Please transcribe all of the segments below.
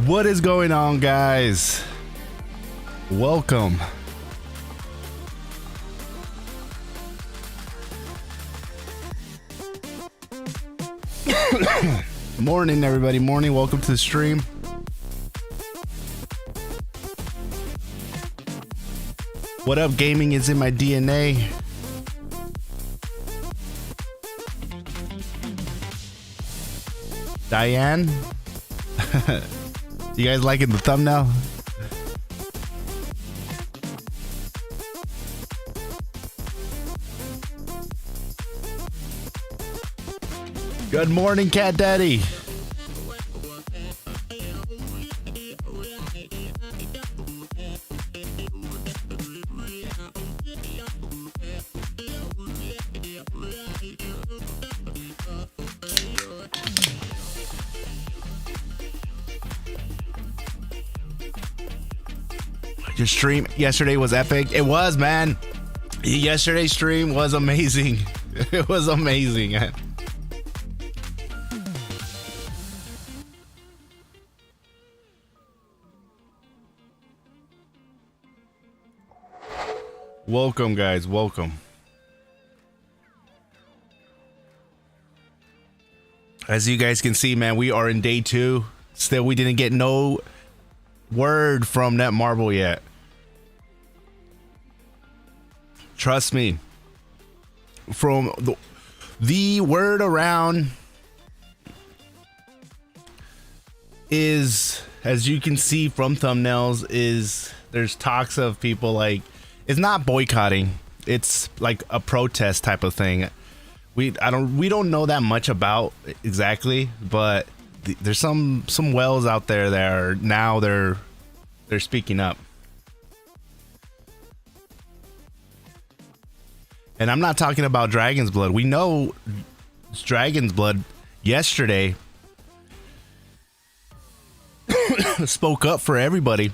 What is going on, guys? Welcome. Morning, everybody. Morning. Welcome to the stream. What up? Gaming is in my DNA. Diane? You guys liking the thumbnail? Good morning, Cat Daddy. Your stream yesterday was epic. It was, man. Yesterday's stream was amazing. It was amazing. Welcome, guys. Welcome. As you guys can see, man, we are in day 2. Still, we didn't get no word from Netmarble yet. Trust me. From the word around is, as you can see from thumbnails, is there's talks of people like, it's not boycotting, it's like a protest type of thing. We don't know that much about exactly, but there's some whales out there that are now they're speaking up. And I'm not talking about Dragon's Blood. We know Dragon's Blood yesterday spoke up for everybody.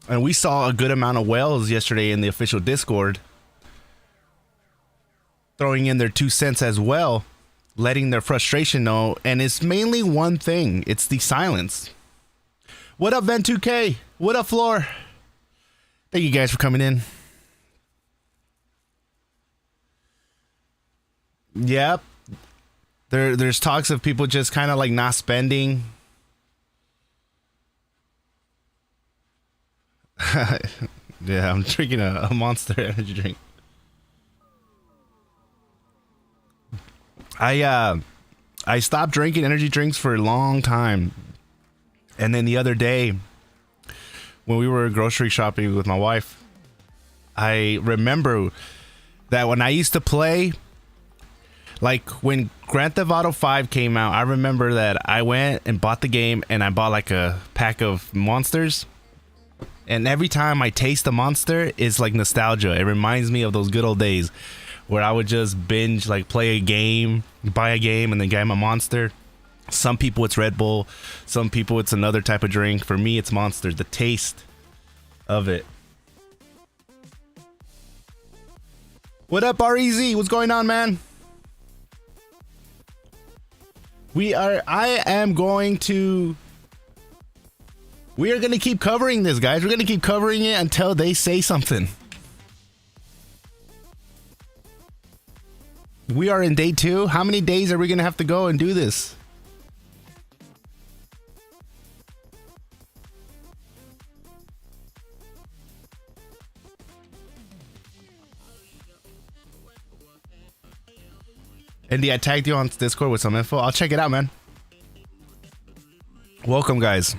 And we saw a good amount of whales yesterday in the official Discord throwing in their 2 cents as well, letting their frustration know. And it's mainly one thing. It's the silence. What up, Ven2K? What up, Floor? Thank you guys for coming in. Yep. There's talks of people just kind of like not spending. Yeah, I'm drinking a Monster energy drink. I stopped drinking energy drinks for a long time. And then the other day, when we were grocery shopping with my wife, I remember that when I used to play, like when Grand Theft Auto 5 came out, I remember that I went and bought the game and I bought like a pack of Monsters. And every time I taste a Monster, it's like nostalgia. It reminds me of those good old days where I would just binge, like play a game, buy a game, and then get my Monster. Some people it's Red Bull. Some people it's another type of drink. For me, it's Monster. The taste of it. What up, REZ? What's going on, man? We are going to keep covering this, guys. We're going to keep covering it until they say something. We are in day 2. How many days are we going to have to go and do this? Andy, I tagged you on Discord with some info. I'll check it out, man. Welcome, guys.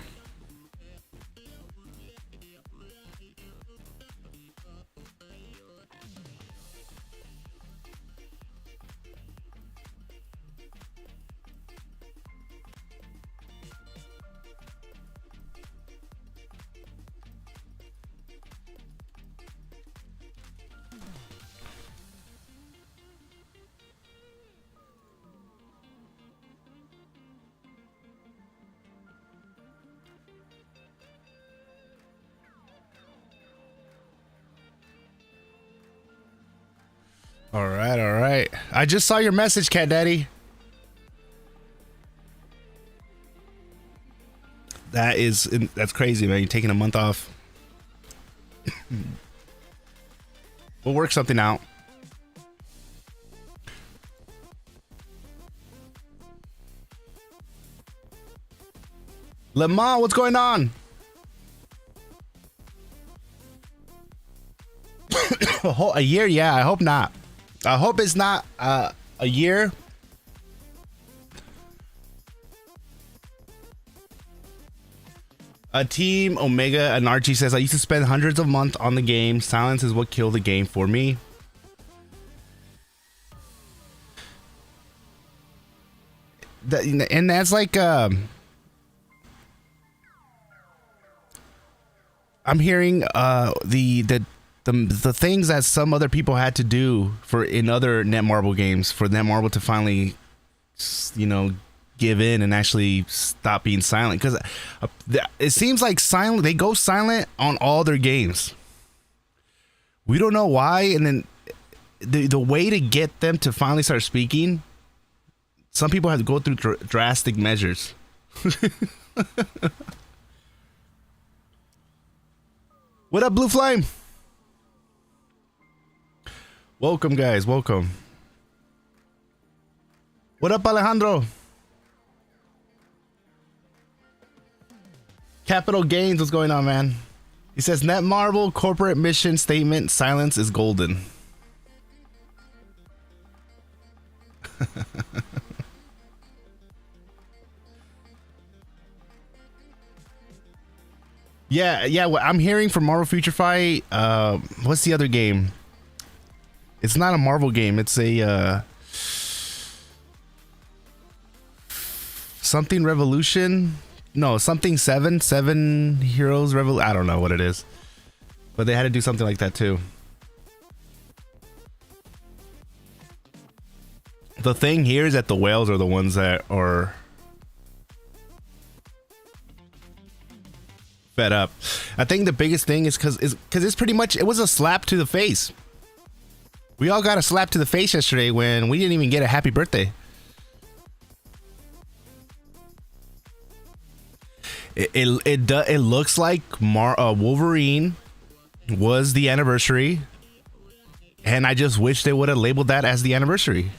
All right, all right. I just saw your message, Cat Daddy. That's crazy, man. You're taking a month off. We'll work something out. Lemon, what's going on? A year? Yeah, I hope not. I hope it's not a year. A Team Omega Anarchy says, I used to spend hundreds of months on the game. Silence is what killed the game for me. And that's like I'm hearing the things that some other people had to do in other Netmarble games for Netmarble to finally, you know, give in and actually stop being silent, because it seems like they go silent on all their games. We don't know why, and then the way to get them to finally start speaking, some people have to go through drastic measures. What up, Blue Flame? Welcome, guys. Welcome. What up, Alejandro? Capital Gains, what's going on, man? He says, Netmarble corporate mission statement, silence is golden. Yeah, what I'm hearing from Marvel Future Fight, what's the other game? It's not a Marvel game, it's a something Revolution. No, something seven Heroes Revolution. I don't know what it is, but they had to do something like that too. The thing here is that the whales are the ones that are fed up. I think the biggest thing is because it's pretty much, it was a slap to the face. We all got a slap to the face yesterday when we didn't even get a happy birthday. It looks like Wolverine was the anniversary, and I just wish they would have labeled that as the anniversary.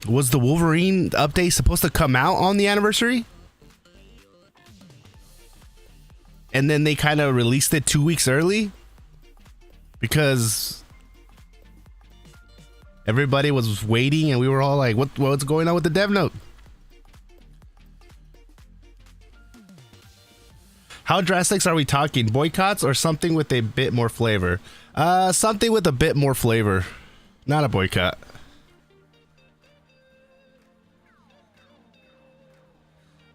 Was the Wolverine update supposed to come out on the anniversary? And then they kind of released it 2 weeks early because everybody was waiting, and we were all like, what's going on with the dev note? How drastic are we talking? Boycotts or something with a bit more flavor? Something with a bit more flavor. Not a boycott.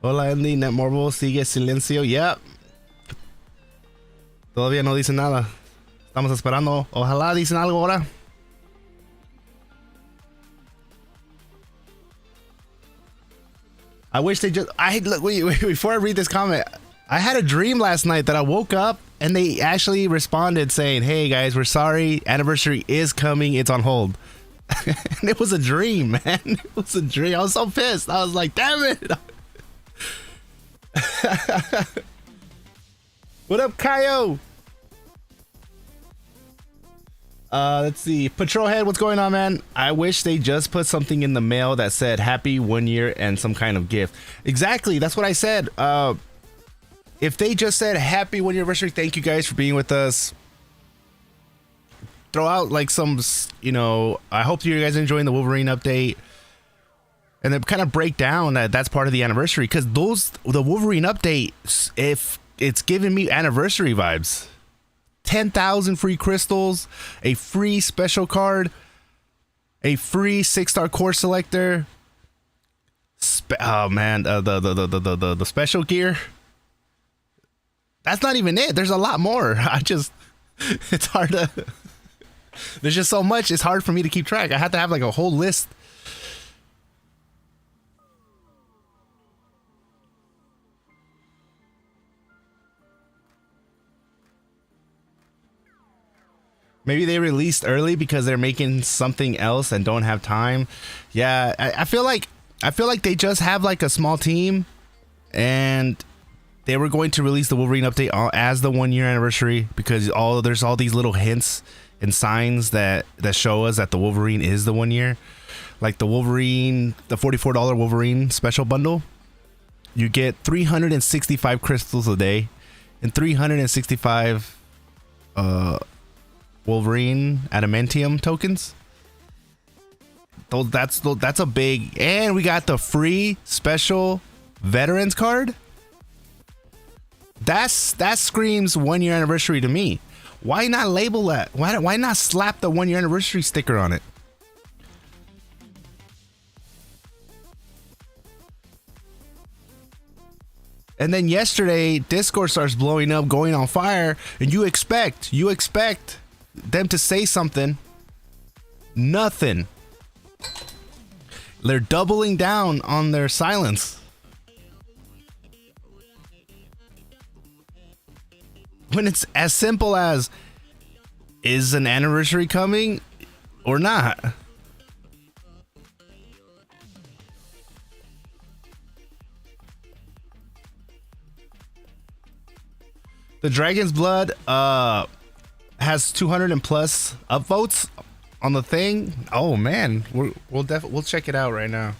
Hola, Andy. Netmarble sigue silencio. Yep. Todavía no dicen nada. Estamos esperando. Ojalá dicen algo ahora. I wish they just... Look, wait, before I read this comment... I had a dream last night that I woke up and they actually responded saying, hey guys, we're sorry, anniversary is coming, it's on hold. And it was a dream, man. It was a dream. I was so pissed. I was like, damn it. What up, Kaio? Let's see. Patrolhead, what's going on, man? I wish they just put something in the mail that said happy 1 year and some kind of gift. Exactly, that's what I said. If they just said happy 1 year anniversary, thank you guys for being with us. Throw out like some, you know, I hope you guys are enjoying the Wolverine update. And then kind of break down that that's part of the anniversary. Because the Wolverine update, if it's giving me anniversary vibes. 10,000 free crystals, a free special card, a free 6-star core selector. Oh man, the special gear. That's not even it. There's a lot more. It's hard to, there's just so much. It's hard for me to keep track. I have to have like a whole list. Maybe they released early because they're making something else and don't have time. Yeah, I feel like I feel like they just have like a small team, and they were going to release the Wolverine update as the 1 year anniversary, because there's all these little hints and signs that show us that the Wolverine is the 1 year. Like the Wolverine, the $44 Wolverine special bundle, you get 365 crystals a day and 365 Wolverine adamantium tokens. That's a big, and we got the free special veterans card. That screams 1 year anniversary to me. Why not label that? Why not slap the 1 year anniversary sticker on it? And then yesterday, Discord starts blowing up, going on fire, and you expect them to say something. Nothing. They're doubling down on their silence. When it's as simple as, is an anniversary coming or not? The Dragon's Blood has 200 and plus upvotes on the thing. Oh man, we'll check it out right now.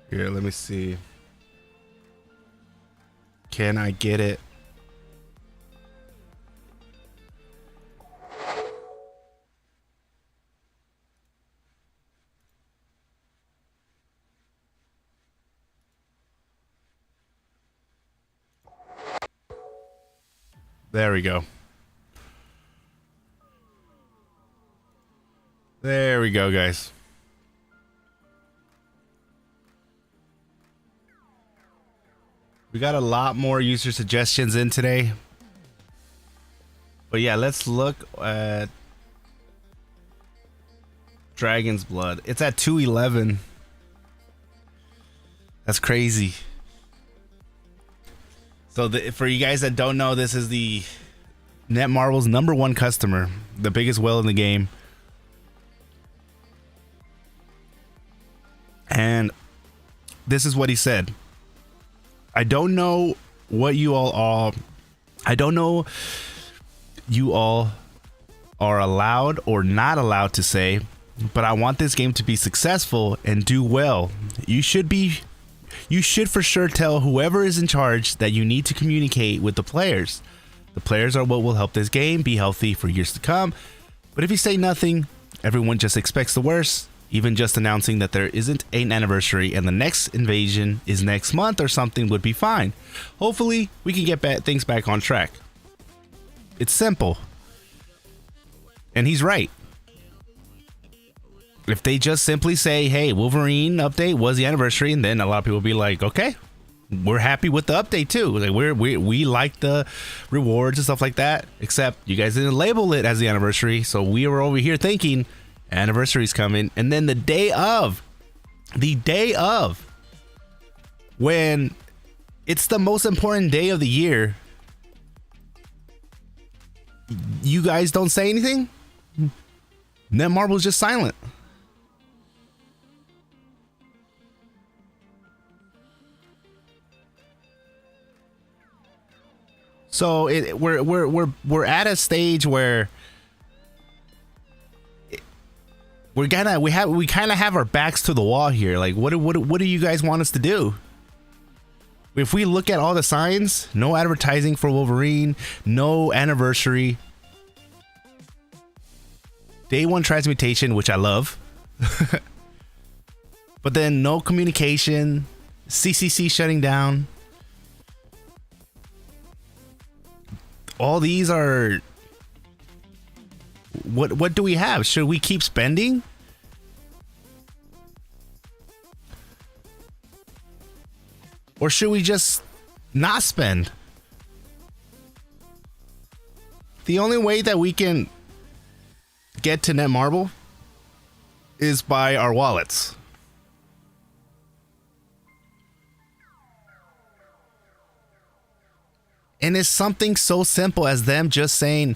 Here, let me see. Can I get it? There we go. There we go, guys. We got a lot more user suggestions in today. But yeah, let's look at Dragon's Blood. It's at 211. That's crazy. So for you guys that don't know, this is the Netmarble's #1 customer, the biggest whale in the game. And this is what he said. I don't know what you all are. I don't know you all are allowed or not allowed to say, but I want this game to be successful and do well. You should for sure tell whoever is in charge that you need to communicate with the players. The players are what will help this game be healthy for years to come. But if you say nothing, everyone just expects the worst. Even just announcing that there isn't an anniversary and the next invasion is next month or something would be fine. Hopefully, we can get things back on track. It's simple. And he's right. If they just simply say, hey, Wolverine update was the anniversary, and then a lot of people will be like, okay, we're happy with the update too. Like we like the rewards and stuff like that, except you guys didn't label it as the anniversary. So we were over here thinking anniversary's coming. And then the day of, when it's the most important day of the year, you guys don't say anything. Netmarble's just silent. So we're at a stage where we kind of have our backs to the wall here. Like, what do you guys want us to do? If we look at all the signs, no advertising for Wolverine, no anniversary, day 1 transmutation, which I love, but then no communication, CCC shutting down. All these are, what do we have? Should we keep spending? Or should we just not spend? The only way that we can get to Netmarble is by our wallets. And it's something so simple as them just saying,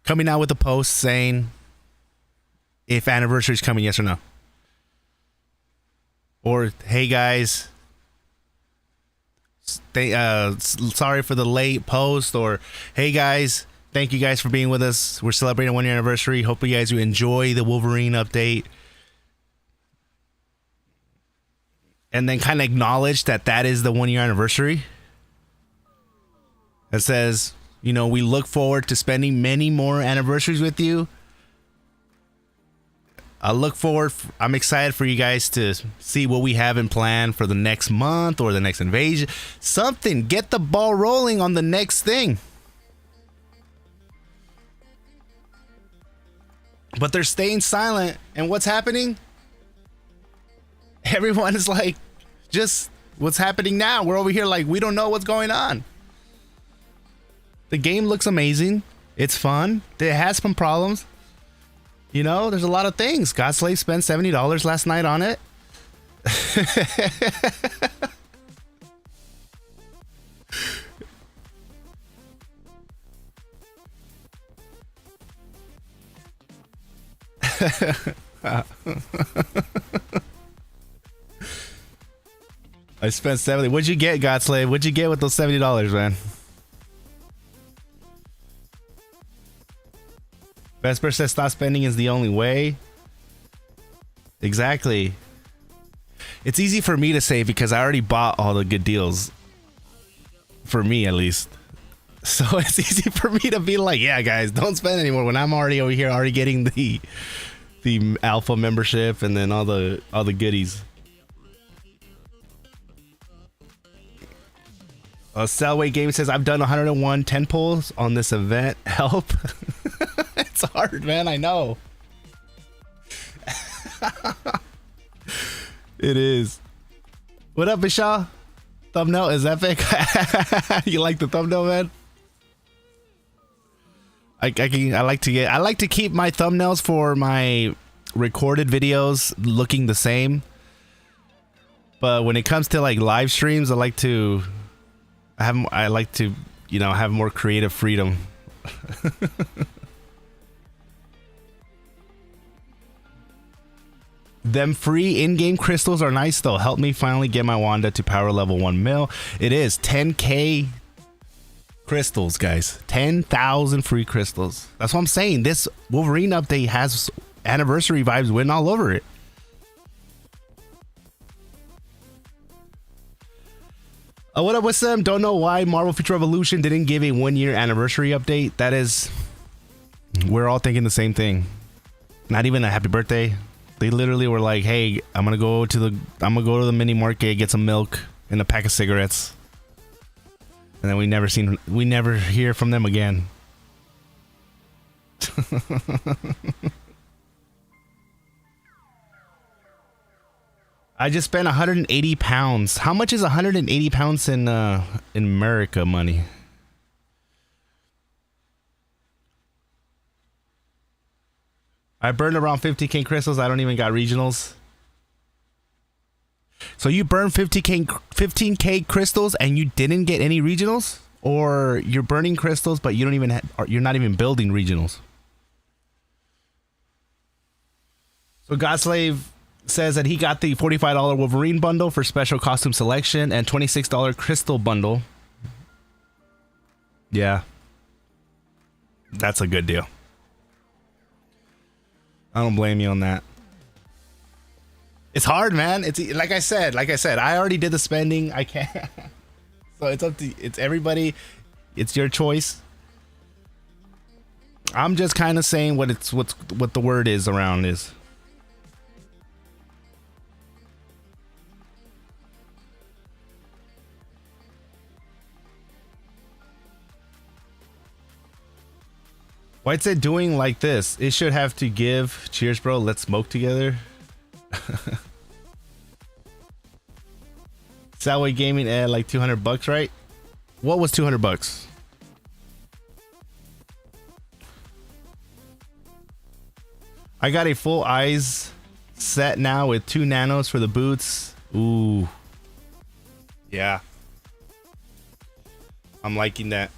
coming out with a post saying if anniversary is coming, yes or no. Or, hey guys, sorry for the late post. Or, hey guys, thank you guys for being with us. We're celebrating 1 year anniversary. Hope you guys enjoy the Wolverine update. And then kind of acknowledge that that is the 1 year anniversary. It says, you know, we look forward to spending many more anniversaries with you. I'm excited for you guys to see what we have in plan for the next month or the next invasion. Something, get the ball rolling on the next thing. But they're staying silent. And what's happening? Everyone is like, just what's happening now? We're over here like, we don't know what's going on. The game looks amazing. It's fun. It has some problems. You know, there's a lot of things. Godslave spent $70 last night on it. I spent 70. What'd you get, Godslave? What'd you get with those $70, man? Vesper says stop spending is the only way. Exactly. It's easy for me to say because I already bought all the good deals. For me, at least. So it's easy for me to be like, yeah, guys, don't spend anymore when I'm already over here, already getting the alpha membership and then all the goodies. Selway Game says I've done 101 10 pulls on this event. Help. It's hard, man. I know. It is. What up, Bishaw? Thumbnail is epic. You like the thumbnail, man? I like to keep my thumbnails for my recorded videos looking the same. But when it comes to like live streams, I like to you know, have more creative freedom. Them free in-game crystals are nice though. Help me finally get my Wanda to power level 1 mil. It is 10k crystals, guys. 10,000 free crystals. That's what I'm saying. This Wolverine update has anniversary vibes written all over it. What up with them? Don't know why Marvel Future Revolution didn't give a 1 year anniversary update. That is, we're all thinking the same thing. Not even a happy birthday. They literally were like, "Hey, I'm gonna go to the mini market, get some milk and a pack of cigarettes," and then we never hear from them again. I just spent 180 pounds. How much is 180 pounds in America money? I burned around 50k crystals. I don't even got regionals. So you burned 15k crystals and you didn't get any regionals, or you're burning crystals but you don't even you're not even building regionals. So Godslave says that he got the $45 Wolverine bundle for special costume selection and $26 crystal bundle. Yeah, that's a good deal. I don't blame you on that. It's hard, man. It's like I said, I already did the spending. I can't. So it's up to everybody. It's your choice. I'm just kind of saying what the word is around is. Why it's it doing like this? It should have to give. Cheers, bro. Let's smoke together. Salway Gaming at like $200, right? What was $200? I got a full eyes set now with 2 nanos for the boots. Ooh. Yeah. I'm liking that.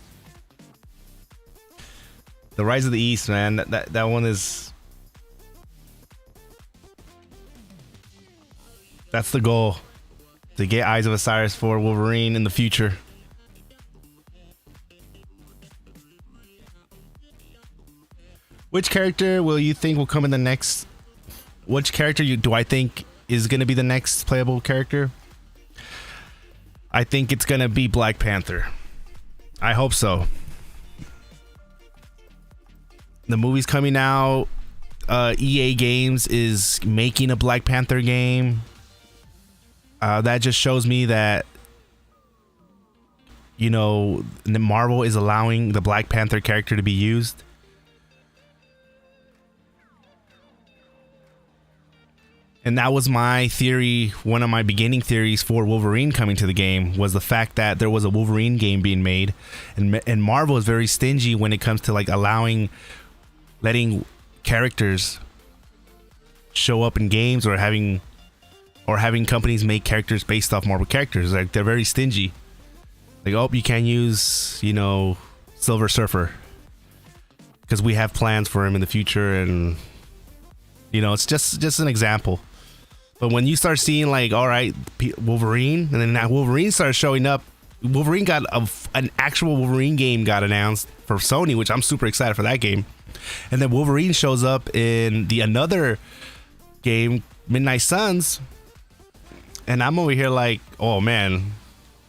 The Rise of the East, man. That one is. That's the goal. To get Eyes of Osiris for Wolverine in the future. Which character will you think will come in the next? Which character do I think is going to be the next playable character? I think it's going to be Black Panther. I hope so. The movie's coming out. EA Games is making a Black Panther game. That just shows me that, you know, Marvel is allowing the Black Panther character to be used. And that was my theory. One of my beginning theories for Wolverine coming to the game was the fact that there was a Wolverine game being made, and Marvel is very stingy when it comes to like letting characters show up in games or having companies make characters based off Marvel characters. Like, they're very stingy. Like, oh, you can't use, you know, Silver Surfer because we have plans for him in the future, and you know, it's just an example. But when you start seeing like, all right, Wolverine, and then that Wolverine starts showing up, Wolverine got an actual Wolverine game got announced for Sony, which I'm super excited for that game. And then Wolverine shows up in another game, Midnight Suns, and I'm over here like, oh man,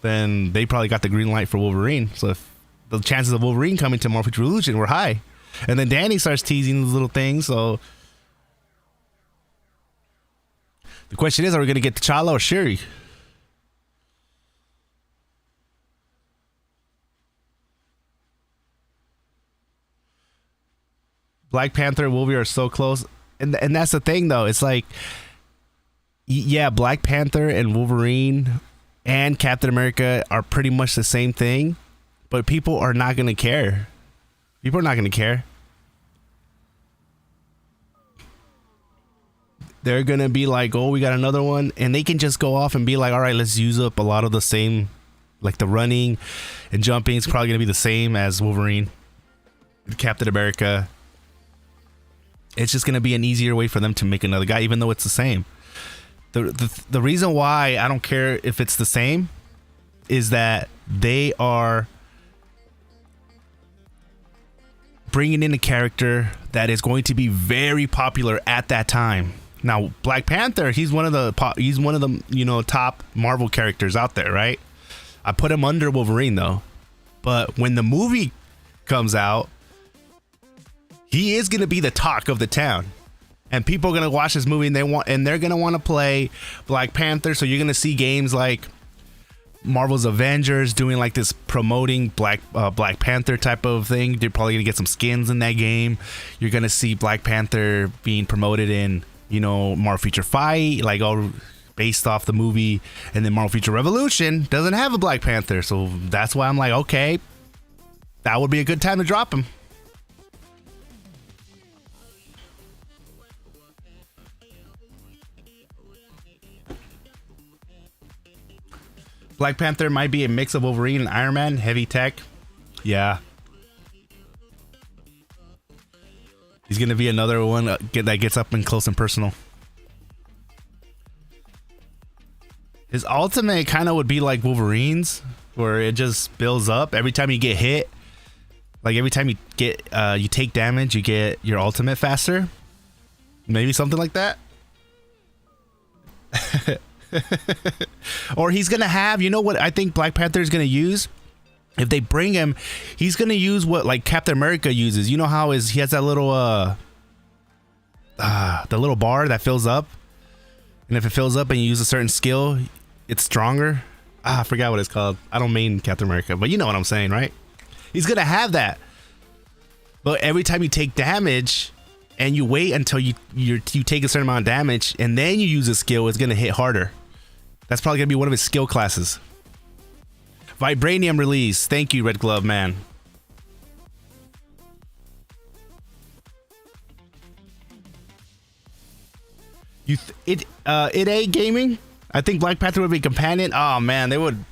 then they probably got the green light for Wolverine. So if the chances of Wolverine coming to Marvel Future Revolution were high. And then Danny starts teasing these little things, so the question is, are we going to get T'Challa or Shuri? Black Panther and Wolverine are so close. And that's the thing, though. It's like, yeah, Black Panther and Wolverine and Captain America are pretty much the same thing. But people are not going to care. People are not going to care. They're going to be like, oh, we got another one. And they can just go off and be like, all right, let's use up a lot of the same. Like the running and jumping is probably going to be the same as Wolverine, Captain America. It's just going to be an easier way for them to make another guy, even though it's the same. The reason why I don't care if it's the same is that they are bringing in a character that is going to be very popular at that time. Now, Black Panther, he's one of the you know, top Marvel characters out there, right? I put him under Wolverine though. But when the movie comes out, he is going to be the talk of the town. And people are going to watch this movie and they're going to want to play Black Panther. So you're going to see games like Marvel's Avengers doing like this promoting Black Panther type of thing. They're probably going to get some skins in that game. You're going to see Black Panther being promoted in, you know, Marvel Future Fight, like all based off the movie. And then Marvel Future Revolution doesn't have a Black Panther. So that's why I'm like, okay, that would be a good time to drop him. Black Panther might be a mix of Wolverine and Iron Man, heavy tech. Yeah. He's going to be another one that gets up and close and personal. His ultimate kind of would be like Wolverine's, where it just builds up every time you get hit. Like every time you get you take damage, you get your ultimate faster. Maybe something like that. Or he's gonna have, you know what I think Black Panther is gonna use? If they bring him, he's gonna use what like Captain America uses. You know how he has that little the little bar that fills up, and if it fills up and you use a certain skill, it's stronger. I forgot what it's called. I don't mean Captain America, but you know what I'm saying, right? He's gonna have that, but every time you take damage and you wait until you take a certain amount of damage and then you use a skill, it's gonna hit harder. That's probably gonna be one of his skill classes. Vibranium release. Thank you, Red Glove Man. It ain't gaming. I think Black Panther would be companion. Oh man, they would.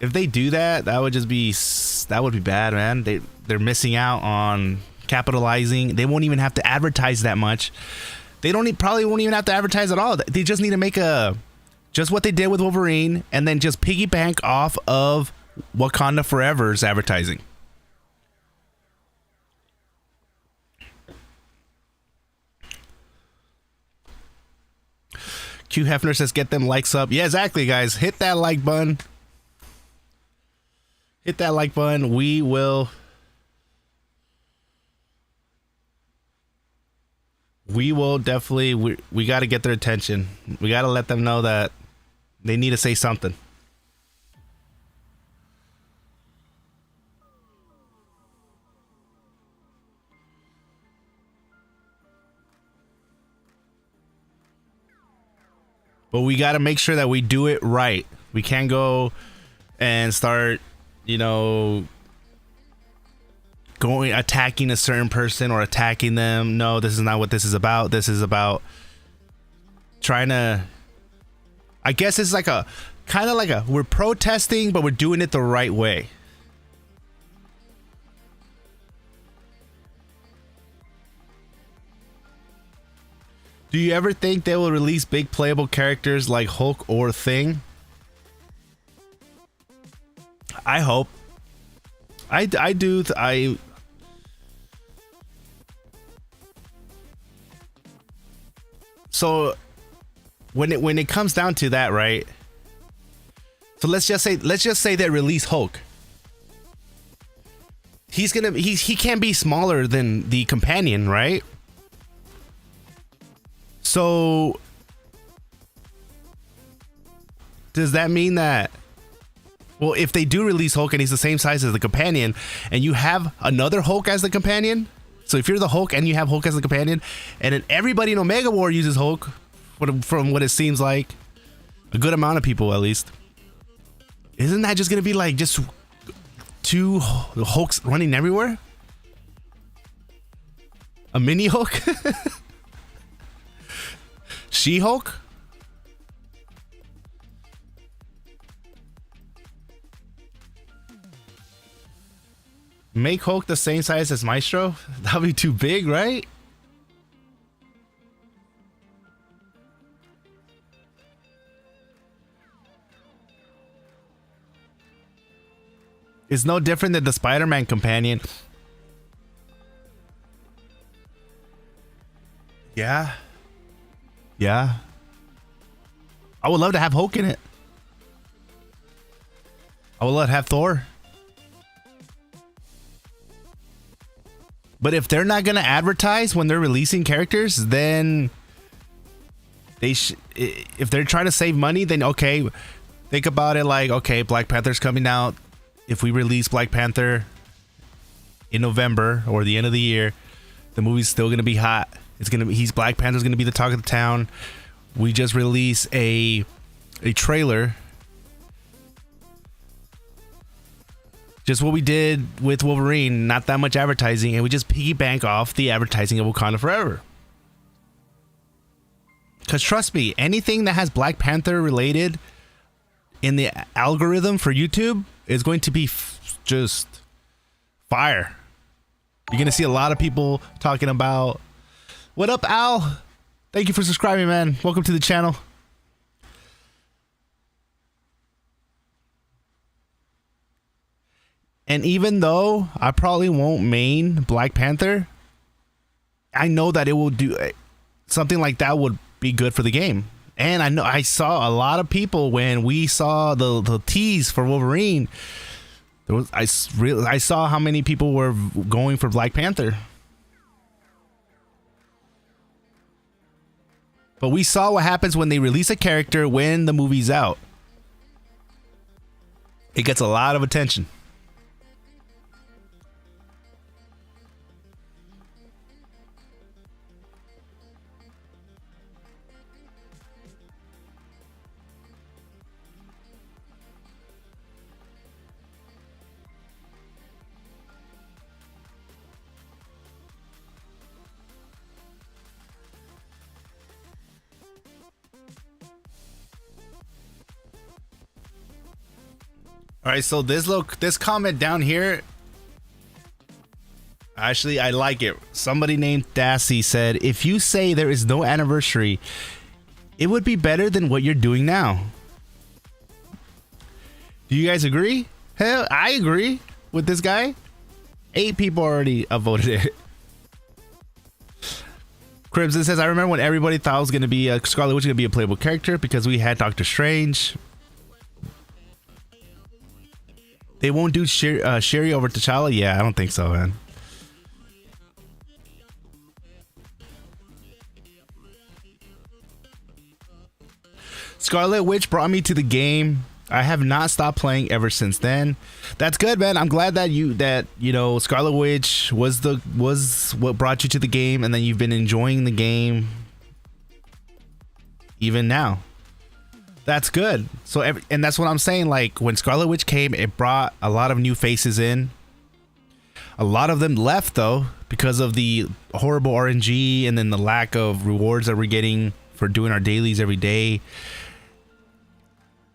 If they do that, that would be bad, man. They're missing out on capitalizing. They won't even have to advertise that much. They probably won't even have to advertise at all. They just need to make just what they did with Wolverine, and then just piggyback off of Wakanda Forever's advertising. Q Hefner says, get them likes up. Yeah, exactly, guys. Hit that like button. Hit that like button. We will definitely, we got to get their attention. We got to let them know that they need to say something. But we got to make sure that we do it right. We can't go and start, going attacking a certain person or attacking them. No, this is not what this is about. This is about trying to, I guess it's like we're protesting, but we're doing it the right way. Do you ever think they will release big playable characters like Hulk or Thing? I hope. I do. So when it comes down to that, right? So let's just say they release Hulk. He can't be smaller than the companion, right? So does that mean that, well, if they do release Hulk and he's the same size as the companion, and you have another Hulk as the companion, so if you're the Hulk and you have Hulk as the companion, and then everybody in Omega War uses Hulk, from what it seems like, a good amount of people at least, isn't that just gonna be like just two Hulks running everywhere? A mini Hulk? She-Hulk? Make Hulk the same size as Maestro? That'd be too big, right? It's no different than the Spider-Man companion. Yeah. Yeah. I would love to have Hulk in it. I would love to have Thor. But if they're not going to advertise when they're releasing characters, then if they're trying to save money, then okay, think about it like, okay, Black Panther's coming out. If we release Black Panther in November or the end of the year, the movie's still going to be hot. Black Panther's going to be the talk of the town. We just release a trailer. Just what we did with Wolverine, not that much advertising, and we just piggyback off the advertising of Wakanda Forever. Because trust me, anything that has Black Panther related in the algorithm for YouTube is going to be just fire. You're going to see a lot of people talking about, what up, Al? Thank you for subscribing, man. Welcome to the channel. And even though I probably won't main Black Panther, I know that it will do something like that would be good for the game. And I know I saw a lot of people when we saw the tease for Wolverine. I saw how many people were going for Black Panther. But we saw what happens when they release a character when the movie's out. It gets a lot of attention. All right, so this comment down here, actually, I like it. Somebody named Dassy said, if you say there is no anniversary, it would be better than what you're doing now. Do you guys agree? Hell, I agree with this guy. 8 people already voted it. Crimson says, I remember when everybody thought it was going to be Scarlet Witch going to be a playable character because we had Doctor Strange. They won't do Sherry over T'Challa? Yeah, I don't think so, man. Scarlet Witch brought me to the game. I have not stopped playing ever since then. That's good, man. I'm glad that you know Scarlet Witch was what brought you to the game, and then you've been enjoying the game even now. That's good. So and that's what I'm saying. Like when Scarlet Witch came, it brought a lot of new faces in. A lot of them left though because of the horrible RNG and then the lack of rewards that we're getting for doing our dailies every day.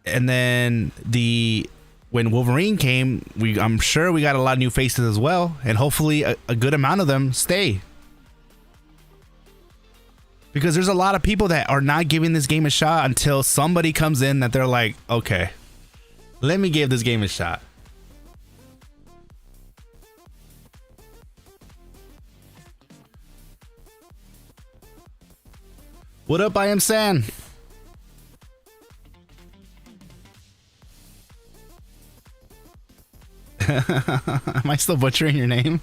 And then when Wolverine came, I'm sure we got a lot of new faces as well, and hopefully a good amount of them stay. Because there's a lot of people that are not giving this game a shot until somebody comes in that they're like, okay, let me give this game a shot. What up, I am San? Am I still butchering your name?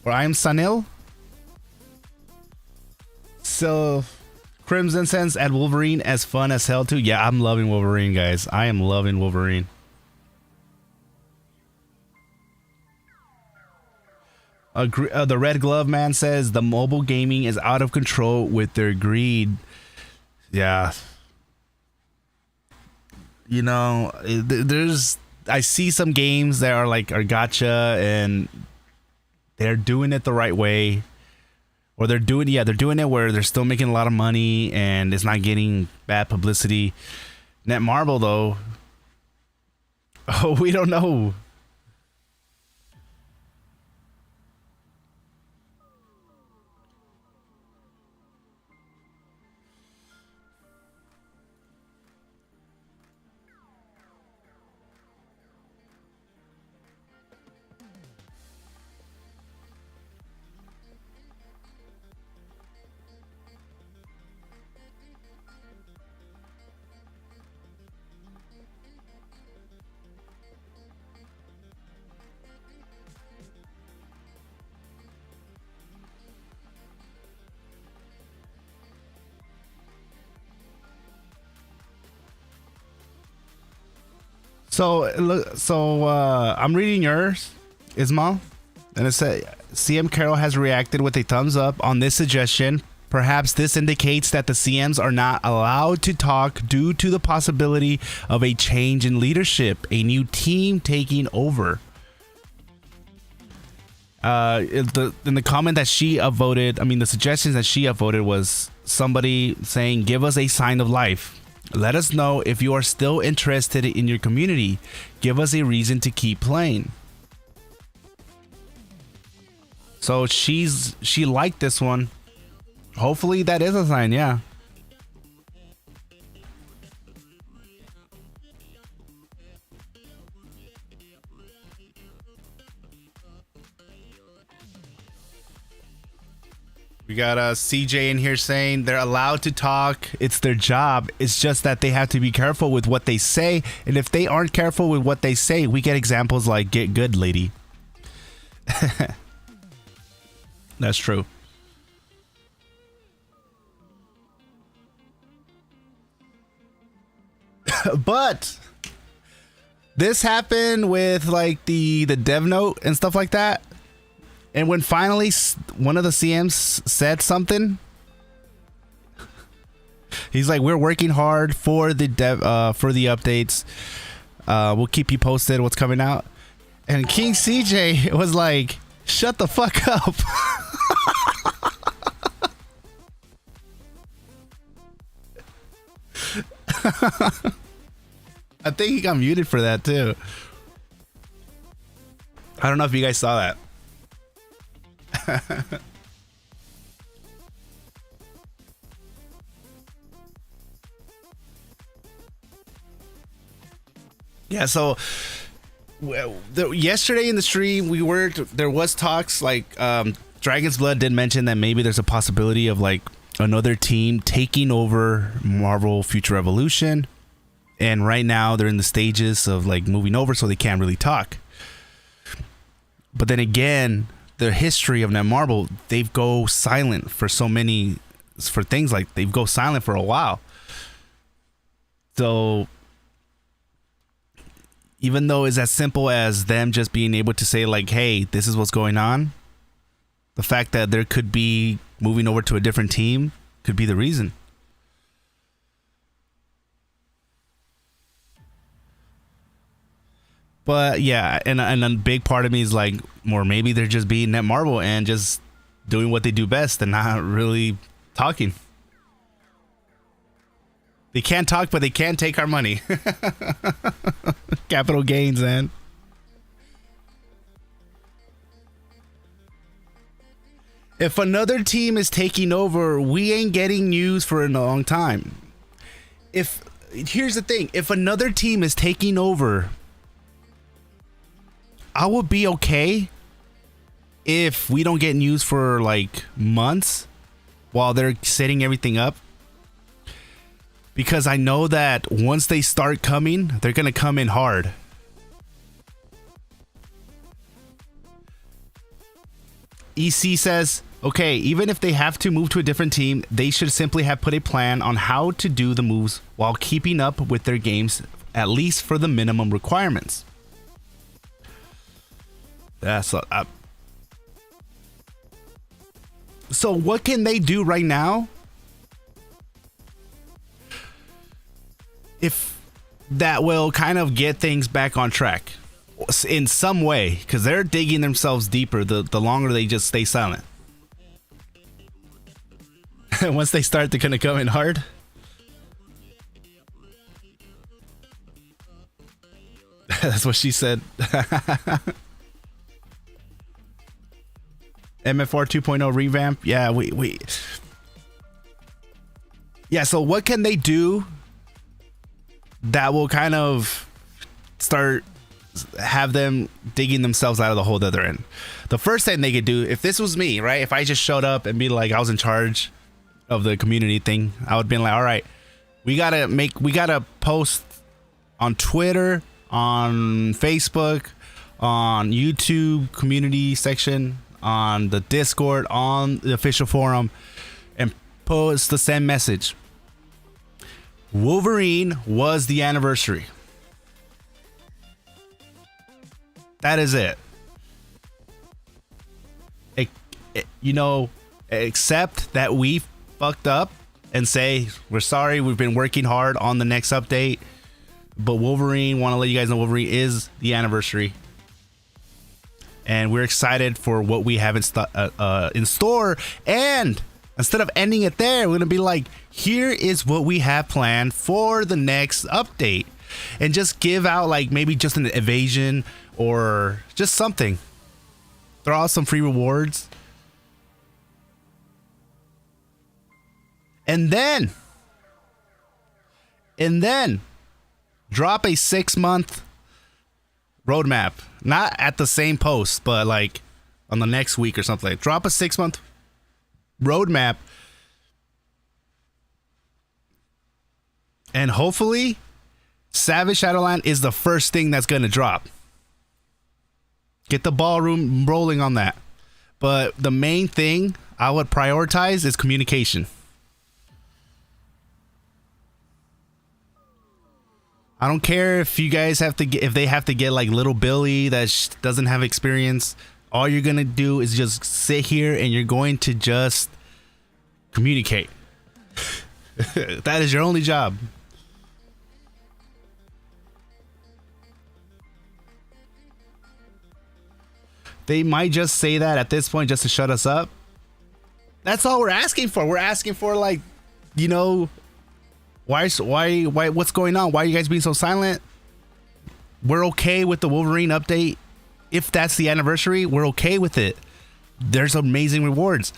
Or I am Sanil? So, Crimson Sense at Wolverine as fun as hell too. Yeah, I'm loving Wolverine, guys. I am loving Wolverine. The Red Glove Man says the mobile gaming is out of control with their greed. Yeah. You know, I see some games that are gacha and they're doing it the right way, or they're doing it where they're still making a lot of money and it's not getting bad publicity. Netmarble though, oh, we don't know. So I'm reading yours, Ismail, and it said CM Carroll has reacted with a thumbs up on this suggestion. Perhaps this indicates that the CMs are not allowed to talk due to the possibility of a change in leadership, a new team taking over. In the comment that she upvoted, I mean the suggestions that she upvoted was somebody saying, "Give us a sign of life. Let us know if you are still interested in your community. Give us a reason to keep playing." So she liked this one. Hopefully that is a sign, yeah. We got CJ in here saying they're allowed to talk. It's their job. It's just that they have to be careful with what they say. And if they aren't careful with what they say, we get examples like "Get good, lady." That's true. But this happened with like the dev note and stuff like that. And when finally one of the CMs said something, he's like, "We're working hard for the for the updates. We'll keep you posted what's coming out." And King CJ was like, "Shut the fuck up." I think he got muted for that too. I don't know if you guys saw that. Yeah, so yesterday in the stream there was talks like Dragon's Blood did mention that maybe there's a possibility of like another team taking over Marvel Future Revolution, and right now they're in the stages of like moving over, so they can't really talk. But then again, the history of Netmarble, they go silent for things like they go silent for a while. So even though it's as simple as them just being able to say like, hey, this is what's going on, the fact that there could be moving over to a different team could be the reason. But yeah, and a big part of me is like, or maybe they're just being Netmarble and just doing what they do best and not really talking. They can't talk, but they can take our money. Capital gains, man. If another team is taking over, we ain't getting news for a long time. Here's the thing, if another team is taking over, I would be okay if we don't get news for like months while they're setting everything up. Because I know that once they start coming, they're going to come in hard. EC says, okay, even if they have to move to a different team, they should simply have put a plan on how to do the moves while keeping up with their games, at least for the minimum requirements. So what can they do right now? If that will kind of get things back on track in some way, because they're digging themselves deeper the longer they just stay silent. Once they start, they're gonna come in hard. That's what she said. MFR 2.0 revamp. Yeah, we yeah, so what can they do that will kind of have them digging themselves out of the hole that they're in? The first thing they could do, if this was me, right? If I just showed up and be like, I was in charge of the community thing, I would be like, all right, we gotta post on Twitter, on Facebook, on YouTube community section, on the Discord, on the official forum, and post the same message. Wolverine was the anniversary. That is it. Accept that we fucked up and say, we're sorry, we've been working hard on the next update, but Wolverine, want to let you guys know, Wolverine is the anniversary. And we're excited for what we have in store. And instead of ending it there, we're going to be like, here is what we have planned for the next update. And just give out like maybe just an evasion or just something. Throw out some free rewards. And then drop a 6-month roadmap. Not at the same post, but like on the next week or something. Drop a 6-month roadmap. And hopefully Savage Shadowland is the first thing that's going to drop. Get the ballroom rolling on that. But the main thing I would prioritize is communication. I don't care if you guys have to get, if they have to get like little Billy that doesn't have experience. All you're going to do is just sit here and you're going to just communicate. That is your only job. They might just say that at this point just to shut us up. That's all we're asking for. We're asking for, like, you know, Why what's going on? Why are you guys being so silent? We're okay with the Wolverine update. If that's the anniversary, we're okay with it. There's amazing rewards.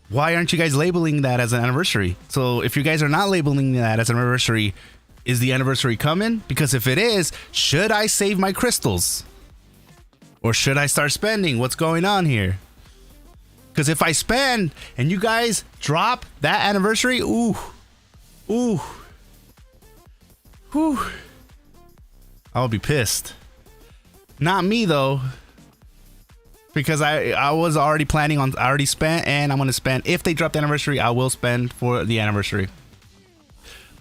Why aren't you guys labeling that as an anniversary? So if you guys are not labeling that as an anniversary, is the anniversary coming? Because if it is, should I save my crystals? Or should I start spending? What's going on here? Because if I spend and you guys drop that anniversary, ooh, I'll be pissed. Not me though, because I was already planning on, I already spent, and I'm gonna spend. If they drop the anniversary, I will spend for the anniversary.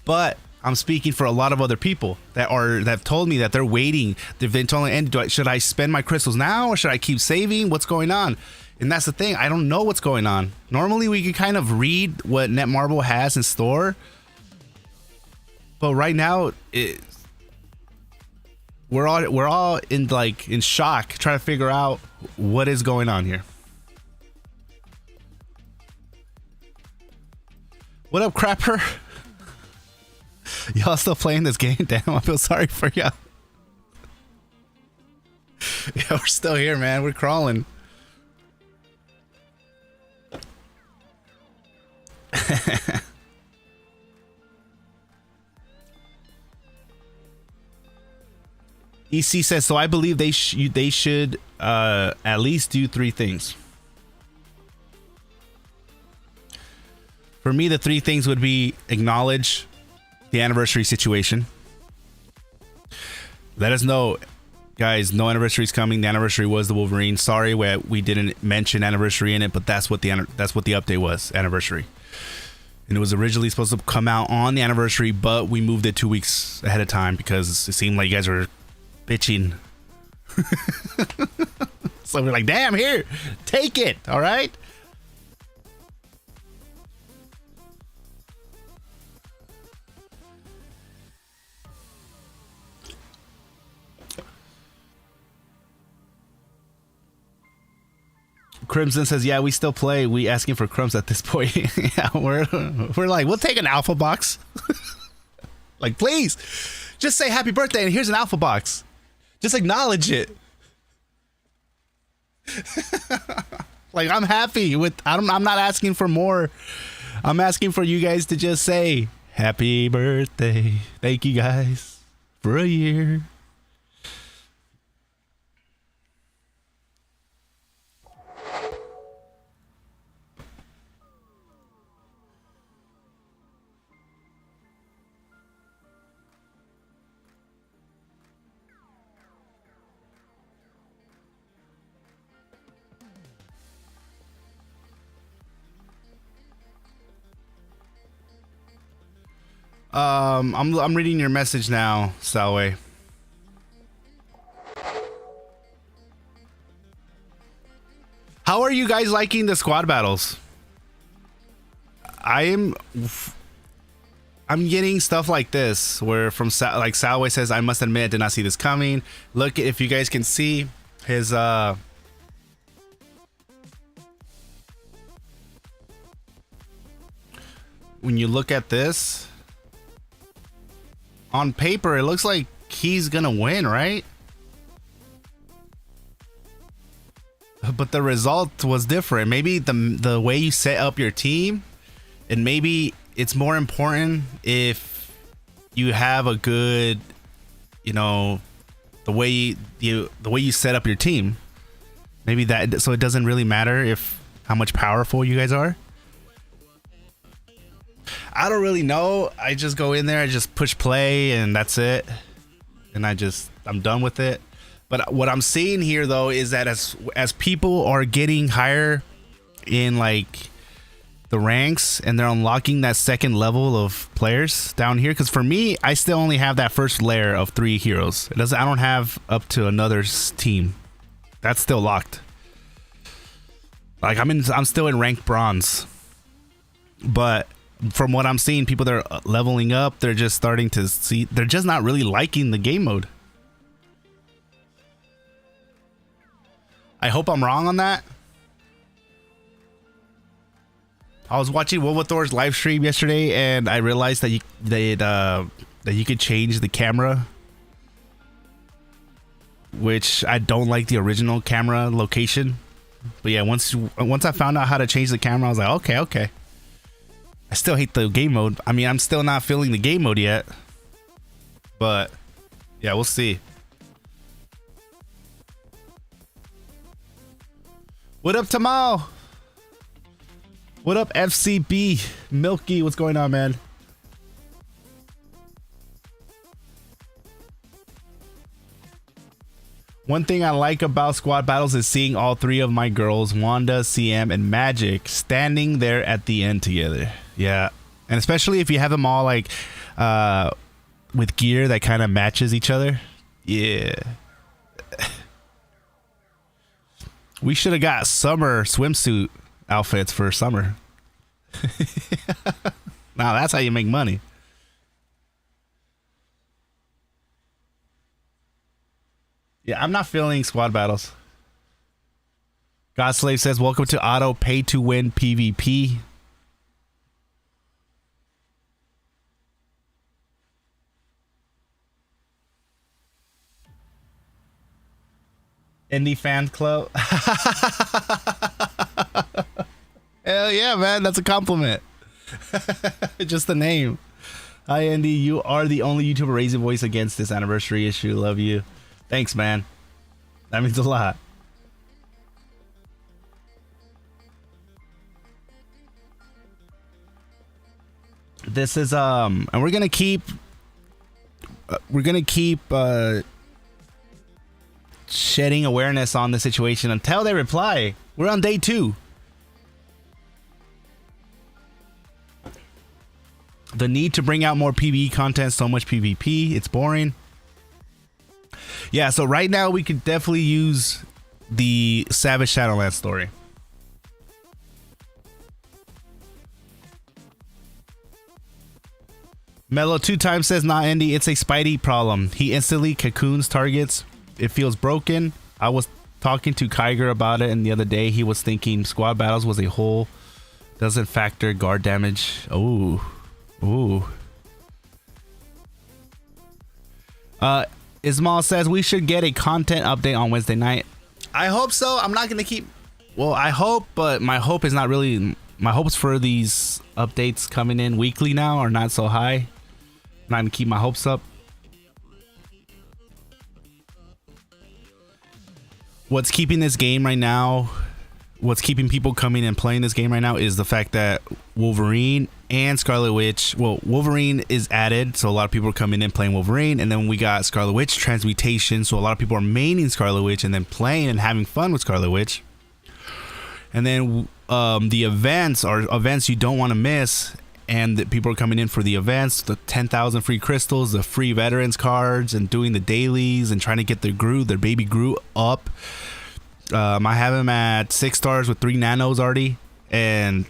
But I'm speaking for a lot of other people that have told me that they're waiting. They've been told, and should I spend my crystals now or should I keep saving? What's going on? And that's the thing. I don't know what's going on. Normally we can kind of read what Netmarble has in store, but right now we're all in shock, trying to figure out what is going on here. What up, Crapper? Y'all still playing this game? Damn, I feel sorry for y'all. Yeah, we're still here, man. We're crawling. EC says, so I believe they should at least do 3 things. For me, the 3 things would be acknowledge the anniversary situation. Let us know, guys, no anniversary is coming. The anniversary was the Wolverine. Sorry we didn't mention anniversary in it, but that's what the update was, anniversary. And it was originally supposed to come out on the anniversary, but we moved it 2 weeks ahead of time because it seemed like you guys were bitching. So we're like, damn, here, take it. All right. Crimson says, yeah, we still play. We asking for crumbs at this point. Yeah, we're like, we'll take an alpha box. Like, please just say happy birthday and here's an alpha box. Just acknowledge it. Like, I'm happy with, I'm not asking for more. I'm asking for you guys to just say happy birthday. Thank you guys for a year. I'm reading your message now, Salway. How are you guys liking the squad battles? I'm getting stuff like this where from like Salway says, I must admit, did not see this coming. Look, if you guys can see his when you look at this on paper, it looks like he's gonna win, right? But the result was different. Maybe the way you set up your team, and maybe it's more important if you have a good, you know, the way you set up your team. Maybe that, so it doesn't really matter if how much powerful you guys are. I don't really know. I just go in there, I just push play, and that's it. And I'm done with it. But what I'm seeing here though is that as people are getting higher in like the ranks and they're unlocking that second level of players down here, because for me, I still only have that first layer of 3 heroes. I don't have up to another team. That's still locked. Like I'm still in rank bronze. But from what I'm seeing, people that are leveling up, they're just starting to see, they're just not really liking the game mode. I hope I'm wrong on that. I was watching Thor's live stream yesterday, and I realized that you could change the camera, which I don't like the original camera location. But yeah, once I found out how to change the camera, I was like, okay. I still hate the game mode. I mean, I'm still not feeling the game mode yet, but yeah, we'll see. What up, Tamal? What up, FCB? Milky, what's going on, man? One thing I like about squad battles is seeing all three of my girls, Wanda, CM, and Magic, standing there at the end together. Yeah, and especially if you have them all like with gear that kind of matches each other. Yeah. We should have got summer swimsuit outfits for summer. Now that's how you make money. Yeah, I'm not feeling squad battles. Godslave says, welcome to auto pay to win PvP. Indie fan club. Hell yeah, man. That's a compliment. Just the name. Hi, Andy. You are the only YouTuber raising voice against this anniversary issue. Love you. Thanks, man. That means a lot. This is and we're gonna keep shedding awareness on the situation until they reply. We're on day 2. The need to bring out more PvE content, so much PvP, it's boring. Yeah, so right now we could definitely use the Savage Shadowlands story. Mellow 2 times says, nah, Andy, it's a Spidey problem. He instantly cocoons targets. It feels broken. I was talking to Kyger about it, and the other day he was thinking squad battles was a whole, doesn't factor guard damage. Ooh. Ismail says we should get a content update on Wednesday night. I hope so. I'm not gonna keep, well, I hope, but my hope is not really, my hopes for these updates coming in weekly now are not so high. I'm not gonna keep my hopes up. What's keeping this game right now, what's keeping people coming and playing this game right now is the fact that Wolverine and Scarlet Witch, well, Wolverine is added, so a lot of people are coming in playing Wolverine, and then we got Scarlet Witch transmutation, so a lot of people are maining Scarlet Witch and then playing and having fun with Scarlet Witch. And then the events are events you don't want to miss, and that people are coming in for the events, the 10,000 free crystals, the free veterans cards, and doing the dailies and trying to get their Groot, their baby Groot up. I have him at 6 stars with 3 nanos already, and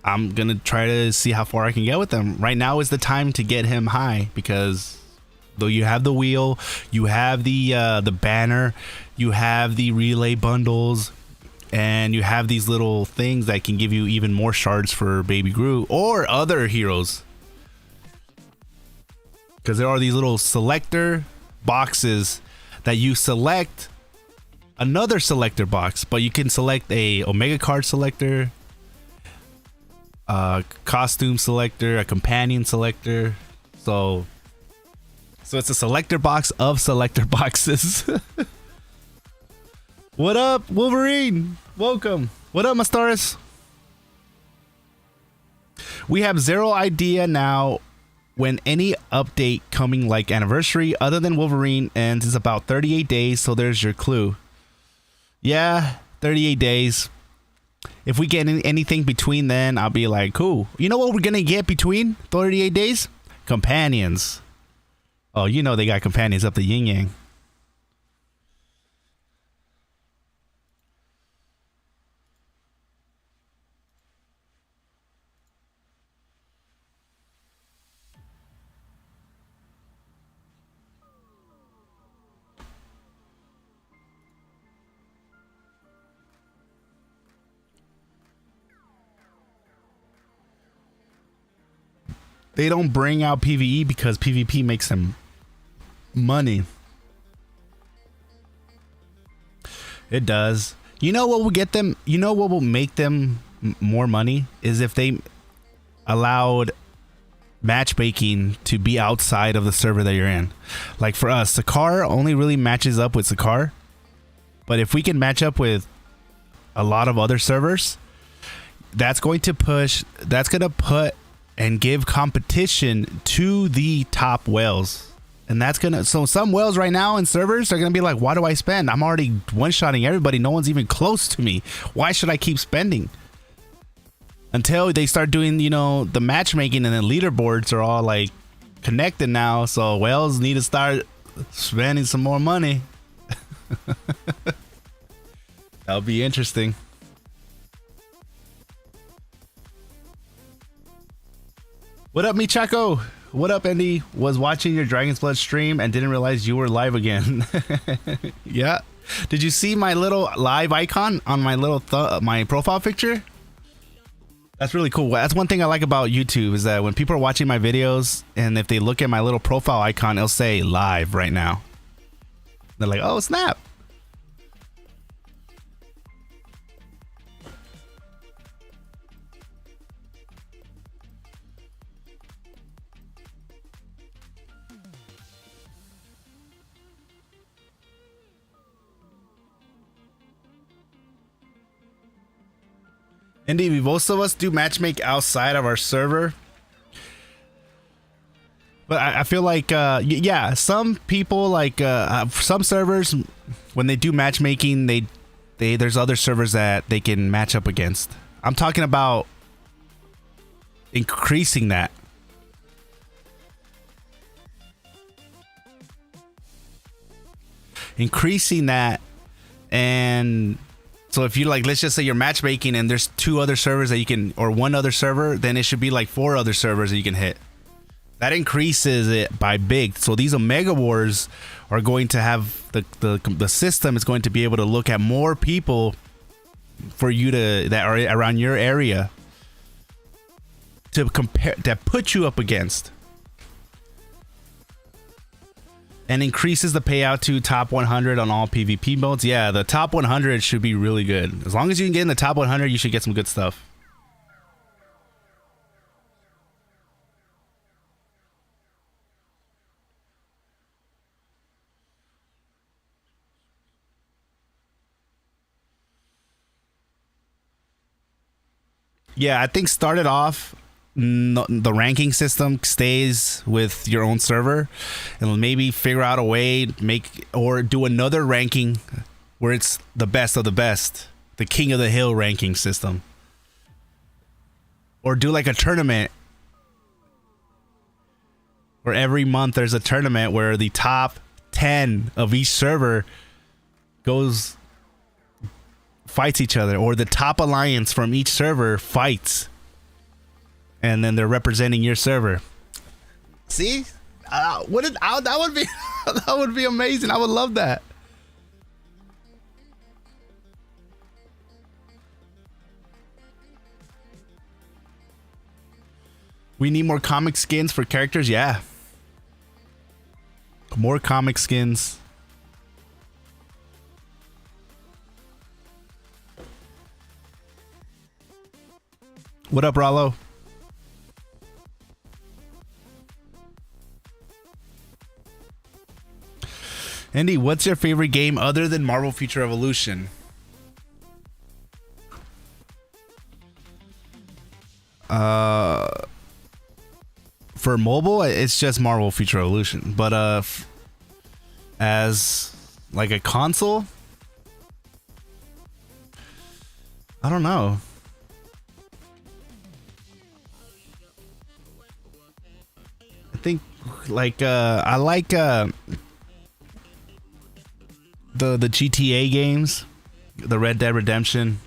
I'm gonna try to see how far I can get with him. Right now is the time to get him high, because though you have the wheel, you have the banner, you have the relay bundles, and you have these little things that can give you even more shards for baby Groot or other heroes, because there are these little selector boxes that you select another selector box, but you can select a Omega card selector, a costume selector, a companion selector. So it's a selector box of selector boxes. What up, Wolverine? Welcome. What up, Mastaris? We have zero idea now when any update coming like anniversary other than Wolverine ends is about 38 days, so there's your clue. Yeah, 38 days. If we get anything between then, I'll be like, cool. You know what we're gonna get between 38 days? Companions. Oh, you know they got companions up the yin yang. they don't bring out PVE because PvP makes them money. It does. You know what will get them? You know what will make them more money is if they allowed matchmaking to be outside of the server that you're in. Like for us, Sakar only really matches up with Sakar, but if we can match up with a lot of other servers, that's going to put and give competition to the top whales. And that's gonna, so some whales right now in servers are gonna be like, why do I spend? I'm already one-shotting everybody. No one's even close to me. Why should I keep spending? Until they start doing, you know, the matchmaking, and then leaderboards are all like connected now. So whales need to start spending some more money. That'll be interesting. What up, Michako? What up, Andy? Was watching your Dragon's Blood stream and didn't realize you were live again. Yeah. Did you see my little live icon on my little my profile picture? That's really cool. That's one thing I like about YouTube is that when people are watching my videos and if they look at my little profile icon, it'll say live right now. They're like, oh, snap. Indeed, most of us do matchmake outside of our server. But I feel like, yeah, some people like some servers, when they do matchmaking, there's other servers that they can match up against. I'm talking about increasing that. Increasing that, and so if you like, let's just say you're matchmaking and there's 2 other servers that you can, or 1 other server, then it should be like 4 other servers that you can hit. That increases it by big. So these Omega Wars are going to have the system is going to be able to look at more people for you that are around your area to compare, that put you up against. And increases the payout to top 100 on all PvP modes. Yeah, the top 100 should be really good. As long as you can get in the top 100, you should get some good stuff. Yeah, I think started off, the ranking system stays with your own server, and maybe figure out a way to or do another ranking where it's the best of the best, the king of the hill ranking system, or do like a tournament where every month there's a tournament where the top 10 of each server fights each other, or the top alliance from each server fights. And then they're representing your server. See, that would be that would be amazing. I would love that. We need more comic skins for characters. Yeah, more comic skins. What up, Rollo? Andy, what's your favorite game other than Marvel Future Evolution? For mobile, it's just Marvel Future Evolution. But as like a console, I don't know. I think like I like the GTA games, the Red Dead Redemption,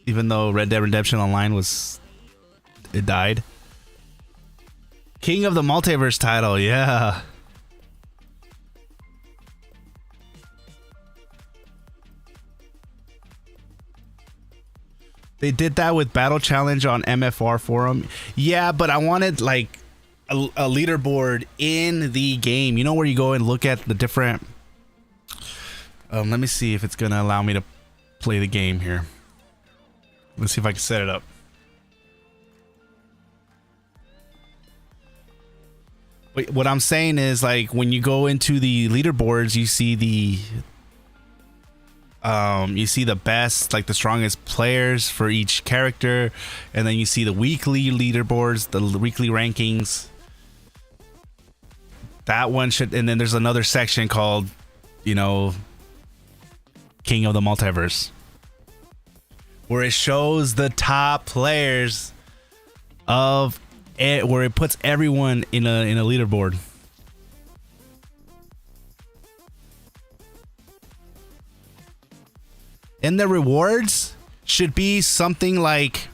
even though Red Dead Redemption Online it died. King of the Multiverse title, yeah. They did that with Battle Challenge on MFR forum. Yeah, but I wanted like a leaderboard in the game. You know where you go and look at the different. Let me see if it's gonna allow me to play the game here. Let's see if I can set it up. But what I'm saying is, like, when you go into the leaderboards, you see the best, like the strongest players for each character, and then you see the weekly leaderboards, the weekly rankings. That one should, and then there's another section called, you know, King of the Multiverse, where it shows the top players of it, where it puts everyone in a leaderboard. And the rewards should be something like,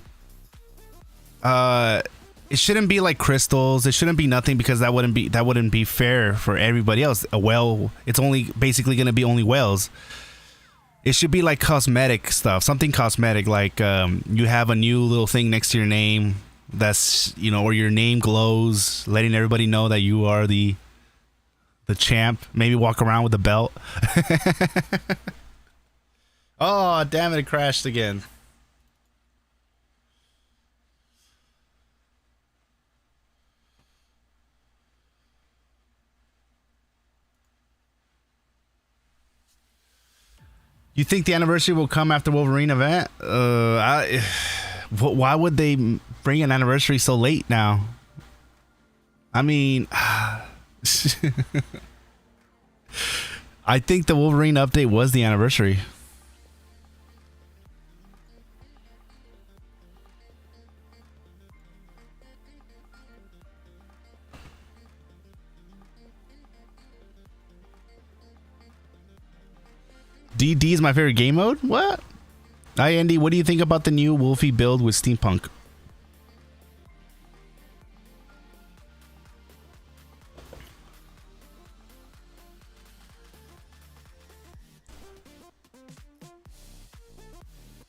it shouldn't be like crystals. It shouldn't be nothing, because that wouldn't be fair for everybody else. A whale, it's only basically going to be only whales. It should be like cosmetic stuff, something cosmetic, like you have a new little thing next to your name that's, you know, or your name glows, letting everybody know that you are the champ. Maybe walk around with a belt. Oh, damn it, it crashed again. You think the anniversary will come after Wolverine event? Why would they bring an anniversary so late now? I mean, I think the Wolverine update was the anniversary. DD is my favorite game mode? What? Hi, Andy. What do you think about the new Wolfie build with steampunk?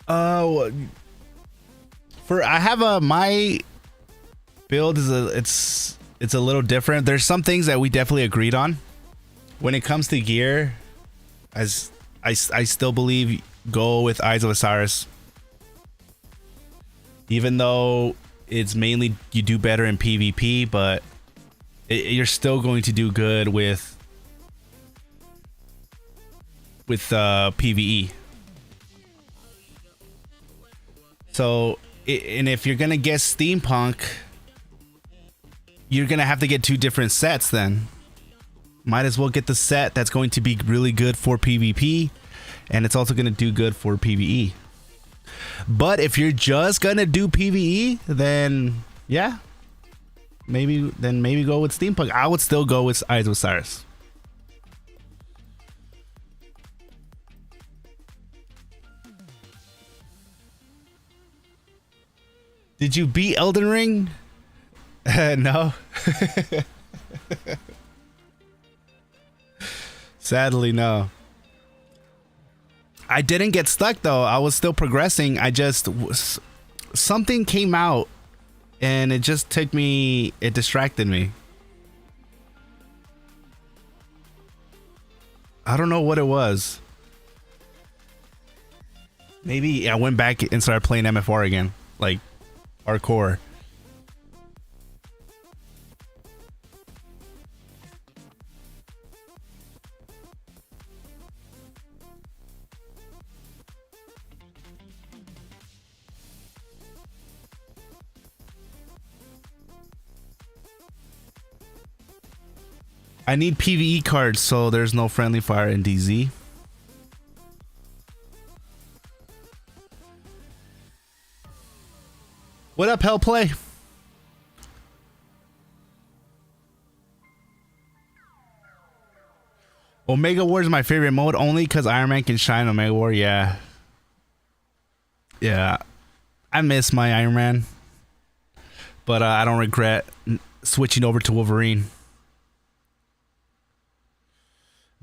Oh, I have my build is it's a little different. There's some things that we definitely agreed on. When it comes to gear, as I still believe, go with Eyes of Osiris. Even though it's mainly you do better in PvP, but you're still going to do good with PvE. So, and if you're gonna get steampunk, you're gonna have to get two different sets then. Might as well get the set that's going to be really good for PvP, and it's also going to do good for PvE. But if you're just going to do PvE, then yeah, maybe go with steampunk. I would still go with Eyes of Osiris. Did you beat Elden Ring? No. Sadly, no. I didn't get stuck though. I was still progressing. Something came out and it just took me, it distracted me. I don't know what it was. Maybe I went back and started playing MFR again, like hardcore. I need PvE cards, so there's no friendly fire in DZ. What up, Hellplay? Omega War is my favorite mode only because Iron Man can shine Omega War. Yeah. Yeah. I miss my Iron Man. But I don't regret switching over to Wolverine.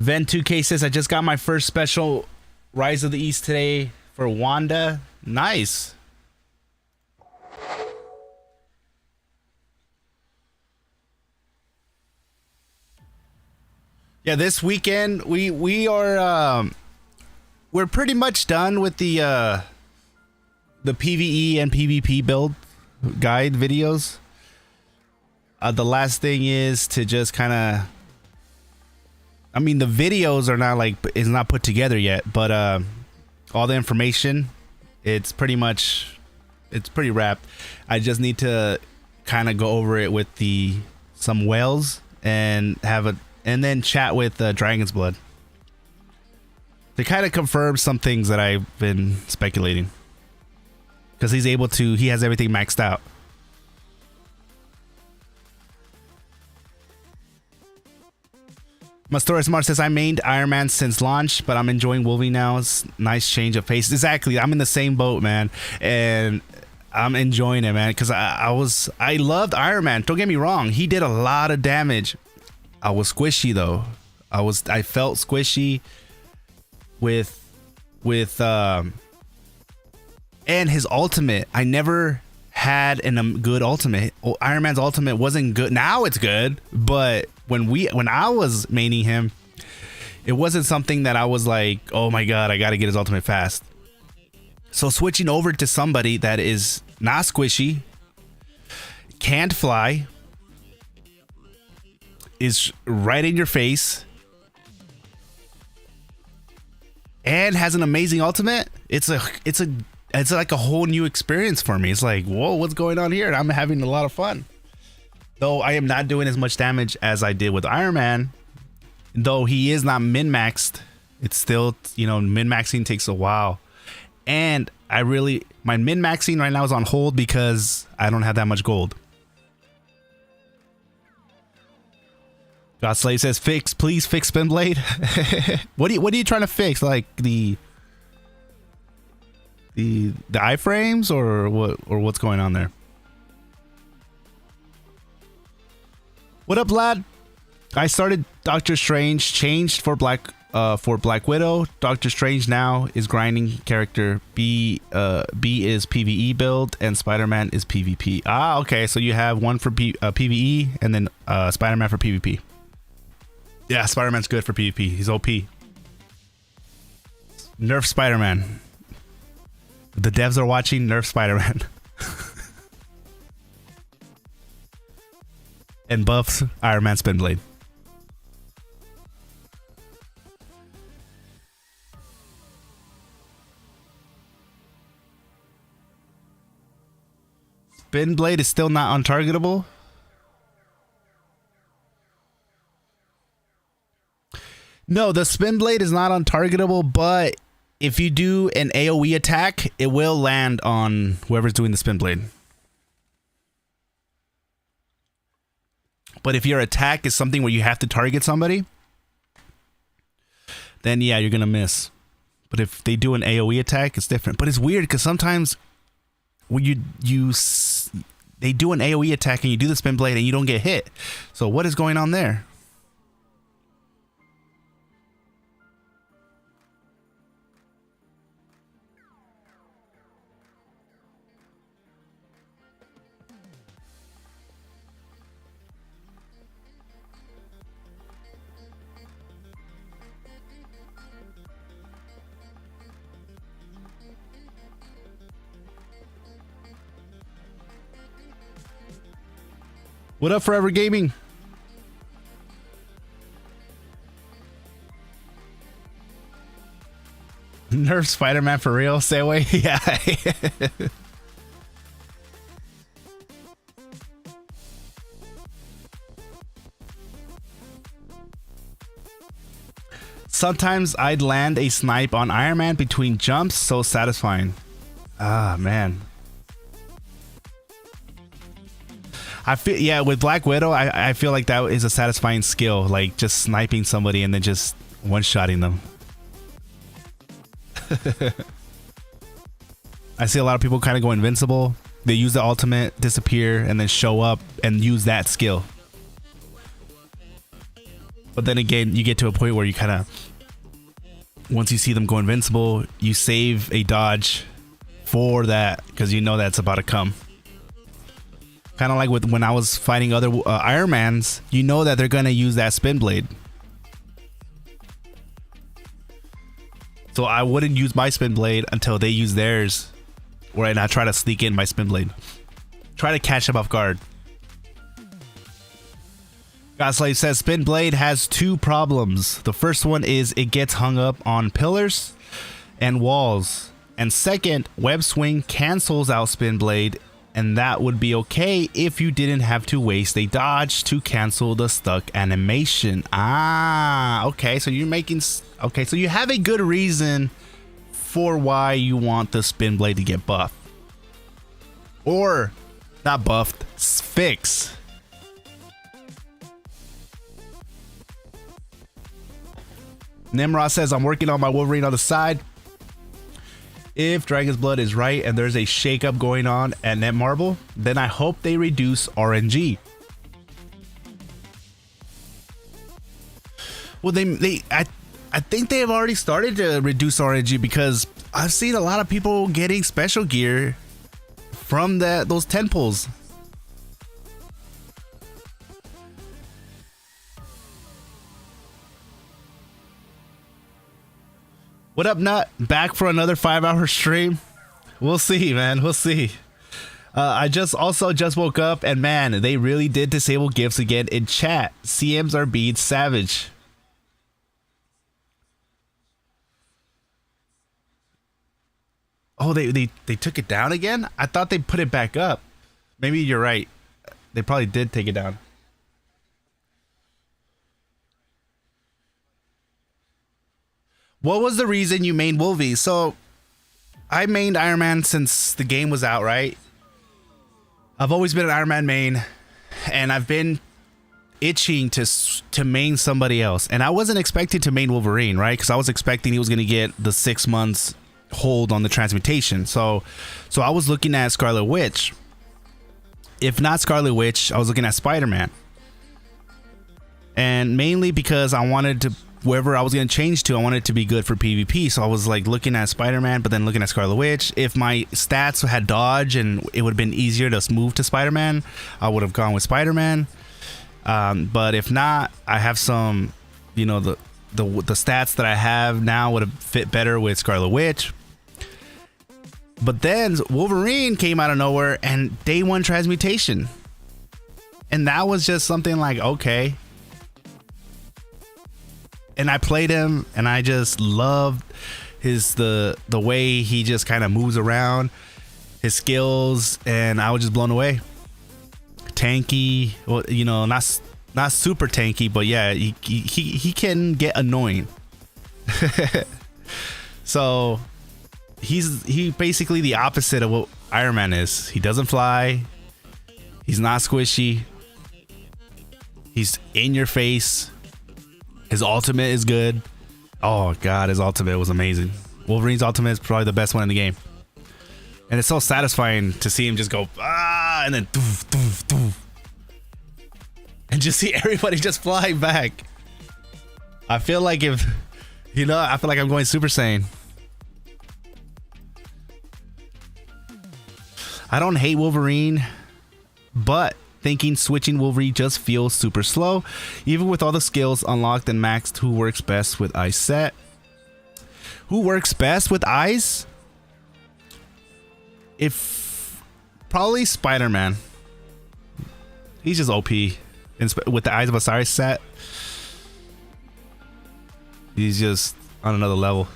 Ven2K says, I just got my first special Rise of the East today for Wanda. Nice. Yeah, this weekend we are we're pretty much done with the PVE and PVP build guide videos. The last thing is to just kind of, I mean, the videos are not like, is not put together yet, but all the information, it's pretty wrapped. I just need to kind of go over it with some whales and then chat with Dragon's Blood to kind of confirm some things that I've been speculating, because he has everything maxed out. Mastora Smart says, I mained Iron Man since launch, but I'm enjoying Wolvie now. It's nice change of pace. Exactly. I'm in the same boat, man. And I'm enjoying it, man, because I loved Iron Man. Don't get me wrong. He did a lot of damage. I was squishy though. I felt squishy with and his ultimate. I never had a good ultimate. Iron Man's ultimate wasn't good. Now it's good, but when I was maining him, it wasn't something that I was like, oh my god, I gotta get his ultimate fast. So switching over to somebody that is not squishy, can't fly, is right in your face, and has an amazing ultimate, it's like a whole new experience for me. It's like, whoa, what's going on here? And I'm having a lot of fun. Though I am not doing as much damage as I did with Iron Man, though he is not min-maxed, it's still, min-maxing takes a while. And my min-maxing right now is on hold because I don't have that much gold. Godslave says, please fix Spinblade. What are you trying to fix? Like the iframes or what's going on there? What up, lad? I started Doctor Strange, changed for Black Widow. Doctor Strange now is grinding character. B is PVE build and Spider-Man is PvP. Ah, okay. So you have one for PVE and then Spider-Man for PvP. Yeah, Spider-Man's good for PvP. He's OP. Nerf Spider-Man. The devs are watching. Nerf Spider-Man. And buffs Iron Man Spinblade. Spinblade is still not untargetable. No, the Spinblade is not untargetable, but if you do an AoE attack, it will land on whoever's doing the Spinblade. But if your attack is something where you have to target somebody, then yeah, you're gonna miss. But if they do an AoE attack, it's different. But it's weird because sometimes when they do an AoE attack and you do the Spinblade and you don't get hit. So what is going on there? What up, Forever Gaming? Nerf Spider-Man for real? Stay away. Yeah. Sometimes I'd land a snipe on Iron Man between jumps. So satisfying. Ah, man. I feel, yeah, with Black Widow, I feel like that is a satisfying skill, like just sniping somebody and then just one-shotting them. I see a lot of people kind of go invincible. They use the ultimate, disappear, and then show up and use that skill. But then again, you get to a point where you kind of, once you see them go invincible, you save a dodge for that because you know that's about to come. Kind of like with when I was fighting other Iron Mans, you know that they're gonna use that Spinblade. So I wouldn't use my spin blade until they use theirs, or and I try to sneak in my spin blade, try to catch them off guard. Godslave says spin blade has two problems. The first one is it gets hung up on pillars and walls, and second, web swing cancels out spin blade, and that would be okay if you didn't have to waste a dodge to cancel the stuck animation. Ah, okay, so you're making, okay, so you have a good reason for why you want the spin blade to get buffed, or not buffed, fixed. Nimrod says, I'm working on my Wolverine on the side. If Dragon's Blood is right and there's a shakeup going on at Netmarble, then I hope they reduce RNG. Well, I think they have already started to reduce RNG, because I've seen a lot of people getting special gear from those 10 pulls. What up, Nut? Back for another 5-hour stream? We'll see, man. We'll see. I just woke up, and man, they really did disable gifts again in chat. CMs are being savage. Oh, they took it down again? I thought they put it back up. Maybe you're right. They probably did take it down. What was the reason you mained Wolvie? So, I mained Iron Man since the game was out, right? I've always been an Iron Man main, and I've been itching to main somebody else. And I wasn't expecting to main Wolverine, right? Because I was expecting he was going to get the 6 months hold on the transmutation. So I was looking at Scarlet Witch. If not Scarlet Witch, I was looking at Spider-Man. And mainly because I wanted to, wherever I was going to change to, I wanted it to be good for PvP. So I was like looking at Spider-Man, but then looking at Scarlet Witch. If my stats had dodge and it would have been easier to move to Spider-Man, I would have gone with Spider-Man. But if not, I have some, you know, the stats that I have now would have fit better with Scarlet Witch. But then Wolverine came out of nowhere and day 1 transmutation. And that was just something like, okay. And I played him, and I just loved the way he just kind of moves around, his skills, and I was just blown away. Tanky, well, you know, not super tanky, but yeah, he can get annoying. So he basically the opposite of what Iron Man is. He doesn't fly. He's not squishy. He's in your face. His ultimate is good. Oh god, his ultimate was amazing. Wolverine's ultimate is probably the best one in the game. And it's so satisfying to see him just go, ah, and then doof, doof, doof. And just see everybody just flying back. I feel like I feel like I'm going Super Saiyan. I don't hate Wolverine, but thinking switching Wolverine just feels super slow, even with all the skills unlocked and maxed. Who works best with eyes set? Who works best with eyes? If probably Spider-Man. He's just OP with the Eyes of Osiris set. He's just on another level.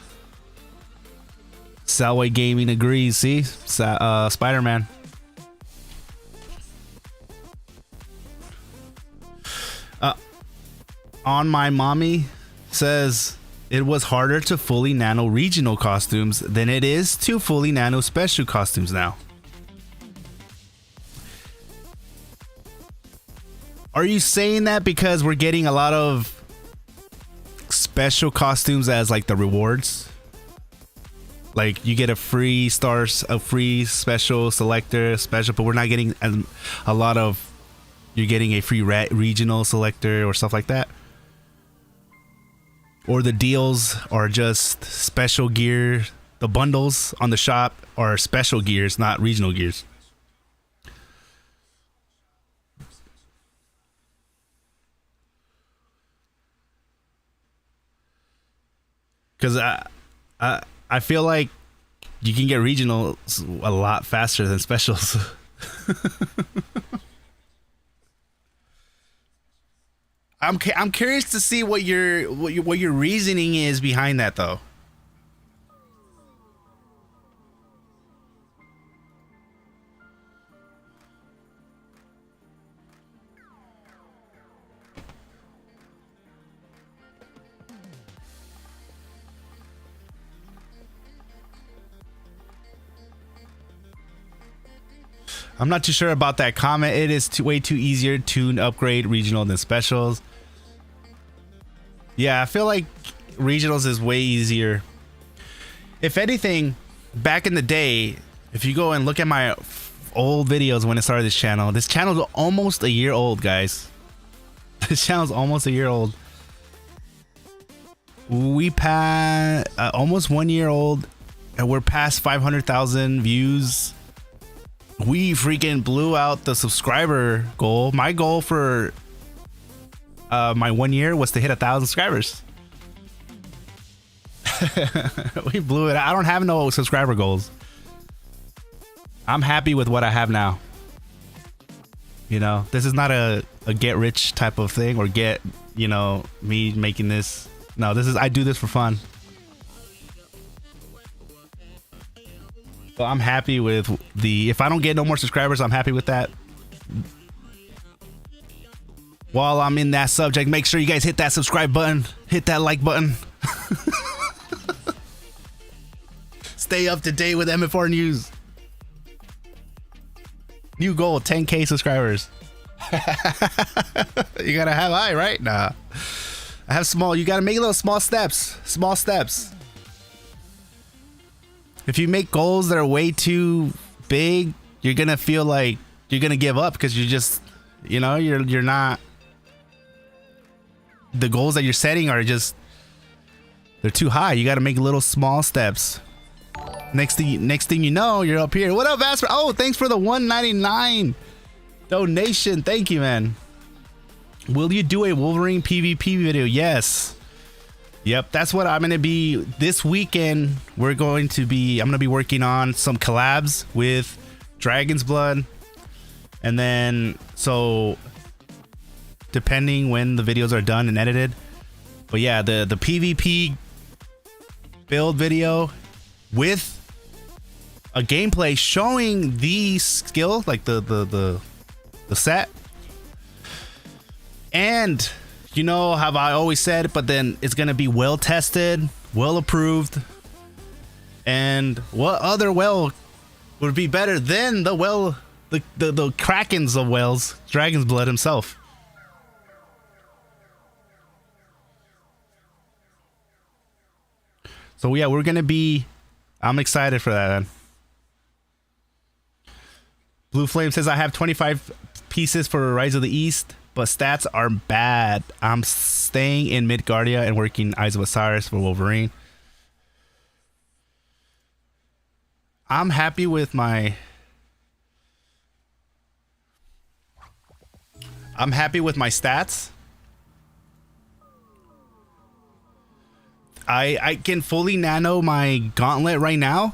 Salway Gaming agrees. See, Spider-Man. On My Mommy says it was harder to fully nano regional costumes than it is to fully nano special costumes now. Are you saying that because we're getting a lot of special costumes as like the rewards? Like you get a free stars, a free special selector special, but we're not getting a lot of, you're getting a free regional selector or stuff like that? Or the deals are just special gear. The bundles on the shop are special gears, not regional gears. Because I feel like you can get regionals a lot faster than specials. I'm curious to see what your reasoning is behind that, though. I'm not too sure about that comment. It is way too easier to upgrade regional than specials. Yeah, I feel like regionals is way easier. If anything, back in the day, if you go and look at my old videos when I started this channel's almost a year old, guys. This channel's almost a year old. We passed almost 1 year old, and we're past 500,000 views. We freaking blew out the subscriber goal. My goal for my 1 year was to hit 1,000 subscribers. We blew it. I don't have no subscriber goals. I'm happy with what I have now. You know, this is not a get rich type of thing, or get, you know, me making this. No, this is, I do this for fun. So I'm happy with if I don't get no more subscribers, I'm happy with that. While I'm in that subject, make sure you guys hit that subscribe button, hit that like button. Stay up to date with MF4 news. New goal, 10K subscribers. You gotta have high, right? Nah. I have small. You gotta make little small steps. Small steps. If you make goals that are way too big, you're gonna feel like you're gonna give up, because you're just, you know, you're not. The goals that you're setting are just, they're too high. You gotta make little small steps. Next thing you know, you're up here. What up, Asper? Oh, thanks for the $1.99 donation. Thank you, man. Will you do a Wolverine PvP video? Yes. Yep, that's what I'm gonna be this weekend. I'm gonna be working on some collabs with Dragon's Blood, and then, so depending when the videos are done and edited. But yeah, the PvP build video with a gameplay showing the skill, like the set. And you know how I always said, but then it's gonna be well tested, well approved. And what other well would be better than the well, the Krakens of wells, Dragon's Blood himself. So yeah, I'm excited for that, man. Blue Flame says I have 25 pieces for Rise of the East, but stats are bad. I'm staying in Midgardia and working Eyes of Osiris for Wolverine. I'm happy with my stats. I can fully nano my gauntlet right now.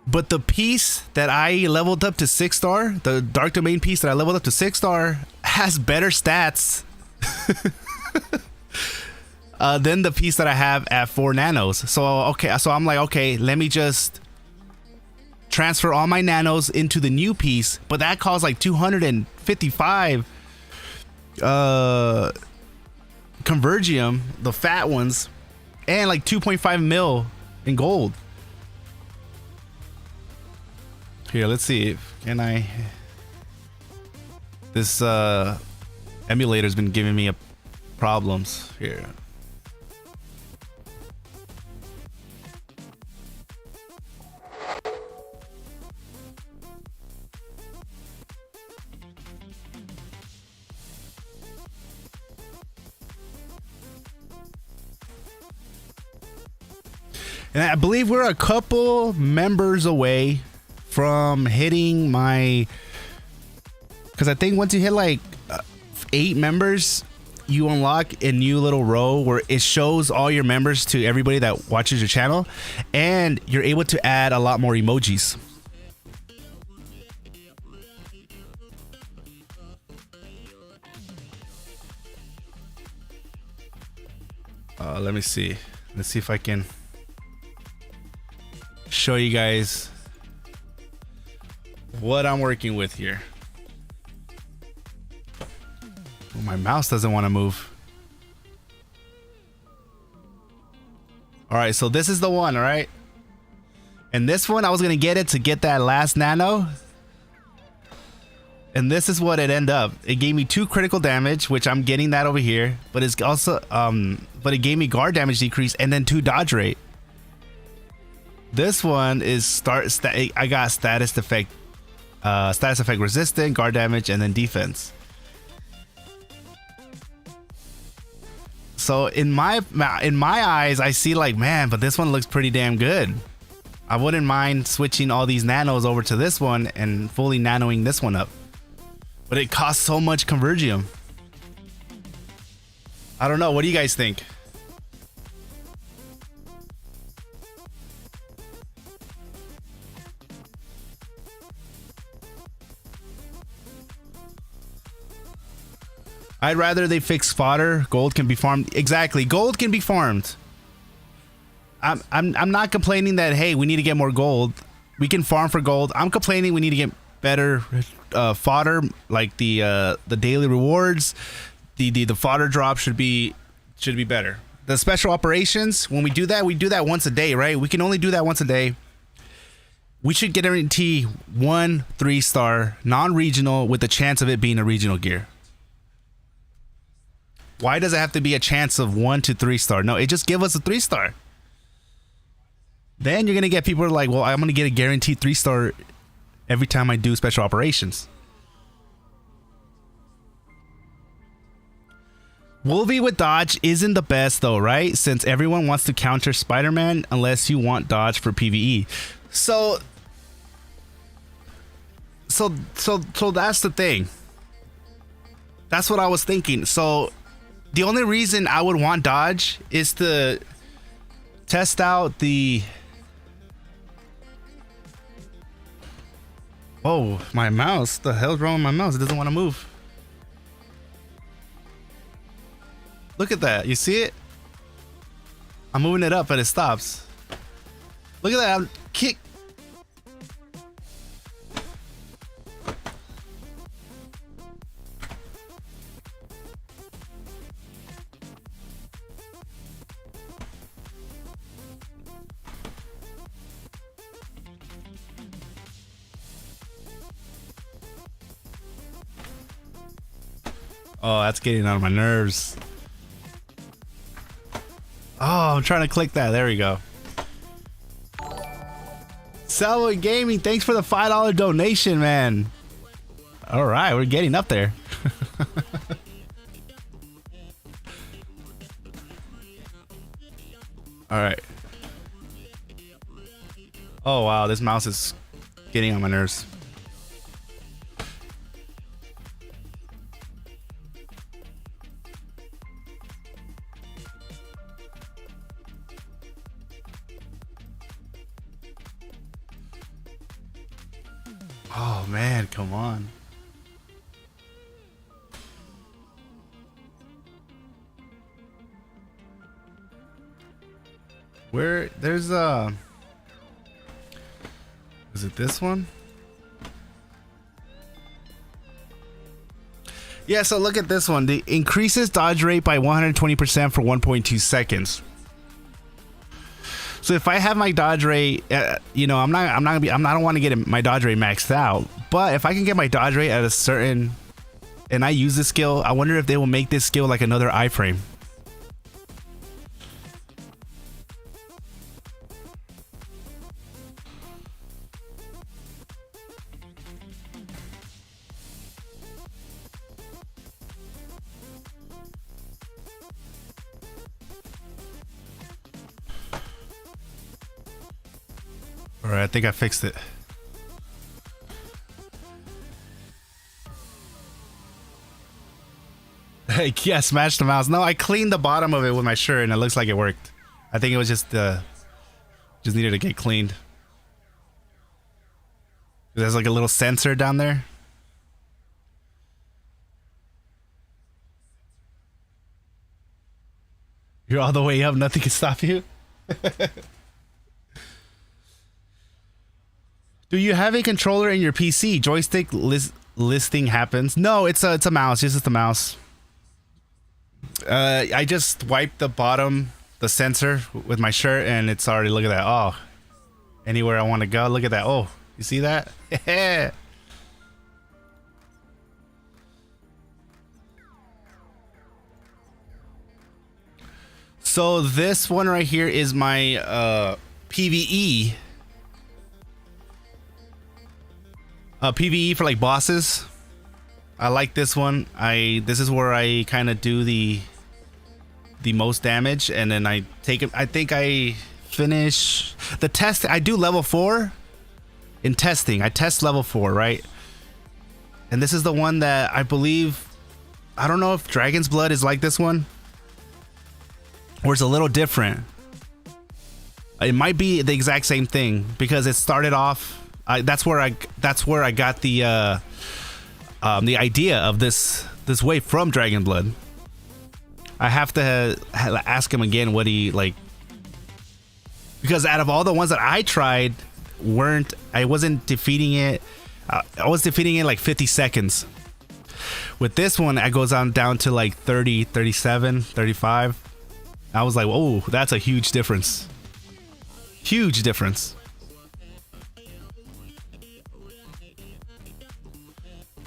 But the piece that I leveled up to 6-star, the Dark Domain piece that I leveled up to 6-star, has better stats than the piece that I have at 4 nanos. So okay, so I'm like, okay, let me just transfer all my nanos into the new piece, but that costs like 255 Convergium, the fat ones, and like 2.5 mil in gold. Here, let's see. Can I? This emulator's been giving me problems here. And I believe we're a couple members away from hitting my, because I think once you hit like 8 members, you unlock a new little row where it shows all your members to everybody that watches your channel, and you're able to add a lot more emojis. Let me see. Let's see if I can show you guys what I'm working with here. Oh, my mouse doesn't want to move. All right, so this is the one, all right? And this one, I was going to get it to get that last nano. And this is what it ended up. It gave me 2 critical damage, which I'm getting that over here. But it's also, but it gave me guard damage decrease and then 2 dodge rate. This one is I got status effect resistant, guard damage, and then defense. So in my eyes, I see like, man, but this one looks pretty damn good. I wouldn't mind switching all these nanos over to this one and fully nanoing this one up. But it costs so much convergium. I don't know. What do you guys think? I'd rather they fix fodder. Gold can be farmed. Exactly. Gold can be farmed. I'm not complaining that, hey, we need to get more gold. We can farm for gold. I'm complaining we need to get better fodder, like the daily rewards. The fodder drop should be better. The special operations, when we do that once a day, right? We can only do that once a day. We should guarantee 1 3-star non-regional with the chance of it being a regional gear. Why does it have to be a chance of 1 to 3-star? No, it just give us a 3-star. Then you're gonna get people who are like, well, I'm gonna get a guaranteed 3-star every time I do special operations. Wolvie with dodge isn't the best though, right? Since everyone wants to counter Spider-Man unless you want dodge for PvE. So that's the thing. That's what I was thinking. So the only reason I would want dodge is to test out the... Oh, my mouse. The hell's wrong with my mouse? It doesn't want to move. Look at that. You see it? I'm moving it up and it stops. Look at that. I'm kick. Oh, that's getting on my nerves. Oh, I'm trying to click that. There we go. Salvo Gaming, thanks for the $5 donation, man. All right, we're getting up there. All right. Oh, wow, this mouse is getting on my nerves. Oh man, come on. Where there's is it this one? Yeah, so look at this one. The increases dodge rate by 120% for 1.2 seconds. So if I have my dodge rate, you know, I don't want to get my dodge rate maxed out, but if I can get my dodge rate at a certain, and I use this skill, I wonder if they will make this skill like another iframe. All right, I think I fixed it. Yeah, smash the mouse. No, I cleaned the bottom of it with my shirt and it looks like it worked. I think it was just needed to get cleaned. There's like a little sensor down there. You're all the way up, nothing can stop you. Do you have a controller in your PC? Joystick listing happens. No, it's a mouse. It's just a mouse. I just wiped the bottom, the sensor with my shirt, and it's already, look at that. Oh, anywhere I want to go. Look at that. Oh, you see that? Yeah. So this one right here is my PVE. PVE for like bosses. I like this one. This is where I kind of do the most damage, and then I take it. I think I finish the test. I do level 4 in testing. I test level 4, right? And this is the one that I believe. I don't know if Dragon's Blood is like this one, or it's a little different. It might be the exact same thing because it started off. That's where I got the idea of this wave from Dragon Blood. I have to ask him again what he like, because out of all the ones that I tried, I wasn't defeating it. I was defeating it like 50 seconds. With this one, it goes on down to like 30, 37, 35. I was like, whoa, that's a huge difference. Huge difference.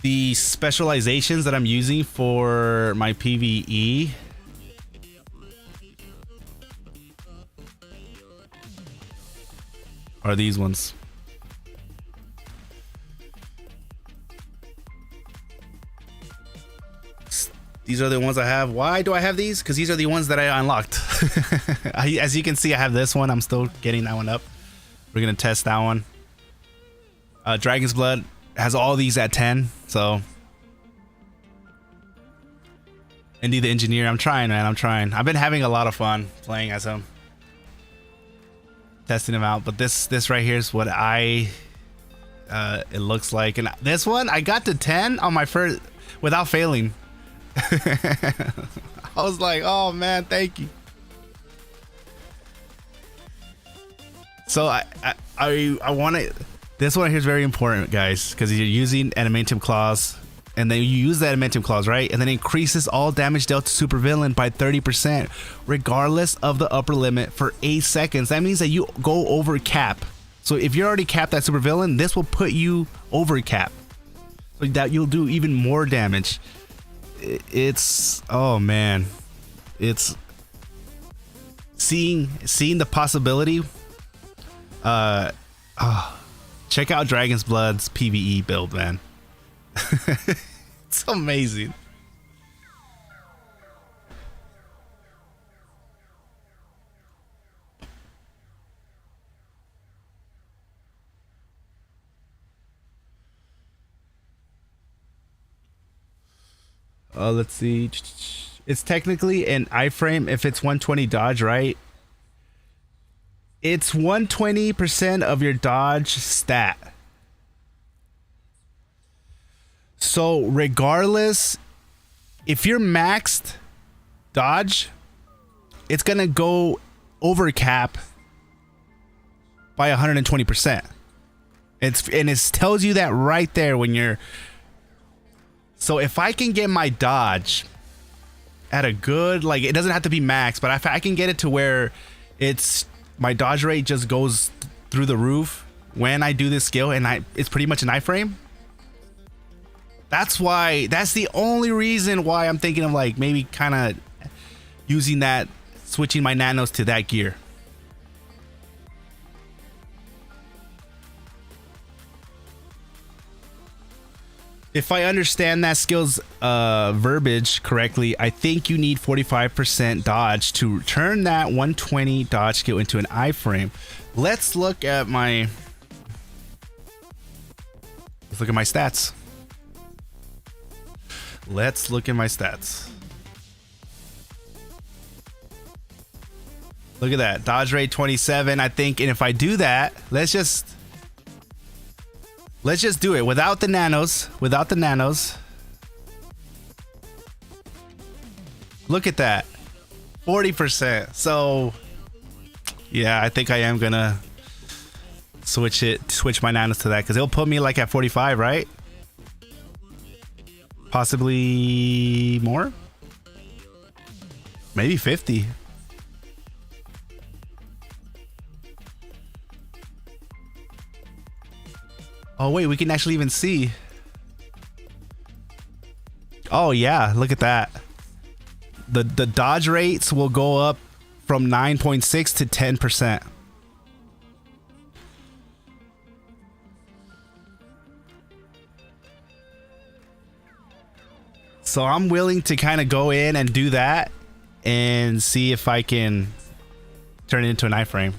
The specializations that I'm using for my PvE are these ones. These are the ones I have. Why do I have these? Because these are the ones that I unlocked. As you can see, I have this one. I'm still getting that one up. We're going to test that one. Dragon's Blood has all these at 10. So. Indy the Engineer. I'm trying, man. I'm trying. I've been having a lot of fun playing as him. Testing him out. But this right here is what it looks like. And this one, I got to 10 on my first without failing. I was like, oh man, thank you. So I want to. This one here is very important, guys, because you're using adamantium claws, and then you use the adamantium claws, right? And then it increases all damage dealt to supervillain by 30%, regardless of the upper limit for 8 seconds. That means that you go over cap. So if you're already capped at supervillain, this will put you over cap, so that you'll do even more damage. It's, oh man, it's seeing the possibility. Check out Dragon's Blood's PvE build, man. It's amazing. Let's see. It's technically an iframe if it's 120 dodge, right? It's 120% of your dodge stat. So regardless, if you're maxed dodge, it's gonna go over cap by 120%. It tells you that right there when you're. So if I can get my dodge at a good, like, it doesn't have to be max, but if I can get it to where it's my dodge rate just goes through the roof when I do this skill, and it's pretty much an iframe. That's the only reason why I'm thinking of like maybe kind of using that, switching my nanos to that gear. If I understand that skill's verbiage correctly, I think you need 45% dodge to turn that 120 dodge skill into an iframe. Let's look at my stats. Let's look at my stats. Look at that. Dodge rate 27, I think. And if I do that, let's just do it without the nanos. Without the nanos. Look at that. 40%. So yeah, I think I am gonna switch my nanos to that, because it'll put me like at 45, right? Possibly more? Maybe 50. Oh wait, we can actually even see. Oh yeah, look at that. The dodge rates will go up from 9.6 to 10%. So I'm willing to kind of go in and do that and see if I can turn it into an iframe.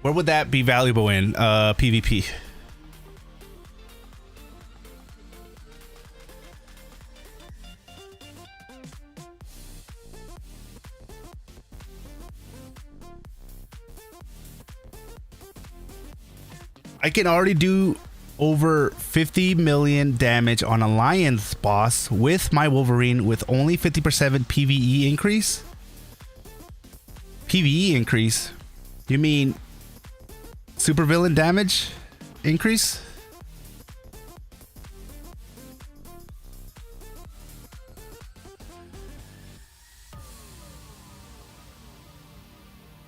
Where would that be valuable in PvP? I can already do over 50 million damage on Alliance boss with my Wolverine with only 50% PVE increase. PVE increase? You mean supervillain damage increase?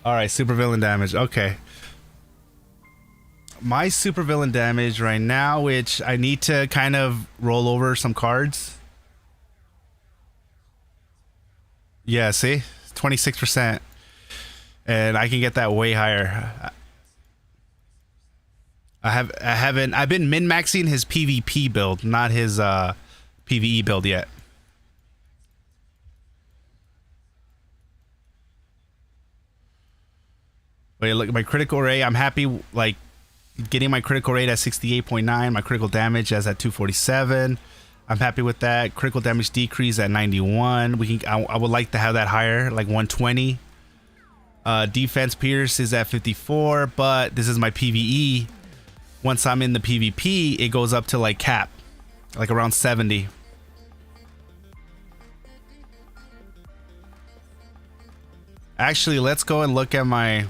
All right, supervillain damage. Okay. My supervillain damage right now, which I need to kind of roll over some cards. Yeah, see? 26%. And I can get that way higher. I've been min-maxing his PvP build, not his PvE build yet. Wait, look, my critical rate, I'm happy, like, getting my critical rate at 68.9, my critical damage as at 247. I'm happy with that. Critical damage decrease at 91. I would like to have that higher, like 120. Defense pierce is at 54, but this is my PvE. Once I'm in the PvP, it goes up to like cap, like around 70. Actually, let's go and look at my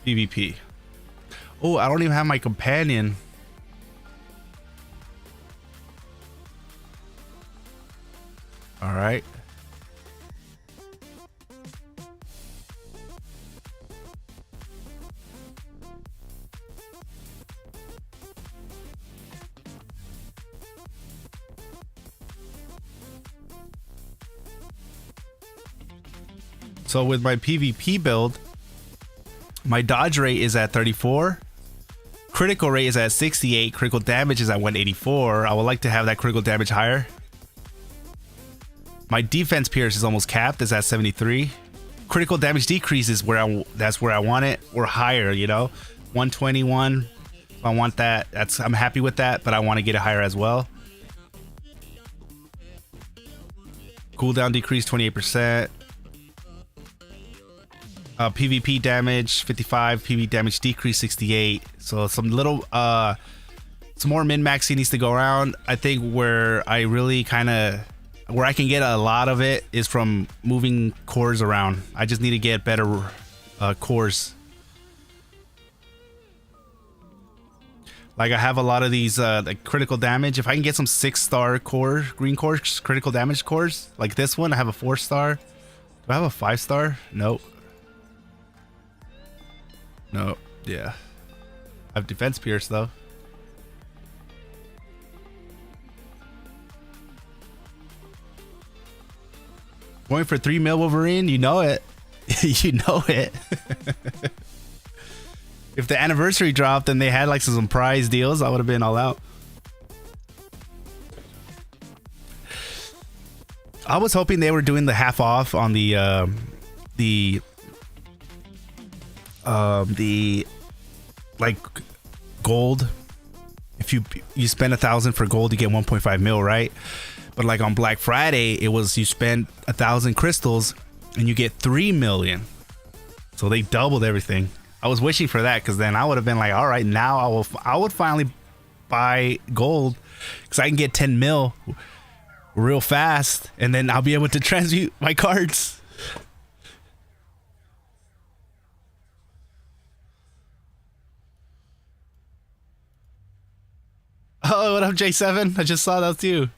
PvP. Oh, I don't even have my companion. All right. So with my PvP build, my dodge rate is at 34. Critical rate is at 68. Critical damage is at 184. I would like to have that critical damage higher. My defense pierce is almost capped. It's at 73. Critical damage decrease is that's where I want it, or higher, you know. 121. If I want that, I'm happy with that, but I want to get it higher as well. Cooldown decrease 28%. PvP damage 55, PvP damage decrease 68. So some little some more min-maxing needs to go around. I think where I really where I can get a lot of it is from moving cores around. I just need to get better cores. Like I have a lot of these like critical damage. If I can get some 6-star core, green cores, critical damage cores, like this one, I have a 4-star. Do I have a 5-star? Nope. No, yeah. I have defense pierce though. Going for 3 mil Wolverine, you know it. You know it. If the anniversary dropped and they had like some prize deals, I would have been all out. I was hoping they were doing the half off on the like gold. if you spend 1,000 for gold, you get 1.5 mil, right? But like on Black Friday, it was you spend 1,000 crystals and you get 3 million. So they doubled everything. I was wishing for that, because then I would have been like, all right, now I would finally buy gold, because I can get 10 mil real fast, and then I'll be able to transmute my cards. Oh, what up, J7? I just saw that too.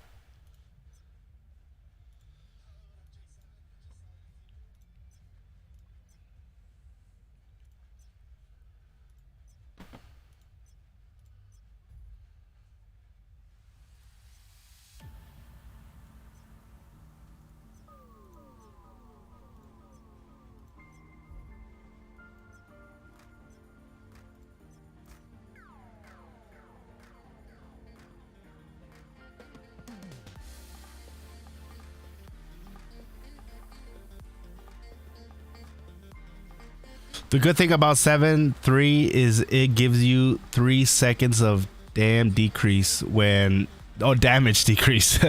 The good thing about 7.3 is it gives you 3 seconds of damage decrease when damage decrease.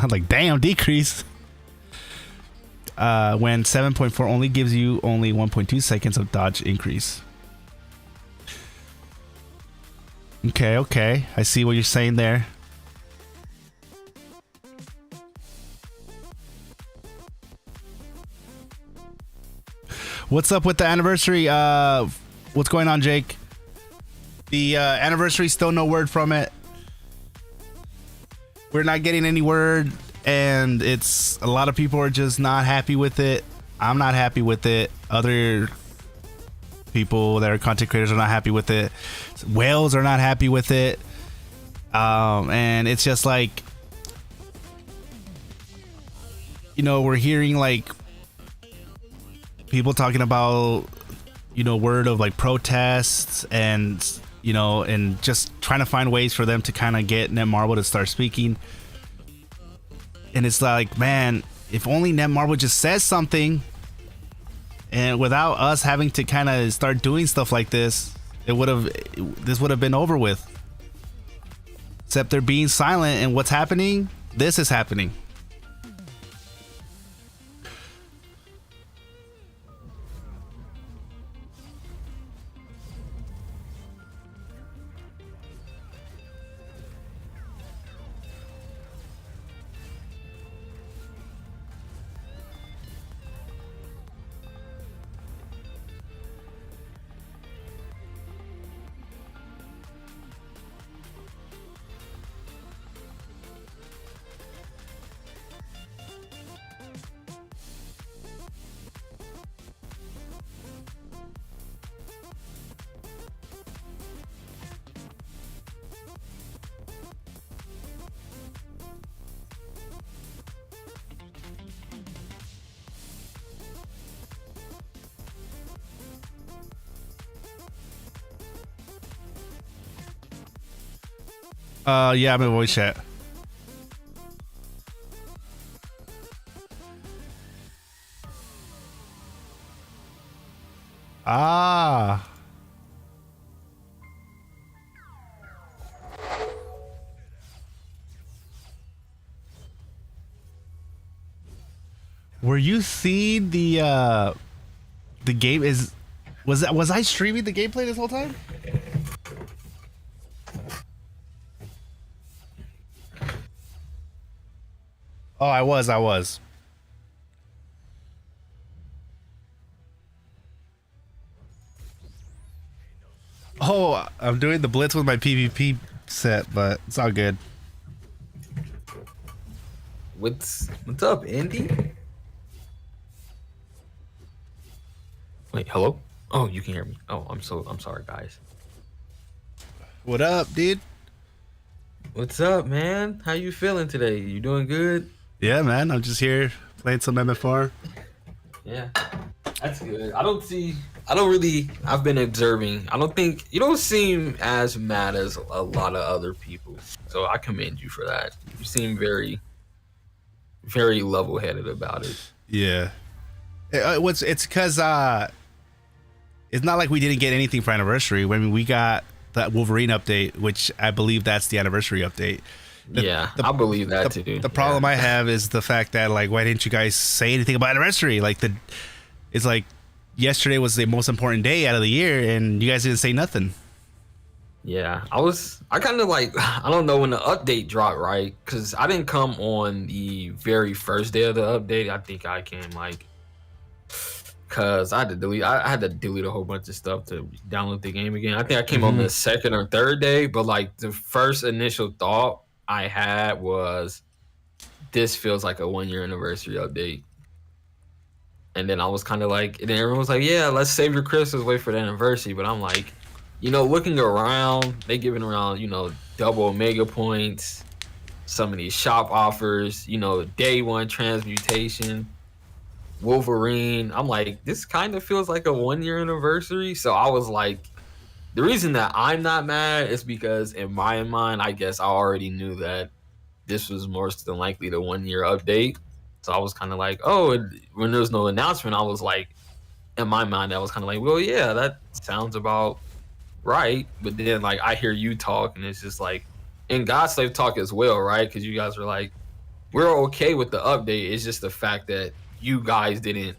Like damn decrease. When 7.4 only gives you only 1.2 seconds of dodge increase. Okay, I see what you're saying there. What's up with the anniversary? What's going on, Jake? The anniversary, still no word from it. We're not getting any word, and it's a lot of people are just not happy with it. I'm not happy with it. Other people that are content creators are not happy with it. Whales are not happy with it. And it's just like, you know, we're hearing like people talking about, you know, word of like protests and, you know, and just trying to find ways for them to kind of get Netmarble to start speaking. And it's like, man, if only Netmarble just says something, and without us having to kind of start doing stuff like this, this would have been over with. Except they're being silent, and what's happening? This is happening. Yeah, I'm in voice chat. Ah. Were you seeing the game? Was I streaming the gameplay this whole time? Oh, I was. Oh, I'm doing the blitz with my PvP set, but it's all good. What's up, Andy? Wait, hello? Oh, you can hear me. Oh, I'm sorry, guys. What up, dude? What's up, man? How you feeling today? You doing good? Yeah, man. I'm just here playing some MFR. Yeah, that's good. I've been observing. I don't think you don't seem as mad as a lot of other people. So I commend you for that. You seem very, very level-headed about it. Yeah. It's because it's not like we didn't get anything for anniversary. I mean, we got that Wolverine update, which I believe that's the anniversary update. I believe that too. The problem I have is the fact that, like, why didn't you guys say anything about anniversary? Like, it's like yesterday was the most important day out of the year, and you guys didn't say nothing. Yeah, I kind of like, I don't know when the update dropped, right? Because I didn't come on the very first day of the update. I think I came like, because I had to delete a whole bunch of stuff to download the game again. I think I came on the second or third day, but like the first initial thought I had was, this feels like a 1-year anniversary update. And then I was kind of like, and then everyone was like, yeah, let's save your Christmas, wait for the anniversary. But I'm like, looking around, they giving around, double Omega points, some of these shop offers, day 1 transmutation, Wolverine. I'm like, this kind of feels like a 1-year anniversary. So I was like, the reason that I'm not mad is because in my mind, I guess I already knew that this was more than likely the 1-year update. So I was kind of like, when there was no announcement, I was like, in my mind, I was kind of like, well, yeah, that sounds about right. But then, like, I hear you talk, and it's just like, and Godslave talk as well, right? Because you guys are like, we're okay with the update. It's just the fact that you guys didn't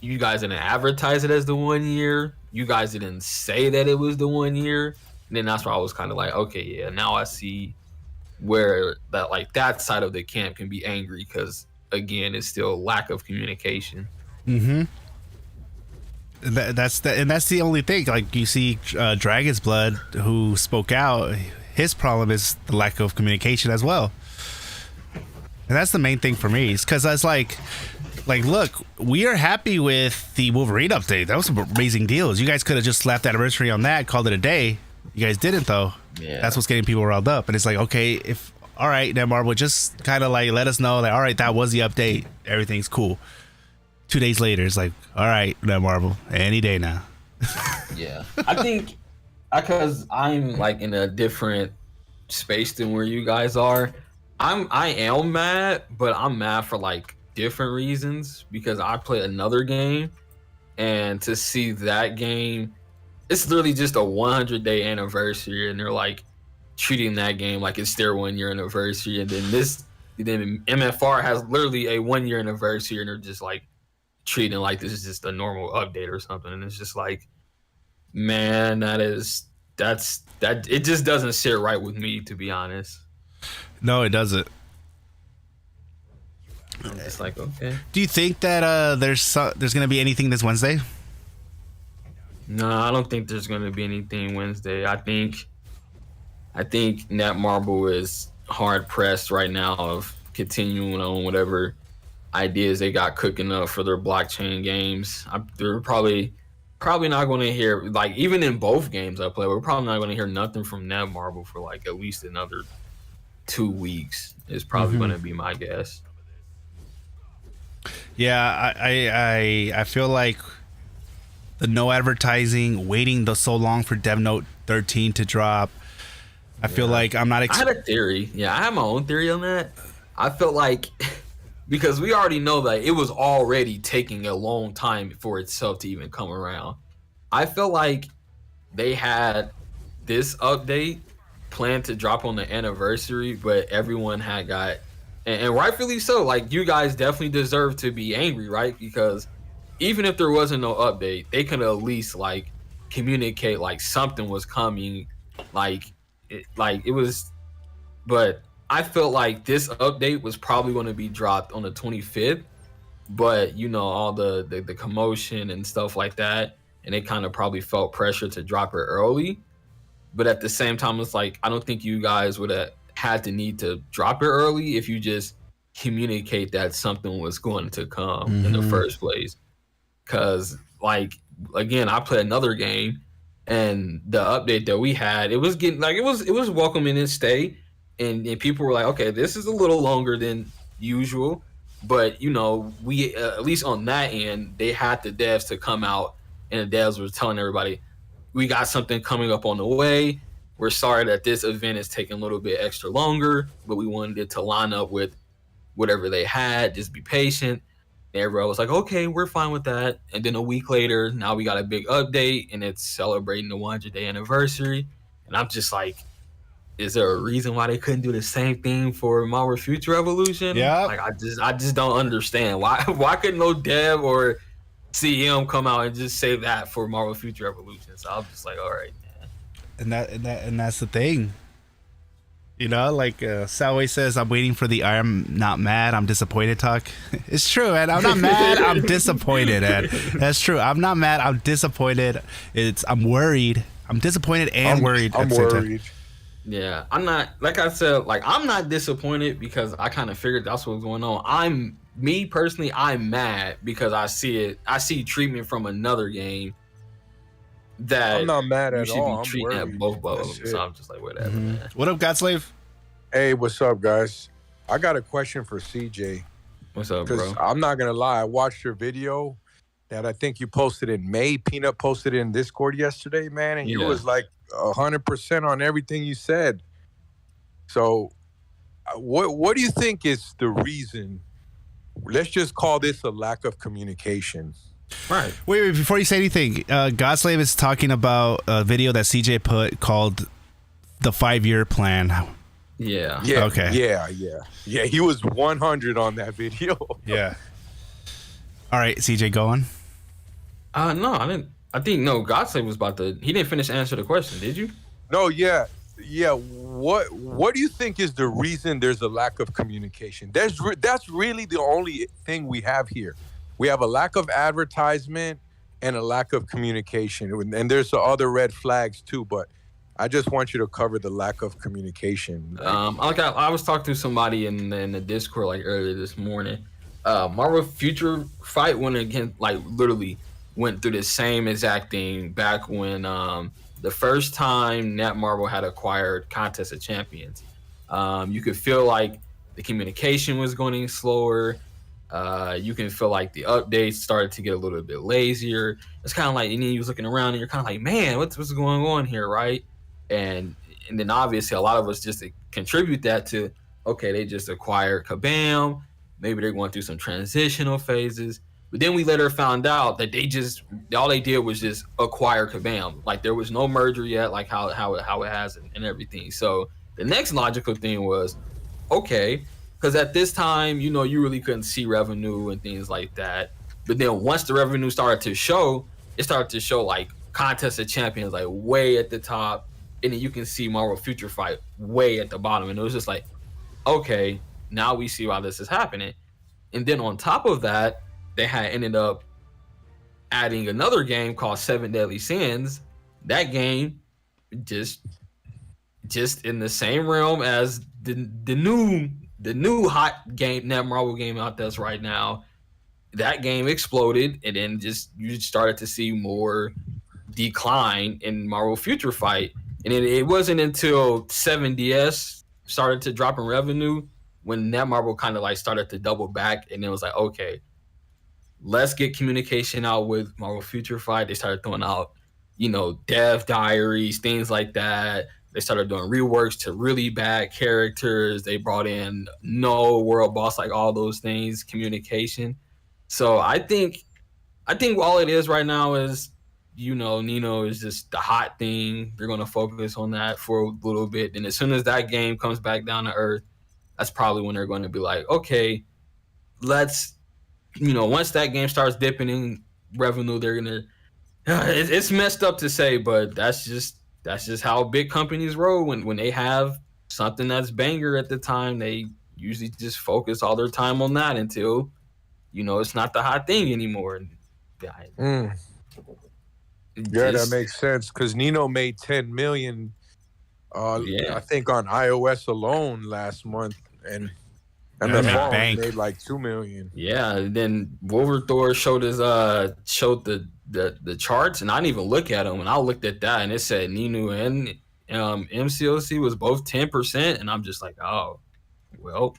advertise it as the 1 year. You guys didn't say that it was the 1 year. And then that's why I was kind of like, okay, yeah, now I see where that side of the camp can be angry, because again, it's still lack of communication. That's the only thing. Like, you see Dragon's Blood, who spoke out, his problem is the lack of communication as well. And that's the main thing for me, is because I was like, look, we are happy with the Wolverine update. That was some amazing deals. You guys could have just slapped anniversary on that, called it a day. You guys didn't, though. Yeah. That's what's getting people riled up. And it's like, okay, all right, Netmarble, just kind of like let us know that, all right, that was the update. Everything's cool. 2 days later, it's like, all right, Netmarble, any day now. Yeah. I think because I'm like in a different space than where you guys are, I am mad, but I'm mad for like different reasons, because I play another game, and to see that game, it's literally just a 100-day anniversary, and they're like treating that game like it's their 1-year anniversary. And then MFR has literally a 1-year anniversary, and they're just like treating it like this is just a normal update or something. And it's just like, man, that it just doesn't sit right with me, to be honest. No, it doesn't. I'm just like, okay. Do you think that there's going to be anything this Wednesday? No, I don't think there's going to be anything Wednesday. I think Netmarble is hard pressed right now of continuing on whatever ideas they got cooking up for their blockchain games. They're probably not going to hear, like, even in both games I play, we're probably not going to hear nothing from Netmarble for like at least another 2 weeks. Is probably going to be my guess. Yeah, I feel like the no advertising, waiting so long for Dev Note 13 to drop. I feel like I'm not. I had a theory. Yeah, I have my own theory on that. I felt like because we already know that it was already taking a long time for itself to even come around. I felt like they had this update planned to drop on the anniversary, but everyone had got, and rightfully so, like, you guys definitely deserve to be angry, right? Because even if there wasn't no update, they could at least like communicate like something was coming, like it was. But I felt like this update was probably going to be dropped on the 25th, but all the commotion and stuff like that, and they kind of probably felt pressure to drop it early. But at the same time, it's like, I don't think you guys would have had the need to drop it early if you just communicate that something was going to come in the first place. Because, like, again, I played another game, and the update that we had, it was getting like, it was welcome in its stay, and people were like, okay, this is a little longer than usual, but we at least on that end, they had the devs to come out, and the devs were telling everybody, we got something coming up on the way. We're sorry that this event is taking a little bit extra longer, but we wanted it to line up with whatever they had. Just be patient. Everyone was like, okay, we're fine with that. And then a week later, now we got a big update and it's celebrating the 100-day anniversary. And I'm just like, is there a reason why they couldn't do the same thing for Marvel Future Evolution? Yep. Like, I just don't understand. Why couldn't no dev or CM come out and just say that for Marvel Future Evolution? So I'm just like, all right, man. And that's the thing. You know, like Salway says, I'm waiting for the I'm not mad, I'm disappointed talk. It's true, man. I'm not mad, I'm disappointed, man. That's true. I'm not mad, I'm disappointed. I'm worried. I'm disappointed and worried. I'm worried. Yeah, I'm not, like I said, like I'm not disappointed because I kind of figured that's what's going on. Me personally, I'm mad because I see treatment from another game that I'm not mad you at should all. be I'm treating at worried. both of That's them. it. So I'm just like, whatever, man. What up, Godslave? Hey, what's up, guys? I got a question for CJ. What's up, Because bro? I'm not gonna lie, I watched your video that I think you posted in May. Peanut posted it in Discord yesterday, man, and you Yeah. was like 100% on everything you said. So, what do you think is the reason? Let's just call this a lack of communication. Right. Wait, before you say anything, Godslave is talking about a video that CJ put called the 5-year plan. Yeah. Yeah. Okay. Yeah. He was 100 on that video. Yeah. All right, CJ, go on. No, I didn't. I think no. Godslave was about to. He didn't finish answering the question. Did you? No, yeah. What do you think is the reason there's a lack of communication? That's really the only thing we have here. We have a lack of advertisement and a lack of communication, and there's other red flags too. But I just want you to cover the lack of communication. I was talking to somebody in the Discord like earlier this morning. Marvel Future Fight went again, like literally went through the same exact thing back when the first time Netmarble had acquired Contest of Champions. You could feel like the communication was going slower. You can feel like the updates started to get a little bit lazier. It's kind of like, and then you was looking around and you're kind of like, man, what's going on here, right? And then obviously a lot of us just contribute that to, okay, they just acquired Kabam. Maybe they're going through some transitional phases. But then we later found out that all they did was just acquire Kabam. Like there was no merger yet, like how it has and everything. So the next logical thing was, okay, because at this time, you really couldn't see revenue and things like that. But then once the revenue started to show, it started to show like Contest of Champions like way at the top, and then you can see Marvel Future Fight way at the bottom. And it was just like, okay, now we see why this is happening. And then on top of that, they had ended up adding another game called 7 Deadly Sins. That game just in the same realm as the new hot game, Netmarble game out there right now. That game exploded, and then you started to see more decline in Marvel Future Fight. And it wasn't until 7DS started to drop in revenue when Netmarble kind of like started to double back, and it was like, okay, let's get communication out with Marvel Future Fight. They started throwing out, dev diaries, things like that. They started doing reworks to really bad characters. They brought in no world boss, like all those things, communication. So I think all it is right now is, Nino is just the hot thing. They're going to focus on that for a little bit. And as soon as that game comes back down to earth, that's probably when they're going to be like, okay, let's, once that game starts dipping in revenue, they're going to, it's messed up to say, but that's just how big companies roll. When they have something that's banger at the time, they usually just focus all their time on that until, it's not the hot thing anymore. Yeah, that makes sense because Nino made 10 million, I think, on iOS alone last month, and the phone made like 2 million. Yeah, then Wolverthor showed the charts, and I didn't even look at them. And I looked at that, and it said Nino and MCOC was both 10%, and I'm just like, oh, well.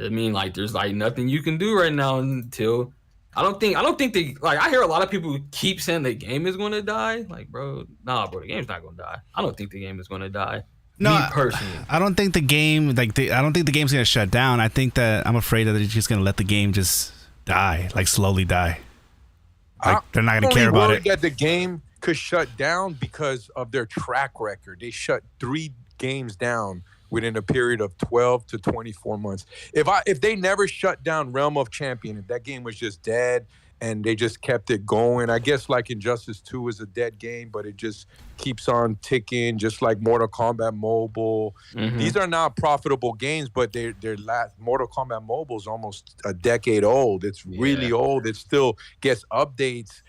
I mean, like, there's like nothing you can do right now until I don't think they like. I hear a lot of people keep saying the game is going to die. Like, bro, nah, bro, the game's not going to die. I don't think the game is going to die. No, Me personally. I don't think the game I don't think the game's gonna shut down. I think that I'm afraid that they're just gonna let the game just die, like slowly die. Like they're not gonna care about worried it. that the game could shut down because of their track record. They shut 3 games down within a period of 12 to 24 months. If they never shut down Realm of Champion, if that game was just dead and they just kept it going, I guess like Injustice 2 is a dead game, but it just keeps on ticking, just like Mortal Kombat Mobile. These are not profitable games, but their last Mortal Kombat Mobile is almost a decade old. It's really old. It still gets updates.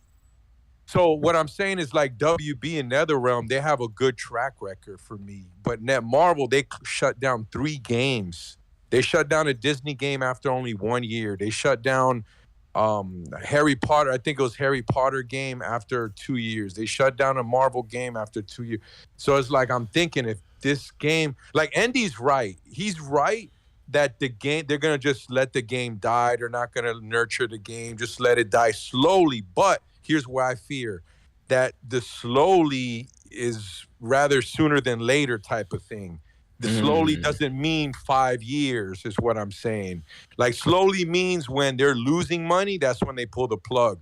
So what I'm saying is like WB and NetherRealm, they have a good track record for me. But Netmarble, they shut down 3 games. They shut down a Disney game after only 1 year. They shut down Harry Potter. I think it was Harry Potter game after 2 years. They shut down a Marvel game after 2 years. So it's like I'm thinking if this game, like Andy's right. He's right that the game, they're gonna just let the game die. They're not gonna nurture the game. Just let it die slowly. But here's where I fear that the slowly is rather sooner than later type of thing. The slowly doesn't mean 5 years is what I'm saying. Like slowly means when they're losing money, that's when they pull the plug.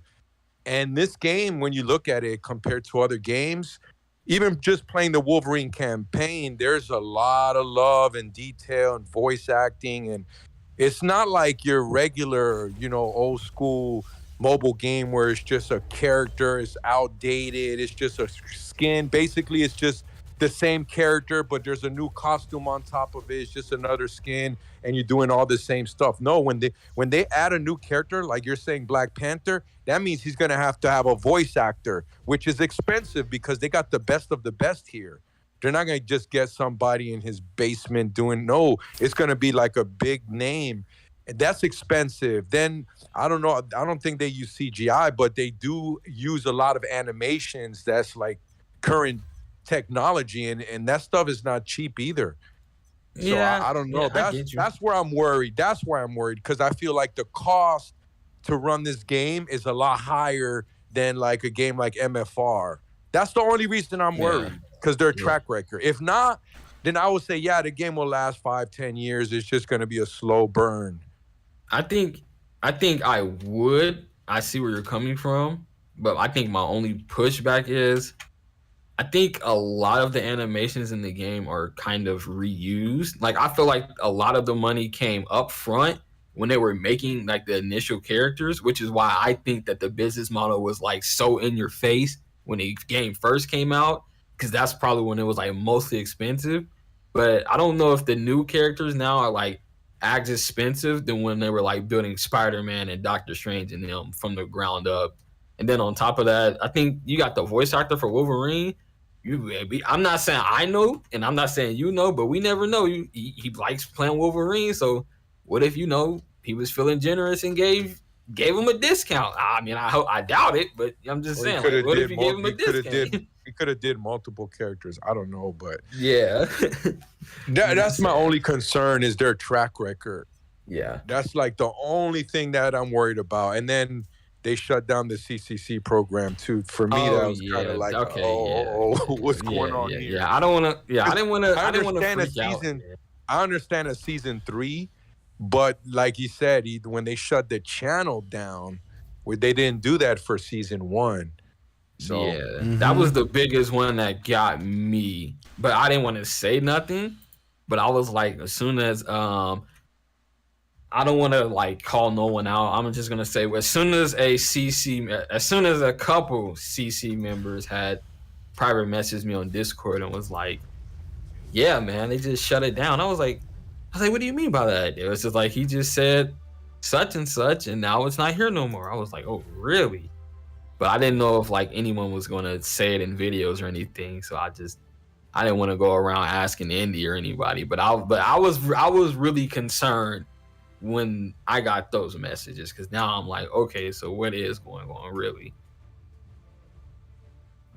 And this game, when you look at it compared to other games, even just playing the Wolverine campaign, there's a lot of love and detail and voice acting. And it's not like your regular, old school mobile game where it's just a character, it's outdated, it's just a skin. Basically, it's just the same character, but there's a new costume on top of it. It's just another skin, and you're doing all the same stuff. No, when they add a new character, like you're saying Black Panther, that means he's gonna have to have a voice actor, which is expensive because they got the best of the best here. They're not gonna just get somebody in his basement doing. No, it's gonna be like a big name. That's expensive. Then I don't know. I don't think they use CGI, but they do use a lot of animations. That's like current technology, and that stuff is not cheap either. So I don't know. That's where I'm worried. That's why I'm worried because I feel like the cost to run this game is a lot higher than like a game like MFR. That's the only reason I'm worried because their track record. If not, then I would say the game will last 5-10 years. It's just going to be a slow burn. I think I would. I see where you're coming from, but I think my only pushback is I think a lot of the animations in the game are kind of reused. Like I feel like a lot of the money came up front when they were making like the initial characters, which is why I think that the business model was like so in your face when the game first came out, because that's probably when it was like mostly expensive. But I don't know if the new characters now are like as expensive than when they were like building Spider-Man and Doctor Strange and them from the ground up. And then on top of that, I think you got the voice actor for Wolverine. I'm not saying I know, and I'm not saying you know, but we never know. He likes playing Wolverine, so what if he was feeling generous and gave him a discount? I mean, I doubt it, but I'm just saying, like, what if he gave him a discount? He could have did multiple characters. I don't know, but yeah, that's my only concern is their track record. Yeah, that's like the only thing that I'm worried about, and then they shut down the CCC program too. For me, that was kind of like, what's going on here? Yeah, I don't want to. Yeah, I didn't want to. I didn't want to freak out. I understand a season 3, but like he said, when they shut the channel down, they didn't do that for season 1. So that was the biggest one that got me. But I didn't want to say nothing. But I was like, as soon as I don't want to like call no one out. I'm just gonna say as soon as a couple CC members had private messaged me on Discord and was like, "Yeah, man, they just shut it down." I was like, "What do you mean by that?" It was just like he just said such and such, and now it's not here no more. I was like, "Oh, really?" But I didn't know if like anyone was gonna say it in videos or anything, so I didn't want to go around asking Indy or anybody. But I was really concerned when I got those messages, because now I'm like, okay, so what is going on really?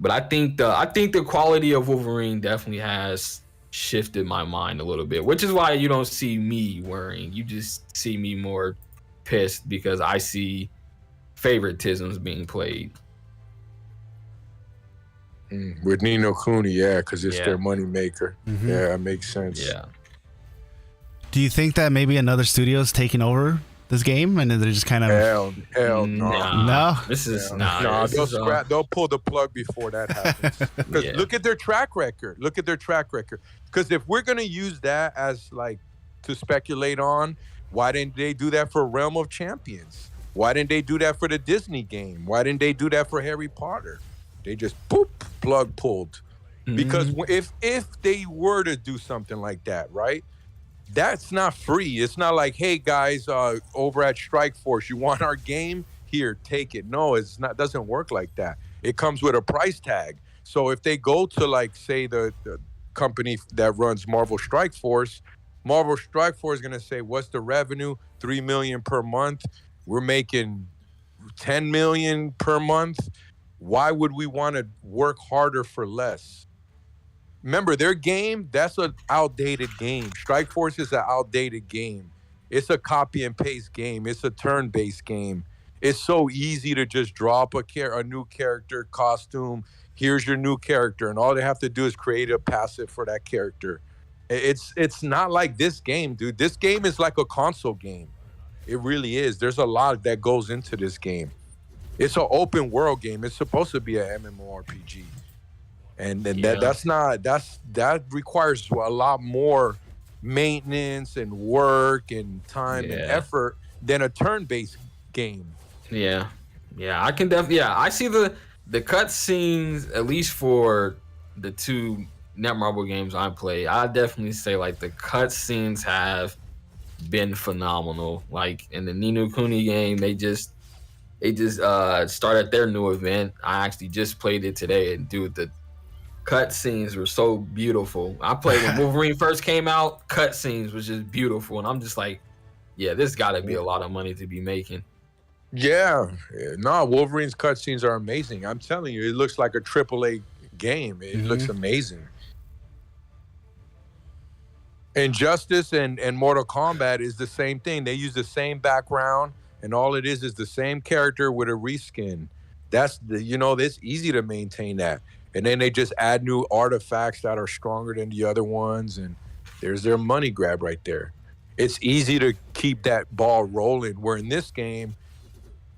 But I think the quality of Wolverine definitely has shifted my mind a little bit, which is why you don't see me worrying. You just see me more pissed because I see favoritisms being played. With Nino Cooney, yeah, because it's Yeah. their money maker. Mhm. Yeah, it makes sense. Yeah. Do you think that maybe another studio's taking over this game and then they're just kind of Hell no. No? This is Yeah. nah. Nah, This is, they'll pull the plug before that happens. Because Yeah. look at their track record. Because if we're gonna use that as like to speculate on, why didn't they do that for Realm of Champions? Why didn't they do that for the Disney game? Why didn't they do that for Harry Potter? They just boop, plug pulled. Because if they were to do something like that, right? That's not free. It's not like, hey guys, over at Strike Force, you want our game? Here, take it. No, it's not. Doesn't work like that. It comes with a price tag. So if they go to like, say, the company that runs Marvel Strike Force is gonna say, what's the revenue? $3 million per month. We're making 10 million per month. Why would we want to work harder for less? Remember, their game, that's an outdated game. Strike Force is an outdated game. It's a copy and paste game. It's a turn-based game. It's so easy to just drop a new character, costume. Here's your new character. And all they have to do is create a passive for that character. It's not like this game, dude. This game is like a console game. It really is. There's a lot that goes into this game. It's an open world game. It's supposed to be an MMORPG. And that requires a lot more maintenance and work and time and effort than a turn-based game. Yeah, I can definitely. Yeah, I see the cut scenes, at least for the two Netmarble games I play. I definitely say like the cut scenes have been phenomenal. Like in the Ni no Kuni game, they just started their new event. I actually just played it today, and dude, the cutscenes were so beautiful. I played when Wolverine first came out. Cutscenes was just beautiful, and I'm just like, yeah, this got to be a lot of money to be making. Yeah, no, Wolverine's cutscenes are amazing. I'm telling you, it looks like a AAA game. It looks amazing. Injustice and Mortal Kombat is the same thing. They use the same background, and all it is the same character with a reskin. That's it's easy to maintain that. And then they just add new artifacts that are stronger than the other ones, and there's their money grab right there. It's easy to keep that ball rolling, where in this game,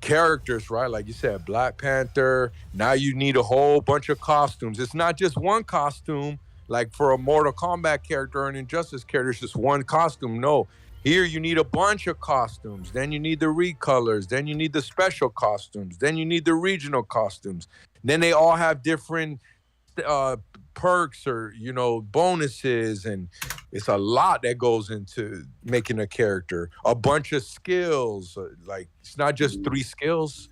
characters, right, like you said, Black Panther, now you need a whole bunch of costumes. It's not just one costume, like for a Mortal Kombat character or an Injustice character, it's just one costume. No, here you need a bunch of costumes. Then you need the recolors. Then you need the special costumes. Then you need the regional costumes. Then they all have different perks or, bonuses. And it's a lot that goes into making a character. A bunch of skills. Like, it's not just 3 skills.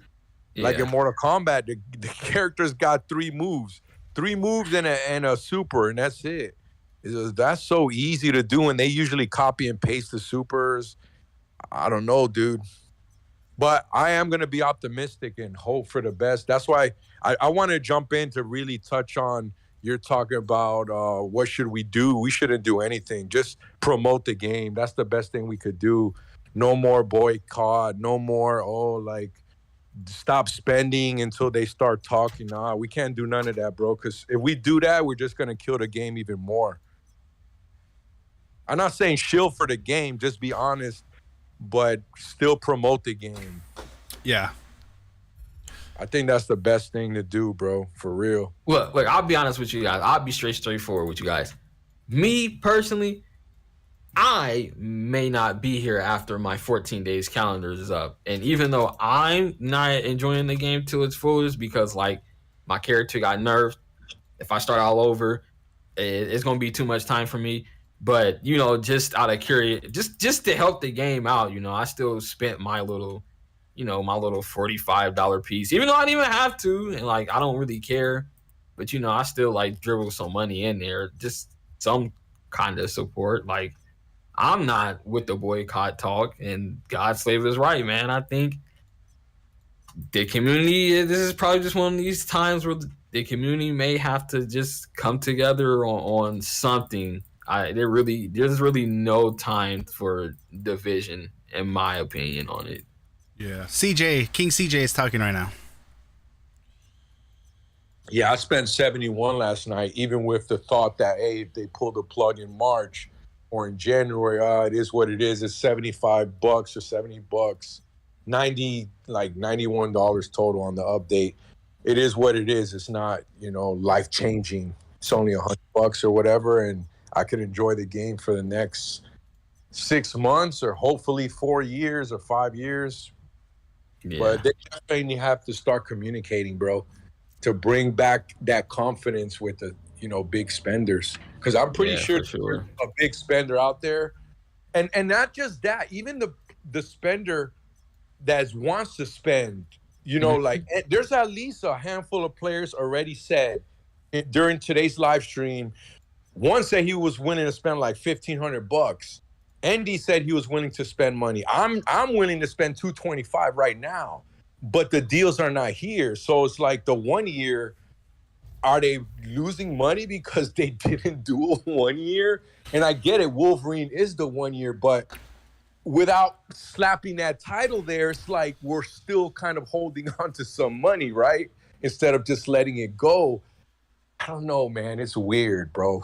Yeah. Like in Mortal Kombat, the character's got 3 moves. 3 moves and a super, and that's it. That's so easy to do, and they usually copy and paste the supers. I don't know, dude. But I am going to be optimistic and hope for the best. That's why I want to jump in to really touch on, you're talking about what should we do? We shouldn't do anything. Just promote the game. That's the best thing we could do. No more boycott. No more, stop spending until they start talking. Nah, we can't do none of that, bro. Because if we do that, we're just going to kill the game even more. I'm not saying shill for the game, just be honest, but still promote the game. Yeah. I think that's the best thing to do, bro, for real. Look, I'll be honest with you guys. I'll be straightforward with you guys. Me, personally, I may not be here after my 14 days calendar is up. And even though I'm not enjoying the game to its fullest because, my character got nerfed, if I start all over, it's going to be too much time for me. But, just out of curiosity, just to help the game out, I still spent my little $45 piece, even though I didn't even have to. And, I don't really care. But, I still, dribble some money in there, just some kind of support. I'm not with the boycott talk, and God Slave is right, man. I think the community, this is probably just one of these times where the community may have to just come together on something. There's really no time for division, in my opinion, on it. Yeah. King CJ is talking right now. Yeah, I spent 71 last night, even with the thought that, hey, if they pull the plug in March or in January, it is what it is. It's $75 or $70, 90 like $91 total on the update. It is what it is. It's not, life changing. It's only $100 or whatever, and I could enjoy the game for the next 6 months or hopefully 4 years or 5 years. Yeah. But they definitely have to start communicating, bro, to bring back that confidence with the big spenders, because I'm pretty sure there's a big spender out there, and not just that, even the spender that wants to spend, like there's at least a handful of players already said during today's live stream. One said he was willing to spend like $1,500. Andy said he was willing to spend money. I'm willing to spend $225 right now, but the deals are not here. So it's like the 1 year, are they losing money because they didn't do a 1 year? And I get it, Wolverine is the 1 year, but without slapping that title there, it's like we're still kind of holding on to some money, right? Instead of just letting it go. I don't know, man. It's weird, bro.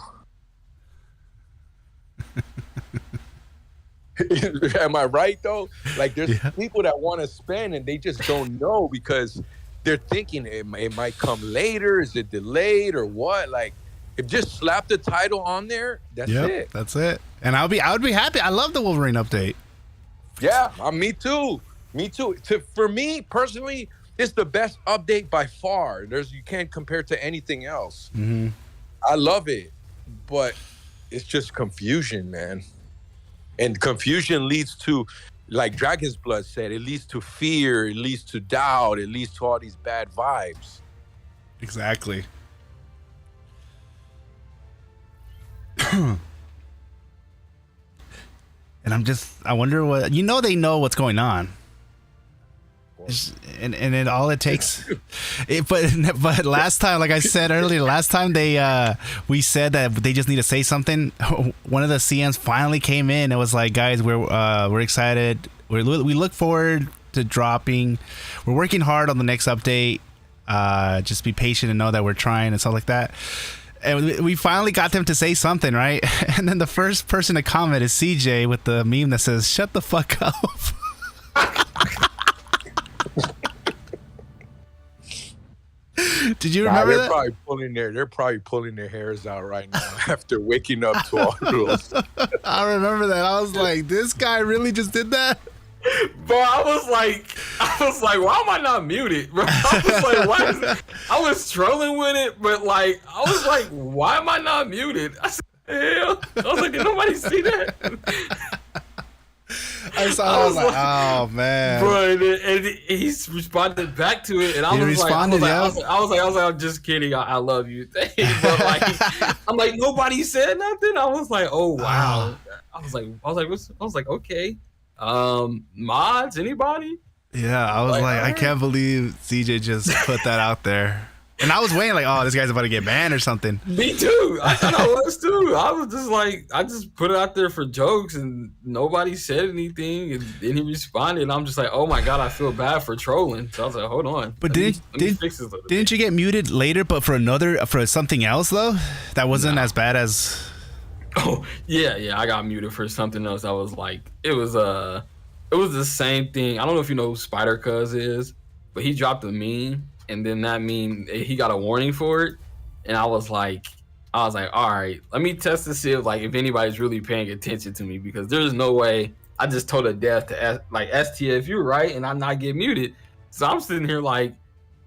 Am I right, though? Like, there's people that want to spend and they just don't know because they're thinking it might come later. Is it delayed or what? Like, if just slap the title on there, that's it. That's it. And I would be happy. I love the Wolverine update. Yeah, me too. Me too. For me personally, it's the best update by far. You can't compare to anything else. Mm-hmm. I love it, but it's just confusion, man. And confusion leads to, like Dragon's Blood said, it leads to fear, it leads to doubt, it leads to all these bad vibes. Exactly. And I wonder what, they know what's going on. And then all it takes, but last time, like I said earlier, we said that they just need to say something. One of the CMs finally came in. It was like, guys, we're excited. We look forward to dropping. We're working hard on the next update. Just be patient and know that we're trying and stuff like that. And we finally got them to say something, right? And then the first person to comment is CJ with the meme that says, "Shut the fuck up." Did you remember that? They're probably pulling their hairs out right now after waking up to all those. I remember that. I was like, this guy really just did that? Bro, I was like, why am I not muted? Bro, I was like, why I was trolling with it, but like, I was like, why am I not muted? I said, hell. I was like, did nobody see that? I was like, oh man, bro, and he responded back to it, and I was like, I'm just kidding, I love you. But like, I'm like, nobody said nothing. I was like, oh wow. I was like, okay, mods, anybody? Yeah, I was like I can't believe CJ just put that out there. And I was waiting like, oh, this guy's about to get banned or something. Me too. I thought I was too. I was just like, I just put it out there for jokes and nobody said anything. And then he responded. And I'm just like, oh my God, I feel bad for trolling. So I was like, hold on. But didn't you get muted later, but for something else though? That wasn't as bad as. Oh, yeah. I got muted for something else. I was like, it was the same thing. I don't know if you know who Spider Cuz is, but he dropped a meme. And then that mean he got a warning for it, and I was like, all right, let me test to see if anybody's really paying attention to me, because there's no way I just told a death to STF, if you're right, and I'm not get muted. So I'm sitting here like,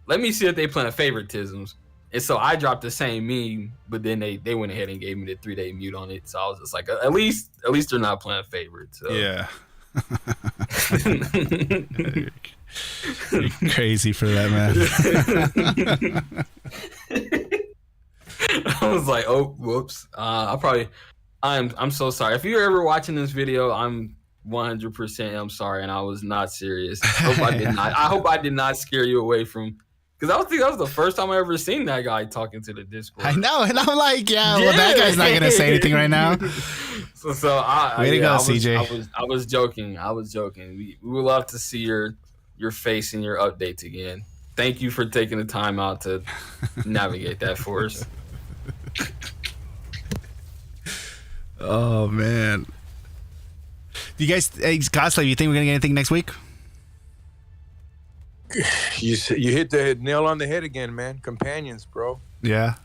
let me see if they playing favoritisms. And so I dropped the same meme, but then they went ahead and gave me the 3-day mute on it. So I was just like, at least they're not playing favorites. So. Yeah. You're crazy for that, man. I was like, oh, whoops. I'm so sorry. If you're ever watching this video, I'm 100% I'm sorry, and I was not serious. I hope I did not scare you away from, because I think that was the first time I ever seen that guy talking to the Discord. I know, and I'm like, well, that guy's not gonna say anything right now. So way to go, CJ. I was joking. We would love to see your face in your updates again. Thank you for taking the time out to navigate that for us. Oh man. Do you guys, hey, Cosplay, you think we're gonna get anything next week? You hit the nail on the head again, man. Companions, bro. Yeah.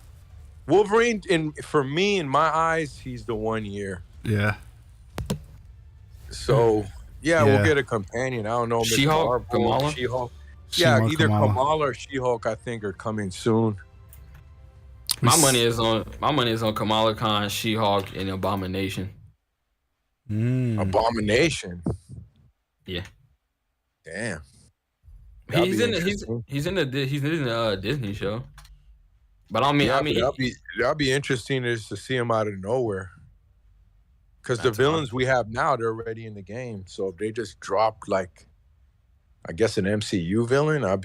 Wolverine, for me, in my eyes, he's the 1 year. Yeah. So yeah, we'll get a companion. I don't know, Miss She-Hulk, Marvel, Kamala? She-Hulk. Yeah, She-Hulk, either Kamala or She-Hulk, I think, are coming soon. My money is on Kamala Khan, She-Hulk, and Abomination. Abomination. Yeah. Damn. He's in the Disney show. But I mean, that'll be interesting just to see him out of nowhere. Because the villains we have now, they're already in the game. So if they just drop, like, I guess an MCU villain, I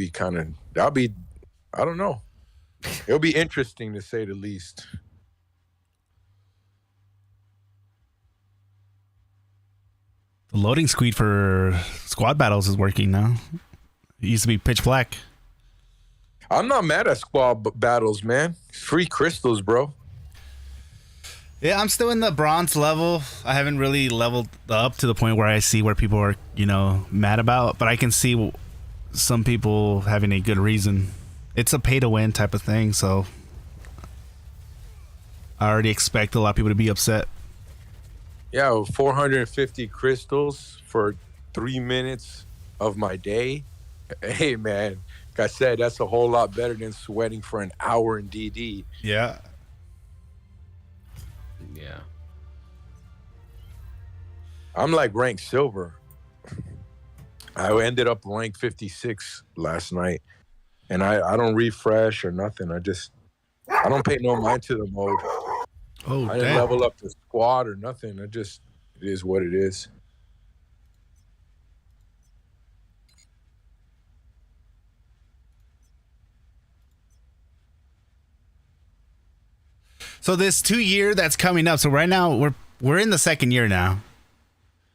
don't know. It'll be interesting to say the least. The loading screen for squad battles is working now. It used to be pitch black. I'm not mad at squad battles, man. Free crystals, bro. Yeah, I'm still in the bronze level. I haven't really leveled up to the point where I see where people are, mad about, but I can see some people having a good reason. It's a pay to win type of thing, so I already expect a lot of people to be upset. Yeah, 450 crystals for 3 minutes of my day. Hey, man, like I said, that's a whole lot better than sweating for an hour in DD. Yeah. Yeah. I'm like ranked silver. I ended up ranked 56 last night. And I don't refresh or nothing. I don't pay no mind to the mode. Oh, I didn't level up the squad or nothing. It is what it is. So this 2 year that's coming up. So right now we're in the second year now.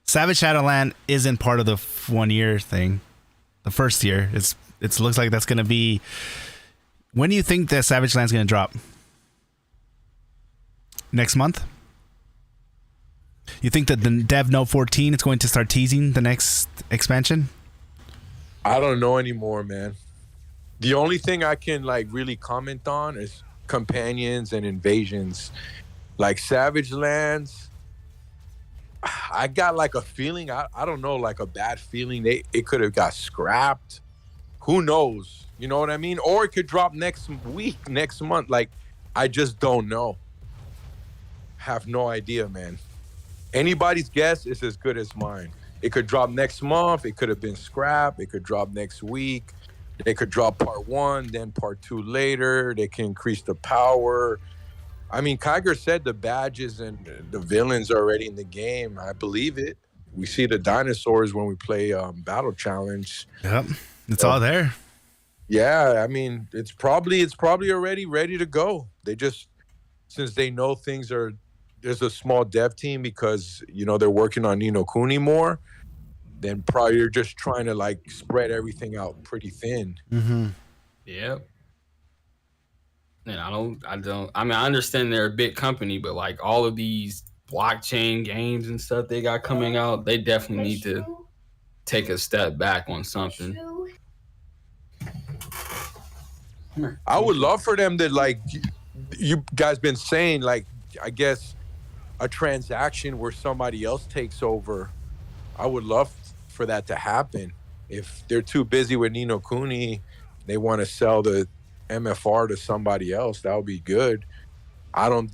Savage Shadowland isn't part of the 1 year thing. The first year, it looks like that's gonna be. When do you think that Savage Land's gonna drop? Next month? You think that the Dev Note 14 is going to start teasing the next expansion? I don't know anymore, man. The only thing I can really comment on is companions and invasions. Like Savage Lands, I got a feeling, I don't know, a bad feeling it could have got scrapped. Who knows? You know what I mean? Or it could drop next week, next month. I just don't know. Have no idea, man. Anybody's guess is as good as mine. It could drop next month. It could have been scrapped. It could drop next week. They could drop part 1, then part 2 later. They can increase the power. I mean, Kiger said the badges and the villains are already in the game. I believe it. We see the dinosaurs when we play Battle Challenge. Yep, it's all there. Yeah, I mean, it's probably already ready to go. They just, since they know there's a small dev team because, they're working on Ni no Kuni more, then probably you're just trying to spread everything out pretty thin. Mm-hmm. Yep. And I understand they're a big company, but all of these blockchain games and stuff they got coming out, they definitely need to take a step back on something. I would love for them to you guys been saying, I guess a transaction where somebody else takes over. I would love for that to happen. If they're too busy with Ni no Kuni, they want to sell the MFR to somebody else, that would be good. I don't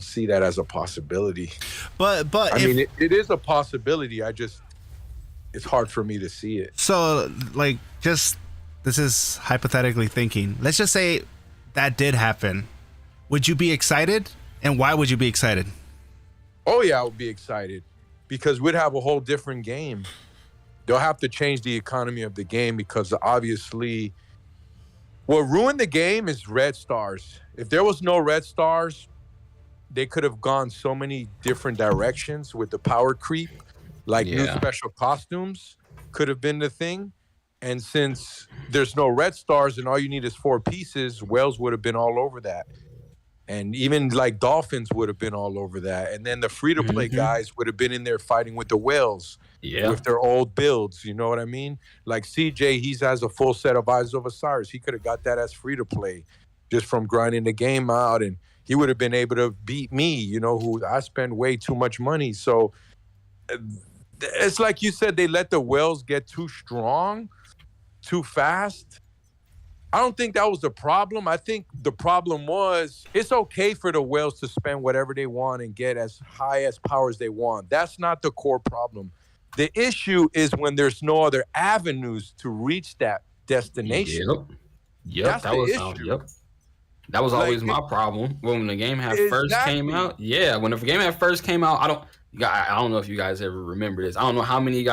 see that as a possibility. But I mean, it is a possibility. It's hard for me to see it. So this is hypothetically thinking. Let's just say that did happen. Would you be excited? And why would you be excited? Oh yeah, I would be excited because we'd have a whole different game. They'll have to change the economy of the game because obviously what ruined the game is red stars. If there was no red stars, they could have gone so many different directions with the power creep. New special costumes could have been the thing. And since there's no red stars and all you need is 4 pieces, whales would have been all over that. And even like dolphins would have been all over that. And then the free-to-play guys would have been in there fighting with the whales with their old builds. You know what I mean? Like CJ, he has a full set of Eyes of Osiris. He could have got that as free-to-play just from grinding the game out. And he would have been able to beat me, you know, who I spend way too much money. So it's like you said, they let the whales get too strong, too fast. I don't think that was the problem. I think the problem was it's okay for the whales to spend whatever they want and get as high as power as they want. That's not the core problem. The issue is when there's no other avenues to reach that destination. Yep. That was always my problem when the game first came out. Yeah, when the game had first came out, I don't know if you guys ever remember this. I don't know how many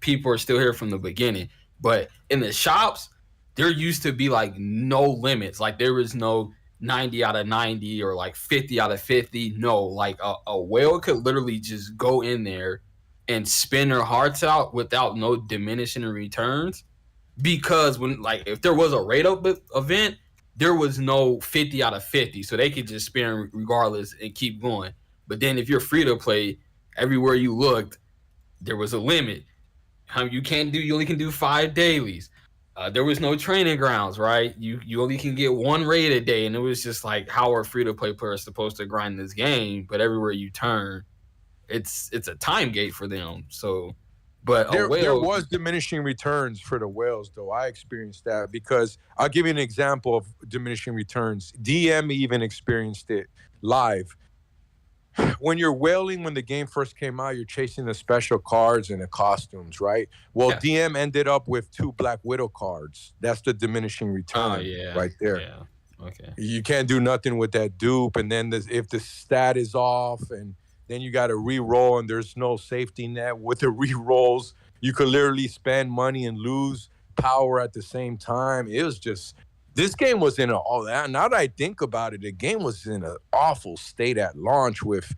people are still here from the beginning, but in the shops, there used to be like no limits. Like there was no 90 out of 90 or like 50 out of 50. No, like a whale could literally just go in there and spin their hearts out without no diminishing returns. Because if there was a raid up event, there was no 50 out of 50. So they could just spin regardless and keep going. But then if you're free to play, everywhere you looked, there was a limit. You only can do 5 dailies. There was no training grounds, right? You only can get 1 raid a day, and it was just like, how are free-to-play players supposed to grind this game? But everywhere you turn, it's a time gate for them. So, but there was diminishing returns for the whales, though. I experienced that because I'll give you an example of diminishing returns. DM even experienced it live. When you're whaling, when the game first came out, you're chasing the special cards and the costumes, right? Well, DM ended up with 2 Black Widow cards. That's the diminishing return right there. Yeah. Okay. You can't do nothing with that dupe. And then if the stat is off, and then you got to re-roll, and there's no safety net with the re-rolls, you could literally spend money and lose power at the same time. It was just... This game was in now that I think about it, the game was in an awful state at launch with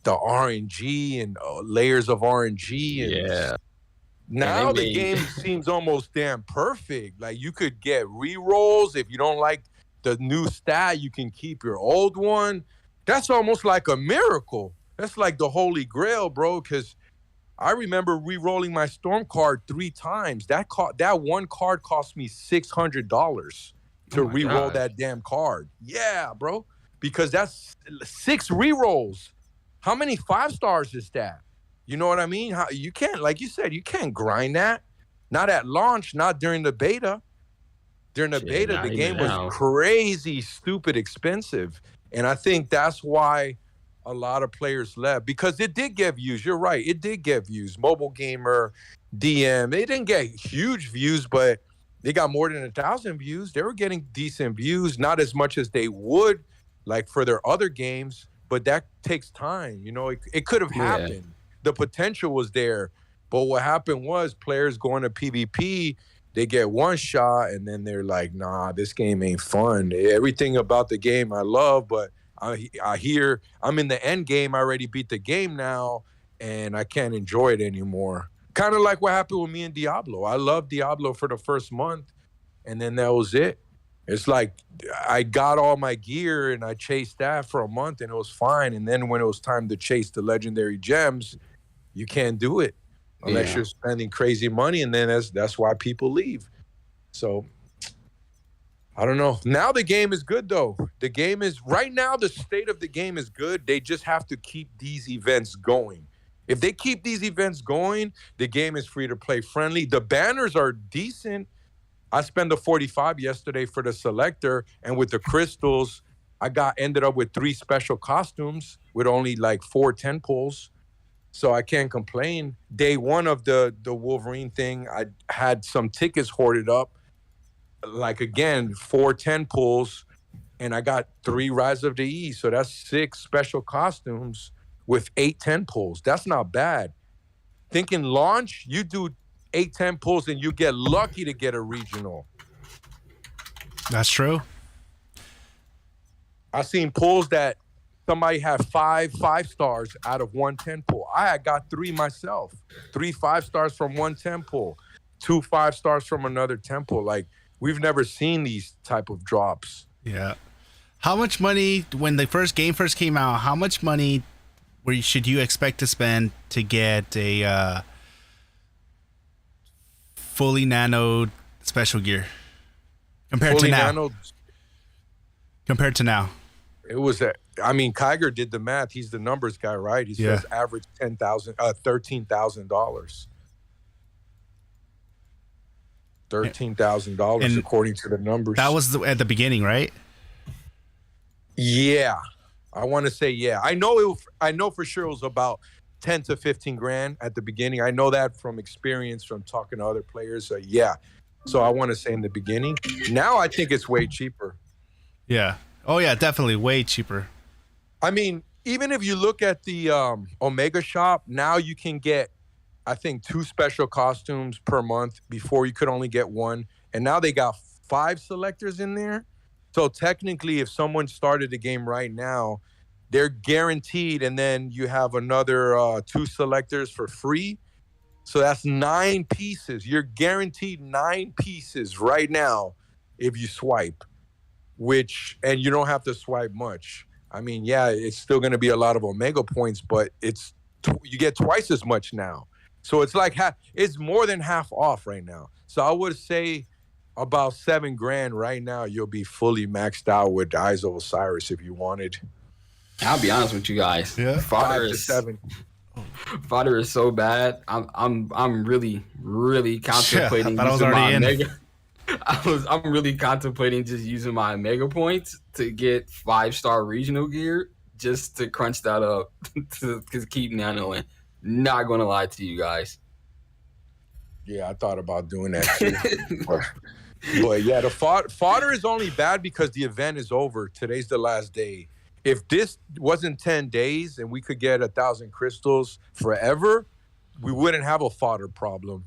the RNG and layers of RNG. And now the game seems almost damn perfect. Like you could get re-rolls. If you don't like the new stat, you can keep your old one. That's almost like a miracle. That's like the holy grail, bro, because I remember re-rolling my Storm card 3 times. That one card cost me $600. To re-roll that damn card. Yeah, bro. Because that's 6 re-rolls. How many 5 stars is that? You know what I mean? You can't, like you said, you can't grind that. Not at launch, not during the beta. During the beta, the game was crazy, stupid, expensive. And I think that's why a lot of players left. Because it did get views. You're right. It did get views. Mobile Gamer, DM. They didn't get huge views, but they got more than 1,000 views. They were getting decent views, not as much as they would like for their other games, but that takes time. You know, it could have happened. The potential was there. But what happened was players going to PvP, they get one shot and then they're like, nah, this game ain't fun. Everything about the game I love, but I hear I'm in the end game. I already beat the game now and I can't enjoy it anymore. Kind of like what happened with me and Diablo. I loved Diablo for the first month, and then that was it. It's like I got all my gear, and I chased that for a month, and it was fine. And then when it was time to chase the legendary gems, you can't do it unless you're spending crazy money, and then that's why people leave. So I don't know. Now the game is good, though. The game is right now. The state of the game is good. They just have to keep these events going. If they keep these events going, the game is free to play friendly. The banners are decent. I spent the 45 yesterday for the selector, and with the crystals, I ended up with 3 special costumes with only like 4 10 pulls. So I can't complain. Day 1 of the Wolverine thing, I had some tickets hoarded up. Like again, 4 10 pulls, and I got 3 Rise of the E. So that's 6 special costumes with 8 10 pulls. That's not bad. Thinking launch, you do 8 10 pulls and you get lucky to get a regional. That's true. I've seen pulls that somebody had 5 stars out of 1 10 pull. I got 3 myself. 3 5 stars from 1 10 pull. 2 5-stars from another temple. Like, we've never seen these type of drops. Yeah. How much money, when the game first came out, how much money should you expect to spend to get a fully nanoed special gear compared to now? Compared to now, it was Kiger did the math. He's the numbers guy, right? He says average $13,000. $13,000 according to the numbers. That was at the beginning, right? Yeah, I want to say I know for sure it was about 10 to 15 grand at the beginning. I know that from experience, from talking to other players. So I want to say in the beginning. Now I think it's way cheaper. Yeah. Oh yeah, definitely way cheaper. I mean, even if you look at the Omega shop, now you can get, I think, 2 special costumes per month. Before you could only get 1. And now they got 5 selectors in there. So technically, if someone started the game right now, they're guaranteed. And then you have another 2 selectors for free. So that's 9 pieces. You're guaranteed 9 pieces right now if you swipe. And you don't have to swipe much. I mean, it's still going to be a lot of Omega points, but you get twice as much now. So it's like it's more than half off right now. So I would say about $7 grand right now. You'll be fully maxed out with Eyes of Osiris if you wanted. I'll be honest with you guys. Yeah, 5 to 7. Fodder is so bad. I'm really contemplating I was using already my in. Omega. I'm really contemplating just using my Omega points to get 5-star regional gear just to crunch that up to keep nanoing. Not gonna lie to you guys. Yeah, I thought about doing that too. but yeah, the fodder is only bad because the event is over. Today's the last day. If this wasn't 10 days and we could get 1,000 crystals forever, we wouldn't have a fodder problem.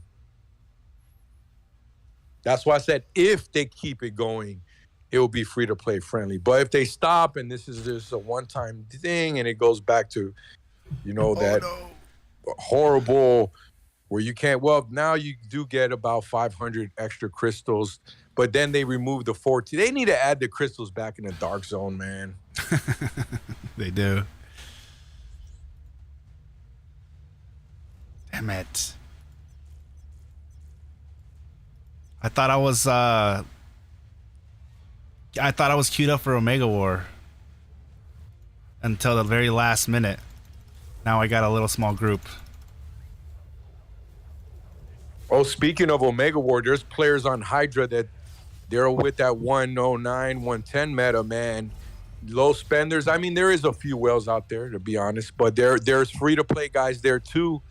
That's why I said if they keep it going, it will be free to play friendly. But if they stop and this is just a one-time thing and it goes back to, horrible where you can't, now you do get about 500 extra crystals, but then they remove the 14. They need to add the crystals back in the dark zone, man. They do. Damn it. I thought I was queued up for Omega War until the very last minute. Now I got a little small group. Oh, speaking of Omega War, there's players on Hydra that they're with that 109, 110 meta, man. Low spenders. I mean, there is a few whales out there, to be honest, but there's free-to-play guys there too,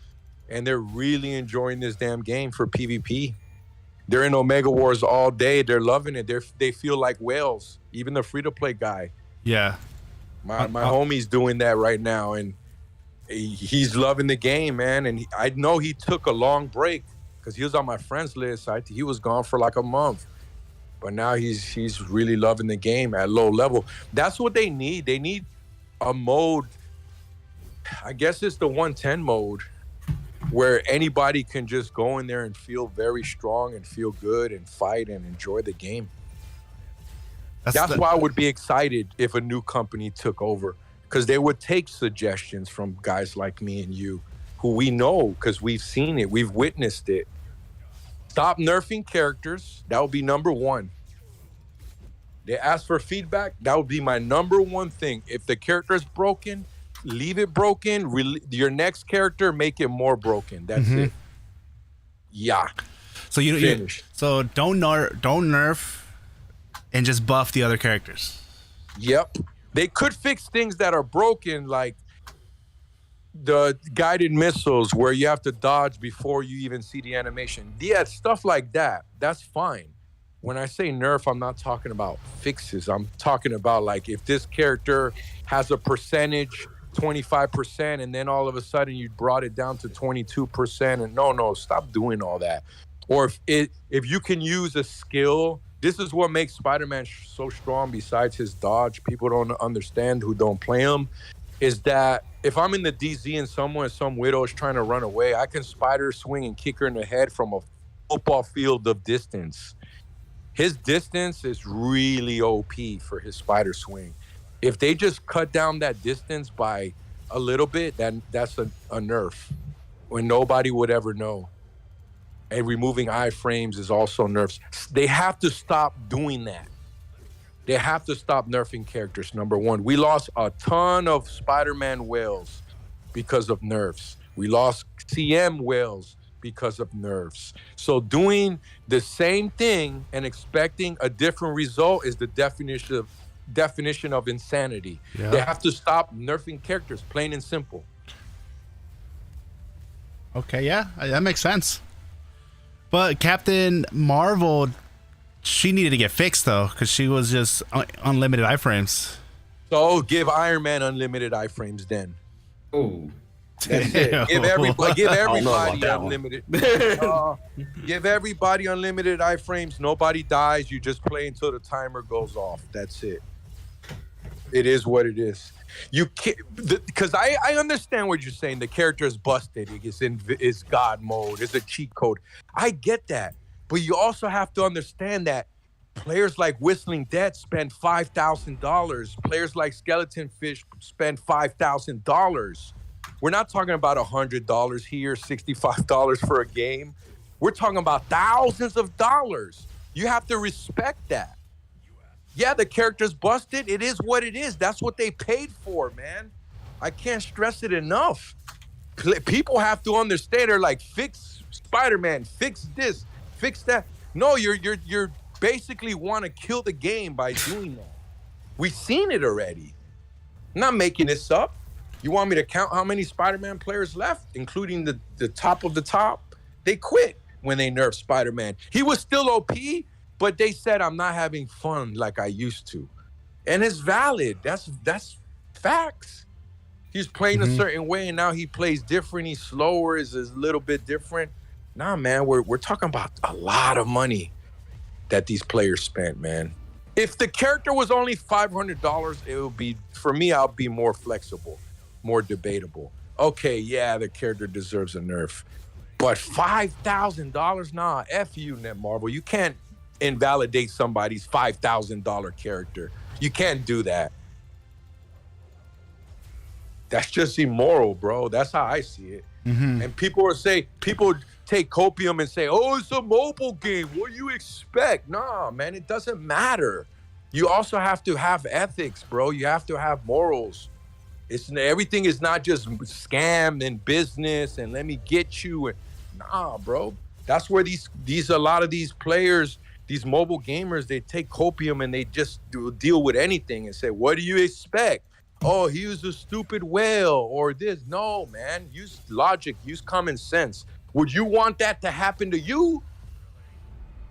and they're really enjoying this damn game for PvP. They're in Omega Wars all day. They're loving it. They feel like whales. Even the free-to-play guy. Yeah. My homie's doing that right now, and he's loving the game, man. And I know he took a long break because he was on my friends list. He was gone for like a month. But now he's really loving the game at low level. That's what they need. They need a mode. I guess it's the 110 mode where anybody can just go in there and feel very strong and feel good and fight and enjoy the game. That's why I would be excited if a new company took over, because they would take suggestions from guys like me and you who we know because we've seen it. We've witnessed it. Stop nerfing characters. That would be number one. They ask for feedback. That would be my number one thing. If the character is broken, leave it broken. Your next character, make it more broken. That's it. Yeah. So so don't nerf and just buff the other characters. Yep. They could fix things that are broken, like the guided missiles where you have to dodge before you even see the animation. Yeah, stuff like that. That's fine. When I say nerf, I'm not talking about fixes. I'm talking about like if this character has a percentage, 25%, and then all of a sudden you brought it down to 22%. And no, stop doing all that. Or if you can use a skill, this is what makes Spider-Man so strong besides his dodge. People don't understand who don't play him. Is that if I'm in the DZ and some widow is trying to run away, I can spider swing and kick her in the head from football field of distance. His distance is really OP for his spider swing. If they just cut down that distance by a little bit, then that's a nerf when nobody would ever know. And removing iframes is also nerfs. They have to stop doing that. They have to stop nerfing characters, number one. We lost a ton of Spider-Man whales because of nerfs. We lost CM whales because of nerfs. So doing the same thing and expecting a different result is the definition of insanity. Yeah. They have to stop nerfing characters, plain and simple. Okay, yeah, that makes sense. But Captain Marvel, she needed to get fixed though, because she was just unlimited iframes. So give Iron Man unlimited iframes then. Oh. That's it. Give everybody unlimited. Give everybody unlimited iframes. Nobody dies. You just play until the timer goes off. That's it. It is what it is. You can't, because I understand what you're saying. The character is busted. It's God mode. It's a cheat code. I get that, but you also have to understand that players like Whistling Dead spend $5,000. Players like Skeleton Fish spend $5,000. We're not talking about $100 here, $65 for a game. We're talking about thousands of dollars. You have to respect that. Yeah, the character's busted. It is what it is. That's what they paid for, man. I can't stress it enough. People have to understand. They're like, fix Spider-Man, fix this, fix that. No, you're basically want to kill the game by doing that. We've seen it already. I'm not making this up. You want me to count how many Spider-Man players left, including the top of the top? They quit when they nerfed Spider-Man. He was still OP, but they said, I'm not having fun like I used to. And it's valid. That's facts. He's playing a certain way, and now he plays different. He's slower, is a little bit different. Nah, man, we're talking about a lot of money that these players spent, man. If the character was only $500, it would be, for me, I'll be more flexible, more debatable. Okay, yeah, the character deserves a nerf. But $5,000? Nah, F you, Netmarble. You can't invalidate somebody's $5,000 character. You can't do that. That's just immoral, bro. That's how I see it. And people take copium and say, oh, it's a mobile game. What do you expect? Nah, man, it doesn't matter. You also have to have ethics, bro. You have to have morals. Everything is not just scam and business and let me get you. Nah, bro. That's where a lot of these players, these mobile gamers, they take copium and they just deal with anything and say, what do you expect? Oh, he was a stupid whale or this. No, man. Use logic. Use common sense. Would you want that to happen to you?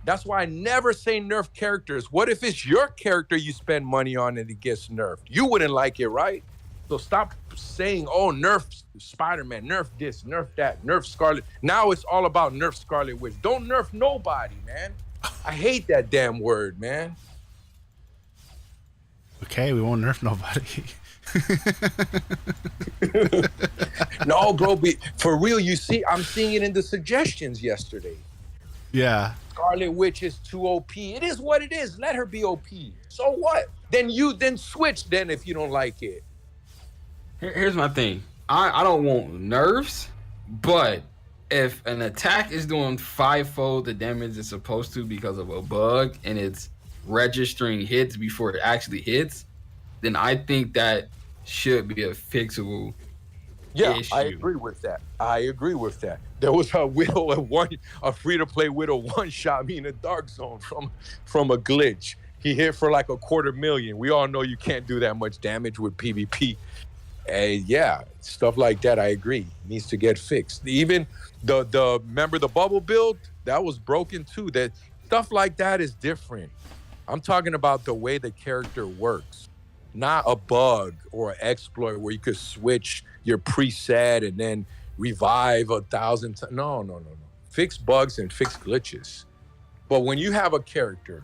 That's why I never say nerf characters. What if it's your character you spend money on and it gets nerfed? You wouldn't like it, right? So stop saying, oh, nerf Spider-Man, nerf this, nerf that, nerf Scarlet. Now it's all about nerf Scarlet Witch. Don't nerf nobody, man. I hate that damn word, man. Okay, we won't nerf nobody. No, bro, for real, you see, I'm seeing it in the suggestions yesterday. Yeah. Scarlet Witch is too OP. It is what it is. Let her be OP. So what? Then switch then if you don't like it. Here's my thing. I don't want nerfs, but if an attack is doing 5-fold the damage it's supposed to because of a bug and it's registering hits before it actually hits, then I think that should be a fixable issue. I agree with that. There was a free-to-play Widow one shot me in a dark zone from a glitch. He hit for like $250,000. We all know you can't do that much damage with PvP. And yeah, stuff like that, I agree, needs to get fixed. Even remember the bubble build? That was broken too. That stuff like that is different. I'm talking about the way the character works. Not a bug or an exploit where you could switch your preset and then revive 1,000 times. No. Fix bugs and fix glitches. But when you have a character,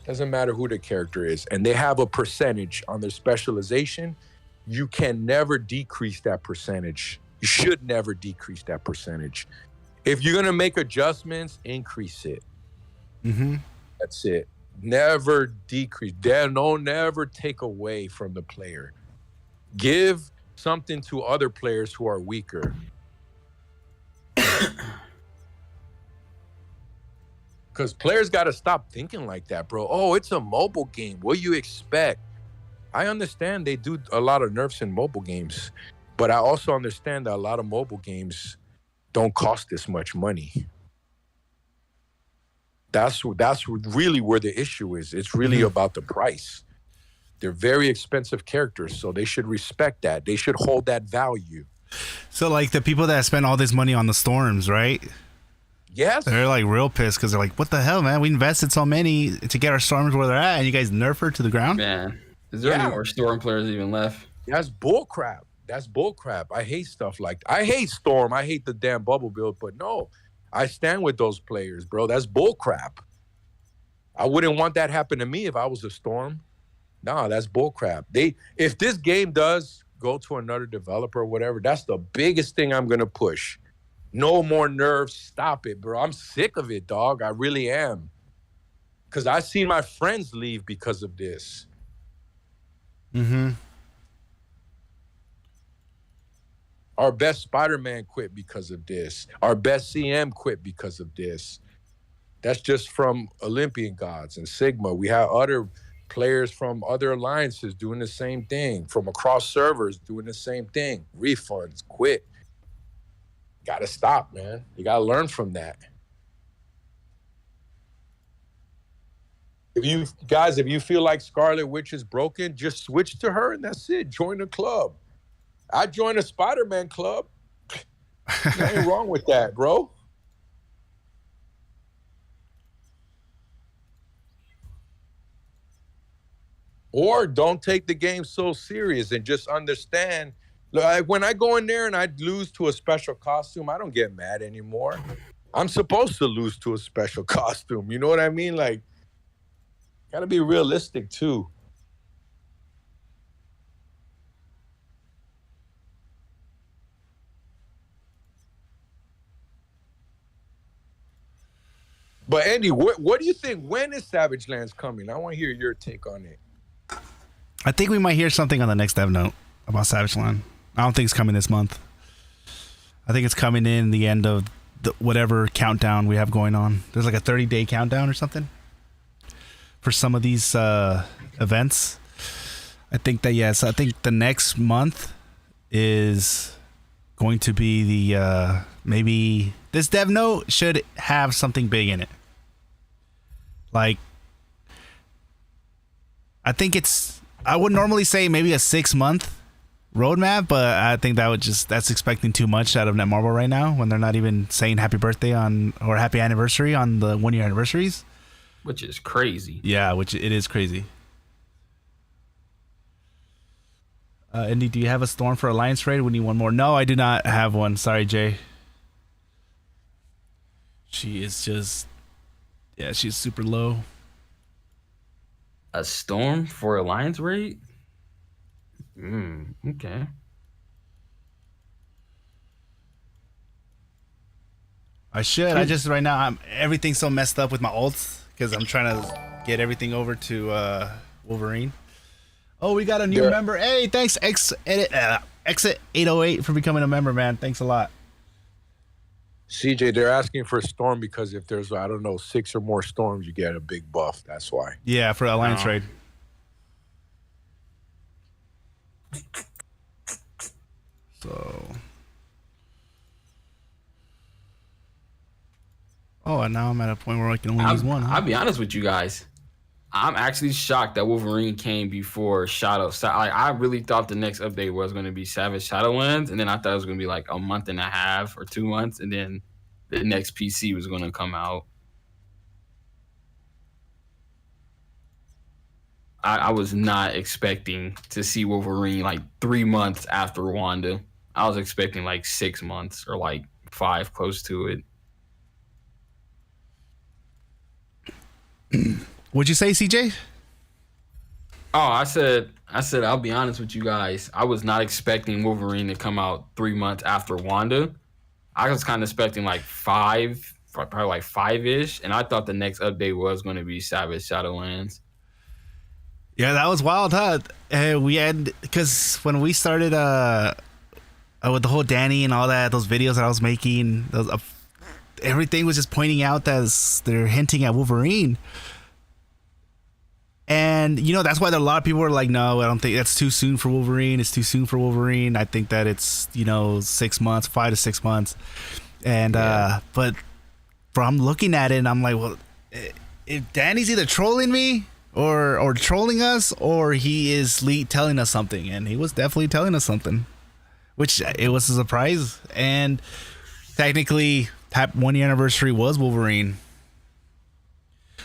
doesn't matter who the character is, and they have a percentage on their specialization, you can never decrease that percentage. You should never decrease that percentage. If you're gonna make adjustments, increase it. Mm-hmm. That's it. Never decrease. Never take away from the player. Give something to other players who are weaker. Because players got to stop thinking like that, bro. Oh, it's a mobile game. What do you expect? I understand they do a lot of nerfs in mobile games, but I also understand that a lot of mobile games don't cost this much money. That's really where the issue is. It's really about the price. They're very expensive characters, so they should respect that. They should hold that value. So, like, the people that spend all this money on the storms, right? Yes. They're, like, real pissed because they're like, what the hell, man? We invested so many to get our storms where they're at, and you guys nerf her to the ground? Man, is there any more storm players even left? That's bullcrap. That's bullcrap. I hate stuff like that. I hate Storm. I hate the damn bubble build, but no. I stand with those players, bro. That's bullcrap. I wouldn't want that happen to me if I was a Storm. No, that's bullcrap. If this game does go to another developer or whatever, that's the biggest thing I'm gonna push. No more nerfs. Stop it, bro. I'm sick of it, dog. I really am. Because I've seen my friends leave because of this. Mm-hmm. Our best Spider-Man quit because of this. Our best CM quit because of this. That's just from Olympian Gods and Sigma. We have other players from other alliances doing the same thing, from across servers doing the same thing. Refunds, quit. Gotta stop, man. You gotta learn from that. If you feel like Scarlet Witch is broken, just switch to her and that's it. Join the club. I joined a Spider-Man club. Nothing wrong with that, bro. Or don't take the game so serious and just understand. Like when I go in there and I lose to a special costume, I don't get mad anymore. I'm supposed to lose to a special costume. You know what I mean? Like, gotta be realistic too. But Andy, what do you think? When is Savage Lands coming? I want to hear your take on it. I think we might hear something on the next dev note about Savage Land. I don't think it's coming this month. I think it's coming in the end of whatever countdown we have going on. There's like a 30-day countdown or something for some of these events. I think that, yes, I think the next month is going to be the maybe this dev note should have something big in it. Like, I think I would normally say maybe a 6-month roadmap, but I think that's expecting too much out of Netmarble right now when they're not even saying happy birthday or happy anniversary on the 1-year anniversaries. Which is crazy. Yeah, which it is crazy. Indy, do you have a storm for Alliance raid? We need one more. No, I do not have one. Sorry, Jay. She is just, yeah, she's super low. A storm for Alliance raid? Okay. I should. I just right now everything's so messed up with my ults because I'm trying to get everything over to Wolverine. Oh, we got a new member. Hey, thanks Exit 808 for becoming a member, man. Thanks a lot. CJ, they're asking for a storm because if there's, I don't know, 6 or more storms, you get a big buff. That's why. Yeah, for Alliance raid. So. Oh, and now I'm at a point where I can only use one. Huh? I'll be honest with you guys. I'm actually shocked that Wolverine came before Shadow. I really thought the next update was going to be Savage Shadowlands, and then I thought it was going to be like a month and a half or 2 months, and then the next PC was going to come out. I was not expecting to see Wolverine like 3 months after Wanda. I was expecting like 6 months or like 5, close to it. What'd you say, CJ? Oh, I said, I'll be honest with you guys. I was not expecting Wolverine to come out 3 months after Wanda. I was kind of expecting like probably like 5-ish, and I thought the next update was going to be Savage Shadowlands. Yeah, that was wild, huh? We had, because when we started with the whole Danny and all that, those videos that I was making, everything was just pointing out that they're hinting at Wolverine. And, you know, that's why a lot of people are like, no, I don't think that's too soon for Wolverine. It's too soon for Wolverine. I think that it's, you know, 6 months, 5 to 6 months. And, but from looking at it, and I'm like, well, if Danny's either trolling me or trolling us, or he is telling us something. And he was definitely telling us something, which it was a surprise. And technically, that 1 year anniversary was Wolverine.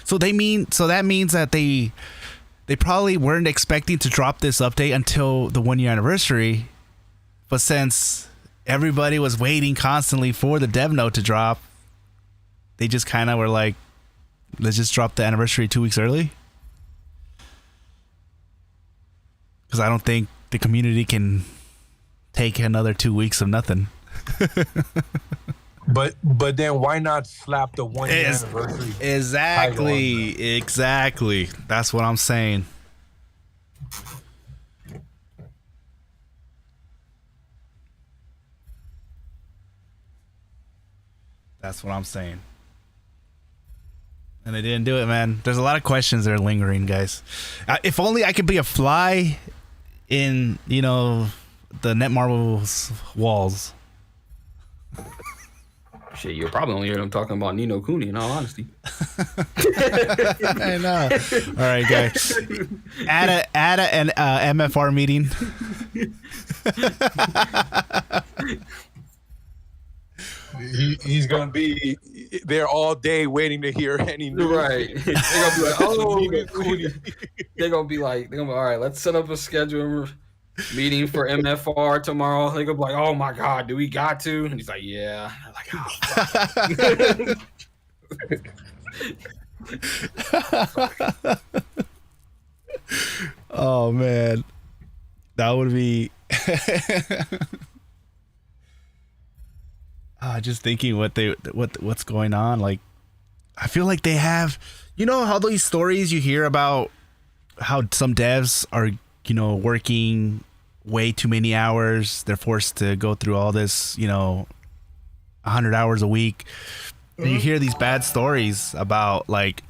So that means that they probably weren't expecting to drop this update until the 1 year anniversary, but since everybody was waiting constantly for the dev note to drop, they just kind of were like, let's just drop the anniversary 2 weeks early. Because I don't think the community can take another 2 weeks of nothing. But then why not slap the 1 year anniversary? Exactly. That's what I'm saying. That's what I'm saying. And they didn't do it, man. There's a lot of questions that are lingering, guys. If only I could be a fly in, you know, the Netmarble's walls. Shit, you'll probably only hear them talking about Ni no Kuni, in all honesty. I know. All right, guys. Add an MFR meeting. He's gonna be there all day waiting to hear any news. Right. They're gonna be like, they're gonna be all right, let's set up a schedule meeting for MFR tomorrow. They're gonna be like, oh my God, do we got to? And he's like, yeah. I'm like, oh man, that would be. Just thinking what's going on. Like, I feel like they have, you know, how these stories you hear about how some devs are, you know, working way too many hours. They're forced to go through all this, you know, 100 hours a week. And you hear these bad stories about like,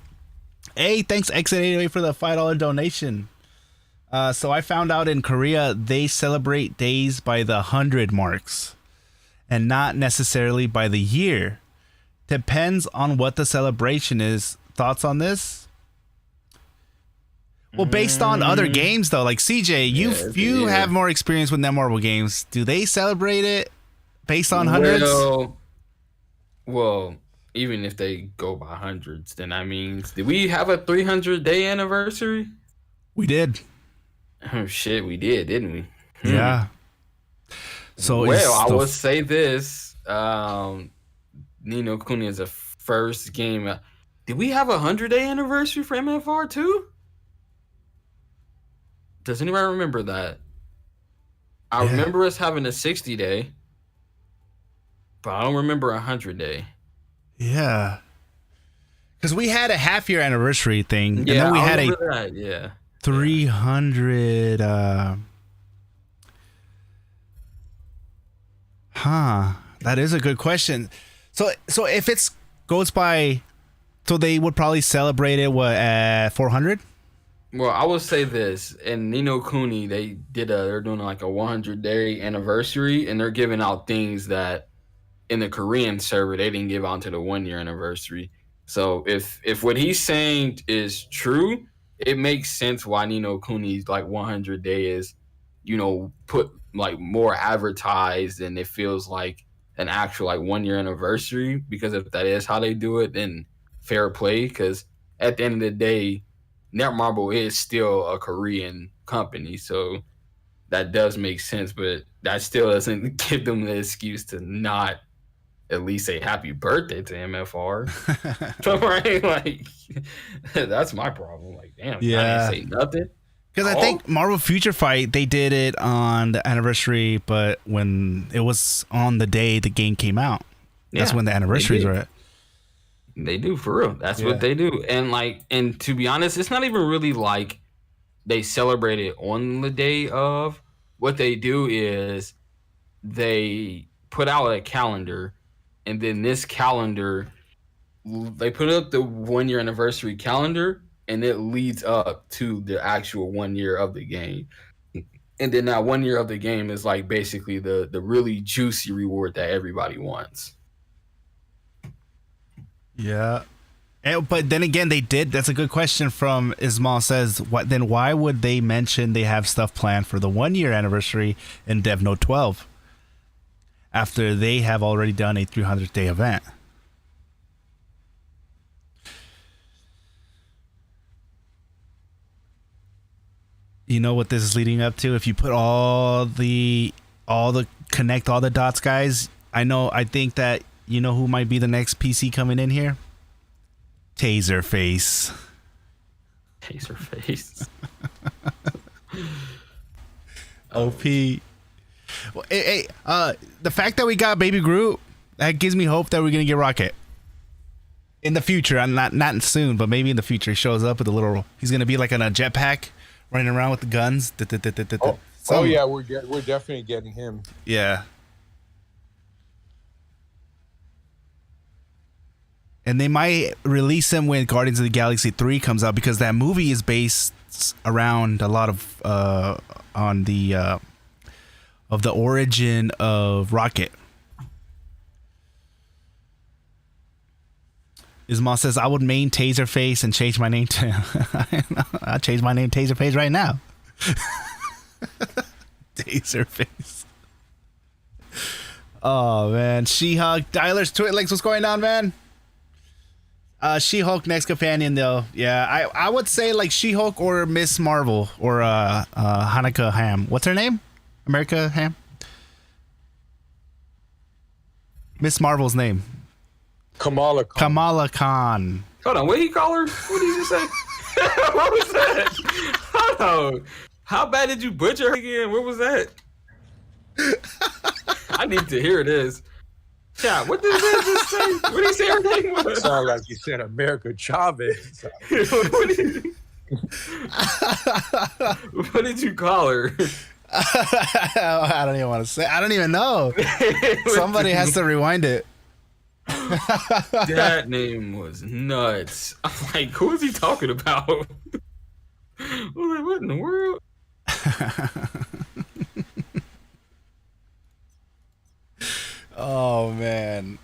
hey, thanks Exit808 for the $5 donation. So I found out in Korea, they celebrate days by the 100 marks and not necessarily by the year. Depends on what the celebration is. Thoughts on this? Well, based on other games though, like CJ, you have more experience with Netmarble games. Do they celebrate it based on hundreds? Well, even if they go by hundreds, then that means, did we have a 300-day anniversary? We did. Oh shit, we did, didn't we? Yeah. So I would say this: Ni no Kuni is the first game. Did we have a 100-day anniversary for MFR too? Does anybody remember that? I remember us having a 60-day, but I don't remember a 100-day. Yeah, because we had a half-year anniversary thing, and then we had a 300. That is a good question. So if it's goes by, so they would probably celebrate it at 400. Well, I would say this: in Ni no Kuni, they're doing like a 100-day anniversary, and they're giving out things that in the Korean server they didn't give out to the 1 year anniversary. So if what he's saying is true, it makes sense why Ni no Kuni's like 100-day is, you know, put like more advertised, and it feels like an actual like 1 year anniversary, because if that is how they do it, then fair play. Because at the end of the day, Netmarble is still a Korean company, so that does make sense, but that still doesn't give them the excuse to not at least say happy birthday to MFR. Right? Like, that's my problem. Like, damn, I didn't say nothing. Because I think Marvel Future Fight, they did it on the anniversary, but when it was on the day the game came out. That's when the anniversaries are at. They do, for real. That's what they do. And to be honest, it's not even really like they celebrate it on the day of. What they do is they put out a calendar, and then this calendar, they put up the 1 year anniversary calendar, and it leads up to the actual 1 year of the game. And then that 1 year of the game is like basically the really juicy reward that everybody wants. Yeah. But then again, they did. That's a good question from Ismail says, why would they mention they have stuff planned for the 1 year anniversary in Dev Note 12 after they have already done a 300th day event? You know what this is leading up to? If you put connect all the dots, guys, I think that you know who might be the next PC coming in here? Taserface. Taserface. OP. Well, the fact that we got Baby Groot, that gives me hope that we're gonna get Rocket in the future. Not soon, but maybe in the future. He shows up with a little. He's gonna be like on a jetpack, running around with the guns. Oh yeah, we're definitely getting him. Yeah. And they might release him when Guardians of the Galaxy 3 comes out, because that movie is based around a lot of on the of the origin of Rocket. Ismail says, I would main Taserface and change my name to I'll change my name to Taserface right now. Taserface. Oh man. She-Hulk, Dialer's Twitlinks, what's going on, man? She-Hulk next companion though. Yeah, I would say like She-Hulk or Miss Marvel or Hanukkah Ham. What's her name? America Ham? Miss Marvel's name. Kamala Khan. Kamala Khan. Hold on, what did he call her? What did you just say? What was that? Hold on. How bad did you butcher her again? What was that? I need to hear this. Chat, what did that just say? What did he say her name was? Sound like you said America Chavez. What did you call her? I don't even want to say. I don't even know. Somebody has to rewind it. That name was nuts. I'm like, who is he talking about? I was like, what in the world? Oh man.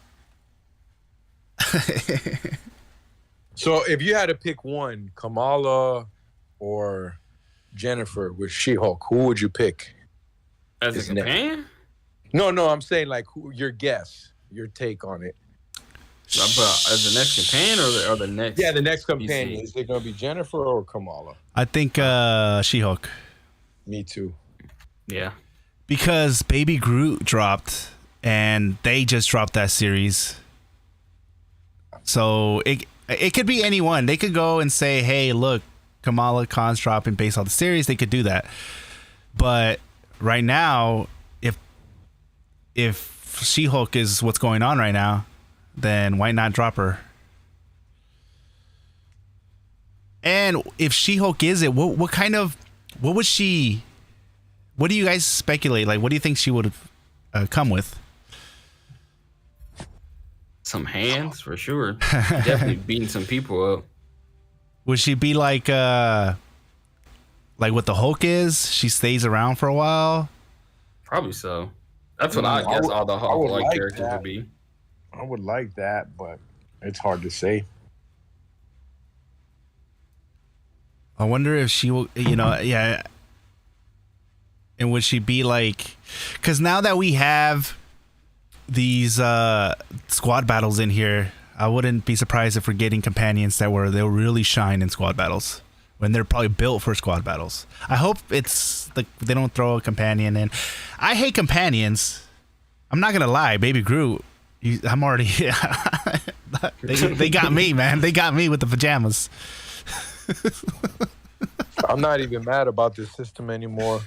So if you had to pick one, Kamala or Jennifer with She-Hulk, who would you pick? As a companion? No, I'm saying like your guess, your take on it. But as the next companion or the next? Yeah, the next companion. PC? Is it going to be Jennifer or Kamala? I think She-Hulk. Me too. Yeah. Because Baby Groot dropped, and they just dropped that series. So it could be anyone. They could go and say, hey, look, Kamala Khan's dropping based on the series. They could do that. But right now, if She-Hulk is what's going on right now, then why not drop her? And if She-Hulk is it, what would she, what do you guys speculate? Like, what do you think she would come with? Some hands, for sure. Definitely beating some people up. Would she be like what the Hulk is? She stays around for a while? Probably so. That's what I guess all the Hulk characters would be. I would like that, but it's hard to say. I wonder if she will, yeah. And would she be like, because now that we have these squad battles in here, I wouldn't be surprised if we're getting companions they'll really shine in squad battles when they're probably built for squad battles. I hope it's like they don't throw a companion in. I hate companions. I'm not gonna lie, Baby Groot. I'm already. They got me, man. They got me with the pajamas. I'm not even mad about this system anymore.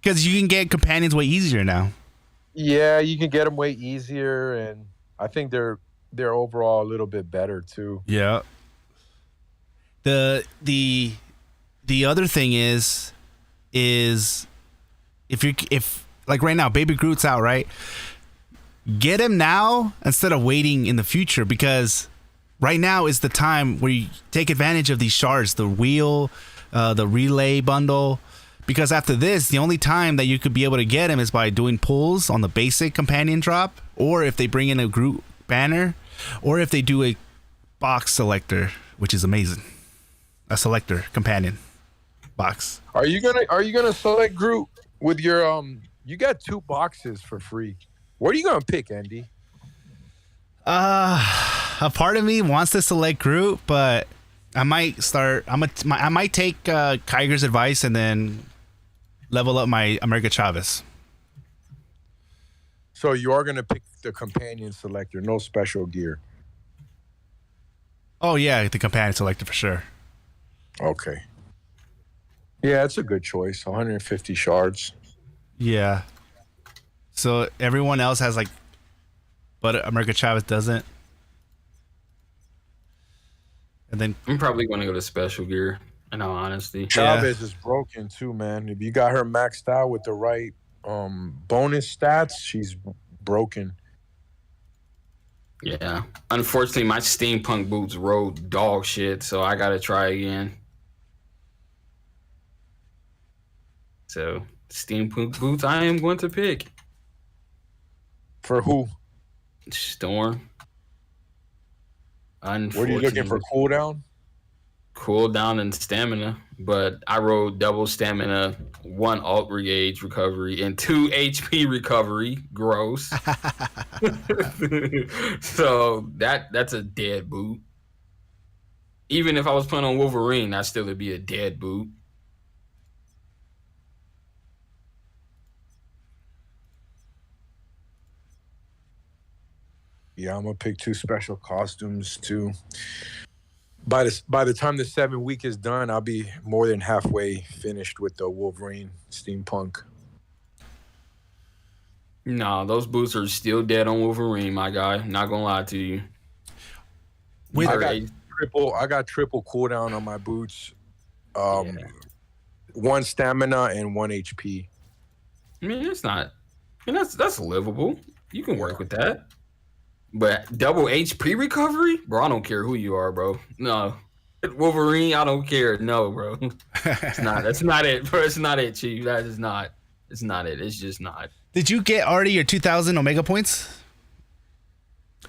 Because you can get companions way easier now. Yeah, you can get them way easier, and I think they're overall a little bit better too. Yeah. The other thing is if like right now, Baby Groot's out, right? Get him now instead of waiting in the future, because right now is the time where you take advantage of these shards, the wheel, the relay bundle. Because after this, the only time that you could be able to get him is by doing pulls on the basic companion drop, or if they bring in a group banner, or if they do a box selector, which is amazing. A selector companion box. Are you gonna select Groot with your You got 2 boxes for free. What are you gonna pick, Andy? A part of me wants to select Groot, but I might start. I might take Kyger's advice and then level up my America Chavez. So you are gonna pick the companion selector, no special gear. Oh yeah, the companion selector for sure. Okay. Yeah, it's a good choice. 150 shards. Yeah. So everyone else has like, but America Chavez doesn't. And then I'm probably going to go to special gear, in all honesty. Chavez is broken too, man. If you got her maxed out with the right bonus stats, she's broken. Yeah. Unfortunately, my steampunk boots rode dog shit, so I got to try again. So, steampunk boots I am going to pick. For who? Storm. What are you looking for? Cooldown? Cooldown and stamina. But I rode double stamina, 1 outrage recovery, and 2 HP recovery. Gross. So that's a dead boot. Even if I was playing on Wolverine, that still would be a dead boot. Yeah, I'm gonna pick 2 special costumes too. By the time the 7 week is done, I'll be more than halfway finished with the Wolverine steampunk. No, those boots are still dead on Wolverine, my guy. Not gonna lie to you. I got triple cooldown on my boots. 1 stamina and 1 HP. I mean, it's not. I mean, that's livable. You can work with that. But double HP recovery, bro. I don't care who you are, bro. No, Wolverine. I don't care. No, bro. It's not. That's not it, bro. It's not it, Chief. That is not. It's not it. It's just not. Did you get already your 2,000 Omega points?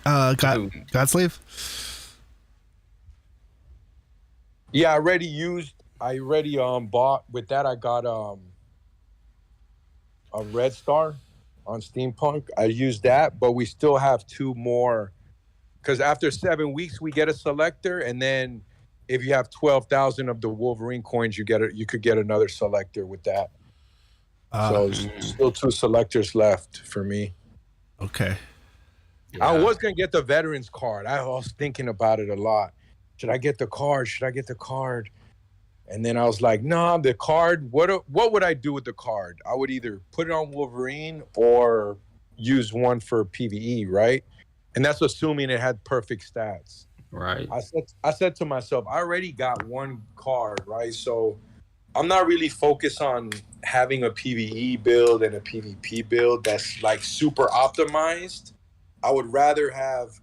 Godslave? Yeah, I already bought with that. I got a red star on steampunk. I used that, but we still have 2 more, because after 7 weeks we get a selector, and then if you have 12,000 of the Wolverine coins, you could get another selector with that. So there's still 2 selectors left for me. Okay. Yeah. I was gonna get the veterans card. I was thinking about it a lot. Should I get the card? And then I was like, nah, the card, what would I do with the card? I would either put it on Wolverine or use one for PvE, right? And that's assuming it had perfect stats. Right. I said to myself, I already got 1 card, right? So I'm not really focused on having a PvE build and a PvP build that's like super optimized. I would rather have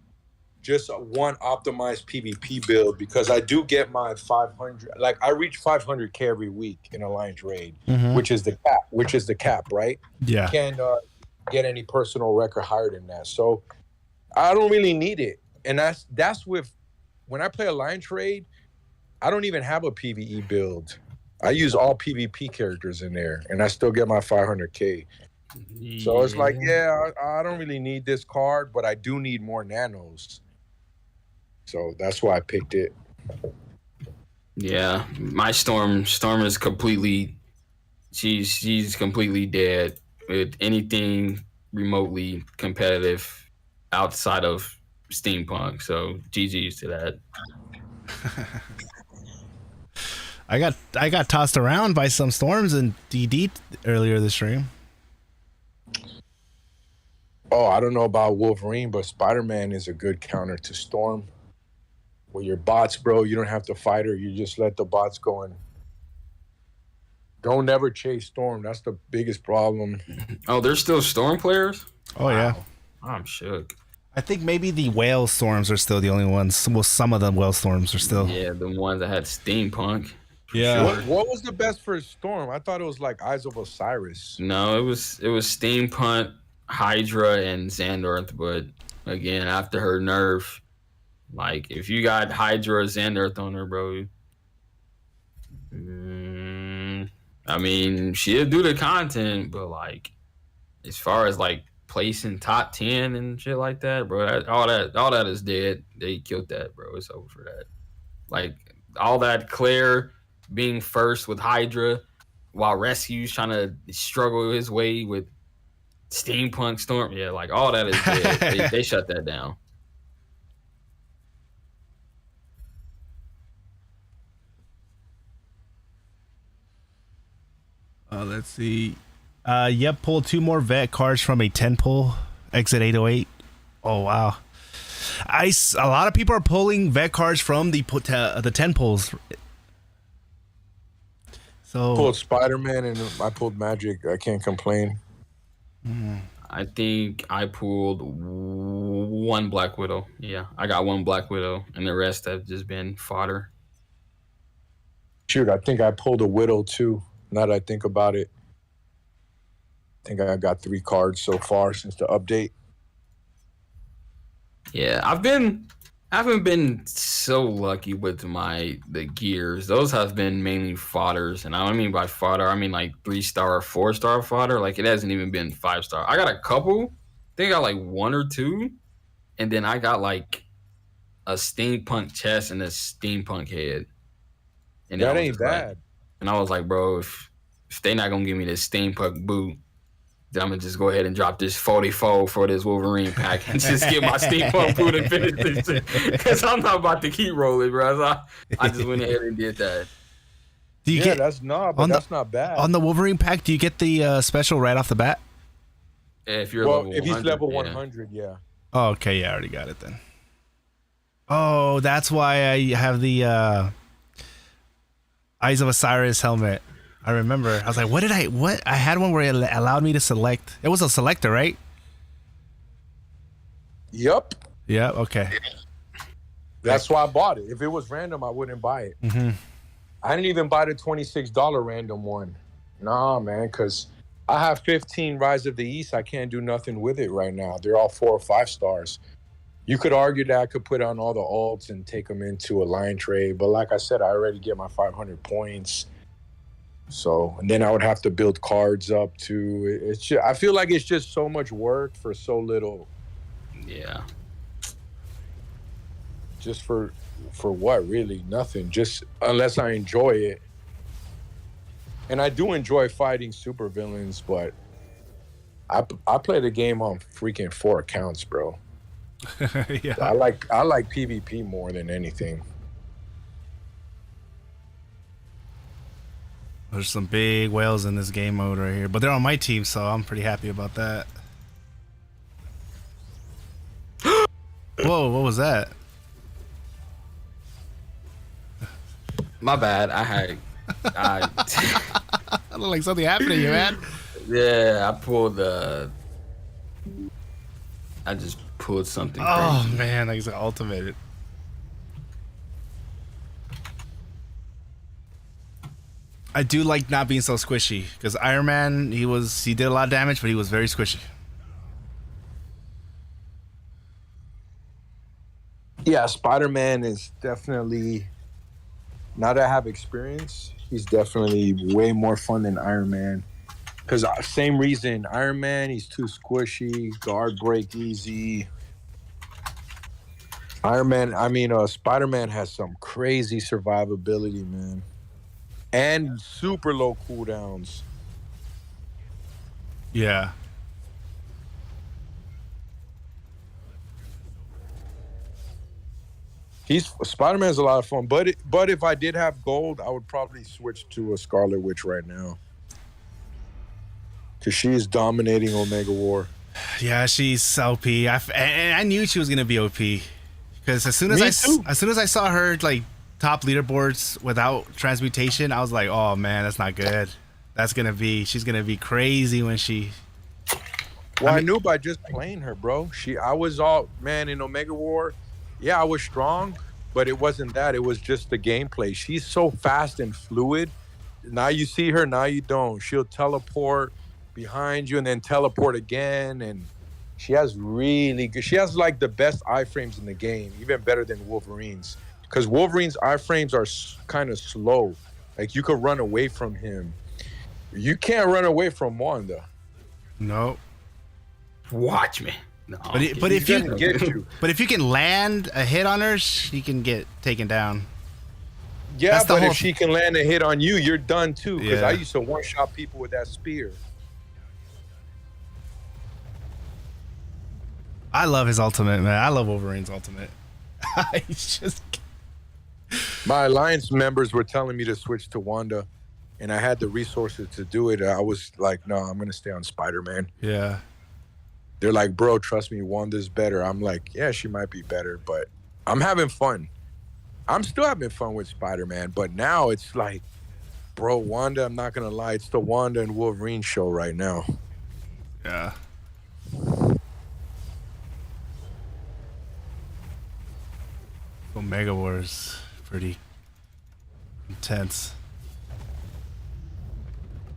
just 1 optimized PvP build, because I do get my 500. Like I reach 500k every week in Alliance raid, which is the cap, right? Yeah. You can't get any personal record higher than that. So I don't really need it, and that's with when I play Alliance raid, I don't even have a PvE build. I use all PvP characters in there, and I still get my 500k. Yeah. So it's like, I don't really need this card, but I do need more nanos. So that's why I picked it. Yeah, my Storm is completely. She's completely dead with anything remotely competitive outside of steampunk. So GG's to that. I got tossed around by some storms in DD earlier this stream. Oh, I don't know about Wolverine, but Spider-Man is a good counter to Storm. With your bots, bro, you don't have to fight her. You just let the bots go in. Don't ever chase Storm. That's the biggest problem. Oh, there's still Storm players? Oh yeah. I'm shook. I think maybe the whale storms are still the only ones. Well, some of the whale storms are still. Yeah, the ones that had steampunk. Yeah. What was the best for Storm? I thought it was like Eyes of Osiris. No, it was steampunk, Hydra, and Xandarth. But again, after her nerf, like if you got Hydra or Xandarth on her, bro, I mean, she'll do the content, but like as far as like placing top 10 and shit like that, bro, all that is dead. They killed that, bro. It's over for that. Like all that Claire being first with Hydra while Rescue's trying to struggle his way with Steampunk Storm. Yeah, like all that is dead. they shut that down. Let's see. Yep, pulled 2 more vet cards from a 10 pull. Exit 808. Oh wow. A lot of people are pulling vet cards from the 10 pulls. So Pulled Spider-Man and I pulled Magic. I can't complain. I think I pulled 1 Black Widow. Yeah, I got 1 Black Widow, and the rest have just been fodder. Shoot, I think I pulled a Widow too. Now that I think about it, I think I got 3 cards so far since the update. Yeah, I haven't been so lucky with the gears. Those have been mainly fodders, and I don't mean by fodder, I mean like 3-star or 4-star fodder. Like it hasn't even been 5-star. I got a couple. I think I got like 1 or 2, and then I got like a steampunk chest and a steampunk head. And that ain't bad. And I was like, bro, if they not gonna give me this steampunk boot, then I'm gonna just go ahead and drop this 44 for this Wolverine pack and just get my steampunk boot and finish this shit. Because I'm not about to keep rolling, bro. So I just went ahead and did that. do you get that's not bad. on the Wolverine pack? Do you get the special right off the bat? If you're well, level if he's level 100, 100, yeah. Oh, okay, yeah, I already got it then. Oh, that's why I have the Eyes of Osiris helmet. I remember. I was like, what? I had one where it allowed me to select. It was a selector, right? Yup. Yeah, okay. That's why I bought it. If it was random, I wouldn't buy it. Mm-hmm. I didn't even buy the $26 random one. Nah, man, because I have 15 Rise of the East. I can't do nothing with it right now. They're all 4 or 5 stars. You could argue that I could put on all the alts and take them into a line trade. But like I said, I already get my 500 points. So, and then I would have to build cards up too. It's just, I feel like it's just so much work for so little. Yeah. Just for what, really? Nothing. Just unless I enjoy it. And I do enjoy fighting supervillains, but I play the game on freaking 4 accounts, bro. Yeah. I like PvP more than anything. There's some big whales in this game mode right here, but they're on my team, so I'm pretty happy about that. Whoa, what was that? My bad. I look like something happened to you, man. Yeah, I just pulled something Oh crazy. man, I just ultimated. I do like not being so squishy because Iron Man, he did a lot of damage, but he was very squishy. Yeah, Spider-Man is definitely, now that I have experience, he's definitely way more fun than Iron Man. Because same reason, Iron Man, he's too squishy, guard break easy. Spider-Man has some crazy survivability, man. And super low cooldowns. Yeah. Spider-Man's a lot of fun, but if I did have gold, I would probably switch to a Scarlet Witch right now. Because she is dominating Omega War. Yeah, she's OP. And I knew she was gonna be OP because as soon as I saw her like top leaderboards without transmutation, I was like, oh man, that's not good. She's gonna be crazy when she. Well, I knew by just playing her, bro. I was all, man, in Omega War. Yeah, I was strong, but it wasn't that. It was just the gameplay. She's so fast and fluid. Now you see her, now you don't. She'll teleport behind you and then teleport again. And she has like the best iframes in the game, even better than Wolverine's. Because Wolverine's iframes are kind of slow. Like you could run away from him. You can't run away from Wanda. No. Watch me. No, but if you can land a hit on her, she can get taken down. Yeah, but if she can land a hit on you, you're done too. Because I used to one-shot people with that spear. I love his ultimate, man. I love Wolverine's ultimate. He's just. My alliance members were telling me to switch to Wanda, and I had the resources to do it. I was like, no, I'm gonna stay on Spider-Man. Yeah. They're like, bro, trust me, Wanda's better. I'm like, yeah, she might be better, but I'm having fun. I'm still having fun with Spider-Man, but now it's like, bro, Wanda, I'm not gonna lie, it's the Wanda and Wolverine show right now. Yeah. Omega Wars, pretty intense.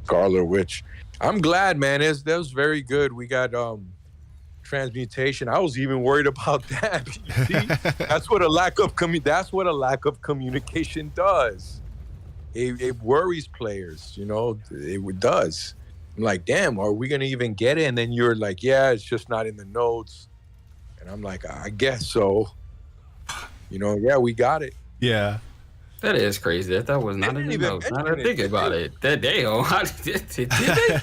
Scarlet Witch. I'm glad, man. That was very good. We got transmutation. I was even worried about that. You see? That's what a lack of communication does. It worries players, you know. It does. I'm like, damn, are we gonna even get it? And then you're like, yeah, it's just not in the notes. And I'm like, I guess so. You know, yeah, we got it. Yeah. That is crazy. That was not in the notes. Now that I think about it, that day, did they?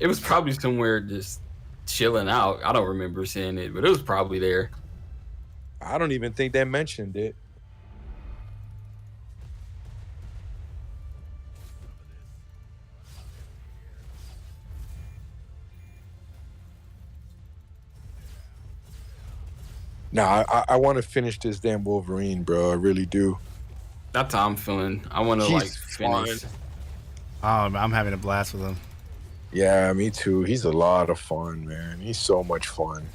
It was probably somewhere just chilling out. I don't remember seeing it, but it was probably there. I don't even think they mentioned it. Nah, I want to finish this damn Wolverine, bro. I really do. That's how I'm feeling. I want to like finish. I'm having a blast with him. Yeah, me too. He's a lot of fun, man. He's so much fun.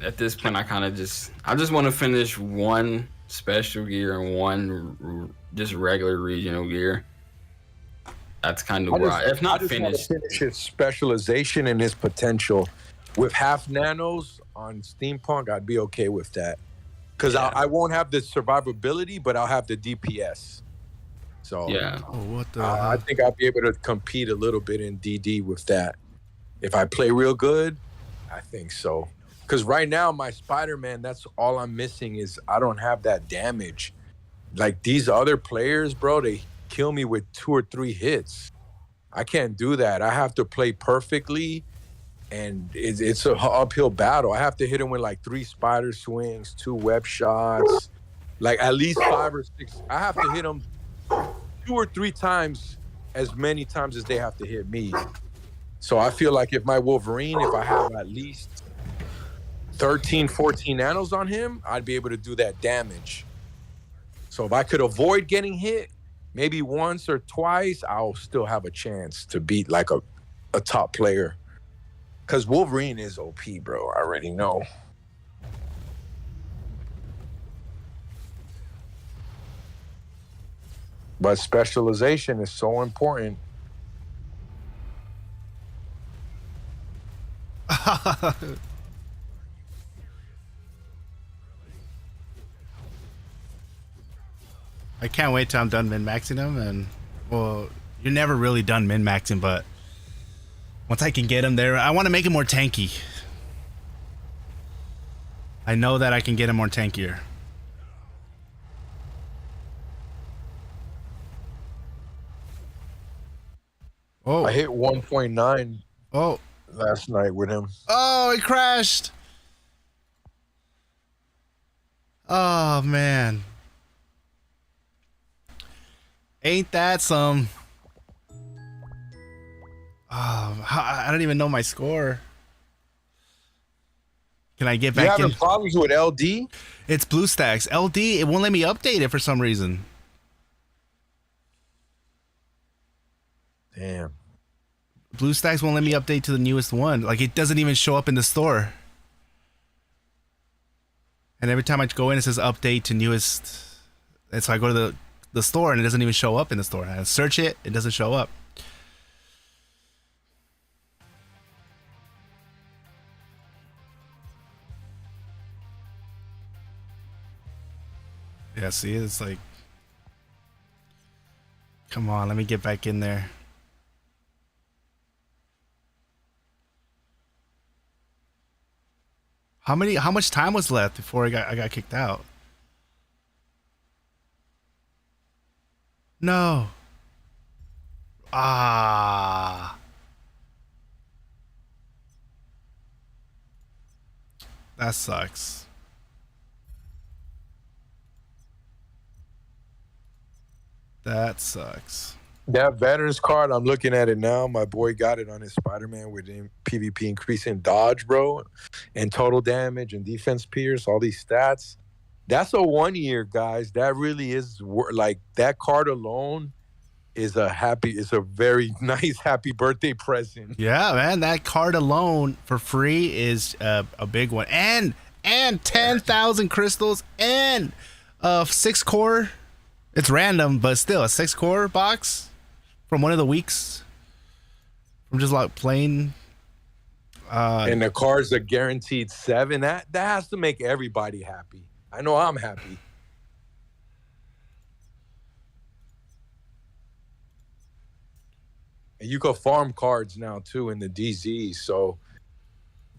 At this point, I just want to finish one special gear and one just regular regional gear. That's kind of where if not finished. Finish his specialization and his potential. With half nanos on Steampunk, I'd be okay with that. Because I won't have the survivability, but I'll have the DPS. So yeah. Oh, what the? I think I'll be able to compete a little bit in DD with that. If I play real good, I think so. Because right now, my Spider-Man, that's all I'm missing is I don't have that damage. Like these other players, bro, they kill me with 2 or 3 hits. I can't do that. I have to play perfectly, and it's an uphill battle. I have to hit him with like 3 spider swings, 2 web shots, like at least 5 or 6. I have to hit them 2 or 3 times as many times as they have to hit me. So I feel like if my Wolverine, if I have at least 13, 14 nanos on him, I'd be able to do that damage. So if I could avoid getting hit, maybe once or twice, I'll still have a chance to beat like a top player. Because Wolverine is OP, bro. I already know. But specialization is so important. I can't wait till I'm done min-maxing them, and well, you're never really done min-maxing, but once I can get him there, I want to make him more tanky. I know that I can get him more tankier. Oh, I hit 1.9 last night with him. Oh, it crashed. Oh, man. Ain't that some? Oh, I don't even know my score. Can I get You back in? having problems with LD? It's BlueStacks. LD, it won't let me update it for some reason. Damn. BlueStacks won't let me update to the newest one. Like, it doesn't even show up in the store. And every time I go in, it says update to newest. And so I go to the store, and it doesn't even show up in the store. I search it, it doesn't show up. Yeah, see, it's like, come on, let me get back in there. How much time was left before I got kicked out? No. Ah. That sucks. That sucks. That veterans card, I'm looking at it now. My boy got it on his Spider-Man with PvP increasing dodge, bro, and total damage and defense pierce, all these stats. That's a 1 year, guys. That really is like that card alone is a very nice happy birthday present. Yeah, man, that card alone for free is a big one, and 10,000 crystals and 6 core. It's random, but still a 6 core box from one of the weeks from just like plain. And the cards are guaranteed 7. That has to make everybody happy. I know I'm happy. And you can farm cards now too in the DZ, so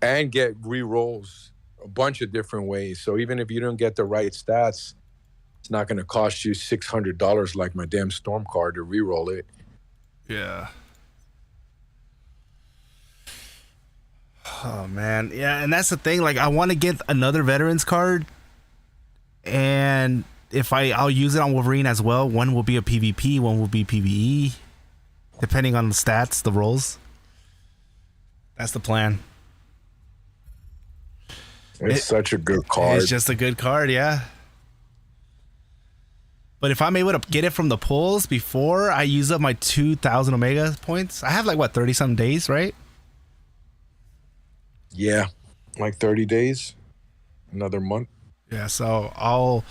and get re-rolls a bunch of different ways. So even if you don't get the right stats, it's not going to cost you $600 like my damn Storm card to re-roll it. Yeah. Oh man, yeah, and that's the thing. Like, I want to get another veterans card, and if I'll use it on Wolverine as well. One will be a PvP, one will be PVE, depending on the stats, the rolls. That's the plan. It's such a good card. It's just a good card, yeah. But if I'm able to get it from the pulls before I use up my 2,000 Omega points, I have like, what, 30-something days, right? Yeah, like 30 days, another month. Yeah, so I'll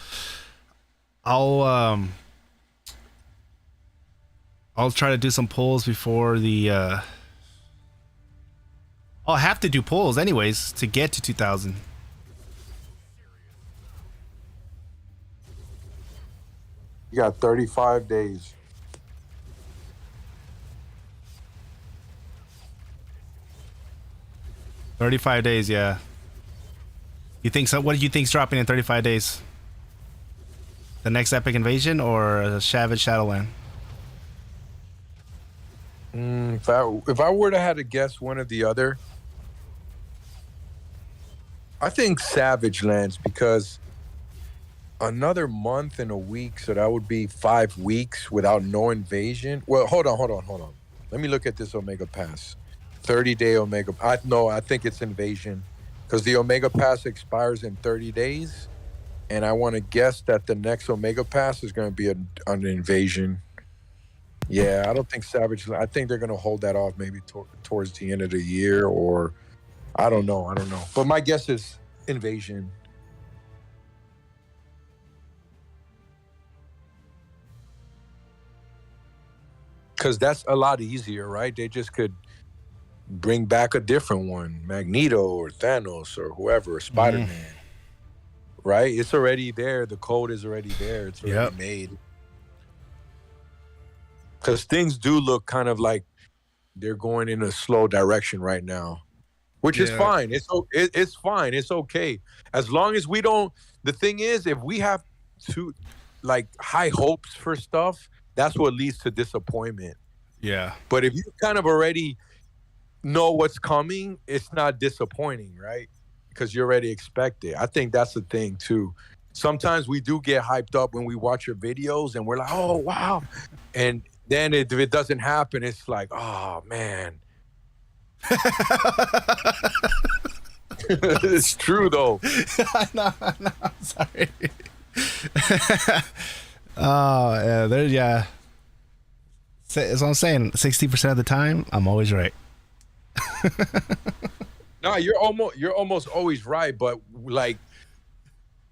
try to do some pulls before the I'll have to do pulls anyways to get to 2,000. You got 35 days. $35 days, yeah. You think so? What do you think's dropping in 35 days? The next Epic Invasion or a Savage Shadowland? If I were to have to guess one or the other, I think Savage lands, because another month and a week, so that would be 5 weeks without no invasion. Well, hold on. Let me look at this Omega Pass. 30-day Omega. I think it's invasion, because the Omega Pass expires in 30 days, and I want to guess that the next Omega Pass is going to be an invasion. Yeah, I don't think Savage. I think they're going to hold that off maybe towards the end of the year, or I don't know. But my guess is invasion. Because that's a lot easier, right? They just could bring back a different one, Magneto or Thanos or whoever, or Spider-Man. Right? It's already there. The code is already there. It's already made. Because things do look kind of like they're going in a slow direction right now, which is fine. It's fine. It's okay. As long as we don't, the thing is, if we have too like high hopes for stuff, that's what leads to disappointment. Yeah. But if you kind of already know what's coming, it's not disappointing, right? Because you already expect it. I think that's the thing too. Sometimes we do get hyped up when we watch your videos and we're like, oh, wow. And then if it doesn't happen, it's like, oh, man. It's true though. No, I'm sorry. Oh, yeah, there, yeah. That's what I'm saying. 60% of the time, I'm always right. No, you're almost always right, but like,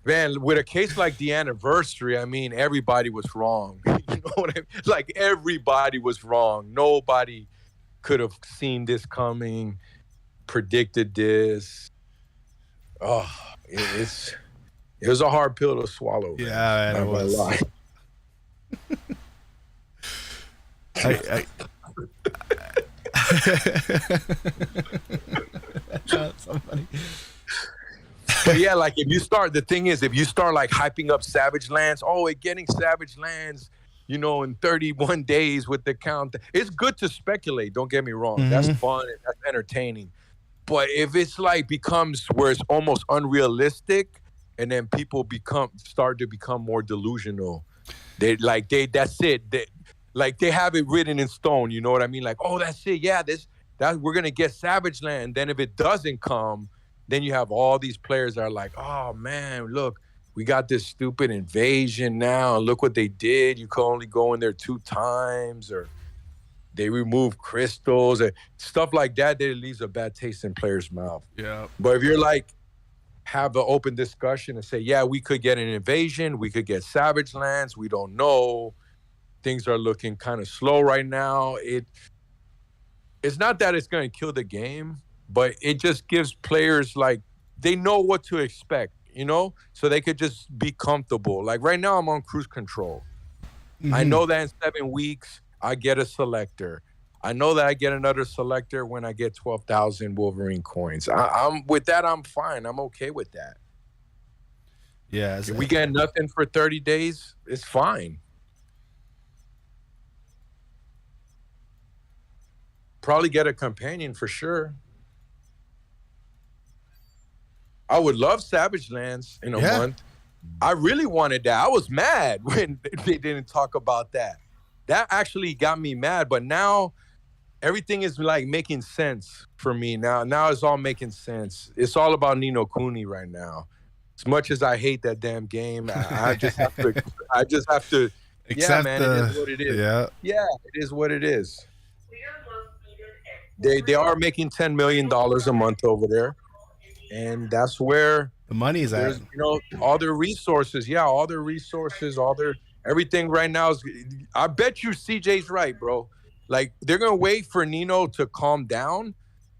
man, with a case like the anniversary, I mean, everybody was wrong. You know what I mean? Like, everybody was wrong. Nobody could have seen this coming, predicted this. Oh, it was a hard pill to swallow. Man. Yeah, man, it was. Lie. Somebody. But yeah, like if you start like hyping up Savage Lands, we're getting Savage Lands, you know, in 31 days with the count. It's good to speculate. Don't get me wrong. Mm-hmm. That's fun and that's entertaining. But if it's like becomes where it's almost unrealistic, and then people start to become more delusional, that's it. They have it written in stone. You know what I mean? Like, oh, that's it. Yeah, that we're gonna get Savage Land. Then if it doesn't come, then you have all these players that are like, oh man, look, we got this stupid invasion now. Look what they did. You can only go in there 2 times, or they remove crystals and stuff like that. That leaves a bad taste in players' mouth. Yeah. But if you're like, have an open discussion and say, yeah, we could get an invasion. We could get Savage Lands. We don't know. Things are looking kind of slow right now. It's not that it's going to kill the game, but it just gives players, like, they know what to expect, you know? So they could just be comfortable. Like right now I'm on cruise control. Mm-hmm. I know that in 7 weeks I get a selector. I know that I get another selector when I get 12,000 Wolverine coins. I'm with that. I'm fine. I'm okay with that. Yeah. If we get nothing for 30 days, it's fine. Probably get a companion for sure. I would love Savage Lands in a month. I really wanted that. I was mad when they didn't talk about that. That actually got me mad. But now everything is like making sense for me now. Now it's all making sense. It's all about Ni no Kuni right now. As much as I hate that damn game, I just have to. Accept man, it is what it is. Yeah, it is what it is. They are making $10 million a month over there, and that's where the money is at. You know, all their resources. Yeah, all their resources, everything right now is. I bet you CJ's right, bro. Like, they're gonna wait for Nino to calm down.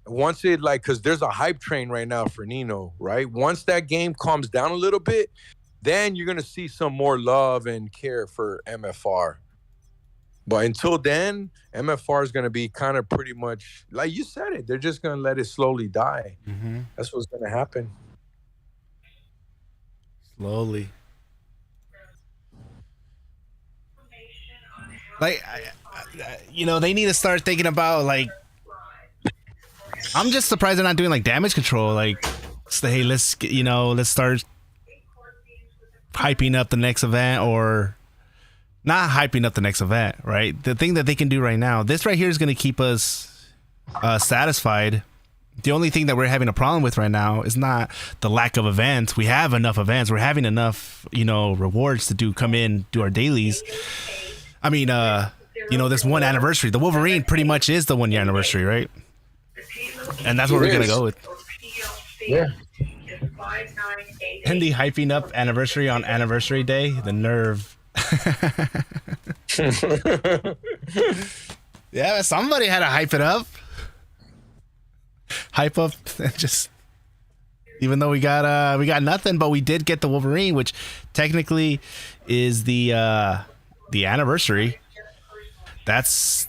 Once it, like, because there's a hype train right now for Nino, right? Once that game calms down a little bit, then you're gonna see some more love and care for MFR. But until then, MFR is gonna be kind of pretty much like you said it. They're just gonna let it slowly die. Mm-hmm. That's what's gonna happen. Slowly. Like, you know, they need to start thinking about, like, I'm just surprised they're not doing like damage control. Like, hey, let's start hyping up the next event, or not hyping up the next event, right? The thing that they can do right now, this right here is going to keep us satisfied. The only thing that we're having a problem with right now is not the lack of events. We have enough events. We're having enough, you know, rewards to come in, do our dailies. I mean, you know, this 1 anniversary, the Wolverine pretty much is the 1 year anniversary, right? And that's what we're going to go with. Yeah. And the hyping up anniversary on anniversary day, the nerve. Yeah, somebody had to hype it up. Hype up, just, even though we got nothing, but we did get the Wolverine, which technically is the anniversary. That's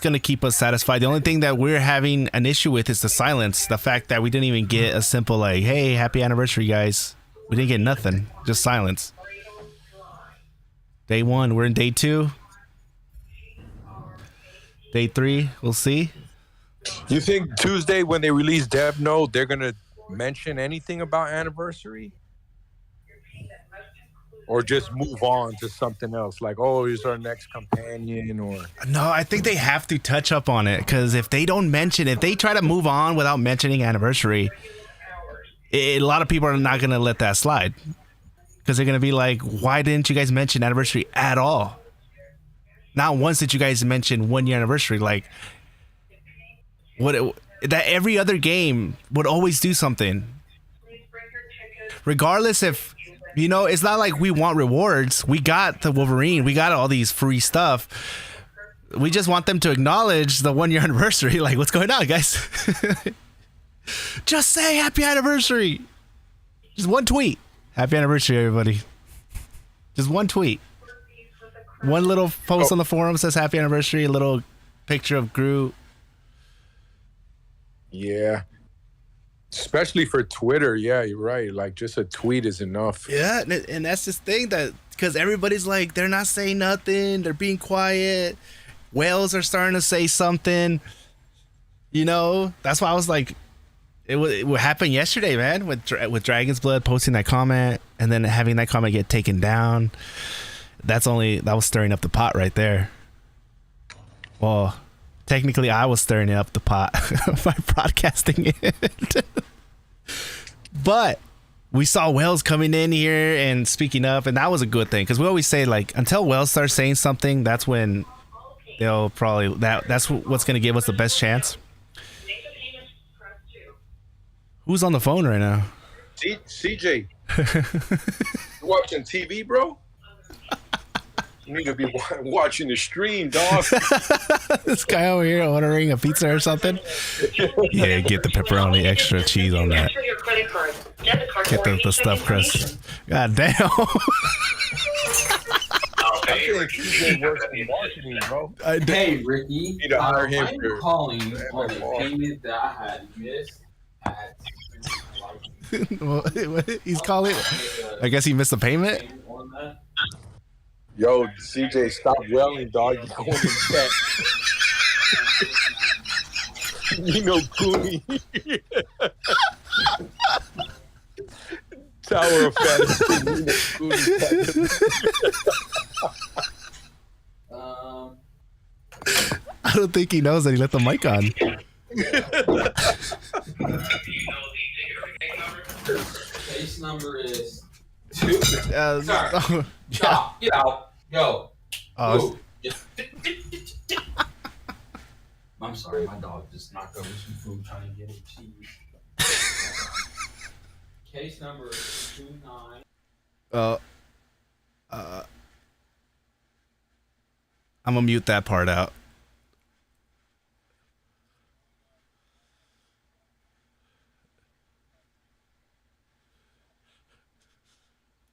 going to keep us satisfied. The only thing that we're having an issue with is the silence. The fact that we didn't even get a simple, like, hey, happy anniversary, guys. We didn't get nothing. Just silence. Day 1. We're in day 2. Day 3. We'll see. You think Tuesday when they release Dev Note, they're going to mention anything about anniversary? Or just move on to something else, like, oh, here's our next companion, or... No, I think they have to touch up on it, because if they don't mention, if they try to move on without mentioning anniversary, a lot of people are not gonna let that slide because they're gonna be like, why didn't you guys mention anniversary at all? Not once did you guys mention 1 year anniversary. Like, that every other game would always do something, regardless if, you know, it's not like we want rewards. We got the Wolverine, we got all these free stuff. We just want them to acknowledge the 1 year anniversary. Like, what's going on, guys? Just say happy anniversary. Just one tweet. Happy anniversary, everybody. Just one tweet. One little post on the forum says happy anniversary, a little picture of Groot. Yeah. Especially for Twitter. Yeah, you're right. Like, just a tweet is enough. Yeah, and that's this thing that, because everybody's like, they're not saying nothing, they're being quiet. Whales are starting to say something. You know, that's why I was like, it would happen yesterday, man, with Dragon's Blood posting that comment and then having that comment get taken down. That was stirring up the pot right there. Well, technically I was stirring up the pot by broadcasting it. But we saw Wells coming in here and speaking up, and that was a good thing, because we always say, like, until Wells starts saying something, that's when they'll probably, that's what's going to give us the best chance. Who's on the phone right now? CJ. You watching TV, bro? You need to be watching the stream, dog. This guy over here ordering a pizza or something. Yeah, get the pepperoni, extra cheese on that. Get the stuffed crust. God damn. Hey, Ricky. You need to hire him. I'm calling on the payment that I had missed He's calling. I guess he missed the payment. Yo, CJ, stop yelling, dog. You're going to bet. You know, Cooney. Tower of Fantasy. You know, I don't think he knows that he left the mic on. Case number is 2. Sorry. Yeah. Stop. Get out. Go. Oh, I'm sorry, my dog just knocked over some food trying to get it cheese. Case number is 29. I'm gonna mute that part out.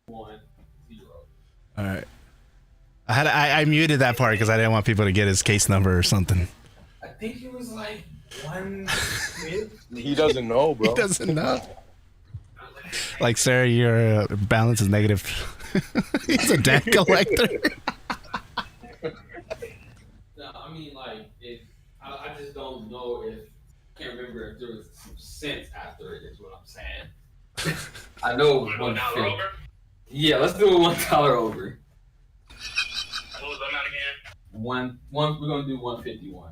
One, 0. All right. I muted that part because I didn't want people to get his case number or something. I think it was like 1. he doesn't know, bro. He doesn't know. Like, sir, your balance is negative. He's a debt collector. No, I mean, like, I just don't know if, I can't remember if there was some sense after it, is what I'm saying. I know it was $1.50. Yeah, let's do it $1 over. What was that again? One, we're gonna do 151.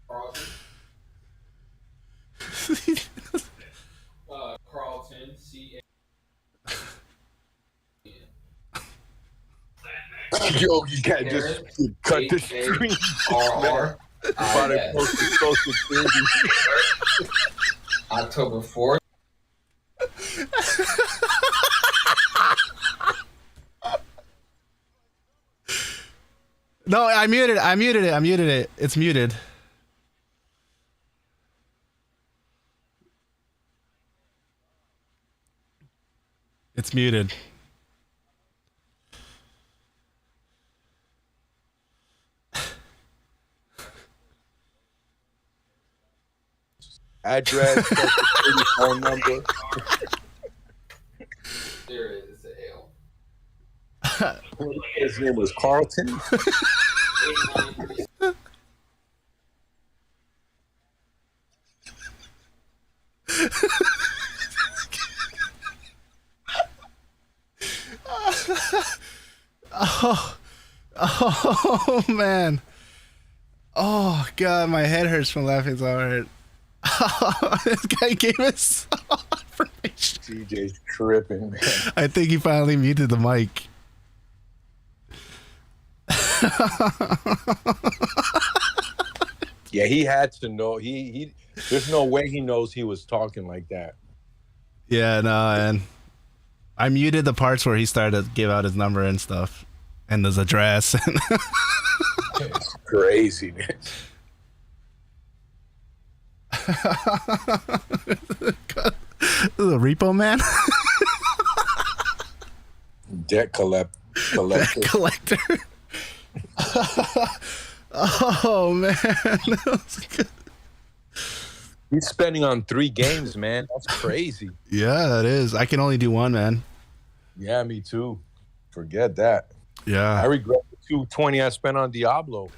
Carlton. Carlton, C. Yo, you can't just cut the stream. R. About it close to Social Security. October 4th. No, I muted it. It's muted. It's muted. Address, Social Security, phone number. There it is. It's an L. His name was Carlton. Oh man. Oh god, my head hurts from laughing so hard. This guy gave us information. CJ's tripping, man. I think he finally muted the mic. Yeah, he had to know. He there's no way he knows he was talking like that. Yeah, no, and I muted the parts where he started to give out his number and stuff, and his address. It's crazy, man. The repo man. Debt collector. Collector. Oh man, that was good. He's spending on 3 games, man. That's crazy. Yeah, that is. I can only do one, man. Yeah, me too. Forget that. I Yeah. regret the $220 I spent on Diablo.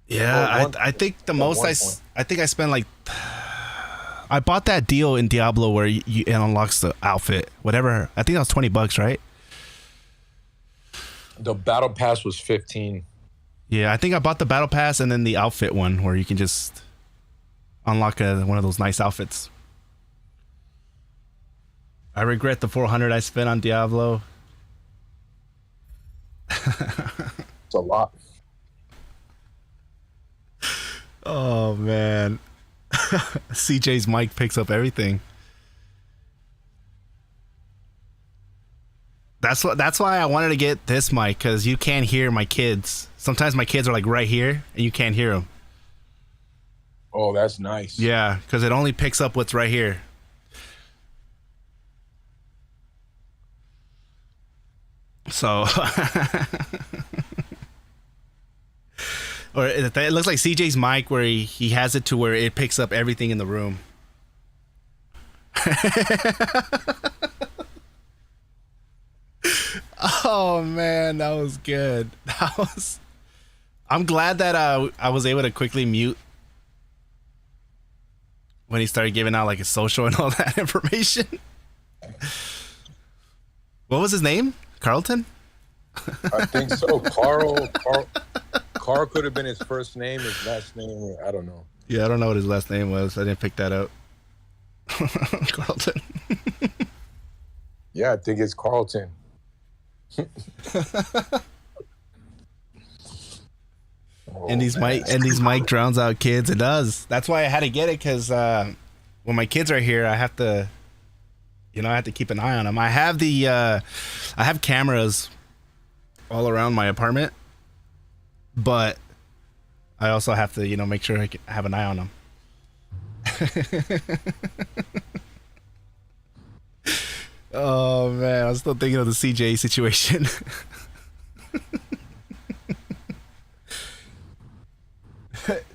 Yeah, Well, I think the at most one point. I think I spent like I bought that deal in Diablo where it unlocks the outfit, whatever. I think that was $20, right? The battle pass was 15. Yeah, I think I bought the battle pass and then the outfit one where you can just unlock one of those nice outfits. I regret the $400 I spent on Diablo. It's a lot. Oh man. CJ's mic picks up everything. That's why I wanted to get this mic, because you can't hear my kids. Sometimes my kids are like right here and you can't hear them. Oh, that's nice. Yeah, because it only picks up what's right here. So or it looks like CJ's mic where he has it to where it picks up everything in the room. Oh man, that was good. I'm glad that I was able to quickly mute when he started giving out like his social and all that information. What was his name? Carlton? I think so. Carl could have been his first name, his last name, I don't know. Yeah, I don't know what his last name was. I didn't pick that up. Carlton. Yeah, I think it's Carlton. And these mic drowns out kids. It does. That's why I had to get it, because when my kids are here, I have to, I have to keep an eye on them. I have I have cameras all around my apartment, but I also have to, make sure I have an eye on them. Oh man, I was still thinking of the CJ situation.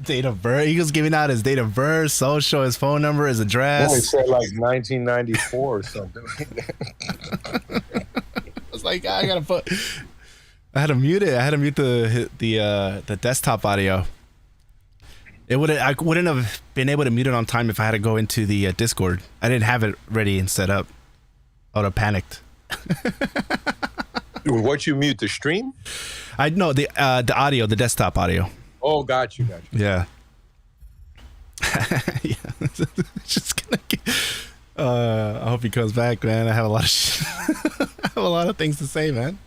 Date of birth. He was giving out his date of birth, social, his phone number, his address. It said like 1994 or something like that. I was like, I gotta put. I had to mute it. I had to mute the desktop audio. I wouldn't have been able to mute it on time if I had to go into the Discord. I didn't have it ready and set up. I would have panicked. What, you mute the stream? I know the audio, the desktop audio. Oh, got you. Yeah. Yeah. Just gonna get, I hope he comes back, man. I have a lot of I have a lot of things to say, man.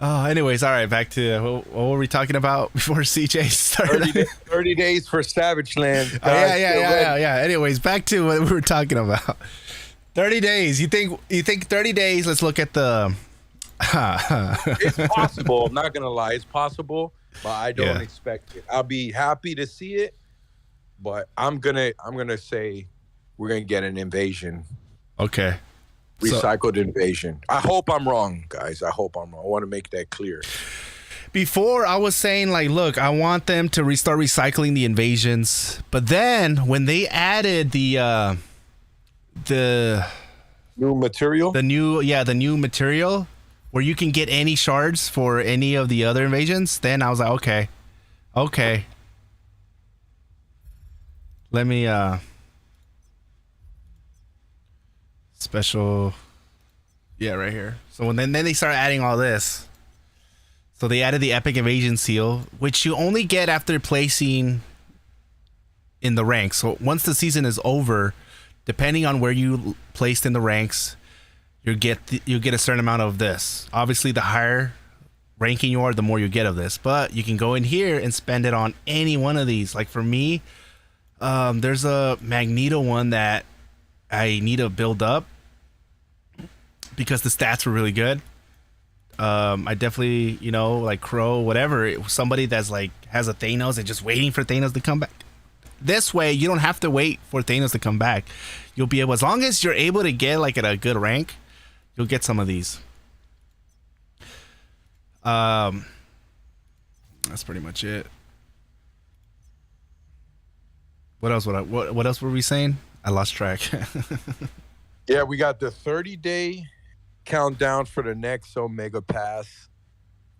Oh, anyways, all right, back to what were we talking about before CJ started? 30 days for Savage Land. Oh, yeah. Anyways, back to what we were talking about. 30 days. You think 30 days? Let's look at the. It's possible. I'm not gonna lie, it's possible, but I don't expect it. I'll be happy to see it, but I'm gonna say we're gonna get an invasion. Okay. Recycled invasion. I hope I'm wrong, guys. I hope I'm wrong. I want to make that clear. Before I was saying like, look, I want them to restart recycling the invasions, but then when they added the new material, the new material where you can get any shards for any of the other invasions, then I was like, okay. Let me special, right here. So when then they start adding all this, So they added the Epic Invasion seal, which you only get after placing in the ranks. So once the season is over, depending on where you placed in the ranks, you get a certain amount of this. Obviously, the higher ranking you are, the more you get of this. But you can go in here and spend it on any one of these. Like for me, there's a Magneto one that I need to build up because the stats were really good. I definitely, you know, like Crow, whatever, somebody that's like has a Thanos and just waiting for Thanos to come back. This way, you don't have to wait for Thanos to come back. You'll be able, as long as you're able to get like at a good rank, you'll get some of these. That's pretty much it. What else? What else were we saying? I lost track. Yeah, we got the 30-day countdown for the next Omega Pass,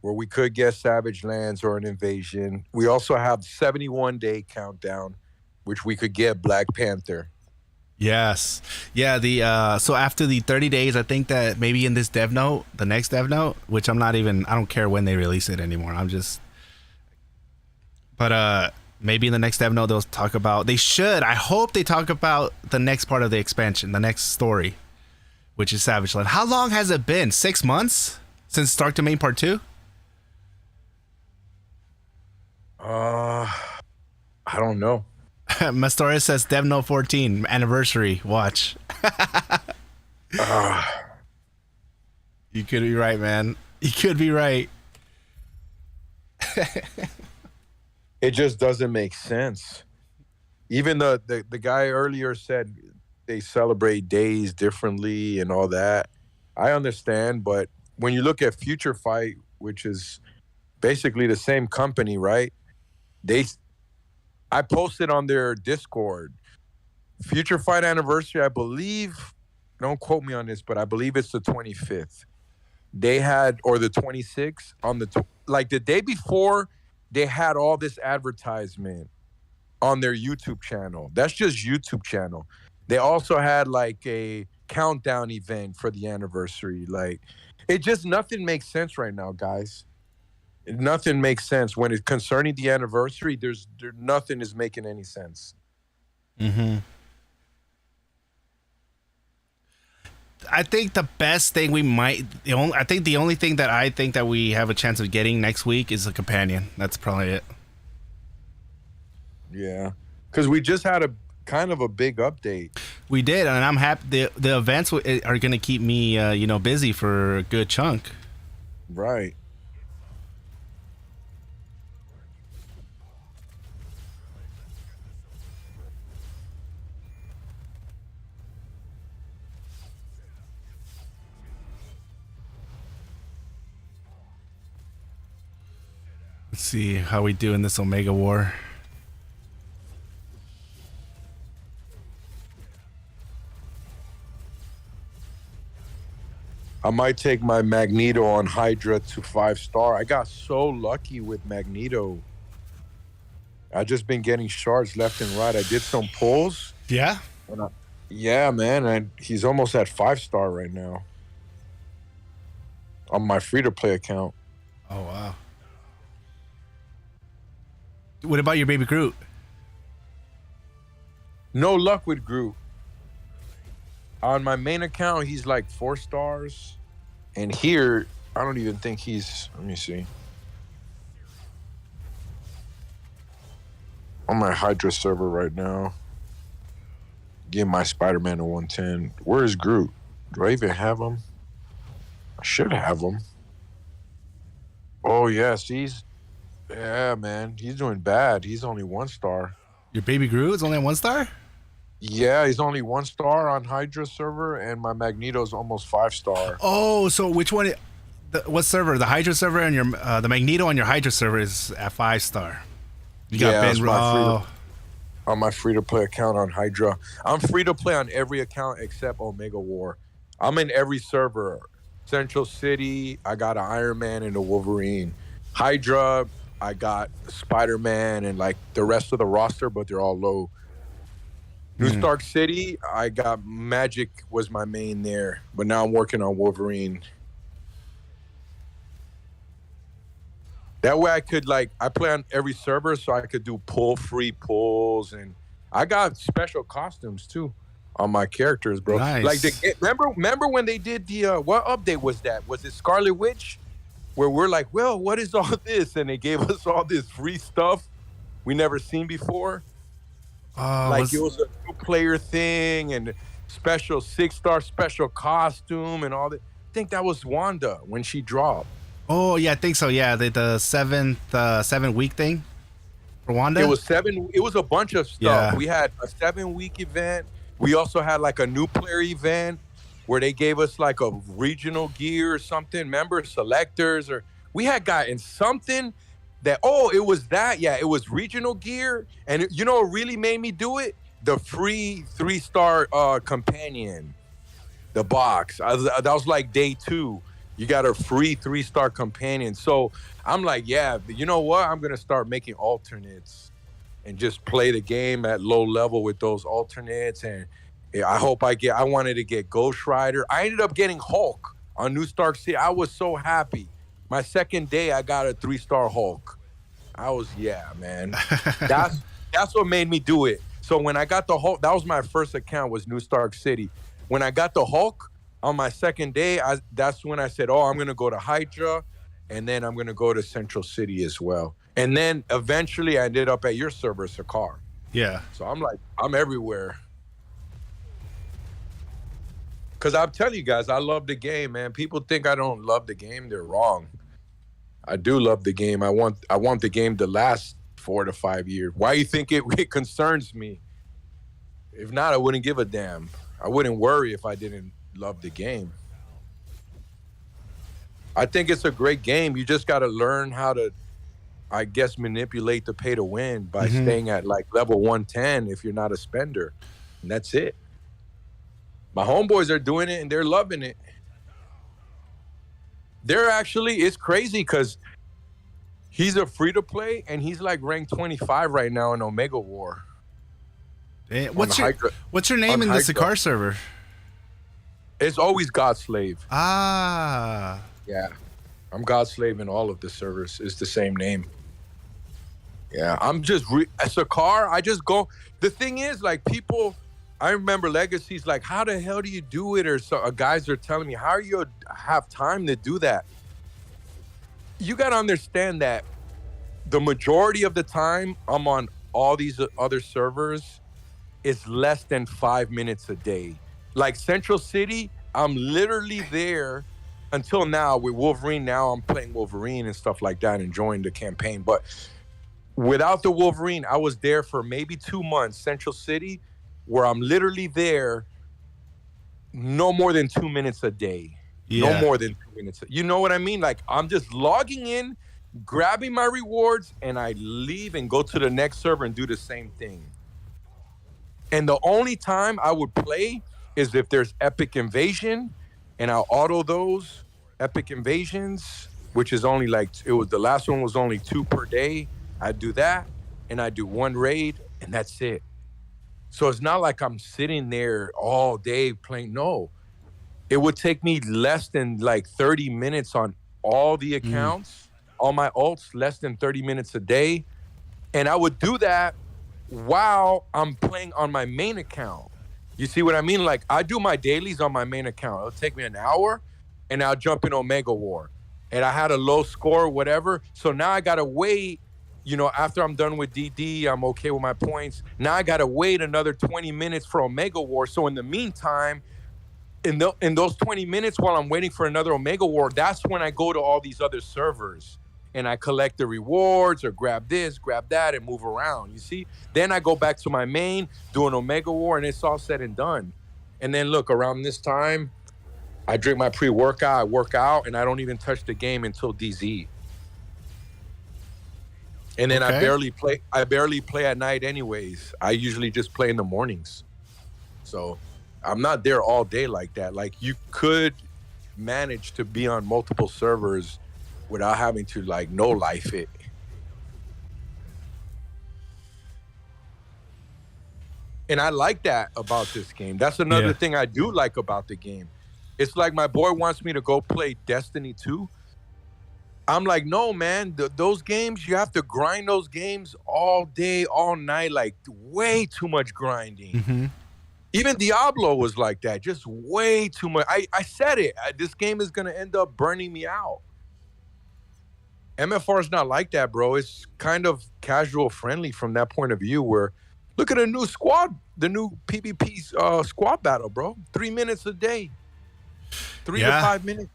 where we could get Savage Lands or an invasion. We also have 71-day countdown, which we could get Black Panther. Yes. Yeah, the so after the 30 days, I think that maybe in this dev note, the next dev note, which I don't care when they release it anymore. Maybe in the next dev note they'll talk about, I hope they talk about the next part of the expansion, the next story, which is Savage Land. How long has it been? 6 months since Stark Domain Part 2? I don't know. Mastoria says Dev Note 14 anniversary. Watch. You could be right, man. You could be right. It just doesn't make sense. Even the guy earlier said they celebrate days differently and all that. I understand, but when you look at Future Fight, which is basically the same company, right? I posted on their Discord, Future Fight anniversary, I believe, don't quote me on this, but I believe it's the 25th. They had, or the 26th, on like the day before, they had all this advertisement on their YouTube channel. That's just YouTube channel. They also had like a countdown event for the anniversary. Like, nothing makes sense right now, guys. Nothing makes sense when it's concerning the anniversary. Nothing is making any sense. Mm-hmm. I think the best thing the only thing that I think that we have a chance of getting next week is a companion. That's probably it. Yeah, because we just had a kind of a big update. We did, and I'm happy. The events are going to keep me, busy for a good chunk. Right. Let's see how we do in this Omega War. I might take my Magneto on Hydra to 5-star. I got so lucky with Magneto. I just been getting shards left and right. I did some pulls. Yeah? Yeah, man. And he's almost at 5-star right now on my free-to-play account. Oh, wow. What about your baby Groot? No luck with Groot. On my main account, he's like 4 stars. And here, I don't even think he's... Let me see. On my Hydra server right now. Give my Spider-Man a 110. Where is Groot? Do I even have him? I should have him. Oh, yes. Yeah, man. He's doing bad. He's only 1 star. Your baby Groot is only 1 star? Yeah, he's only 1 star on Hydra server, and my Magneto's almost 5-star. Oh, so which one? What server? The Hydra server and your the Magneto on your Hydra server is at 5-star. You got Ben. On my free-to-play account on Hydra. I'm free-to-play on every account except Omega War. I'm in every server. Central City, I got an Iron Man and a Wolverine. Hydra, I got Spider-Man and like the rest of the roster, but they're all low. New Stark City, I got Magic was my main there, but now I'm working on Wolverine. That way I could I play on every server, so I could do free pulls, and I got special costumes too on my characters, bro. Nice. Remember when they did the what update was that? Was it Scarlet Witch? Where we're like, well, what is all this? And they gave us all this free stuff we never seen before. It was a new player thing and special 6-star special costume and all that. I think that was Wanda when she dropped. Oh yeah, I think so. Yeah, the 7-week thing for Wanda. It was 7. It was a bunch of stuff. Yeah. We had a 7-week event. We also had like a new player event where they gave us like a regional gear or something. Remember, selectors, or we had gotten something that, it was that. Yeah, it was regional gear. And you know what really made me do it? The free 3-star companion, the box. That was like day 2. You got a free 3-star companion. So I'm like, yeah, you know what? I'm going to start making alternates and just play the game at low level with those alternates. And I hope I wanted to get Ghost Rider. I ended up getting Hulk on New Stark City. I was so happy. My second day, I got a 3-star Hulk. Man. That's what made me do it. So when I got the Hulk, that was my first account, was New Stark City. When I got the Hulk on my second day, that's when I said, I'm going to go to Hydra, and then I'm going to go to Central City as well. And then eventually I ended up at your server, Sakar. Yeah. So I'm like, I'm everywhere. Because I'm telling you guys, I love the game, man. People think I don't love the game. They're wrong. I do love the game. I want the game to last 4 to 5 years. Why you think it concerns me? If not, I wouldn't give a damn. I wouldn't worry if I didn't love the game. I think it's a great game. You just got to learn how to, I guess, manipulate the pay to win by staying at like level 110 if you're not a spender. And that's it. My homeboys are doing it and they're loving it. It's crazy because he's a free to play and he's like ranked 25 right now in Omega War. What's your name in the Sakar server? It's always Godslave. Ah. Yeah. I'm Godslave in all of the servers. It's the same name. Yeah. I'm just Sakar, I just go. The thing is, like, people, I remember Legacy's like, how the hell do you do it? Or guys are telling me, how do you have time to do that? You got to understand that the majority of the time I'm on all these other servers is less than 5 minutes a day. Like Central City, I'm literally there until now with Wolverine. Now I'm playing Wolverine and stuff like that, enjoying the campaign. But without the Wolverine, I was there for maybe 2 months, Central City, where I'm literally there no more than 2 minutes a day. Yeah. No more than 2 minutes. You know what I mean? Like, I'm just logging in, grabbing my rewards, and I leave and go to the next server and do the same thing. And the only time I would play is if there's Epic Invasion, and I'll auto those Epic Invasions, which is only like, the last one was only 2 per day. I do that, and I do 1 raid, and that's it. So it's not like I'm sitting there all day playing. No, it would take me less than like 30 minutes on all the accounts, all my alts, less than 30 minutes a day. And I would do that while I'm playing on my main account. You see what I mean? Like, I do my dailies on my main account. It'll take me an hour, and I'll jump in Omega War. And I had a low score, whatever. So now I got to wait. You know, after I'm done with DD, I'm okay with my points. Now I got to wait another 20 minutes for Omega War. So in the meantime, in those 20 minutes while I'm waiting for another Omega War, that's when I go to all these other servers and I collect the rewards or grab this, grab that, and move around, you see? Then I go back to my main, do an Omega War, and it's all said and done. And then look, around this time, I drink my pre-workout, I work out, and I don't even touch the game until DZ. And then okay. I barely play at night anyways. I usually just play in the mornings. So I'm not there all day like that. Like, you could manage to be on multiple servers without having to like no life it. And I like that about this game. That's another thing I do like about the game. It's like my boy wants me to go play Destiny 2. I'm like, no, man, those games, you have to grind those games all day, all night, like way too much grinding. Mm-hmm. Even Diablo was like that, just way too much. I said it. This game is going to end up burning me out. MFR is not like that, bro. It's kind of casual friendly from that point of view where look at the new squad, the new PvP squad battle, bro. 3 minutes a day. 3 to 5 minutes.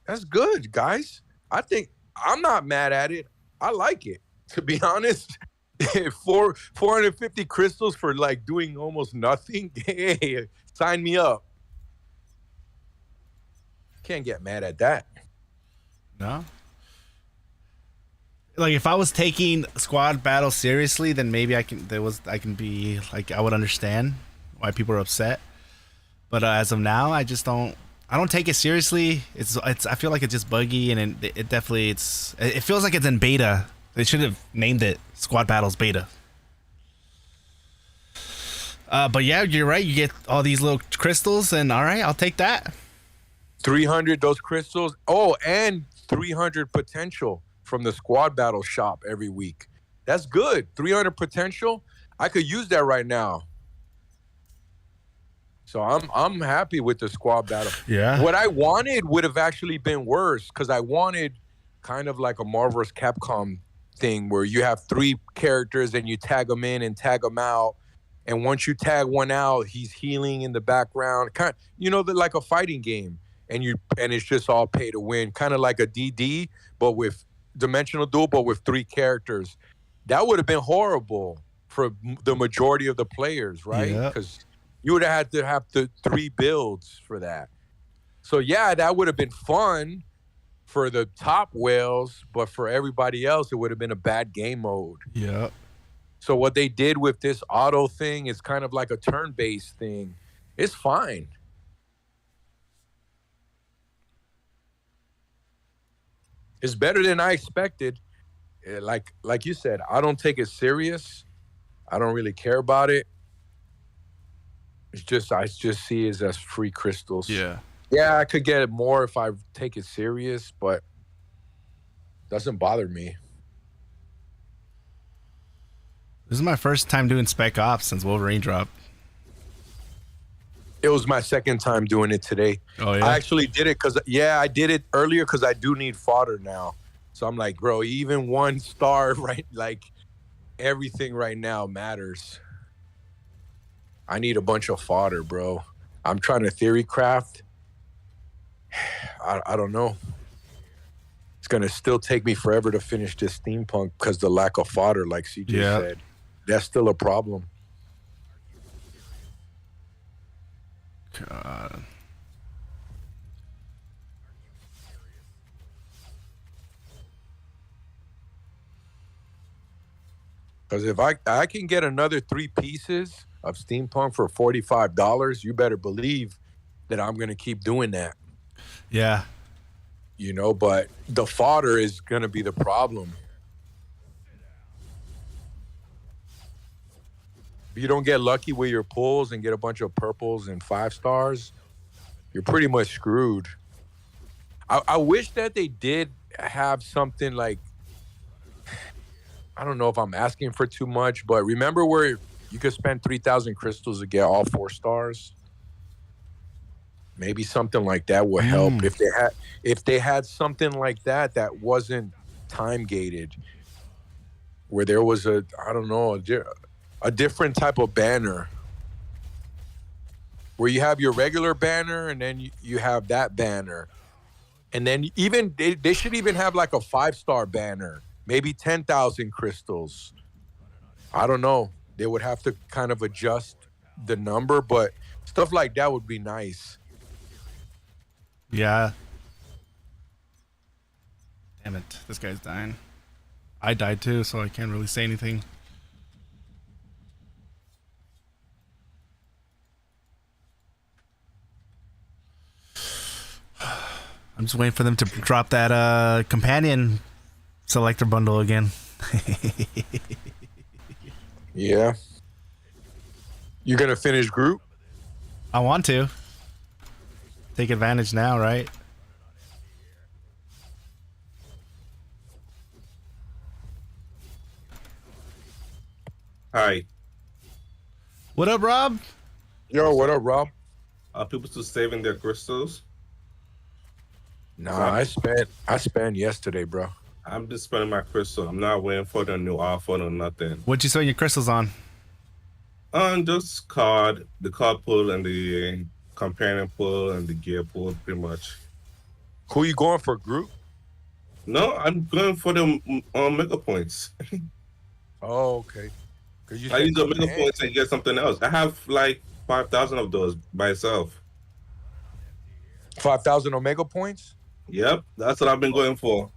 That's good, guys. I think I'm not mad at it. I like it, to be honest. 450 crystals for like doing almost nothing. Hey, sign me up. Can't get mad at that. No. Like if I was taking squad battle seriously, then maybe I can be like, I would understand why people are upset. But as of now, I don't take it seriously. I feel like it's just buggy, and it definitely it feels like it's in beta. They should have named it Squad Battles Beta. But yeah, you're right. You get all these little crystals, and all right, I'll take that. 300 those crystals. Oh, and 300 potential from the squad battle shop every week. That's good. 300 potential. I could use that right now. So I'm happy with the squad battle. Yeah. What I wanted would have actually been worse because I wanted kind of like a Marvel vs. Capcom thing where you have 3 characters and you tag them in and tag them out. And once you tag one out, he's healing in the background. Kind of, like a fighting game. And it's just all pay to win. Kind of like a DD, but with Dimensional Duel, but with 3 characters. That would have been horrible for the majority of the players, right? Because you would have had to have the 3 builds for that. So yeah, that would have been fun for the top whales, but for everybody else, it would have been a bad game mode. Yeah. So what they did with this auto thing is kind of like a turn-based thing. It's fine. It's better than I expected. Like you said, I don't take it serious. I don't really care about it. I just see it as free crystals. Yeah. Yeah, I could get it more if I take it serious, but it doesn't bother me. This is my first time doing Spec Ops since Wolverine dropped. It was my second time doing it today. Oh, yeah? I actually did it I did it earlier because I do need fodder now. So I'm like, bro, even 1 star, right? Like, everything right now matters. I need a bunch of fodder, bro. I'm trying to theory craft. I don't know. It's going to still take me forever to finish this steampunk because the lack of fodder, like CJ said. That's still a problem. God. Because if I can get another 3 pieces of steampunk for $45, you better believe that I'm going to keep doing that. Yeah. But the fodder is going to be the problem. If you don't get lucky with your pulls and get a bunch of purples and 5 stars, you're pretty much screwed. I wish that they did have something like, I don't know if I'm asking for too much, but remember where you could spend 3,000 crystals to get all 4 stars? Maybe something like that would help. If they had something like that wasn't time gated, where there was a different type of banner, where you have your regular banner and then you have that banner, and then even they should even have like a 5-star banner, maybe 10,000 crystals. I don't know. They would have to kind of adjust the number, but stuff like that would be nice. Yeah. Damn it. This guy's dying. I died too, so I can't really say anything. I'm just waiting for them to drop that companion selector bundle again. Yeah. You gonna finish group? I want to. Take advantage now, right? Hi. What up, Rob? Yo, what up, Rob? Are people still saving their crystals? Nah, I spent yesterday, bro. I'm just spending my crystal. I'm not waiting for the new offer or nothing. What'd you spend your crystals on? Just the card pool and the companion pool and the gear pool, pretty much. Who you going for, group? No, I'm going for the mega points. Oh, okay. Cause you I said use the mega command. points and get something else. I have like 5,000 of those by itself. 5,000 Omega points. Yep, that's what I've been going for.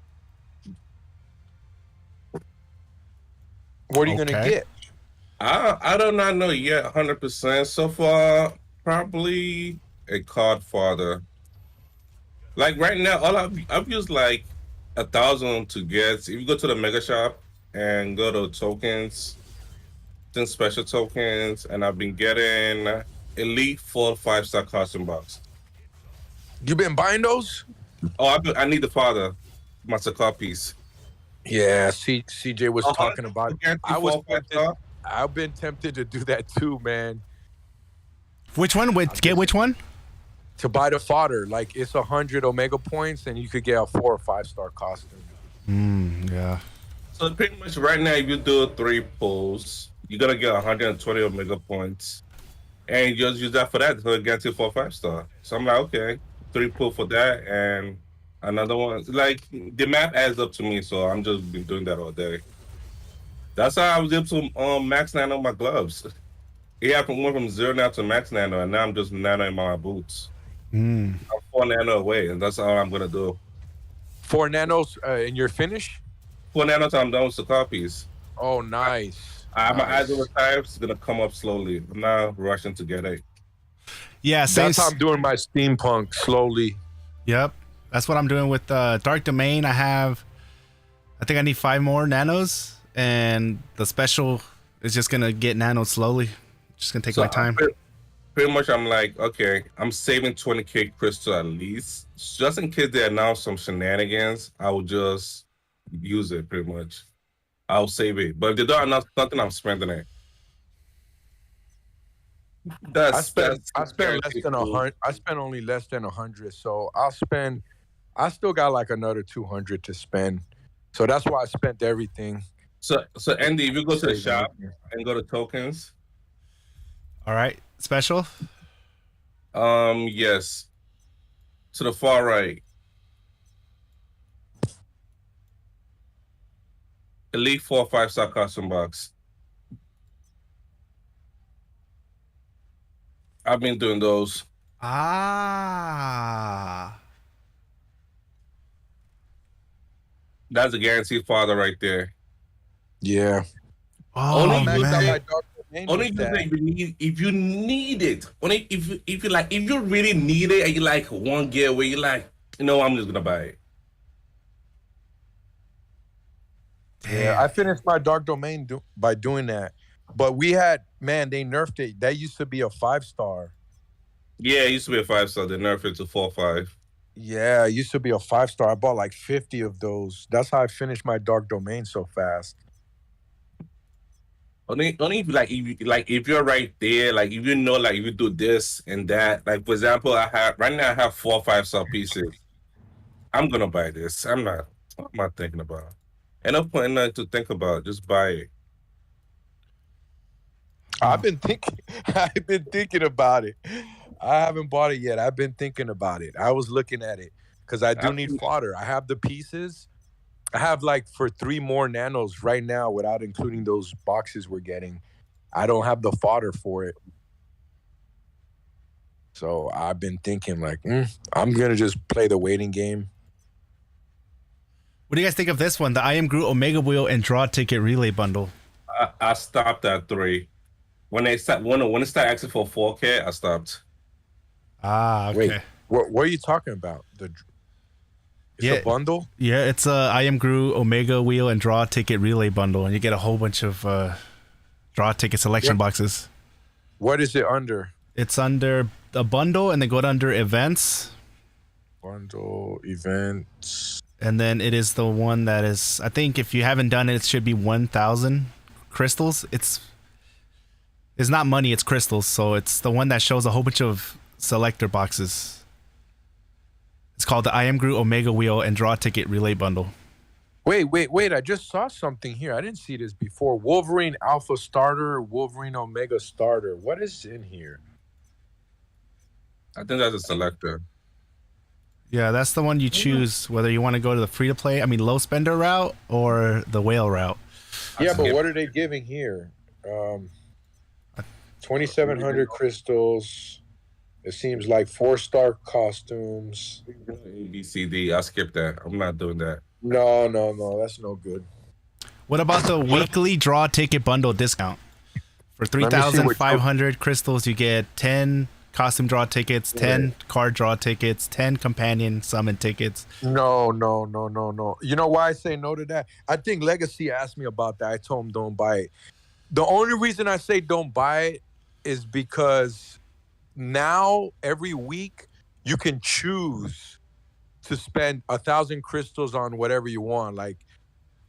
What are you gonna Okay. get? I do not know yet 100%. So far, probably a card father. Like right now, all I've used like 1,000 to get. If you go to the mega shop and go to tokens, then special tokens, and I've been getting elite 4-5-star costume box. You been buying those? Oh, I need the father, master card piece. Yeah, CJ was talking about it. Guarantee I was 4-5 tempted. star. I've been tempted to do that too, man. Which one? Get which one? To buy the fodder, like it's 100 Omega points, and you could get a 4 or 5-star costume. Yeah. So pretty much right now, if you do 3 pulls, you're gonna get 120 Omega points, and you just use that for that to guarantee 4-5 star. So I'm like, okay, 3 pull for that, and another one. Like the map adds up to me, so I'm just been doing that all day. That's how I was able to max nano my gloves. Yeah, I went from 0 now to max nano, and now I'm just nano in my boots. I'm 4 nano away, and that's all I'm gonna do. 4 nanos in your finish? 4 nano till I'm done with the copies. Oh, nice. My Nice. eyes over time is gonna come up slowly. I'm not rushing to get it. Yeah, same. That's how I'm doing my steampunk slowly. Yep. That's what I'm doing with Dark Domain. I think I need 5 more nanos, and the special is just gonna get nanos slowly. Just gonna take my time. Pretty much, I'm like, okay, I'm saving 20k crystal at least, just in case they announce some shenanigans. I will just use it. Pretty much, I'll save it. But if they don't announce something, I'm spending it. I spent less than 100. I spent only less than 100. So I still got like another 200 to spend. So that's why I spent everything. So Andy, if you go to the Saving shop everything. and go to tokens, All right, special. yes, to the far right, elite 4-5-star custom box. I've been doing those. Ah. That's a guaranteed father right there. Yeah. Oh Only Max out man. my Dark Domain Only with thing that. that if you need it. Only if you really need it and you like one gear where you like, I'm just gonna buy it. Yeah, I finished my Dark Domain by doing that. But they nerfed it. That used to be a 5-star. Yeah, it used to be a 5-star. They nerfed it to 4-5. Yeah, it used to be a 5-star. I bought like 50 of those. That's how I finished my Dark Domain so fast. Only if you're right there, like if if you do this and that, like for example, I have 4 5-star pieces. I'm gonna buy this. I'm not thinking about it. And no point nothing to think about. Just buy it. I've been thinking about it. I haven't bought it yet. I've been thinking about it. I was looking at it because I do need fodder. I have the pieces. I have like for 3 more nanos right now without including those boxes we're getting. I don't have the fodder for it. So I've been thinking like, I'm going to just play the waiting game. What do you guys think of this one? The I Am Groot Omega Wheel and Draw Ticket Relay Bundle. I stopped at 3. When it started asking for 4K, I stopped. Ah, okay. Wait, what are you talking about? It's a bundle? Yeah, it's a I Am Groot Omega Wheel and Draw Ticket Relay Bundle, and you get a whole bunch of draw ticket selection boxes. What is it under? It's under a bundle, and then go under events. Bundle, events. And then it is the one that is, I think if you haven't done it, it should be 1,000 crystals. It's It's not money, it's crystals. So it's the one that shows a whole bunch of selector boxes. It's called the I Am Groot Omega Wheel and Draw Ticket Relay Bundle. Wait. I just saw something here. I didn't see this before. Wolverine Alpha Starter, Wolverine Omega Starter. What is in here? I think that's a selector. Yeah, that's the one you choose whether you want to go to the free-to-play, low spender route or the whale route. Yeah, but what are they giving here? 2,700 crystals. It seems like 4-star costumes. A, B, C, D. I'll skip that. I'm not doing that. No. That's no good. What about the weekly draw ticket bundle discount? For 3,500 crystals, you get 10 costume draw tickets, 10 card draw tickets, 10 companion summon tickets. No. You know why I say no to that? I think Legacy asked me about that. I told him don't buy it. The only reason I say don't buy it is because now every week you can choose to spend 1,000 crystals on whatever you want. Like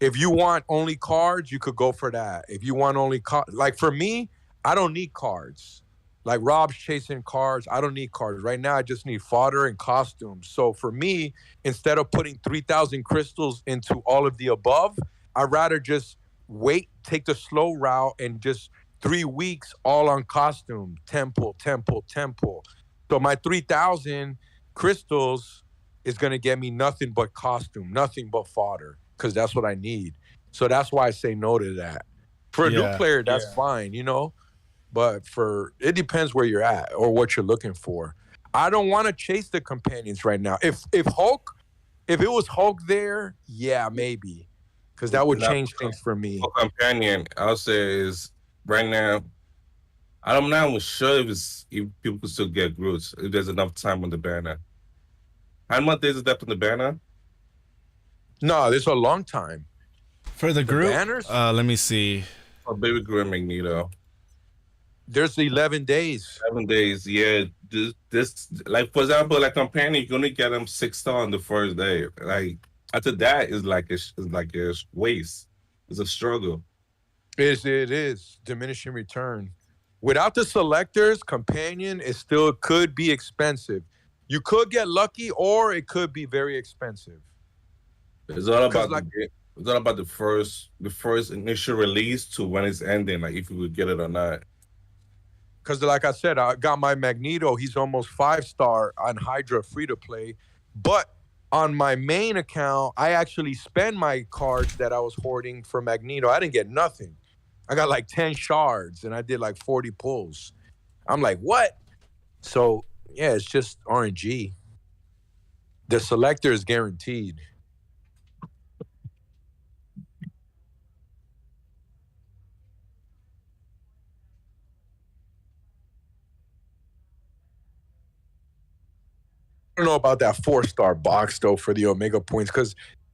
if you want only cards, you could go for that. If you want only like for me, I don't need cards. Like Rob's chasing cards. I don't need cards. Right now, I just need fodder and costumes. So for me, instead of putting 3,000 crystals into all of the above, I'd rather just wait, take the slow route, and just 3 weeks all on costume, temple. So my 3,000 crystals is going to get me nothing but costume, nothing but fodder, because that's what I need. So that's why I say no to that. For a new player, that's fine, you know? But it depends where you're at or what you're looking for. I don't want to chase the companions right now. If it was Hulk there, yeah, maybe. Because that would change things for me. For companion, I'll say is right now, I'm not even sure if people can still get Groots, if there's enough time on the banner. How much days is left on the banner? No, there's a long time. For the Groot, banners? Let me see. Oh, Baby Groot and Magneto. There's 11 days. 11 days, yeah. This like, for example, like companion, you can only get them 6-star on the first day. Like, after that is like a waste. It's a struggle. It is diminishing return. Without the selectors, companion, it still could be expensive. You could get lucky, or it could be very expensive. It's all about it's all about the first initial release to when it's ending, like if you would get it or not. Because like I said, I got my Magneto. He's almost 5-star on Hydra free to play. But on my main account, I actually spend my cards that I was hoarding for Magneto. I didn't get nothing. I got like 10 shards and I did like 40 pulls. I'm like, what? So yeah, it's just RNG. The selector is guaranteed. I don't know about that 4-star box though for the Omega points, because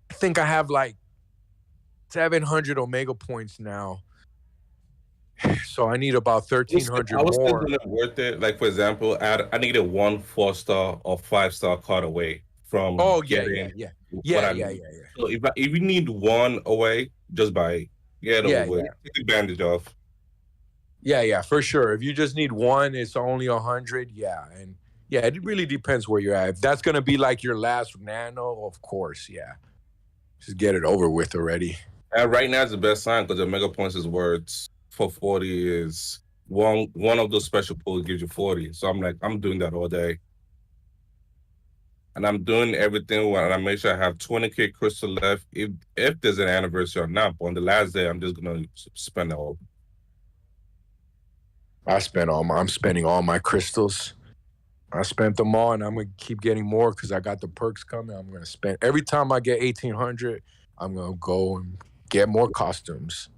I think I have like 700 Omega points now. So I need about 1,300 more. I was thinking it worth it. Like for example, I needed 1 4-star or 5-star card away from. Oh yeah. So if you need 1 away, just buy it. Get it over. Take advantage of. Yeah, for sure. If you just need 1, it's only 100. Yeah, and yeah, it really depends where you're at. If that's gonna be like your last nano, of course, yeah. Just get it over with already. And right now is the best sign because the Mega Points is words for 40 is one of those special pulls gives you 40. So I'm like, I'm doing that all day. And I'm doing everything when I make sure I have 20K crystal left. If there's an anniversary or not, but on the last day, I'm just gonna spend it all. I'm spending all my crystals. I spent them all, and I'm gonna keep getting more because I got the perks coming. I'm gonna spend every time I get 1,800. I'm gonna go and get more costumes.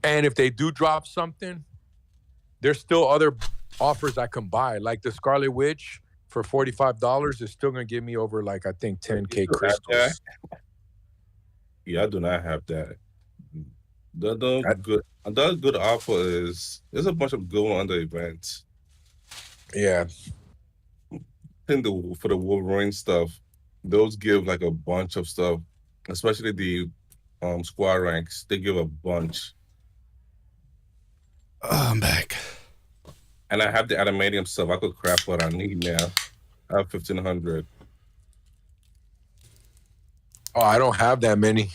And if they do drop something, there's still other offers I can buy. Like the Scarlet Witch for $45 is still gonna give me over like I think 10K crystals. Yeah, I do not have that. The good offer is there's a bunch of good under events. Yeah. I think for the Wolverine stuff, those give like a bunch of stuff, especially the squad ranks. They give a bunch. I'm back. And I have the adamantium stuff. I could craft what I need now. I have 1,500. Oh, I don't have that many.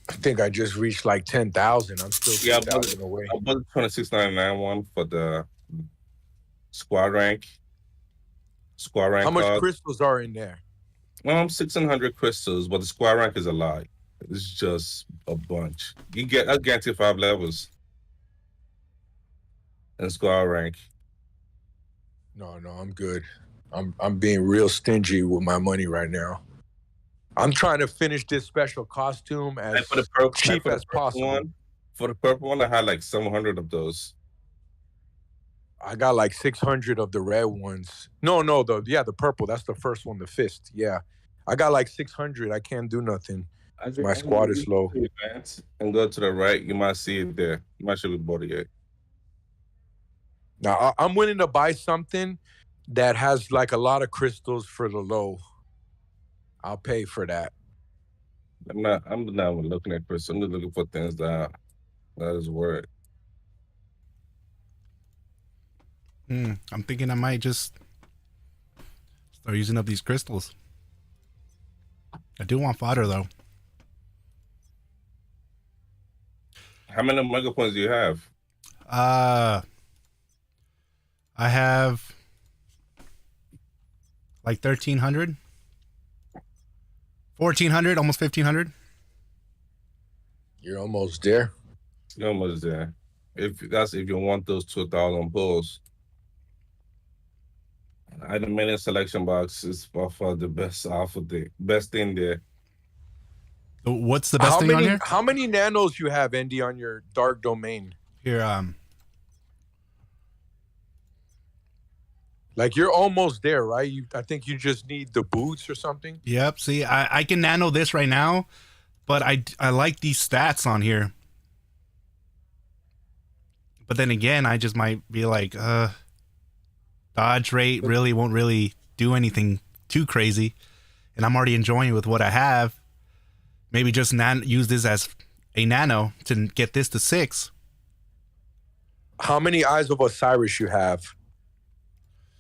I think I just reached like 10,000. I'm still 2,000 away. I bought the 26.99 one for the squad rank. Squad rank. How much card. crystals are in there? 1,600 crystals, but the squad rank is a lot. It's just a bunch. You get I guarantee 5 levels in squad rank. No, I'm good. I'm being real stingy with my money right now. I'm trying to finish this special costume as for the purple, cheap as possible. For the purple one, I had like 700 of those. I got like 600 of the red ones. No, the purple. That's the first one, the fist. Yeah, I got like 600. I can't do nothing. My squad is low. And go to the right. You might see it there. You might should be bought it yet. Now I'm willing to buy something that has like a lot of crystals for the low. I'll pay for that. I'm not looking at crystals. I'm just looking for things that is worth. I'm thinking I might just start using up these crystals. I do want fodder though. How many mega points do you have? I have like 1,300, 1,400, almost 1,500. You're almost there. You're almost there. If you want those 2,000 pulls. I the mini selection box is by far the best best thing there. What's the best thing on here? How many nanos you have, Andy, on your dark domain? Here, like you're almost there, right? I think you just need the boots or something. Yep. See, I can nano this right now, but I like these stats on here. But then again, I just might be like, dodge rate won't really do anything too crazy, and I'm already enjoying with what I have. Maybe just use this as a nano to get this to 6. How many Eyes of Osiris you have?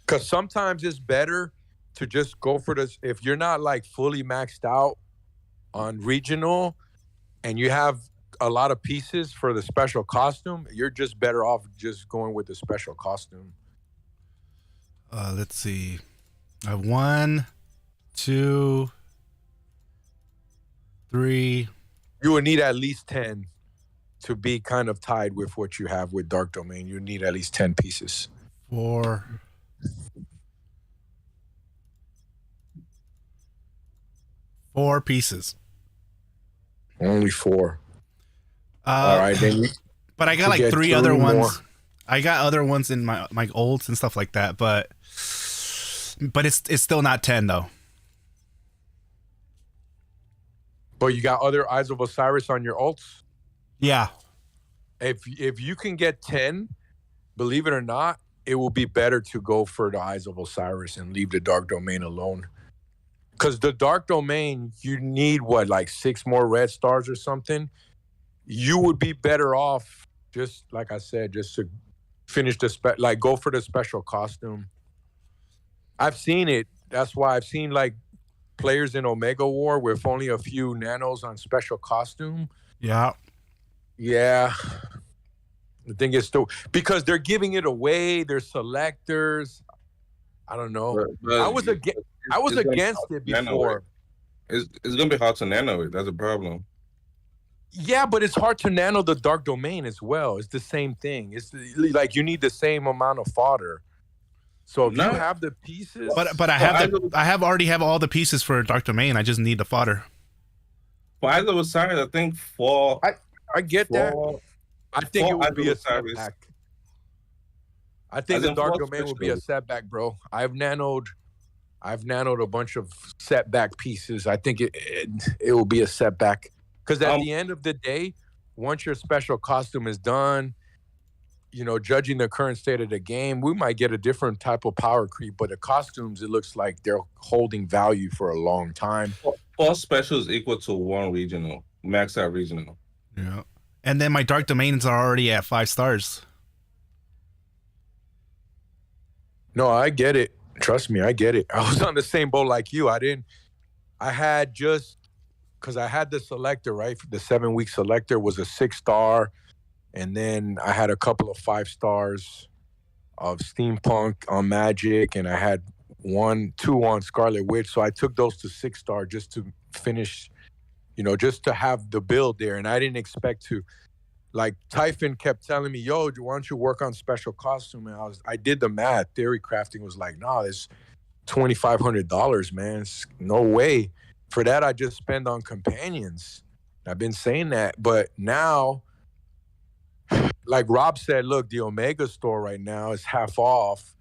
Because sometimes it's better to just go for this. If you're not like fully maxed out on regional and you have a lot of pieces for the special costume, you're just better off just going with the special costume. Let's see. I have 1, 2, 3. You would need at least 10 to be kind of tied with what you have with Dark Domain. You need at least 10 pieces. 4. 4 pieces. Only 4. All right, then. But I got like 3 other ones. I got other ones in my olds and stuff like that, but it's still not 10 though. But you got other Eyes of Osiris on your ults? Yeah. If you can get 10, believe it or not, it will be better to go for the Eyes of Osiris and leave the Dark Domain alone. Because the Dark Domain, you need like 6 more red stars or something. You would be better off, just like I said, just to finish go for the special costume. I've seen it. That's why I've seen like players in Omega War with only a few nanos on special costume. Yeah. Yeah. The thing is still because they're giving it away. They're selectors. I don't know. I was against it before. It's gonna be hard to nano it. That's a problem. Yeah, but it's hard to nano the Dark Domain as well. It's the same thing. It's like you need the same amount of fodder. So if you have the pieces, but I already have all the pieces for Dark Domain. I just need the fodder. For Eyes of Osiris, I think 4. I get that. I think it would be a setback. I think the Dark Domain would be a setback, bro. I've nanoed a bunch of setback pieces. I think it will be a setback. Because at the end of the day, once your special costume is done, judging the current state of the game, we might get a different type of power creep. But the costumes, it looks like they're holding value for a long time. 4 specials equal to 1 regional, max out regional. Yeah. And then my Dark Domains are already at 5 stars. No, I get it. Trust me, I get it. I was on the same boat like you. I had just, because I had the selector, right? The 7-week selector was a 6-star. And then I had a couple of 5-stars of Steampunk on Magic. And I had 2 on Scarlet Witch. So I took those to 6-star just to finish, just to have the build there. And I didn't expect to. Like Typhon kept telling me, yo, why don't you work on special costume? And I did the math. Theory crafting was like, nah, it's $2,500, man. It's no way. For that, I just spend on companions. I've been saying that. But now, like Rob said, look, the Omega store right now is half off.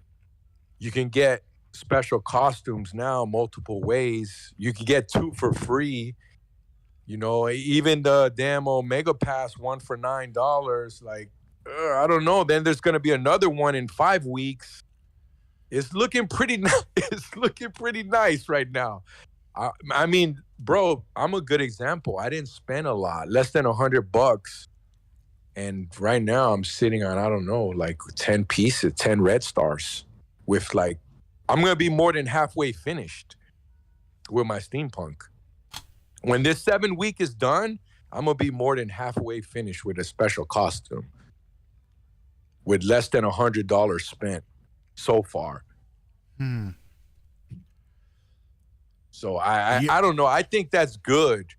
You can get special costumes now multiple ways. You can get 2 for free. Even the damn Omega Pass 1 for $9. Like, I don't know. Then there's gonna be another one in 5 weeks. It's looking pretty nice. It's looking pretty nice right now. I mean, bro, I'm a good example. I didn't spend a lot, less than $100, and right now I'm sitting on, I don't know, like 10 pieces, 10 red stars. With like, I'm gonna be more than halfway finished with my Steampunk. When this 7-week is done, I'm going to be more than halfway finished with a special costume with less than $100 spent so far. So I don't know. I think that's good.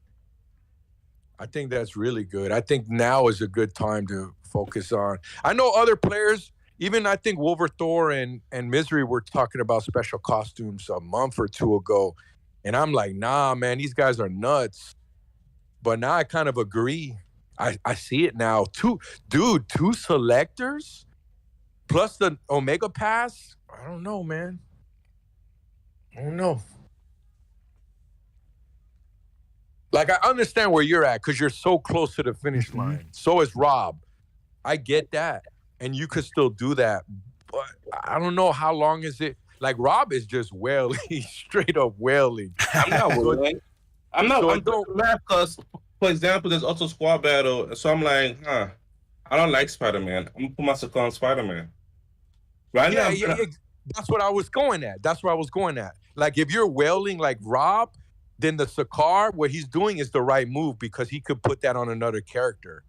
I think that's really good. I think now is a good time to focus on. I know other players, even I think Wolverthor and Misery were talking about special costumes a month or 2 ago. And I'm like, nah, man, these guys are nuts. But now I kind of agree. I see it now. 2 selectors plus the Omega Pass. I don't know, man. I don't know. Like, I understand where you're at because you're so close to the finish line. So is Rob. I get that. And you could still do that. But I don't know, how long is it? Like, Rob is just wailing, straight up wailing. I'm not wailing. I'm doing that because, for example, there's also squad battle. So I'm like, I don't like Spider-Man. I'm going to put myself on Spider-Man. Right now, that's what I was going at. Like, if you're wailing like Rob, then the Sakaar, what he's doing is the right move because he could put that on another character.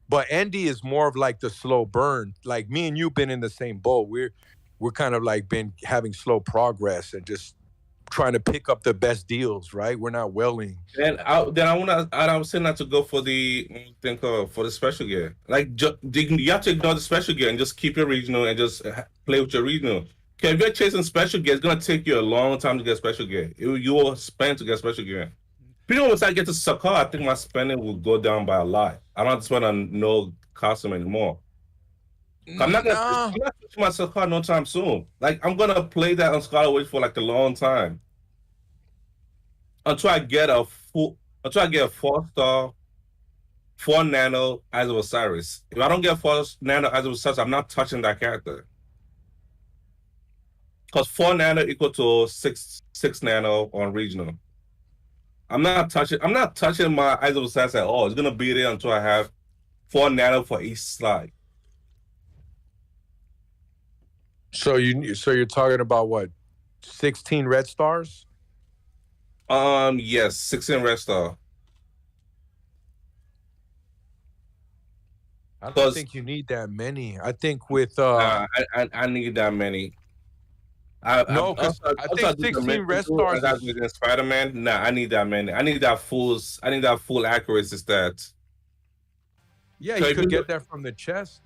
But Andy is more of like the slow burn. Like, me and you been in the same boat. We're kind of like been having slow progress and just trying to pick up the best deals, right? We're not wailing. And I was saying not to go for the special gear. Like, you have to ignore the special gear and just keep your regional and just play with your regional. Okay, if you're chasing special gear, it's gonna take you a long time to get special gear. You will spend to get special gear. Pretty once I get to Sakaar, I think my spending will go down by a lot. I don't have to spend on no costume anymore. I'm not switching my Sakaar no time soon. Like, I'm gonna play that on Scarlet Witch for like a long time until I get a 4-star, 4 nano Eyes of Osiris. If I don't get 4 nano Eyes of Osiris, I'm not touching that character. Because 4 nano equal to 6 nano on regional. I'm not touching my Eyes of Osiris at all. It's gonna be there until I have 4 nano for each slide. So you're talking about what? 16 red stars? Yes, 16 red star. I don't think you need that many. I think with I need that many. I think 16 red stars is Spider-Man. Nah, I need that many. I need that full accuracy stats. Yeah, so you could get that from the chest.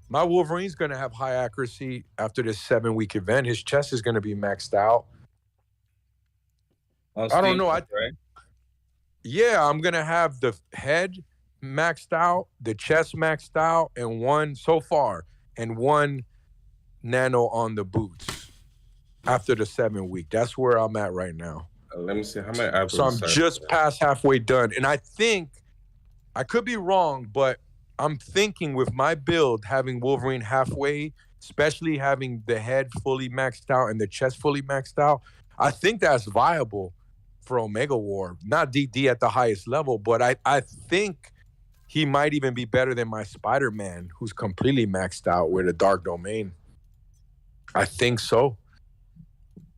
My Wolverine's gonna have high accuracy after this 7-week event. His chest is gonna be maxed out. I don't know. Right? Yeah, I'm gonna have the head maxed out, the chest maxed out, and 1 nano on the boots after the 7-week. That's where I'm at right now. Let me see how many. So I'm just past halfway done, and I think I could be wrong, but I'm thinking with my build having Wolverine halfway, especially having the head fully maxed out and the chest fully maxed out, I think that's viable for Omega War. Not DD at the highest level, but I think he might even be better than my Spider-Man, who's completely maxed out with a Dark Domain. I think so.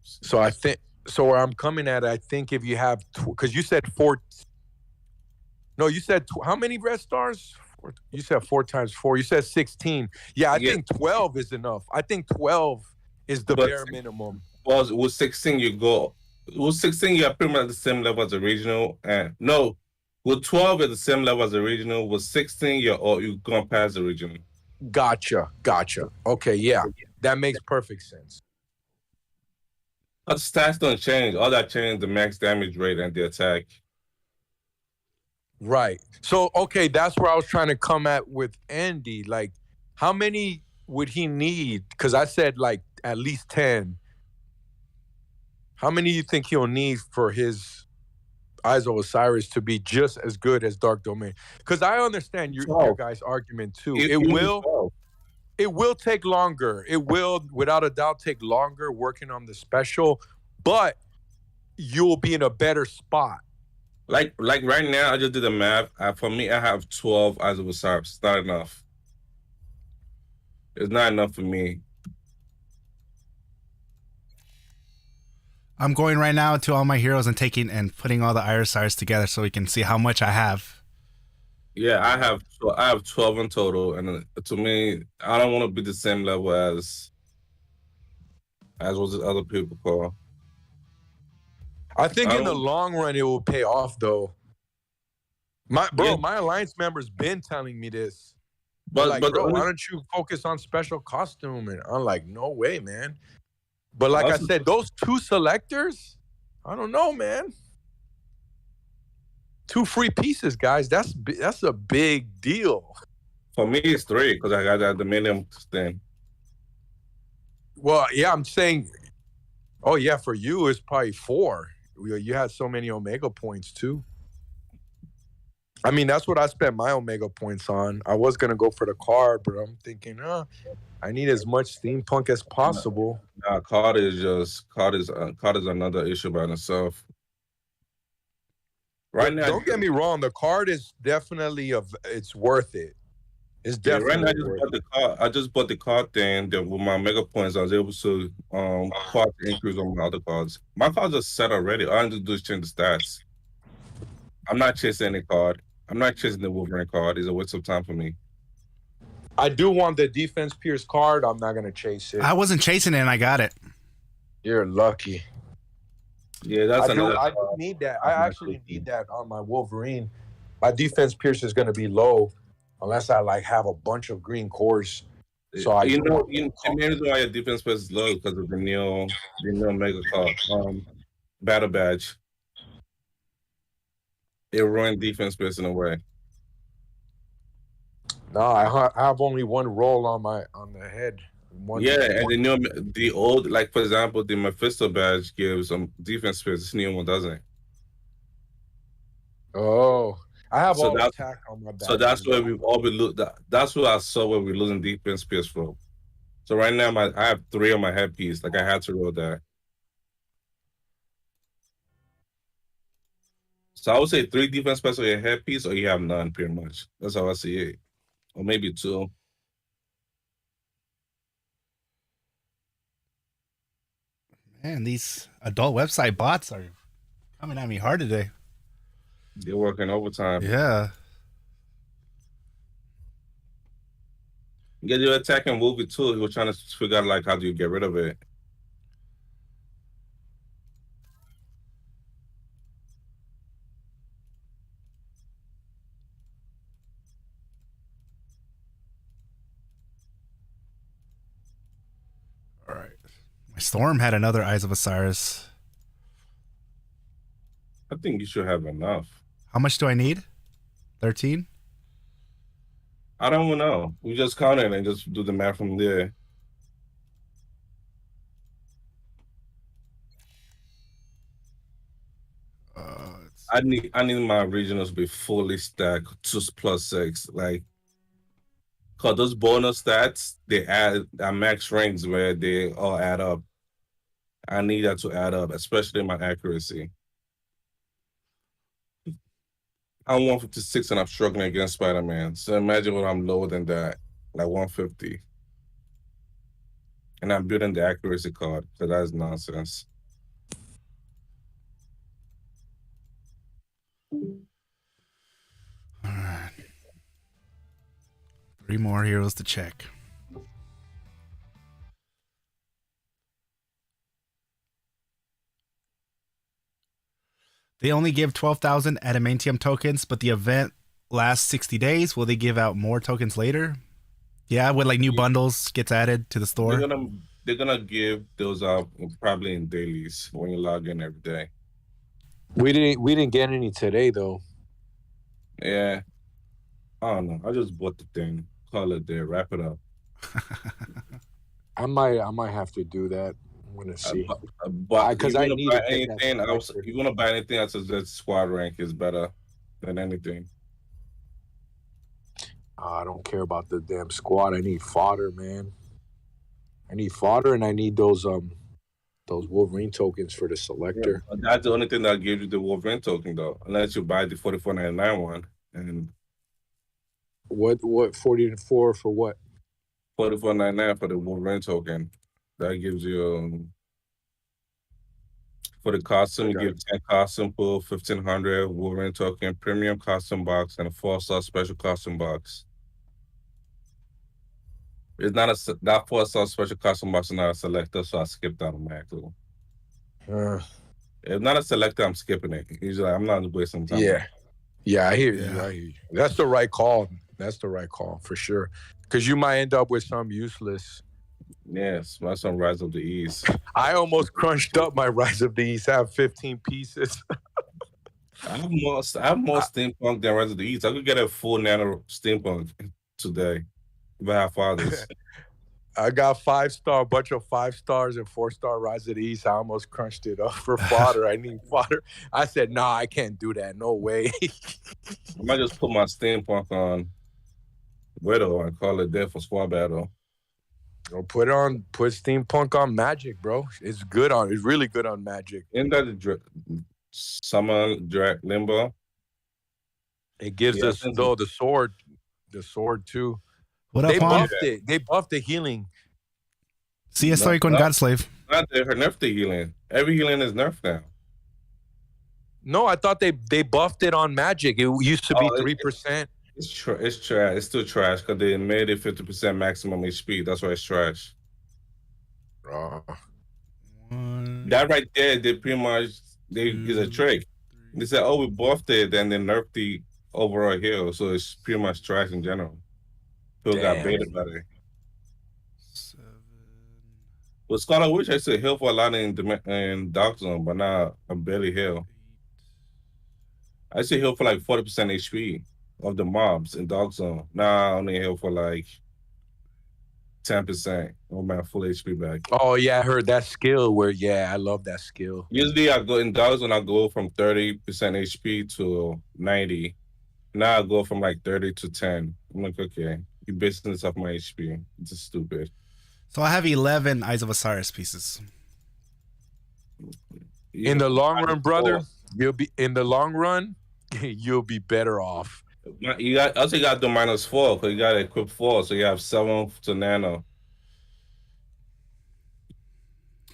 So I think so. Where I'm coming at, I think if you have, because you said four. No, you said how many red stars? You said 4 times 4. You said 16. Yeah, I think 12 is enough. I think 12 is the bare minimum. Well, with 16 you go. With 16 you're pretty much at the same level as the regional. And no, with 12 at the same level as the regional. With 16 you're going past the regional. Gotcha. Okay, yeah, that makes perfect sense. But stats don't change. All that changes the max damage rate and the attack. Right. So, okay, that's where I was trying to come at with Andy. Like, how many would he need? Because I said, like, at least 10. How many do you think he'll need for his Eyes of Osiris to be just as good as Dark Domain? Because I understand your guys' argument, too. It will take longer. It will, without a doubt, take longer working on the special, but you'll be in a better spot. Like right now, I just did the math. For me, I have 12 Eyes of Osiris. It's not enough. It's not enough for me. I'm going right now to all my heroes and putting all the Osiris together so we can see how much I have. Yeah, I have 12 in total, and to me, I don't want to be the same level as what the other people call. I think in the long run it will pay off, though. My alliance members been telling me this. But bro, why don't you focus on special costume? And I'm like, no way, man. But like I said, those 2 selectors, I don't know, man. 2 free pieces, guys. That's a big deal. For me, it's 3 because I got that the minimum thing. Well, yeah, I'm saying. Oh yeah, for you it's probably 4. You had so many Omega points too. I mean, that's what I spent my Omega points on. I was gonna go for the card, but I'm thinking, I need as much steampunk as possible. Nah, card is another issue by itself. Right now, don't get me wrong. The card is definitely it's worth it. It's definitely right now. I just bought the card thing. That with my mega points, I was able to card increase on my other cards. My cards are set already. All I need to do is change the stats. I'm not chasing any card. I'm not chasing the Wolverine card. It's a waste of time for me. I do want the Defense Pierce card. I'm not gonna chase it. I wasn't chasing it and I got it. You're lucky. Yeah, that's another. I do need that. I actually need that on my Wolverine. My Defense Pierce is gonna be low unless I like have a bunch of green cores. So the main reason why your Defense Pierce is low because of the new mega card, battle badge. It ruined Defense Pierce in a way. No, I have only one roll on the head. And the old, like for example, the Mephisto badge gives Defense Pierce. This new one doesn't. Oh, I have all attack on my badge. So that's where we've all been. That's what I saw where we're losing Defense Pierce from. So right now, I have 3 on my headpiece. Like I had to roll that. So I would say 3 defense special on your headpiece, or you have none, pretty much. That's how I see it, or maybe 2. Man, these adult website bots are coming at me hard today. They're working overtime. Yeah. You get your attack and move it too. We're trying to figure out like how do you get rid of it. All right. My Storm had another Eyes of Osiris. I think you should have enough. How much do I need? 13? I don't know. We just count it and just do the math from there. I need my regionals to be fully stacked, 2+6. Like, cause those bonus stats, they add max ranks where they all add up. I need that to add up, especially my accuracy. I'm 156 and I'm struggling against Spider-Man. So imagine when I'm lower than that, like 150. and I'm building the accuracy card. So that's nonsense. All right. 3 more heroes to check. They only give 12,000 adamantium tokens, but the event lasts 60 days. Will they give out more tokens later? Yeah, with like new bundles gets added to the store. They're gonna give those out probably in dailies when you log in every day. We didn't get any today though. Yeah. I don't know. I just bought the thing. Call it there. Wrap it up. I might have to do that. I'm gonna see. But Because if I you need wanna buy anything, if you want to buy anything, I suggest squad rank is better than anything. I don't care about the damn squad. I need fodder, man. I need fodder, and I need those Wolverine tokens for the selector. Yeah, that's the only thing that gives you the Wolverine token, though, unless you buy the 44.99 one. And What 44 for what? 44.99 for the Wolverine token. That gives you for the costume, you give 10 costume pool, 1,500 Wolverine token, premium costume box, and a 4-star special costume box. It's not that 4-star special costume box is not a selector, so I skipped automatically. If not a selector, I'm skipping it. Usually, I'm not wasting time. Yeah, I hear you. I hear you. That's the right call. That's the right call for sure. Because you might end up with some useless. Yes, my son Rise of the East. I almost crunched up my Rise of the East. I have 15 pieces. I have more steampunk than Rise of the East. I could get a full nano steampunk today if I have fathers. I got 5-star, bunch of 5 stars and 4-star Rise of the East. I almost crunched it up for fodder. I need fodder. I said, nah, I can't do that. No way. I might just put my steampunk on Widow and call it there for squad battle. Or put steampunk on Magic, bro. It's really good on Magic. Isn't that the summon limbo? It gives us the sword too. What up, They Juan? buffed it. They buffed the healing. Sí, estoy con Godslave. Not they nerfed the healing. Every healing is nerfed now. No, I thought they buffed it on Magic. It used to be 3%. It's trash. It's still trash because they made it 50% maximum HP. That's why it's trash. That right there, they pretty much is a trick. They said, "Oh, we buffed it," then they nerfed the overall heal, so it's pretty much trash in general. People got baited by it. 7. But Scarlet Witch, I said heal for a lot in Dark Zone, but now I'm barely heal. I say heal for like 40% HP of the mobs in Dark Zone. Now I only heal for like 10% of my full HP back. Oh yeah, I heard that skill I love that skill. Usually I go in Dark Zone, I go from 30% HP to 90. Now I go from like 30 to 10. I'm like, okay, you're basing this off my HP. It's just stupid. So I have 11 Eyes of Osiris pieces. Yeah. In the long run, brother, you'll be better off. You also got the -4 because you got to equip 4, so you have 7 to nano.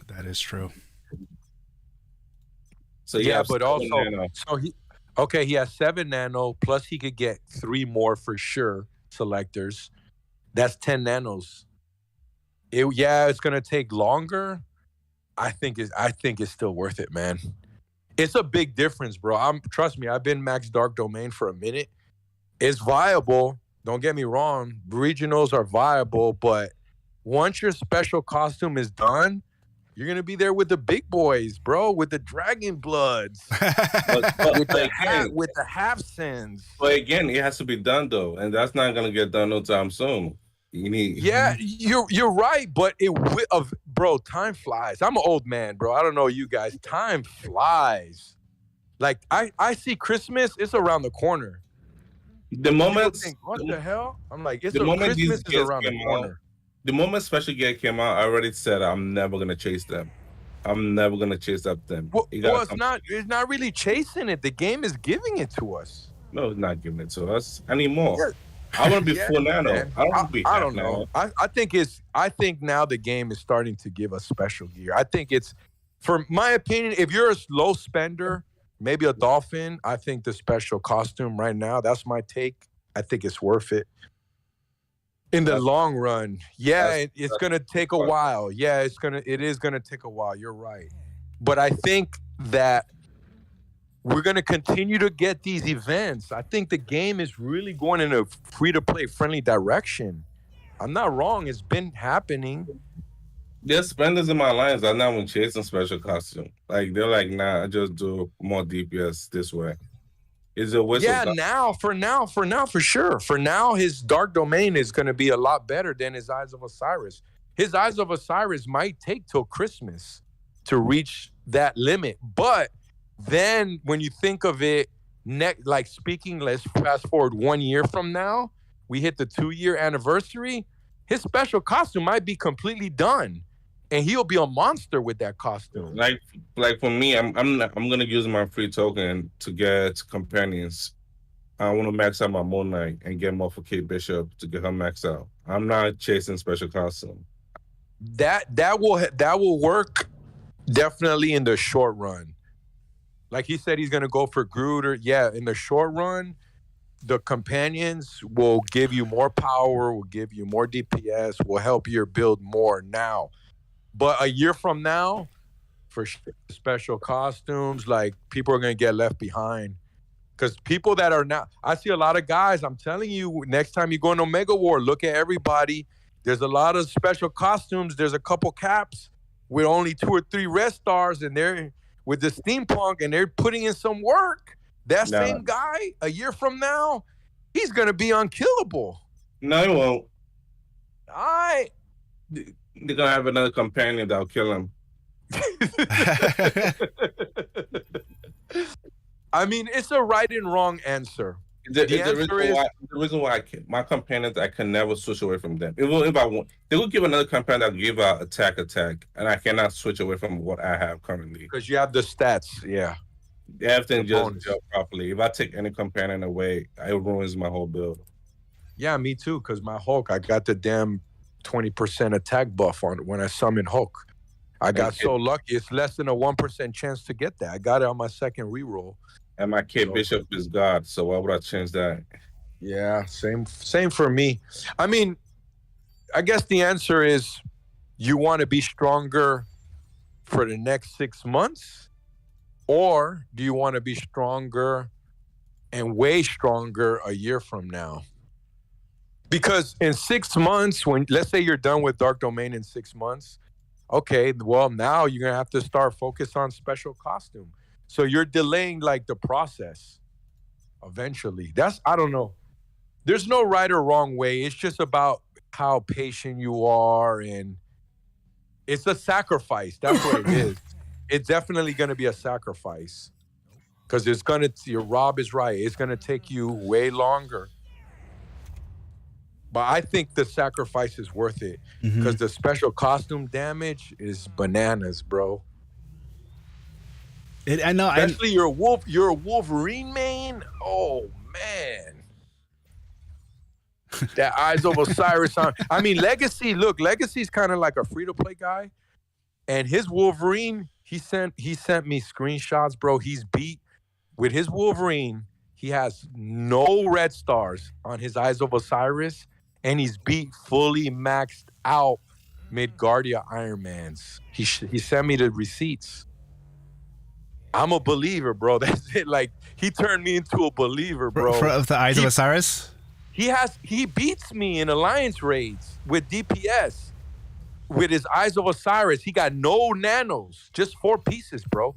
That is true. So but also, nano. He has 7 nano plus he could get 3 more for sure selectors. That's 10 nanos. It's gonna take longer. I think it's still worth it, man. It's a big difference, bro. Trust me, I've been max Dark Domain for a minute. It's viable. Don't get me wrong. Regionals are viable, but once your special costume is done, you're gonna be there with the big boys, bro, with the Dragon Bloods, with the half sins. But again, it has to be done though, and that's not gonna get done no time soon. You're right, but bro, time flies. I'm an old man, bro. I don't know you guys. Time flies. Like I see Christmas, it's around the corner. The moment what the hell? I'm like, Christmas is around the corner. The moment Special Gear came out, I already said I'm never gonna chase them. I'm never gonna chase up them. Well, it's not really chasing it. The game is giving it to us. No, it's not giving it to us. I need more. I want to be Yeah, full nano. man. I don't want to be I half don't know. nano. I think now the game is starting to give us special gear. I think it's, for my opinion, if you're a low spender, maybe a dolphin, I think the special costume right now, that's my take. I think it's worth it. In the long run, yeah, it's gonna take a while. Yeah, it is gonna take a while. You're right. But I think that we're going to continue to get these events. I think the game is really going in a free-to-play friendly direction. I'm not wrong. It's been happening. There's spenders in my lines that not even chasing special costume. Like they're like, nah, I just do more DPS this way. Is it whistle? Yeah, for sure. For now, his Dark Domain is going to be a lot better than his Eyes of Osiris. His Eyes of Osiris might take till Christmas to reach that limit, but then when you think of it, like speaking, let's fast forward 1 year from now, we hit the 2-year anniversary, his special costume might be completely done. And he'll be a monster with that costume. Like for me, I'm gonna use my free token to get companions. I want to max out my Moon Knight and get more for Kate Bishop to get her maxed out. I'm not chasing special costume. That will work definitely in the short run. Like he said, he's gonna go for Gruder. Yeah, in the short run, the companions will give you more power, will give you more DPS, will help your build more now. But a year from now, for special costumes, like people are gonna get left behind. Because people that are now, I see a lot of guys, I'm telling you, next time you go into Omega War, look at everybody. There's a lot of special costumes. There's a couple caps with only 2 or 3 red stars, and they're with the steampunk, and they're putting in some work. That same guy, a year from now, he's gonna be unkillable. No, he won't. All right. They're gonna have another companion that'll kill him. I mean, it's a right and wrong answer. The reason why my companions, I can never switch away from them. Even if I want, they will give another companion that will give out attack, and I cannot switch away from what I have currently. Because you have the stats, yeah. Everything just gel properly. If I take any companion away, it ruins my whole build. Yeah, me too. Because my Hulk, I got the damn 20% attack buff on it when I summon Hulk. I got so lucky. It's less than a 1% chance to get that. I got it on my second reroll. And my Kate Bishop is God, so why would I change that? Yeah, same for me. I mean, I guess the answer is you want to be stronger for the next 6 months, or do you want to be stronger and way stronger a year from now? Because in 6 months, when let's say you're done with Dark Domain in 6 months, okay, well, now you're going to have to start focus on special costume. So you're delaying like the process eventually. I don't know. There's no right or wrong way. It's just about how patient you are, and it's a sacrifice. That's what it is. It's definitely going to be a sacrifice because Rob is right. It's going to take you way longer. But I think the sacrifice is worth it because the special costume damage is bananas, bro. I know. Especially you're a Wolverine main. Oh man, that Eyes of Osiris on. I mean, Legacy. Look, Legacy's kind of like a free to play guy, and his Wolverine. He sent me screenshots, bro. He's beat with his Wolverine. He has no red stars on his Eyes of Osiris, and he's beat fully maxed out Midgardia Ironmans. He sent me the receipts. I'm a believer, bro. That's it. Like, he turned me into a believer, bro. Of the Eyes of Osiris? He beats me in alliance raids with DPS. With his Eyes of Osiris, he got no nanos, just 4 pieces, bro.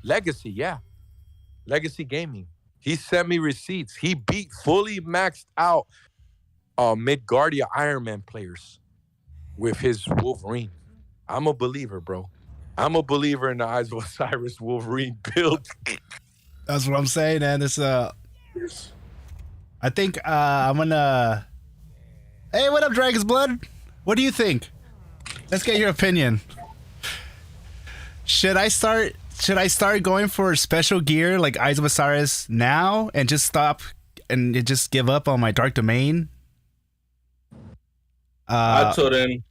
Legacy, yeah. Legacy Gaming. He sent me receipts. He beat fully maxed out Midgardia Ironman players with his Wolverine. I'm a believer, bro. I'm a believer in the Eyes of Osiris Wolverine build. That's what I'm saying, man. It's I think I'm gonna. Hey, what up, Dragon's Blood? What do you think? Let's get your opinion. Should I start going for special gear like Eyes of Osiris now and just stop and just give up on my dark domain? I told him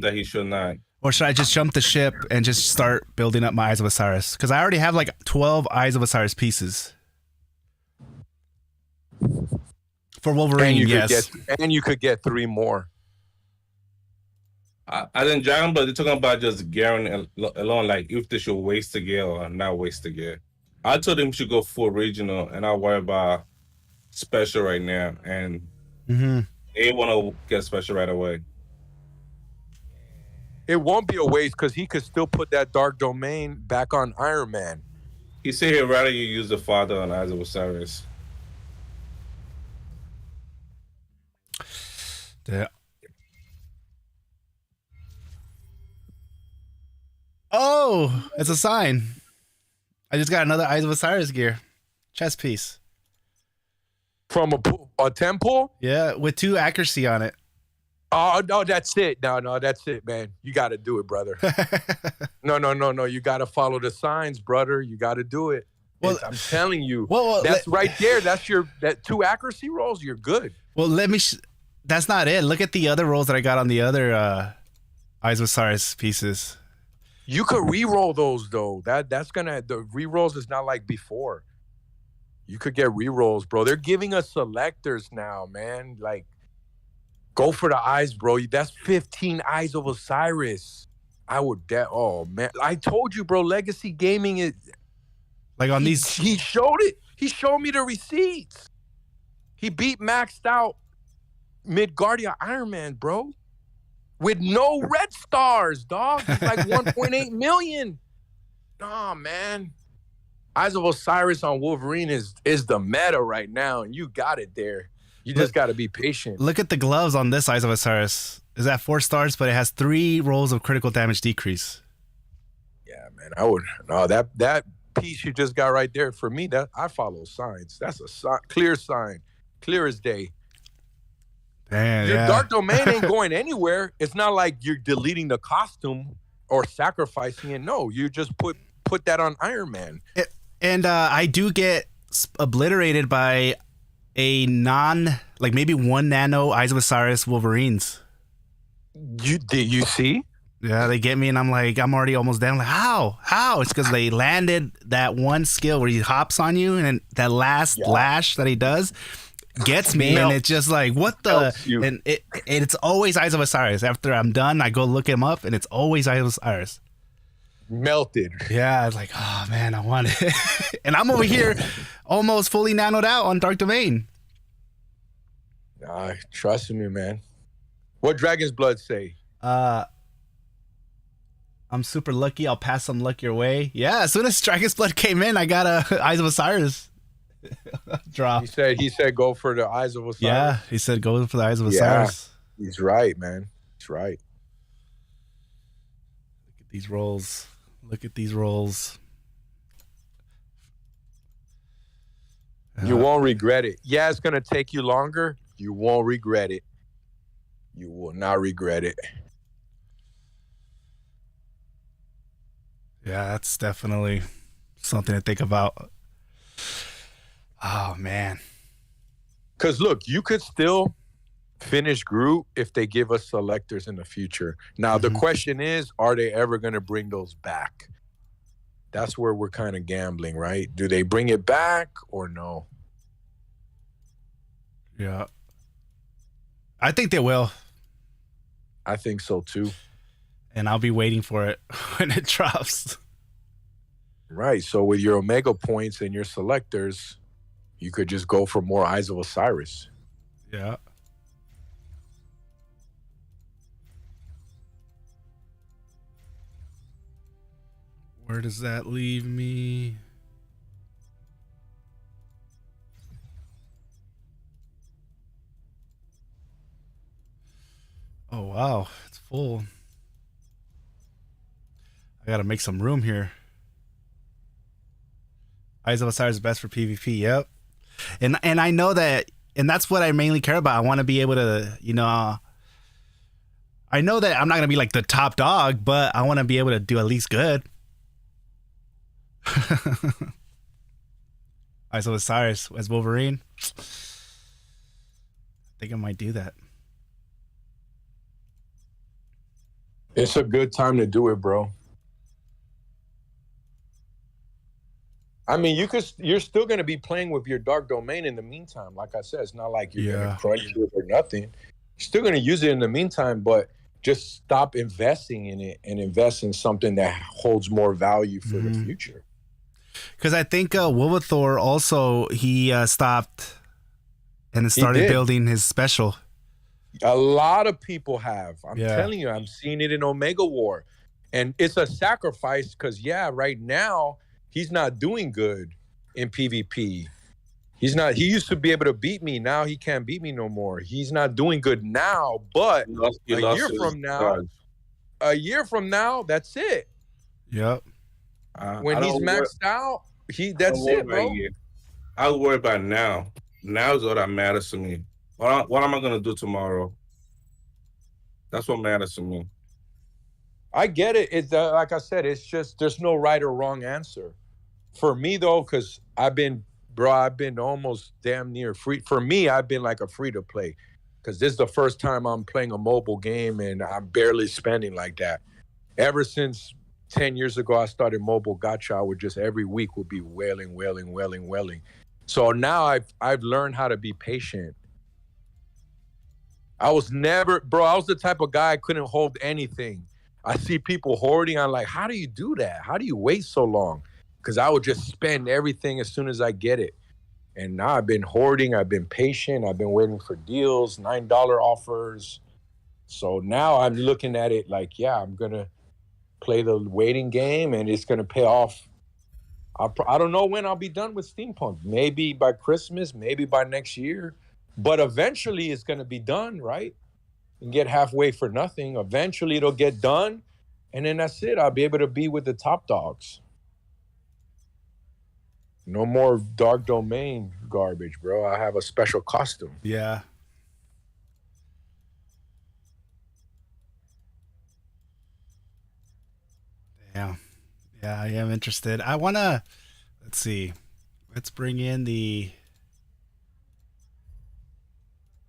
that he should not. Or should I just jump the ship and just start building up my Eyes of Osiris? Because I already have like 12 Eyes of Osiris pieces. For Wolverine, yes. And you could get 3 more. I didn't Dragon, but they're talking about just gearing alone, like if they should waste the gear or not waste the gear. I told him he should go full regional, and I'll worry about special right now. And they want to get special right away. It won't be a waste because he could still put that dark domain back on Iron Man. He said he'd rather you use the Father on Eyes of Osiris. Yeah. Oh, it's a sign. I just got another Eyes of Osiris gear. Chest piece. From a temple? Yeah, with 2 accuracy on it. Oh, no, that's it. No, that's it, man. You got to do it, brother. No. You got to follow the signs, brother. You got to do it. Well, I'm telling you. Well, that's right there. That's that 2 accuracy rolls. You're good. Well, let me... that's not it. Look at the other rolls that I got on the other Eyes of Osiris pieces. You could re-roll those, though. The re-rolls is not like before. You could get re-rolls, bro. They're giving us selectors now, man. Like, go for the eyes, bro. That's 15 Eyes of Osiris. I would oh man. I told you, bro, Legacy Gaming is like on he showed it. He showed me the receipts. He beat maxed out Midgardia Iron Man, bro. With no red stars, dog. He's like 1.8 million. Nah, man. Eyes of Osiris on Wolverine is the meta right now, and you got it there. You just got to be patient. Look at the gloves on this Eyes of Osiris. Is that 4 stars, but it has 3 rolls of critical damage decrease. Yeah, man. I would. No, that piece you just got right there, for me, that I follow signs. That's a clear sign. Clear as day. Damn, Your dark domain ain't going anywhere. It's not like you're deleting the costume or sacrificing it. No, you just put that on Iron Man. And I do get obliterated by a like maybe 1 nano Eyes of Osiris Wolverines. You see? Yeah, they get me, and I'm already almost down. I'm like, how? It's because they landed that one skill where he hops on you, and then that last lash that he does gets me, and it's just like, what the? And it's always Eyes of Osiris. After I'm done, I go look him up, and it's always Eyes of Osiris. Melted. Yeah, I was like, oh man, I want it. And I'm over here almost fully nanoed out on Dark Domain. Trust me, man. What Dragon's Blood say? I'm super lucky. I'll pass some luck your way. Yeah, as soon as Dragon's Blood came in, I got a Eyes of Osiris draw. He said go for the Eyes of Osiris. Yeah, he said go for the Eyes of Osiris. He's right, man. He's right. Look at these rolls. Look at these rolls. You won't regret it. Yeah, it's going to take you longer. You won't regret it. You will not regret it. Yeah, that's definitely something to think about. Oh, man. Because, look, you could still finish Groot if they give us selectors in the future. Now, the question is, are they ever going to bring those back? That's where we're kind of gambling, right? Do they bring it back or no? Yeah. I think they will. I think so, too. And I'll be waiting for it when it drops. Right. So with your Omega points and your selectors, you could just go for more Eyes of Osiris. Yeah. Where does that leave me? Oh, wow. It's full. I gotta make some room here. Eyes of Osiris is best for PvP. Yep. And I know that, and that's what I mainly care about. I want to be able to, I know that I'm not gonna be like the top dog, but I want to be able to do at least good. Eyes of Osiris as Wolverine. I think I might do that. It's a good time to do it, bro. I mean, you're still gonna be playing with your dark domain in the meantime. Like I said, it's not like you're gonna crunch it or nothing. You're still gonna use it in the meantime, but just stop investing in it and invest in something that holds more value for the future. Because I think Wolvathor also, he stopped and started building his special. A lot of people have. I'm telling you, I'm seeing it in Omega War. And it's a sacrifice because, right now, he's not doing good in PvP. He's not. He used to be able to beat me. Now he can't beat me no more. He's not doing good now. But a year from now, that's it. Yep. When he's maxed out, that's it, bro. I worry about now. Now is what that matters to me. What am I gonna do tomorrow? That's what matters to me. I get it. It's like I said, it's just there's no right or wrong answer. For me though, because I've been almost damn near free. For me, I've been like a free to play, because this is the first time I'm playing a mobile game and I'm barely spending like that. Ever since 10 years ago, I started mobile gacha. I would just every week would be wailing. So now I've learned how to be patient. I was the type of guy I couldn't hold anything. I see people hoarding. I'm like, how do you do that? How do you wait so long? Because I would just spend everything as soon as I get it. And now I've been hoarding. I've been patient. I've been waiting for deals, $9 offers. So now I'm looking at it like, I'm going to play the waiting game and it's going to pay off. I don't know when I'll be done with Steampunk. Maybe by Christmas, maybe by next year. But eventually it's going to be done, right? And get halfway for nothing. Eventually it'll get done. And then that's it. I'll be able to be with the top dogs. No more dark domain garbage, bro. I have a special costume. Yeah. Yeah. Yeah, I am interested. I want to, let's see. Let's bring in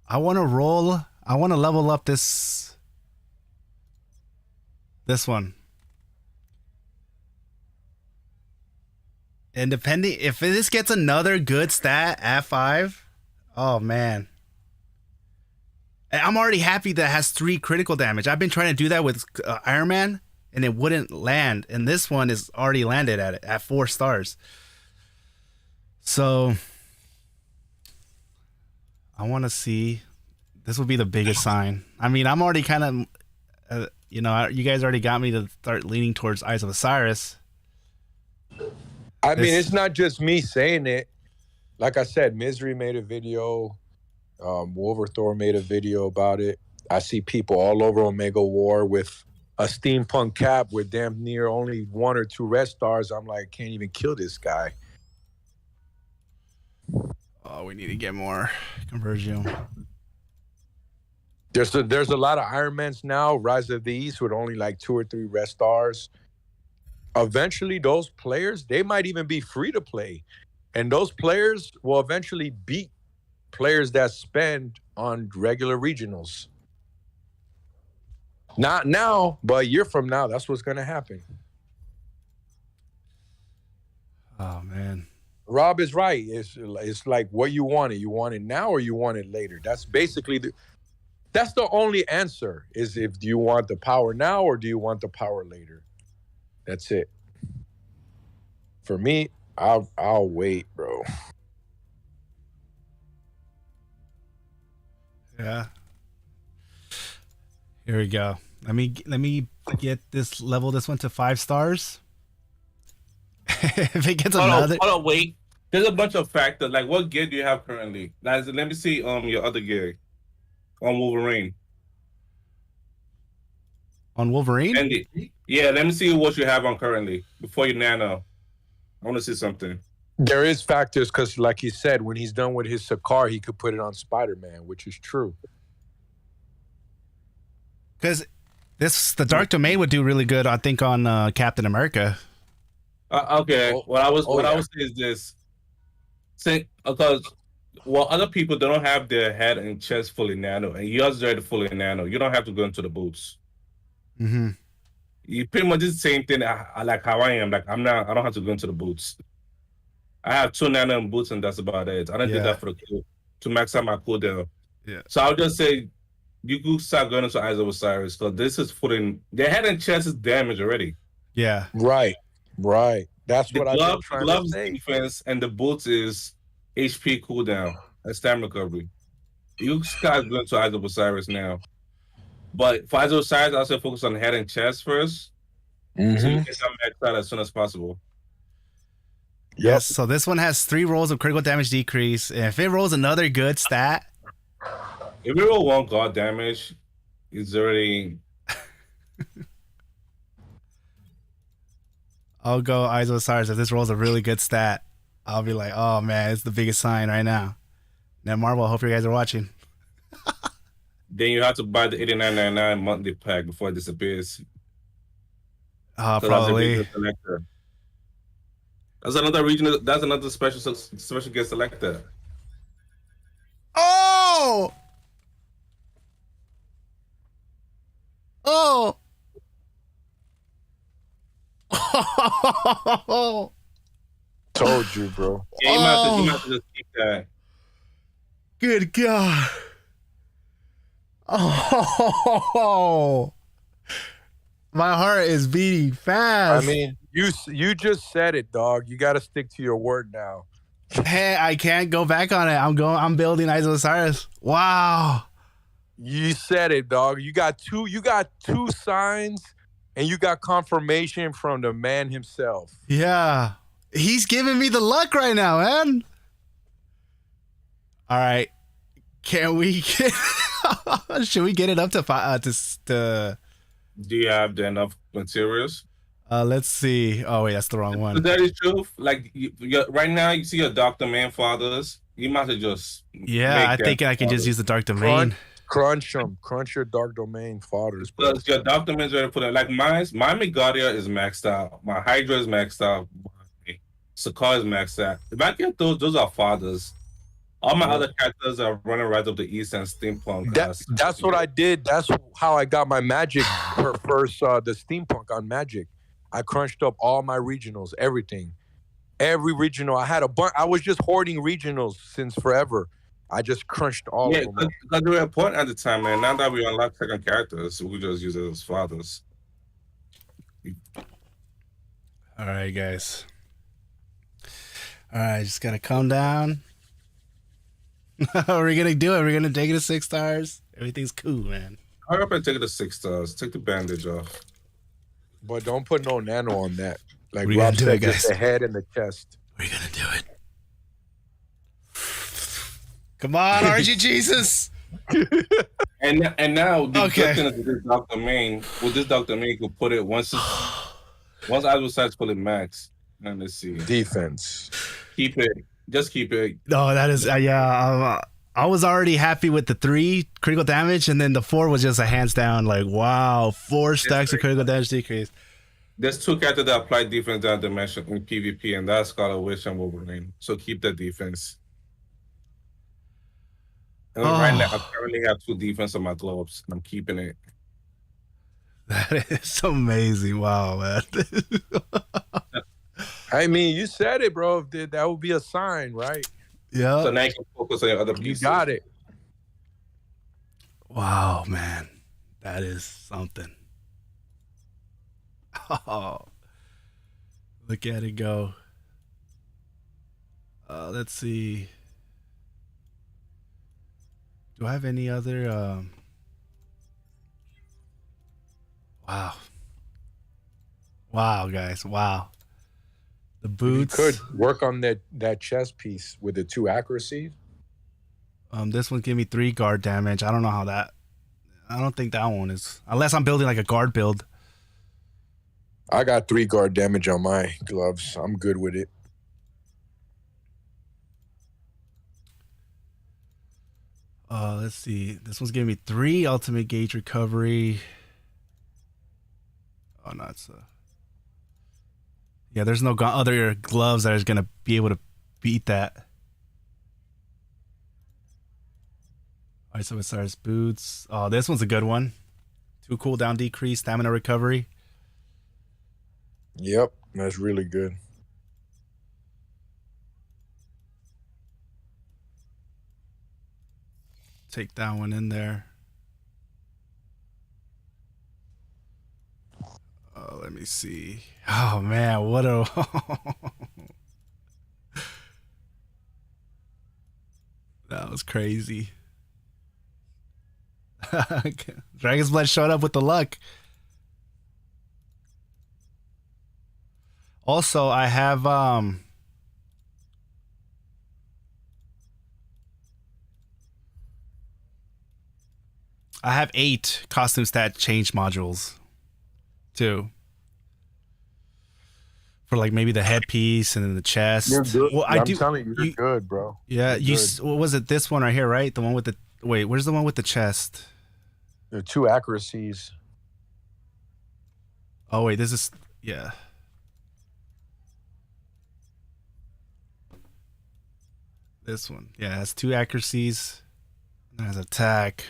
I want to level up this one. And depending, if this gets another good stat at 5, oh man. I'm already happy that it has 3 critical damage. I've been trying to do that with Iron Man, and it wouldn't land. And this one is already landed at 4 stars. So I want to see. This will be the biggest sign. I mean, I'm already kind of, you guys already got me to start leaning towards Eyes of Osiris. I mean, it's not just me saying it. Like I said, Misery made a video. Wolverthor made a video about it. I see people all over Omega War with a steampunk cap with damn near only 1 or 2 red stars. I'm like, can't even kill this guy. Oh, we need to get more conversion. There's a lot of Ironmans now, Rise of the East, with only like 2 or 3 red stars. Eventually, those players, they might even be free to play. And those players will eventually beat players that spend on regular regionals. Not now, but a year from now, that's what's going to happen. Oh, man. Rob is right. It's like what you want it. You want it now or you want it later. That's basically that's the only answer, is if do you want the power now or do you want the power later? That's it. For me, I'll wait, bro. Yeah. Here we go. Let me get this one to 5 stars. If it gets another. Hold on, wait. There's a bunch of factors. Like, what gear do you have currently? Let me see your other gear on Wolverine. On Wolverine? Let me see what you have on currently before you nano. I want to see something. There is factors because, like he said, when he's done with his Sakaar, he could put it on Spider-Man, which is true. Because the Dark Domain would do really good, I think, on Captain America. Okay. What I was saying is this: Because well, other people they don't have their head and chest fully nano, and yours are fully nano. You don't have to go into the boots. Mm-hmm. You pretty much do the same thing. I like how I am. Like I don't have to go into the boots. I have 2 nano in boots, and that's about it. I don't do Yeah. that for the cool to max out my cooldown. Yeah. So I'll just say you could start going into Eyes of Osiris because this is putting their head and chest is damaged already. Yeah. Right. That's The what I've been glove, trying to gloves say. defense, and the boots is HP cooldown and stamina recovery. You start going to Eyes of Osiris now. But for Eyes of Osiris, I'll say focus on head and chest first. So you Mhm. get that maxed out as soon as possible. Yes. So this one has 3 rolls of critical damage decrease. And if it rolls another good stat, If you roll 1 guard damage, it's already I'll go Eyes of Osiris. If this rolls a really good stat, I'll be like, oh man, it's the biggest sign right now. Netmarble, I hope you guys are watching. then you have to buy the $89.99 monthly pack before it disappears. So Probably. That's another regional. That's another special guest selector. Oh! Oh! Told you, bro. Yeah, you might have to just keep that. Good God. Oh! My heart is beating fast. I mean, you just said it, dog. You got to stick to your word now. Hey, I can't go back on it. I'm building Eyes of Osiris. Wow. You said it, dog. You got two signs, and you got confirmation from the man himself. Yeah. He's giving me the luck right now, man. All right. Can we get should we get it up to Do you have enough materials? Let's see. Oh wait, that's the wrong one. That is true. Like right now, you see your Dark Domain fathers. You might have just I think I can just use the Dark Domain. Crunch your Dark Domain fathers. Because your Dark Domain's ready to put it. Like my Megadia is maxed out. My Hydra is maxed out. My Sakar is maxed out. If I get those are fathers. All my other characters are running right up the east and steampunk. That's what I did. That's how I got my magic first. The steampunk on magic. I crunched up all my regionals, everything, every regional. I had a bunch. I was just hoarding regionals since forever. I just crunched all of them. Yeah, because they were important at the time, man. Now that we unlock second characters, we just use it as fathers. All right, guys. All right, just gotta calm down. We're gonna do it. We're gonna take it to 6 stars. Everything's cool, man. Hurry up and take it to 6 stars. Take the bandage off. But don't put no nano on that. Like We're Rob gonna do said, it, guys. just the head and the chest. We're gonna do it. Come on, RG Jesus. And now the Okay. good thing is with this Dark Domain, you can put it once Adversaries put it max. And let's see. Defense. Keep it. Just keep it. No, that is I was already happy with the 3 critical damage, and then the 4 was just a hands down like, wow, 4 stacks of critical damage decrease. There's 2 characters that apply defense down dimension in PvP, and that's Scarlet Witch and Wolverine. So keep the defense. And right now, I currently have 2 defense on my gloves. I'm keeping it. That is amazing. Wow, man. I mean, you said it, bro. That would be a sign, right? Yeah. So now you can focus on your other You pieces. got it. Wow, man. That is something. Oh. Look at it go. Let's see. Do I have any other wow. Wow, guys. Wow. The boots. You could work on that chest piece with the 2 accuracy. This one gave me 3 guard damage. I don't know how that. I don't think that one is, unless I'm building like a guard build. I got 3 guard damage on my gloves. I'm good with it. Let's see. This one's giving me 3 ultimate gauge recovery. Oh no, it's yeah. There's no other gloves that is gonna be able to beat that. Alright, so it starts boots. Oh, this one's a good one. 2 cooldown decrease, stamina recovery. Yep, that's really good. Take that one in there. Oh, let me see. Oh man, what a that was crazy. Dragon's Blood showed up with the luck. Also, I have I have 8 costume stat change modules too. For like maybe the headpiece and then the chest. You're good. Well, I'm telling you, you're good, bro. Yeah, You're what was it? This one right here, right? The one with the wait. Where's the one with the chest? There are 2 accuracies. Oh wait, this is yeah. This one, yeah, it has 2 accuracies. And has attack.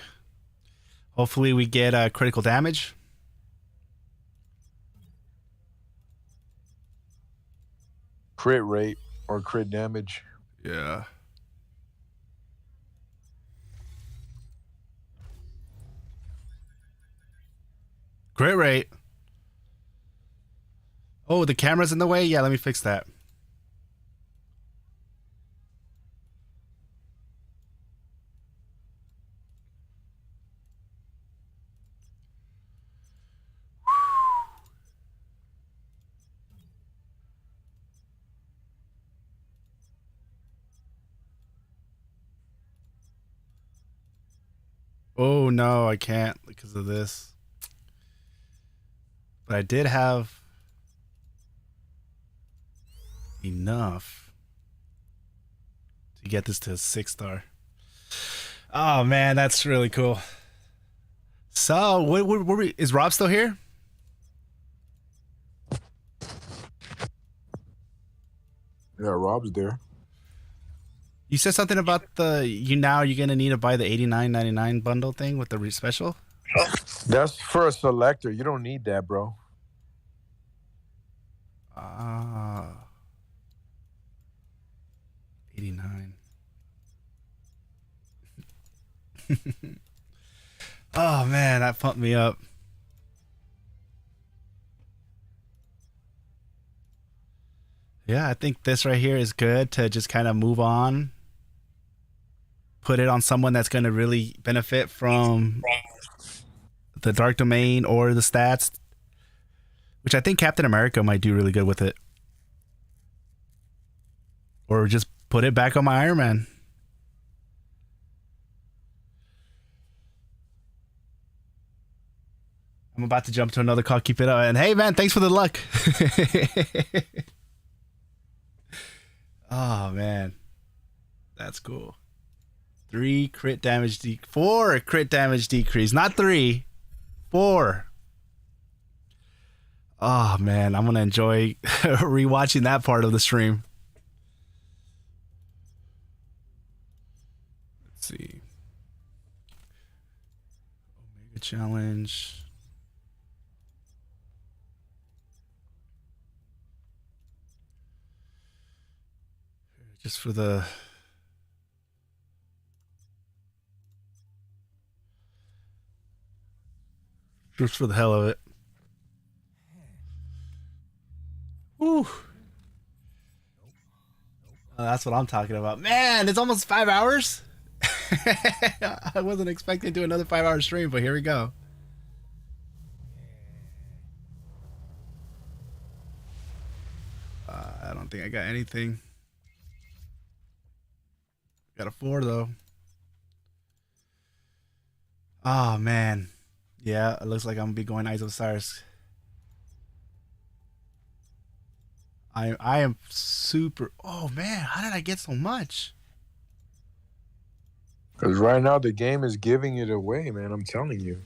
Hopefully, we get critical damage. Crit rate or crit damage. Yeah. Crit rate. Oh, the camera's in the way? Yeah, let me fix that. Oh no, I can't because of this. But I did have enough to get this to a 6-star. Oh man, that's really cool. So, what is Rob still here? Yeah, Rob's there. You said something about you're gonna need to buy the $89.99 bundle thing with the special. That's for a selector. You don't need that, bro. Ah, 89. Oh man, that pumped me up. Yeah, I think this right here is good to just kind of move on. Put it on someone that's going to really benefit from the Dark Domain or the stats, which I think Captain America might do really good with it. Or just put it back on my Iron Man. I'm about to jump to another call. Keep it up. And hey, man, thanks for the luck. Oh, man. That's cool. 4 crit damage decrease. Not 3. 4. Oh, man. I'm going to enjoy rewatching that part of the stream. Let's see. Omega Challenge. Just for the... Just for the hell of it. Woo. Oh, that's what I'm talking about. Man, it's almost 5 hours. I wasn't expecting to do another 5-hour stream, but here we go. I don't think I got anything. Got a 4 though. Oh man. Yeah, it looks like I'm gonna be going Eyes of Osiris. I am super. Oh man, how did I get so much? Because right now the game is giving it away, man. I'm telling you.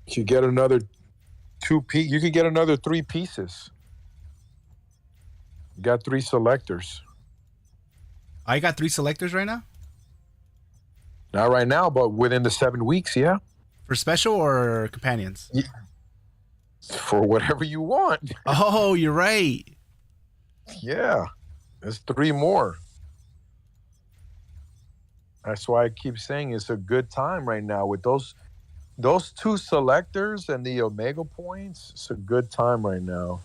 You get another 2 piece. You can get another 3 pieces. You got 3 selectors. I got 3 selectors right now. Not right now, but within the 7 weeks, yeah. For special or companions? For whatever you want. Oh, you're right. Yeah. There's 3 more. That's why I keep saying it's a good time right now with those 2 selectors and the Omega points. It's a good time right now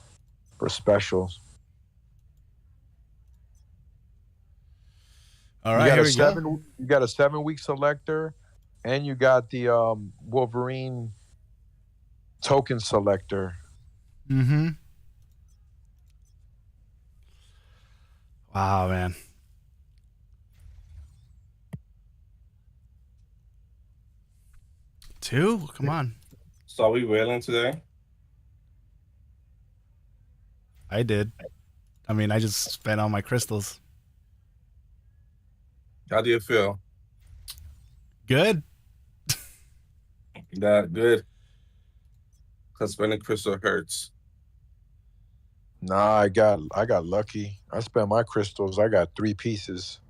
for specials. All right, here we go. You got a 7-week selector, and you got the Wolverine token selector. Mm-hmm. Wow, man. Two? Come on. So are we whaling today? I did. I mean, I just spent all my crystals. How do you feel? Good. That good? Because spending crystal hurts. Nah, I got lucky. I spent my crystals. I got 3 pieces.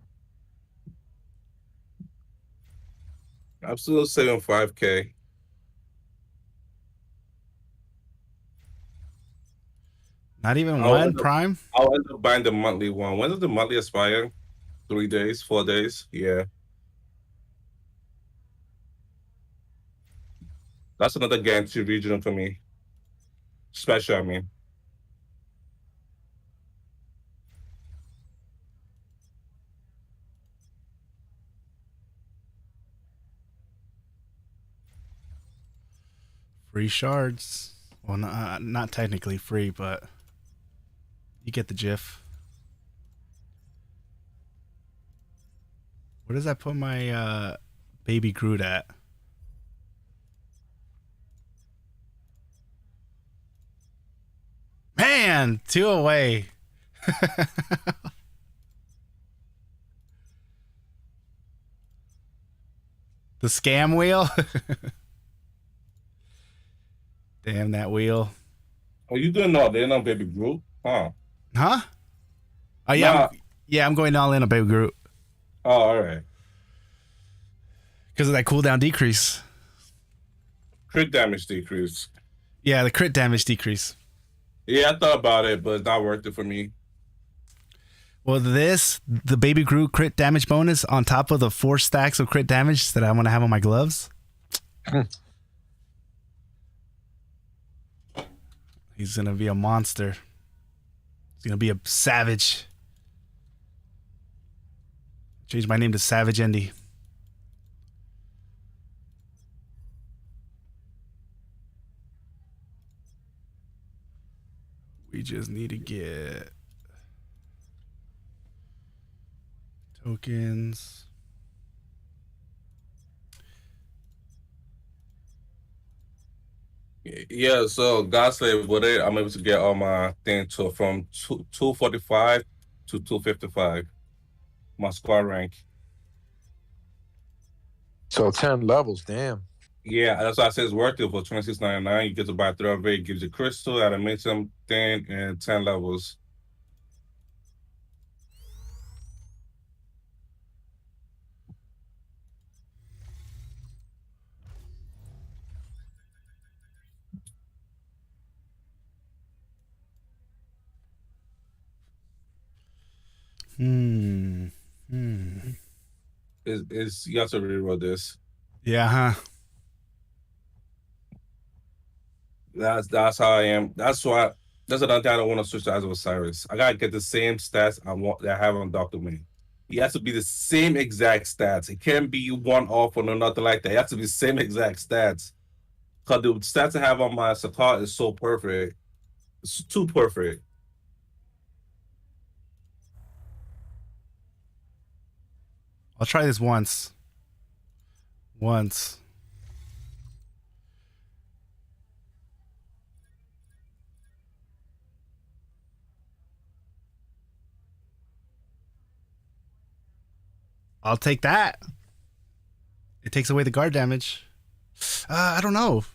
I'm still saving 5K. Not even one prime? I'll end up buying the monthly one. When does the monthly expire? 3 days, 4 days? Yeah. That's another guaranteed regional for me. Special, I mean. Free shards. Well, not technically free, but you get the gif. Where does that put my baby Groot at? Man, 2 away. The scam wheel. Damn that wheel. Oh, you doing all in on Baby Groot? Huh? Huh? Oh yeah, Nah. I'm going all in on Baby Groot. Oh, all right. Because of that cooldown decrease. Crit damage decrease. Yeah, the crit damage decrease. Yeah, I thought about it, but it's not worth it for me. Well, the Baby Groot crit damage bonus on top of the 4 stacks of crit damage that I'm going to have on my gloves. He's going to be a monster. He's going to be a savage. Change my name to Savage Indy. We just need to get tokens. Yeah, so Godslave with it, I'm able to get all my things from 245 to 255. My squad rank. So 10 levels, damn. Yeah, that's why I say it's worth it for $26.99. You get to buy 3 of it, gives you crystal, adamantium thing, and 10 levels. Is you have to reroll this. Yeah, huh? That's how I am. That's why. That's another thing I don't want to switch to Eyes of Osiris. I gotta get the same stats I want that I have on Doctor Wayne. He has to be the same exact stats. It can't be one off or nothing like that. It has to be the same exact stats. Cause the stats I have on my SQAUD is so perfect. It's too perfect. I'll try this once. Once. I'll take that. It takes away the guard damage. I don't know.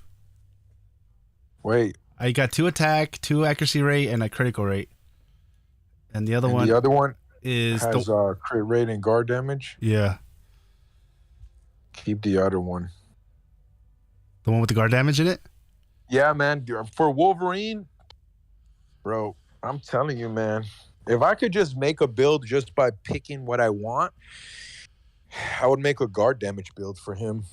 Wait. I got 2 attack, 2 accuracy rate, and a critical rate. And the other one. The other one is has crit rate and guard damage. Yeah. Keep the other one. The one with the guard damage in it? Yeah, man. For Wolverine, bro, I'm telling you, man. If I could just make a build just by picking what I want, I would make a guard damage build for him.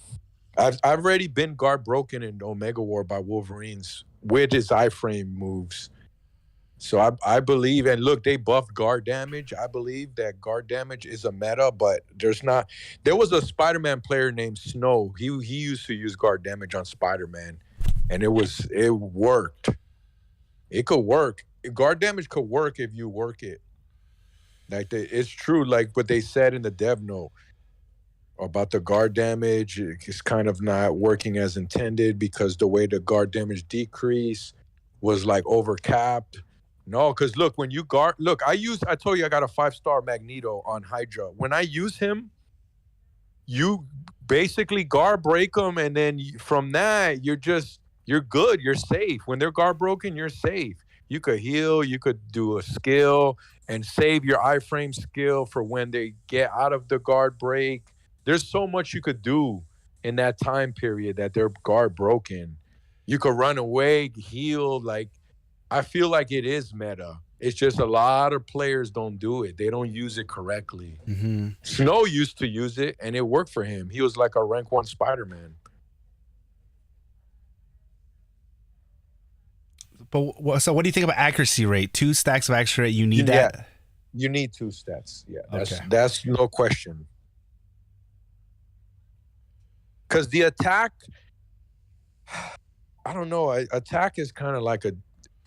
I've already been guard broken in Omega War by Wolverines with his iframe moves. So I believe, and look, they buffed guard damage. I believe that guard damage is a meta, but there's not. There was a Spider-Man player named Snow. He used to use guard damage on Spider-Man, and it worked. It could work. Guard damage could work if you work it. Like it's true, like what they said in the dev note about the guard damage. It's kind of not working as intended because the way the guard damage decrease was like overcapped. No, because look, when you guard, look, I told you I got a 5-star Magneto on Hydra. When I use him, you basically guard break them, and then from that, you're good, you're safe. When they're guard broken, you're safe. You could heal, you could do a skill, and save your iframe skill for when they get out of the guard break. There's so much you could do in that time period that they're guard broken. You could run away, heal, like, I feel like it is meta. It's just a lot of players don't do it. They don't use it correctly. Mm-hmm. Snow used to use it, and it worked for him. He was like a rank 1 Spider-Man. But so what do you think about accuracy rate? 2 stacks of accuracy rate, you need that? Yeah, you need 2 stats. Yeah, Okay. That's no question. Because the attack, I don't know. Attack is kind of like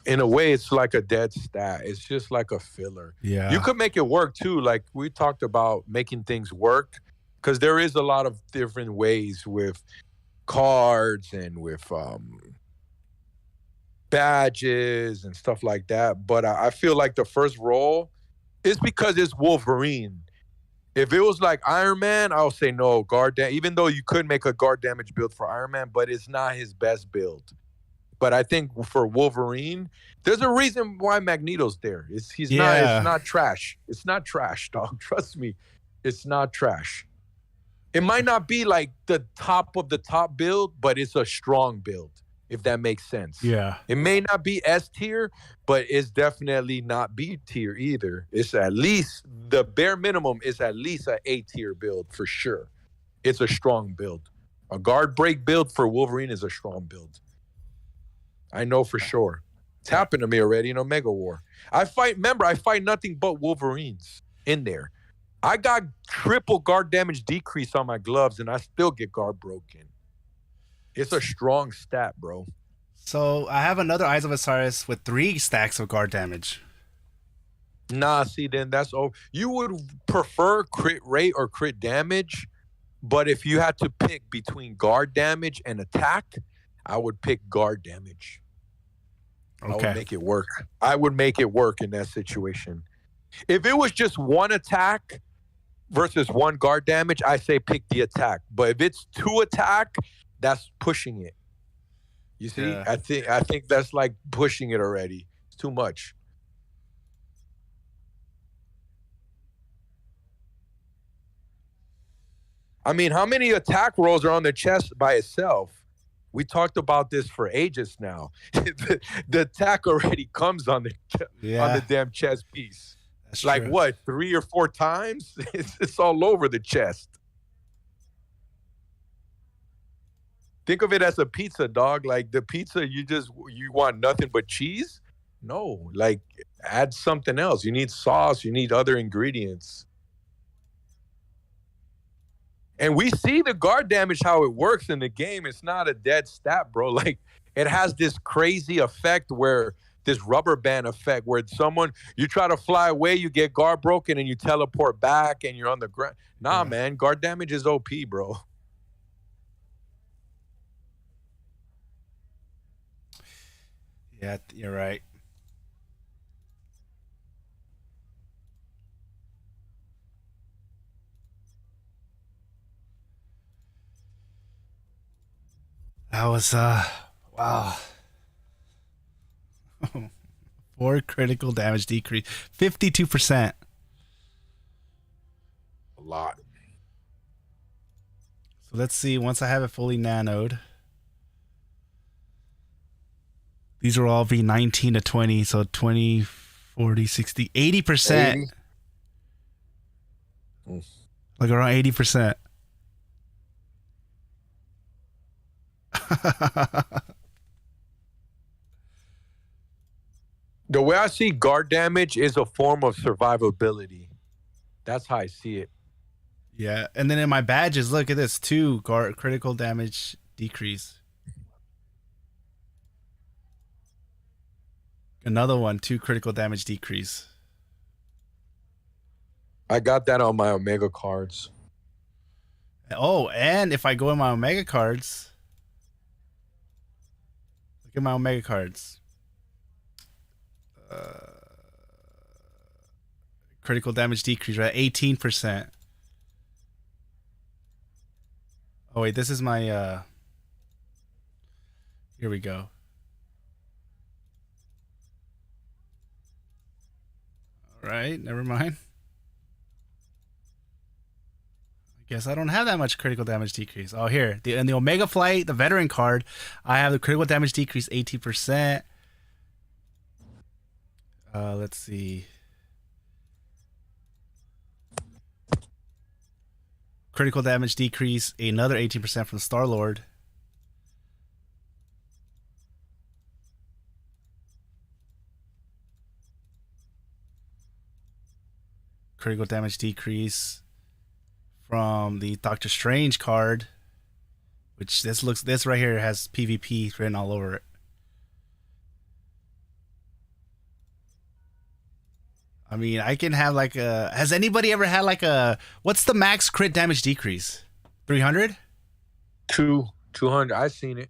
in a way, it's like a dead stat. It's just like a filler. Yeah. You could make it work too. Like we talked about making things work, because there is a lot of different ways with cards and with badges and stuff like that. But I feel like the first role is because it's Wolverine. If it was like Iron Man, I'll say no, even though you could make a guard damage build for Iron Man, but it's not his best build. But I think for Wolverine, there's a reason why Magneto's there. It's not trash. It's not trash, dog. Trust me. It's not trash. It might not be like the top of the top build, but it's a strong build, if that makes sense. Yeah. It may not be S tier, but it's definitely not B tier either. It's at least, the bare minimum is at least an A tier build for sure. It's a strong build. A guard break build for Wolverine is a strong build. I know for sure. It's happened to me already in Omega War. I fight nothing but Wolverines in there. I got triple guard damage decrease on my gloves, and I still get guard broken. It's a strong stat, bro. So I have another Eyes of Osiris with 3 stacks of guard damage. Nah, see, then that's over. You would prefer crit rate or crit damage, but if you had to pick between guard damage and attack, I would pick guard damage. Okay. I would make it work. I would make it work in that situation. If it was just 1 attack versus 1 guard damage, I say pick the attack. But if it's 2 attack, that's pushing it. You see? Yeah. I think that's like pushing it already. It's too much. I mean, how many attack rolls are on the chest by itself? We talked about this for ages now. The attack already comes on the damn chest piece. That's like true. what, 3 or 4 times? It's all over the chest. Think of it as a pizza, dog. Like the pizza, you want nothing but cheese? No, like add something else. You need sauce. You need other ingredients. And we see the guard damage, how it works in the game. It's not a dead stat, bro. Like it has this crazy effect where this rubber band effect where you try to fly away, you get guard broken and you teleport back and you're on the ground. Nah, man, guard damage is OP, bro. Yeah, you're right. That was wow. 4 critical damage decrease, 52%. A lot. So Let's see. Once I have it fully nanoed, these will all be 19 to 20. So 20, 40, 60, 80%. 80? Like around 80%. The way I see guard damage is a form of survivability. That's how I see it. Yeah, and then in my badges, look at this, 2 guard critical damage decrease. Another one, 2 critical damage decrease. I got that on my Omega cards. Oh, and if I go in my Omega cards, look at my Omega cards. Critical damage decrease, right? 18%. Oh wait, this is my here we go. All right, never mind. I guess I don't have that much critical damage decrease. Oh, here, in the Omega Flight, the veteran card, I have the critical damage decrease 18%. Let's see. Critical damage decrease, another 18% from Star-Lord. Critical damage decrease from the Doctor Strange card, which this right here has PVP written all over it. I mean, I can have like a... Has anybody ever had like a... What's the max crit damage decrease? 300? 200. I've seen it.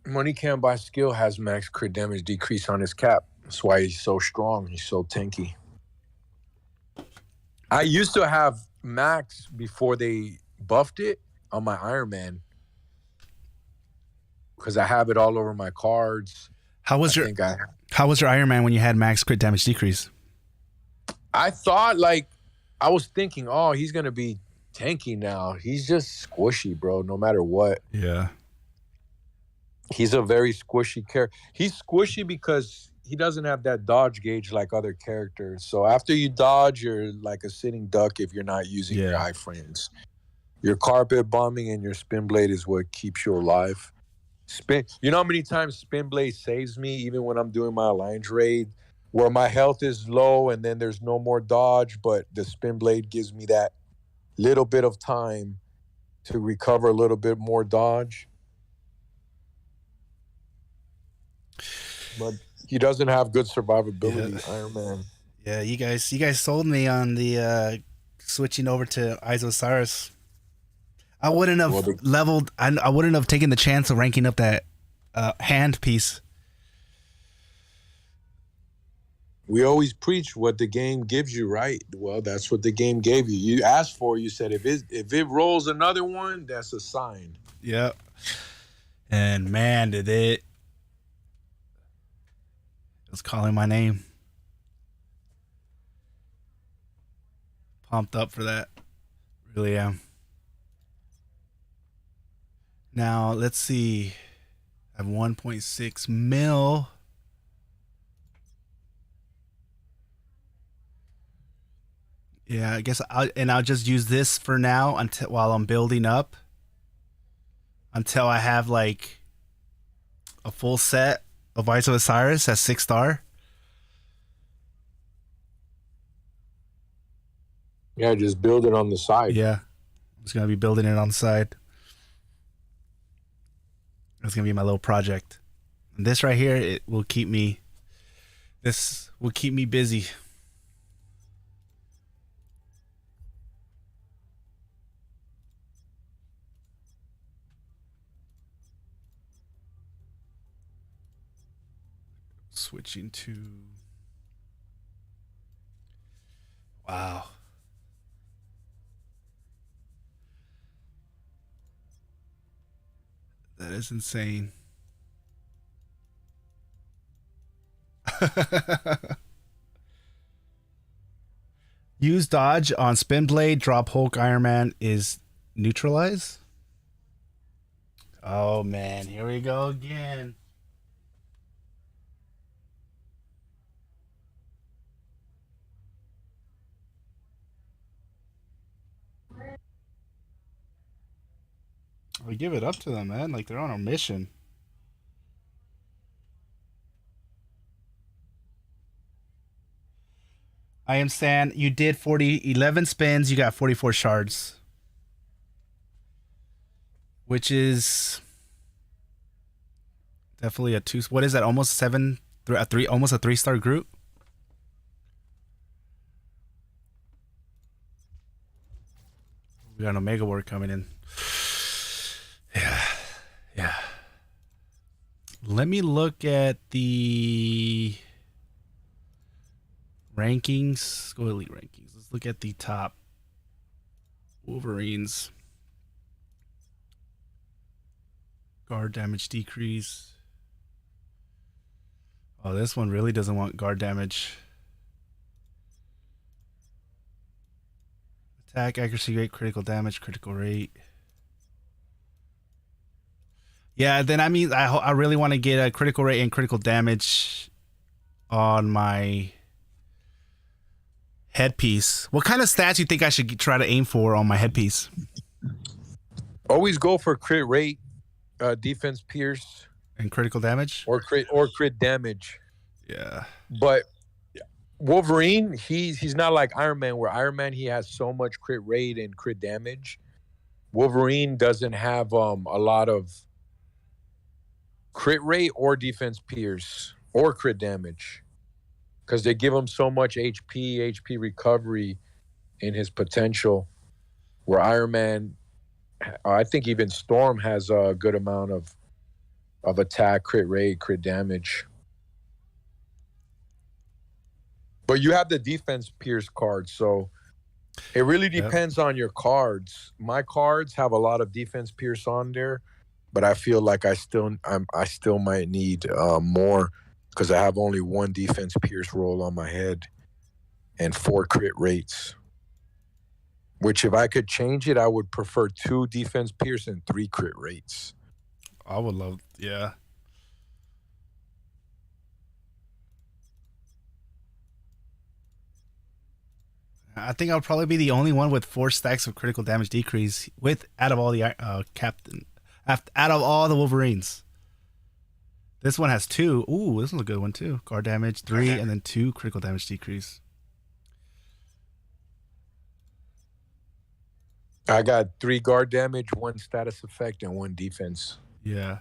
Money Can't Buy Skill has max crit damage decrease on his cap. That's why he's so strong. He's so tanky. I used to have max before they buffed it on my Iron Man. Because I have it all over my cards. How was your Iron Man when you had max crit damage decrease? I thought, like, I was thinking, oh, he's going to be tanky now. He's just squishy, bro, no matter what. Yeah. He's a very squishy character. He's squishy because he doesn't have that dodge gauge like other characters. So after you dodge, you're like a sitting duck if you're not using your high frames. Your carpet bombing and your spin blade is what keeps you alive. You know how many times spin blade saves me even when I'm doing my alliance raid where my health is low and then there's no more dodge, but the spin blade gives me that little bit of time to recover a little bit more dodge. But he doesn't have good survivability, Iron Man. Yeah, you guys sold me on the switching over to Eyes of Osiris. I wouldn't have leveled. I wouldn't have taken the chance of ranking up that hand piece. We always preach what the game gives you, right? Well, that's what the game gave you. You asked for. You said if it rolls another one, that's a sign. Yep. And man, did it! It was calling my name. Pumped up for that. Really am. Now, let's see. I have 1.6 mil. Yeah, I guess I'll just use this for now while I'm building up. Until I have like a full set of Eyes of Osiris at 6-star. Yeah, just build it on the side. Yeah. I'm just gonna be building it on the side. It's gonna be my little project. And this right here, it will keep me. This will keep me busy. Switching to. Wow. That is insane. Use dodge on spin blade, drop Hulk Iron Man is Neutralize? Oh man, here we go again. We give it up to them, man. Like they're on a mission. I am Stan. You did 11 spins. You got 44 shards. Which is definitely a 2. What is that? Almost 7, a 3, almost a 3-star group. We got an Omega War coming in. Yeah. Let me look at the rankings. Let's go elite rankings. Let's look at the top Wolverines. Guard damage decrease. Oh, this one really doesn't want guard damage. Attack accuracy rate, critical damage, critical rate. Yeah, then I mean, I really want to get a critical rate and critical damage on my headpiece. What kind of stats you think I should try to aim for on my headpiece? Always go for crit rate, defense pierce, and critical damage, or crit damage. Yeah, but Wolverine, he's not like Iron Man, where Iron Man he has so much crit rate and crit damage. Wolverine doesn't have a lot of crit rate or defense pierce or crit damage because they give him so much HP recovery in his potential, where Iron Man, I think even Storm has a good amount of attack, crit rate, crit damage. But you have the defense pierce card, so it really depends on your cards. My cards have a lot of defense pierce on there, but I feel like I still might need more because I have only 1 defense pierce roll on my head and 4 crit rates. Which, if I could change it, I would prefer 2 defense pierce and 3 crit rates. I would love, yeah. I think I'll probably be the only one with 4 stacks of critical damage decrease out of all the out of all the Wolverines. This one has 2. Ooh, this one's a good one too. Guard damage 3 and then 2 critical damage decrease. I got 3 guard damage, 1 status effect, and 1 defense. Yeah.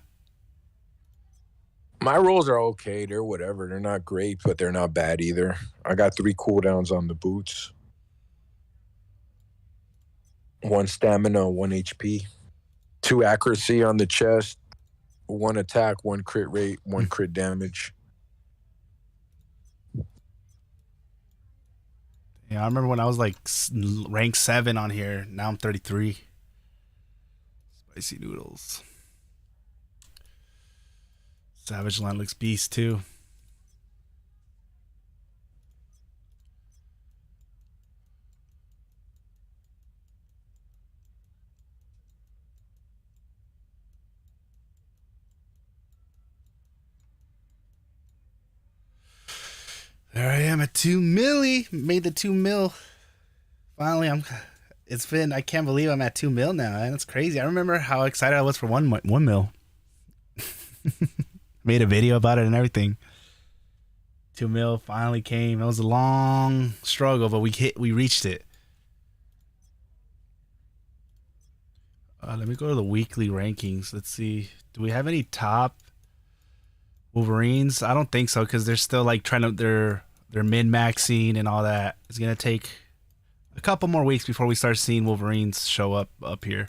My rolls are okay. They're whatever. They're not great, but they're not bad either. I got 3 cooldowns on the boots. 1 stamina, 1 HP. 2 accuracy on the chest. 1 attack, 1 crit rate, 1 crit damage. Yeah, I remember when I was like rank 7 on here. Now I'm 33. Spicy noodles. Savage Line looks beast too. There I am at 2 milli. Made the 2 mil. Finally, I can't believe I'm at 2 mil now. Man. That's crazy. I remember how excited I was for 1 mil. Made a video about it and everything. 2 mil finally came. It was a long struggle, but we reached it. Let me go to the weekly rankings. Let's see. Do we have any top Wolverines? I don't think so, because they're still like trying to they're min-maxing and all that. It's gonna take a couple more weeks before we start seeing Wolverines show up here.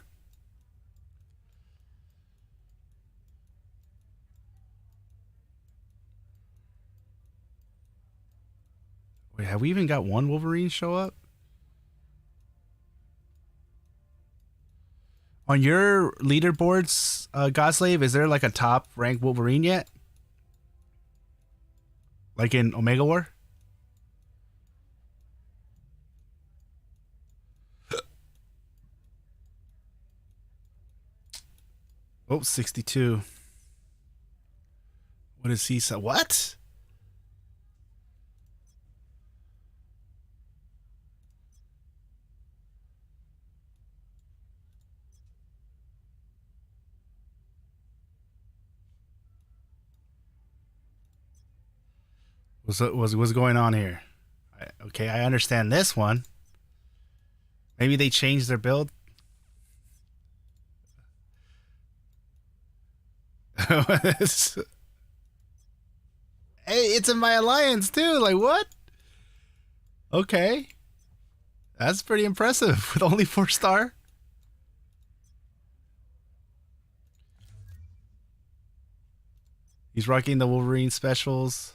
Wait, have we even got 1 Wolverine show up? On your leaderboards, Godslave, is there like a top ranked Wolverine yet? Like in Omega War? Oh, 62. What does he say? What? What's going on here? Okay, I understand this one. Maybe they changed their build. Hey, it's in my alliance too. Like what? Okay, that's pretty impressive with only 4-star. He's rocking the Wolverine specials.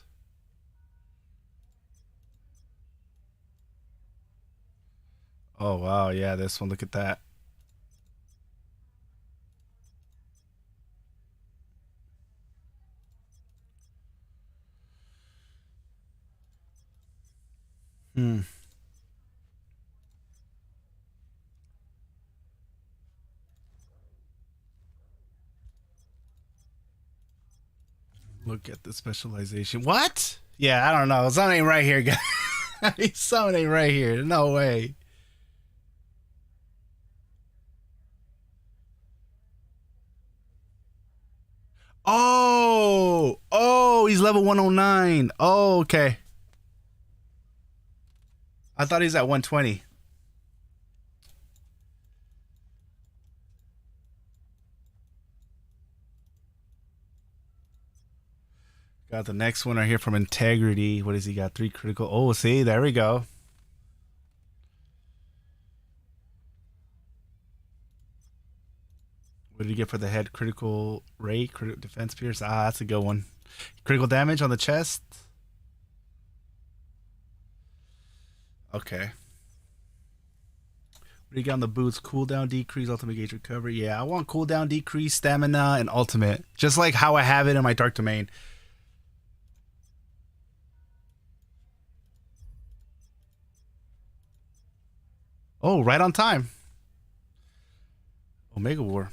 Oh wow, yeah, this one. Look at that. Hmm. Look at the specialization. What? Yeah, I don't know. Something ain't right here, guys. Something ain't right here. No way. Oh, he's level 109. Oh, okay. I thought he's at 120. Got the next one right here from Integrity. What does he got? 3 critical. Oh, see, there we go. What did he get for the head? Critical rate, critical defense pierce. Ah, that's a good one. Critical damage on the chest. Okay. What do you got on the boots? Cooldown decrease, ultimate gauge recovery. Yeah, I want cooldown decrease, stamina, and ultimate. Just like how I have it in my Dark Domain. Oh, right on time. Omega War.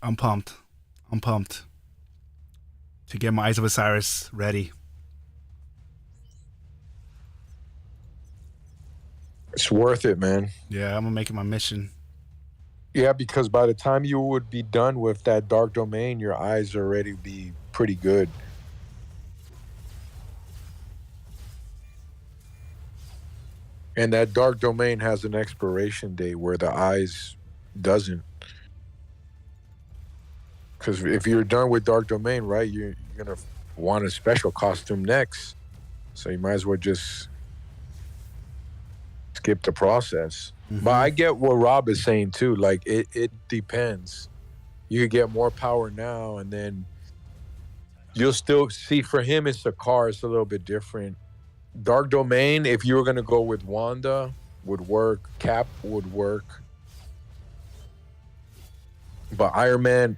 I'm pumped. I'm pumped to get my Eyes of Osiris ready. It's worth it, man. Yeah, I'm gonna make it my mission. Yeah, because by the time you would be done with that Dark Domain, your eyes already be pretty good. And that Dark Domain has an expiration date where the eyes doesn't. Because if you're done with Dark Domain, right, you're going to want a special costume next. So you might as well just skip the process. Mm-hmm. But I get what Rob is saying too. Like it depends. You could get more power now, and then you'll still see. For him, it's a car. It's a little bit different. Dark Domain, if you were gonna go with Wanda, would work. Cap would work. But Iron Man,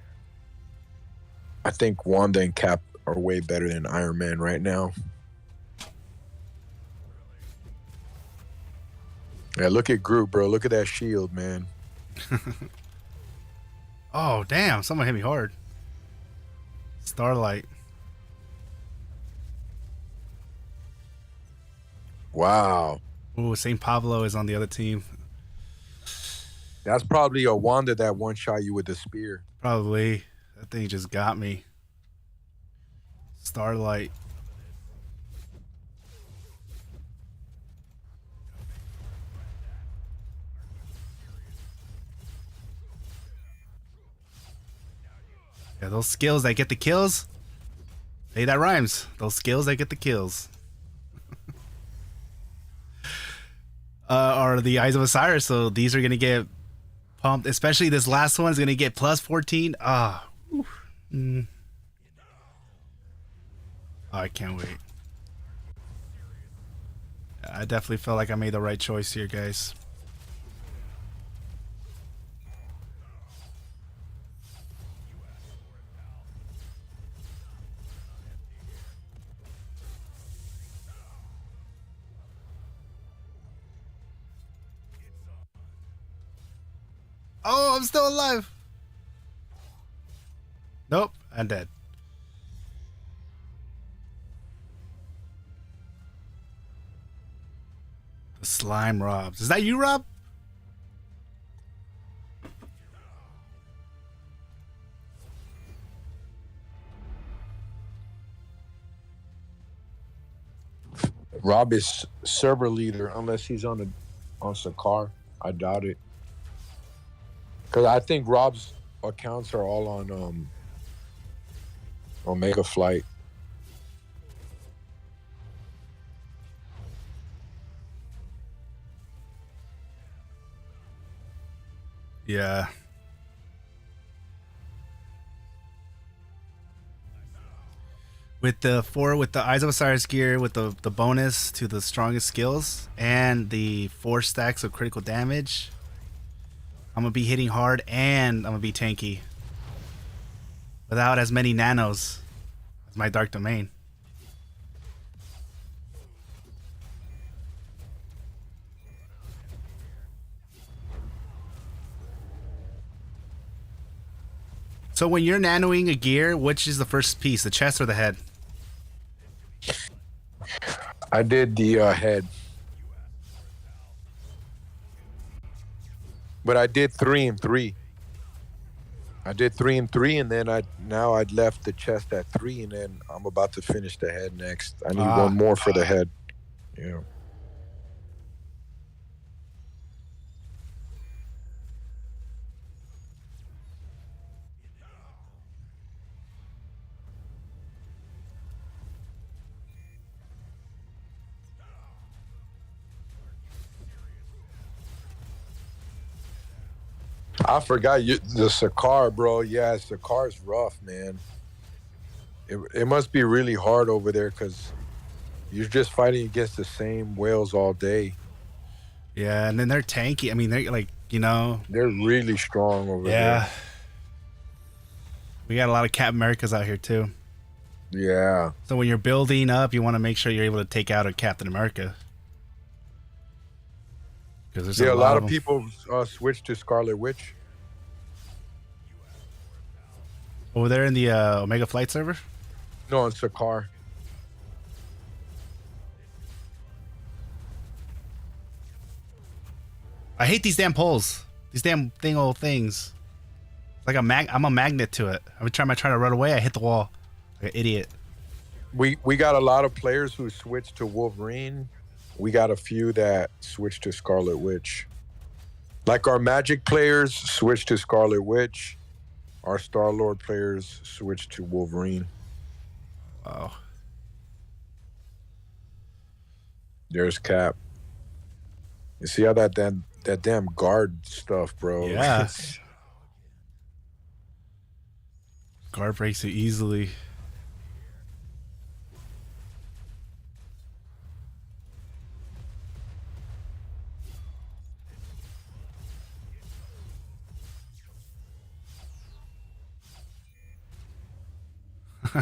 I think Wanda and Cap are way better than Iron Man right now. Yeah, look at Groot, bro. Look at that shield, man. Oh, damn. Someone hit me hard. Starlight. Wow. Ooh, St. Pablo is on the other team. That's probably a Wanda that one-shot you with the spear. Probably. That thing just got me. Starlight. Yeah, those skills that get the kills. Hey, that rhymes. Those skills that get the kills. Are the Eyes of Osiris, so these are gonna get pumped. Especially this last one is gonna get plus 14. Ah, oh, I can't wait. I definitely felt like I made the right choice here, guys. Oh, I'm still alive. Nope, I'm dead. The slime robs. Is that you, Rob? Rob is server leader unless he's on Sakar. I doubt it. Because I think Rob's accounts are all on Omega Flight. Yeah. With the Eyes of Osiris gear, with the bonus to the strongest skills and the 4 stacks of critical damage, I'm gonna be hitting hard and I'm gonna be tanky without as many nanos as my Dark Domain. So when you're nanoing a gear, which is the first piece, the chest or the head? I did the head. But I did 3 and 3. I did 3 and 3, and then now I left the chest at 3, and then I'm about to finish the head next. I need one more for the head. Yeah. I forgot the Sakar, bro. Yeah, Sakar's rough, man. It must be really hard over there because you're just fighting against the same whales all day. Yeah, and then they're tanky. I mean, they're like, you know. They're really strong over there. Yeah. We got a lot of Captain Americas out here, too. Yeah. So when you're building up, you want to make sure you're able to take out a Captain America. There's a lot of people switch to Scarlet Witch. Over there in the Omega Flight server? No, on Sakar. I hate these damn poles. These damn old things. Like I'm a magnet to it. Every time I try to run away, I hit the wall. Like an idiot. We got a lot of players who switch to Wolverine. We got a few that switched to Scarlet Witch. Like our Magic players switched to Scarlet Witch. Our Star-Lord players switched to Wolverine. Wow. There's Cap. You see how that damn guard stuff, bro? Yeah. Guard breaks it easily.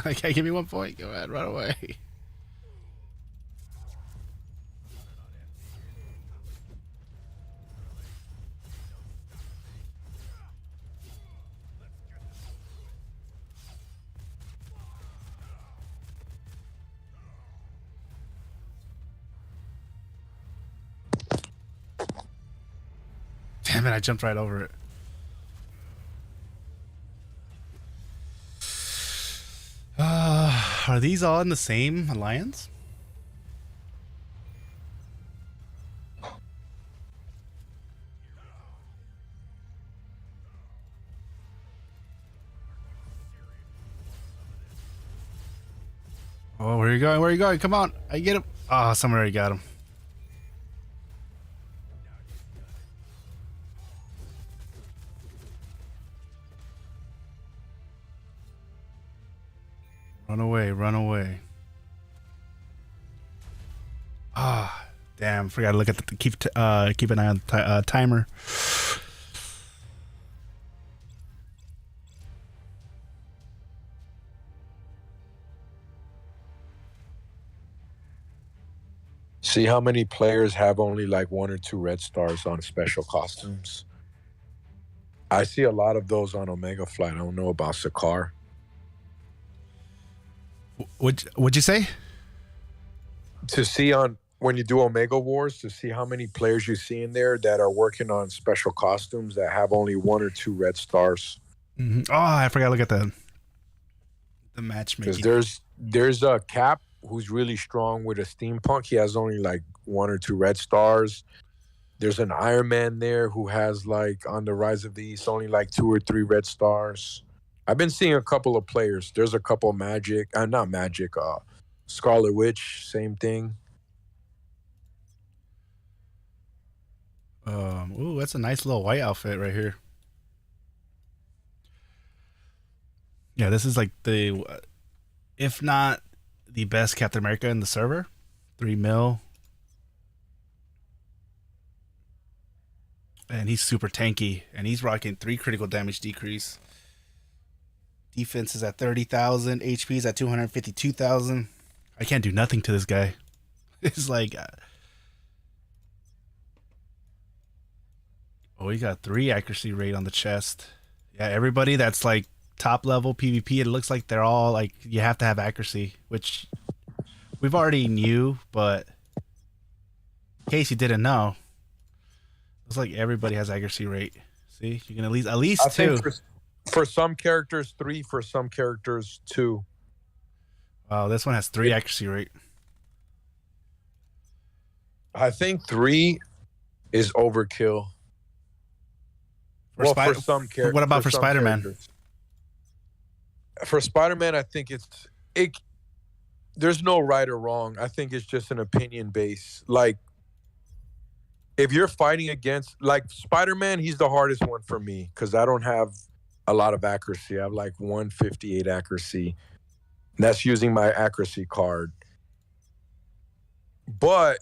Okay, give me 1 point. Go ahead, run away. Damn it, I jumped right over it. Are these all in the same alliance? Oh, where are you going? Where are you going? Come on. I get him. Oh, someone already got him. Run away, run away. Ah, damn, forgot to look at the keep an eye on the timer. See how many players have only like 1 or 2 red stars on special costumes? I see a lot of those on Omega Flight. I don't know about SQAUD. What'd you say? To see on when you do Omega Wars, to see how many players you see in there that are working on special costumes that have only 1 or 2 red stars. Mm-hmm. Oh, I forgot to look at the matchmaking. Because there's a Cap who's really strong with a steampunk. He has only like 1 or 2 red stars. There's an Iron Man there who has like on the Rise of the East only like 2 or 3 red stars. I've been seeing a couple of players. There's a couple of not Magic, Scarlet Witch, same thing. Ooh, that's a nice little white outfit right here. Yeah, this is like if not the best Captain America in the server. 3 mil. And he's super tanky, and he's rocking 3 critical damage decrease. Defense is at 30,000. HP is at 252,000. I can't do nothing to this guy. It's like... oh, he got 3 accuracy rate on the chest. Yeah, everybody that's like top level PvP, it looks like they're all like, you have to have accuracy, which we've already knew, but in case you didn't know, looks like everybody has accuracy rate. See, you can at least 2. For some characters 3, for some characters 2. Wow, this one has 3 accuracy rate. I think 3 is overkill. For for some characters. What about for Spider-Man? For Spider-Man, I think there's no right or wrong. I think it's just an opinion base. Like, if you're fighting against, like, Spider-Man, he's the hardest one for me because I don't have a lot of accuracy. I have like 158 accuracy. And that's using my accuracy card. But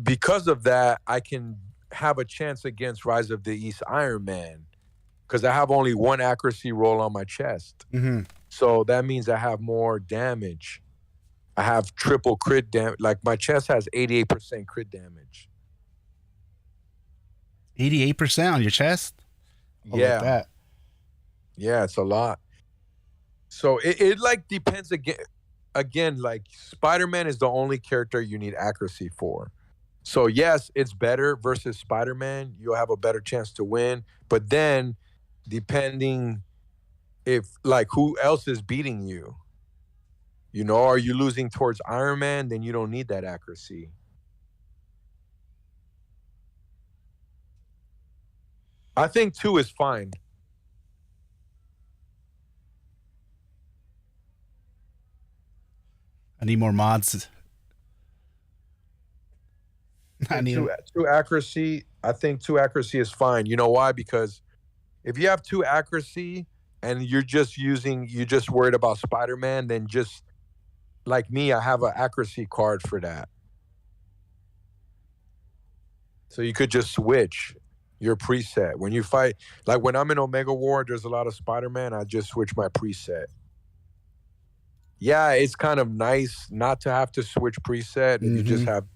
because of that, I can have a chance against Rise of the East Iron Man because I have only 1 accuracy roll on my chest. Mm-hmm. So that means I have more damage. I have triple crit damage. Like, my chest has 88% crit damage. 88% on your chest? Oh, Yeah. like that. Yeah, it's a lot. So it like depends again, like Spider-Man is the only character you need accuracy for. So yes, it's better versus Spider-Man. You'll have a better chance to win. But then depending if like who else is beating you, you know, are you losing towards Iron Man? Then you don't need that accuracy. I think 2 is fine. I need more mods. I need 2 accuracy. I think 2 accuracy is fine. You know why? Because if you have 2 accuracy and you're just worried about Spider-Man, then just like me, I have an accuracy card for that. So you could just switch your preset. When you fight, like when I'm in Omega War, there's a lot of Spider-Man, I just switch my preset. Yeah, it's kind of nice not to have to switch preset and you just have,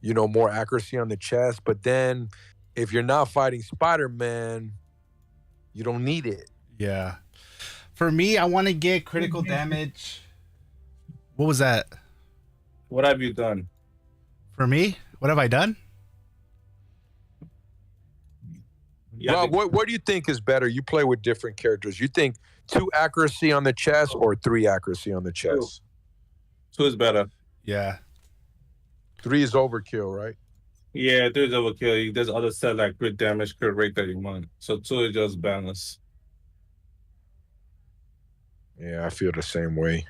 you know, more accuracy on the chest. But then if you're not fighting Spider-Man, you don't need it. Yeah. For me, I want to get critical damage. What was that? What have you done? For me? What have I done? Yeah, Rob, what do you think is better? You play with different characters. You think 2 accuracy on the chest or 3 accuracy on the chest? 2 is better. Yeah. 3 is overkill, right? Yeah, 2 is overkill. There's other set like crit damage, crit rate that you want. So 2 is just balance. Yeah, I feel the same way.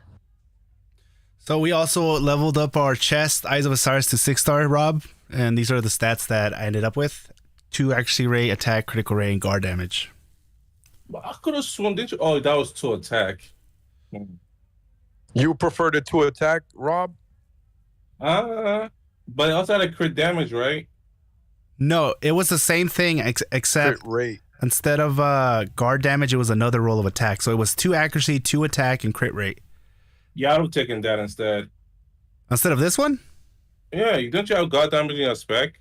So we also leveled up our chest, Eyes of Osiris, to 6-star, Rob. And these are the stats that I ended up with. 2 accuracy rate, attack, critical rate, and guard damage. But I could have sworn, didn't you? Oh, that was 2 attack. You prefer the 2 attack, Rob? But it also had a crit damage, right? No, it was the same thing except Crit rate. instead of guard damage, it was another roll of attack. So it was 2 accuracy, 2 attack, and crit rate. Yeah, I would have taken that instead. Instead of this one? Yeah, don't you have guard damage in your spec?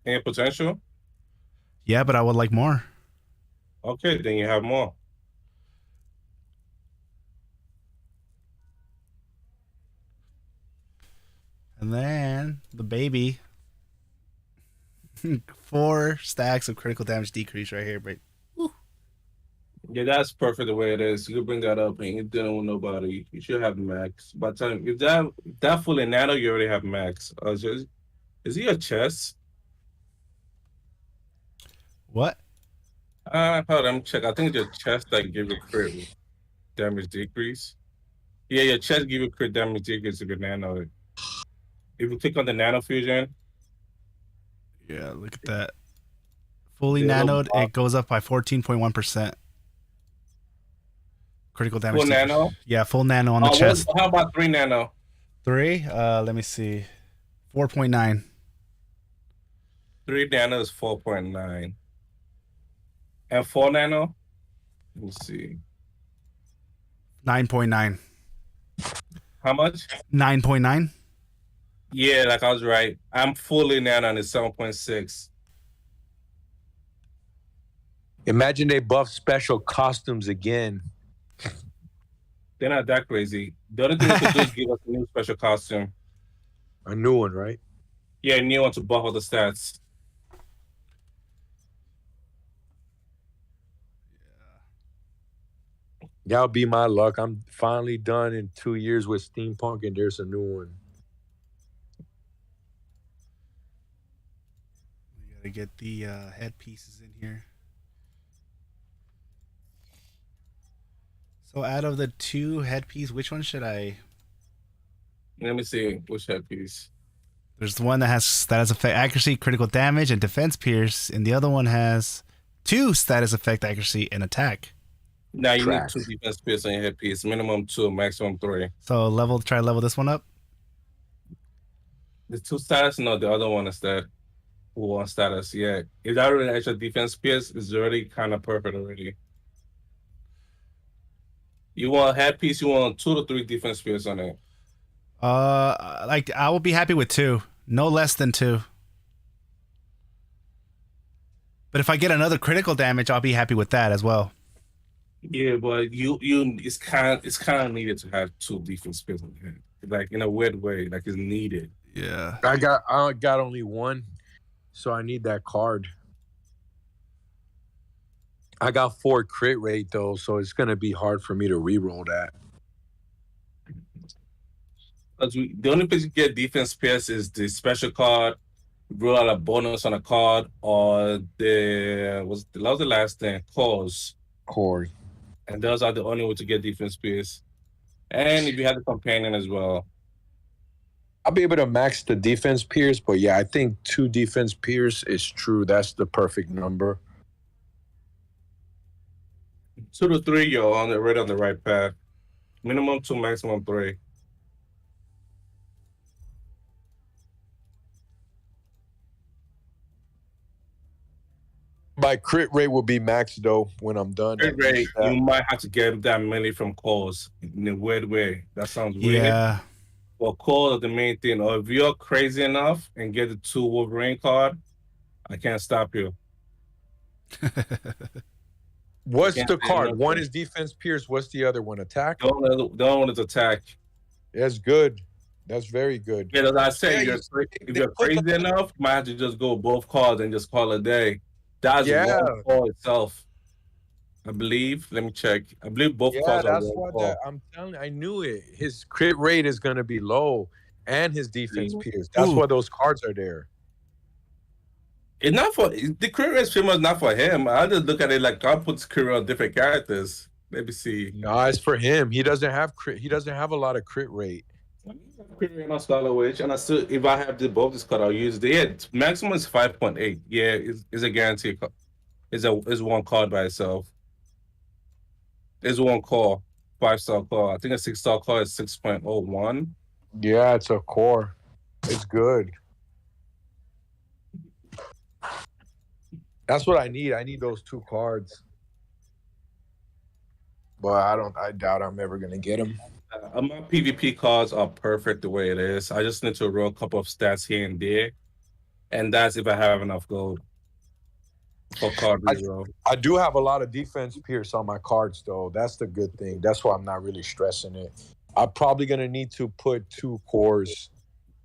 And your potential? Yeah, but I would like more. Okay, then you have more. And then the baby. 4 stacks of critical damage decrease right here, but Yeah, that's perfect the way it is. You can bring that up and you're dealing with nobody. You should have max. By the time if that fully nano, you already have max. Is he a chest? what? Hold on, check. I think it's your chest that give you crit damage decrease. Yeah, your chest give you crit damage decrease if you nano it. If you click on the nano fusion, Yeah, look at that. Fully the little nanoed, it goes up by 14.1%. Critical damage. full decrease. nano. Yeah, full nano on the chest. How about 3 nano? 3? Let me see. 4.9. 3 nano is 4.9. And 4 nano? Let me see. 9.9. How much? 9.9. Yeah, like I was right. I'm fully nano on the 7.6. Imagine they buff special costumes again. They're not that crazy. The other thing we could do is give us a new special costume. A new one, right? Yeah, new one to buff all the stats. That'll be my luck. I'm finally done in 2 years with steampunk, and there's a new one. We gotta get the headpieces in here. So out of the 2 headpiece, which one should I? Let me see which headpiece. There's the one that has status effect accuracy, critical damage, and defense pierce, and the other one has 2 status effect accuracy and attack. Now you Tracks. need 2 defense pierce on your headpiece. Minimum 2, maximum 3. So try to level this one up. The 2 status? No, the other one is that 1 status. Yeah, if that already extra defense pierce, is already kind of perfect already. You want headpiece? You want 2 to 3 defense pierce on it? Like I will be happy with 2, no less than 2. But if I get another critical damage, I'll be happy with that as well. Yeah, but it's kind of needed to have 2 defense pierce on your head. Like in a weird way, like it's needed. Yeah. I got only 1, so I need that card. I got 4 crit rate though, so it's gonna be hard for me to reroll that. The only place you get defense pierce is the special card, roll out a bonus on a card, or that was the last thing, cause. Cord. And those are the only way to get defense pierce. And if you have the companion as well. I'll be able to max the defense pierce, but yeah, I think 2 defense pierce is true. That's the perfect number. 2 to 3, you're on the right path. Minimum 2, maximum 3. My crit rate will be maxed though when I'm done. Crit rate, you might have to get that many from calls in a weird way. That sounds weird. Yeah. Well, call is the main thing. Or if you're crazy enough and get the 2 Wolverine card, I can't stop you. What's Can't the say card? nothing. One is defense pierce. What's the other one? Attack? The other one is attack. That's good. That's very good. Yeah, as I say, Yeah, if you're crazy enough, you might have to just go both cards and just call it a day. That's Yeah. one call itself. I believe. Let me check. I believe both Yeah, cards are that's one why call. I'm telling you, I knew it. His crit rate is going to be low and his defense Ooh. pierce. That's Ooh. why those cards are there. It's not for the career is pretty much not for him. I just look at it like God puts career on different characters. Let me see. No, it's for him. He doesn't have crit. He doesn't have a lot of crit rate. Career on Scarlet Witch, and I still, if I have both this card, I'll use it. Yeah, maximum is 5.8. Yeah, it's a guarantee. It's one card by itself. It's one call, 5-star call. I think a 6-star call is 6.01. Yeah, it's a core. It's good. That's what I need. I need those 2 cards. But I doubt I'm ever gonna get them. My PvP cards are perfect the way it is. I just need to roll a couple of stats here and there, and that's if I have enough gold. for card reroll. I do have a lot of defense pierce on my cards, though. That's the good thing. That's why I'm not really stressing it. I'm probably going to need to put 2 cores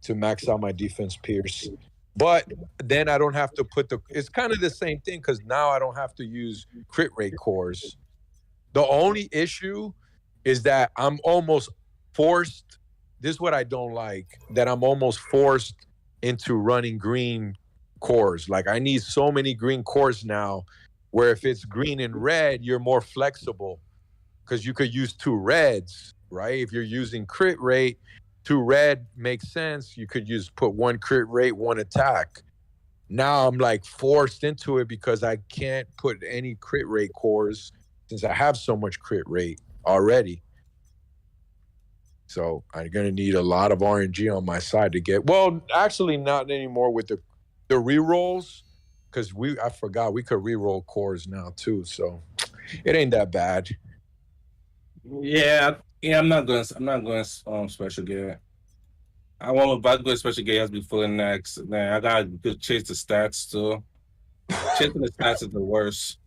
to max out my defense pierce. But then I don't have to put it's kind of the same thing because now I don't have to use crit rate cores. The only issue is that I'm almost forced. This is what I don't like, that I'm almost forced into running green cores. Like I need so many green cores now where if it's green and red, you're more flexible because you could use 2 reds, right? If you're using crit rate, 2 red makes sense. You could put 1 crit rate, 1 attack. Now I'm like forced into it because I can't put any crit rate cores since I have so much crit rate already. So I'm going to need a lot of RNG on my side to get, well, actually not anymore with the rerolls, because I forgot we could reroll cores now too. So it ain't that bad. Yeah, I'm not going special gear. I want, if I go special gear, it has to be full in next. Then I got to chase the stats too. Chasing the stats is the worst.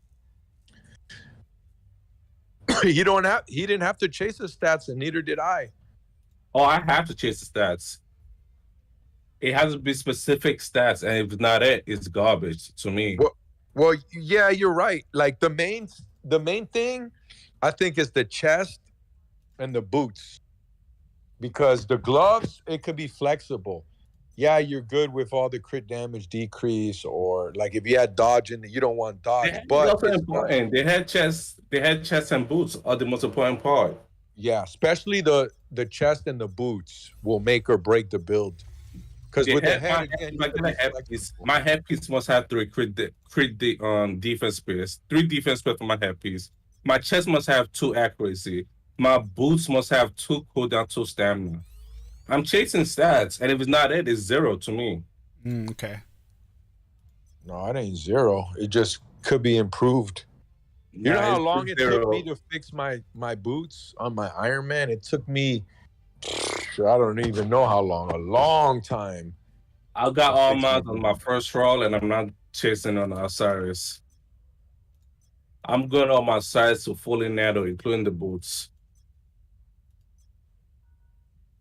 He didn't have to chase the stats, and neither did I. Oh, I have to chase the stats. It has to be specific stats, and if it's not it's garbage to me. Well, yeah, you're right. Like the main thing, I think, is the chest and the boots, because the gloves, it could be flexible. Yeah, you're good with all the crit damage decrease, or like if you had dodge in it, you don't want dodge. But also important. They had chest and boots are the most important part. Yeah, especially the chest and the boots will make or break the build. Because with the head, my headpiece must have 3 defense pierce, 3 defense pierce for my headpiece. My chest must have 2 accuracy. My boots must have 2 cooldown, 2 stamina. I'm chasing stats, and if it's not it's 0 to me. Okay. No, it ain't 0. It just could be improved. You know how long it took me to fix my boots on my Iron Man? It took me, I don't even know how long, a long time. I got all mine on my first roll, and I'm not chasing on Osiris. I'm going on my sides to fully narrow, including the boots.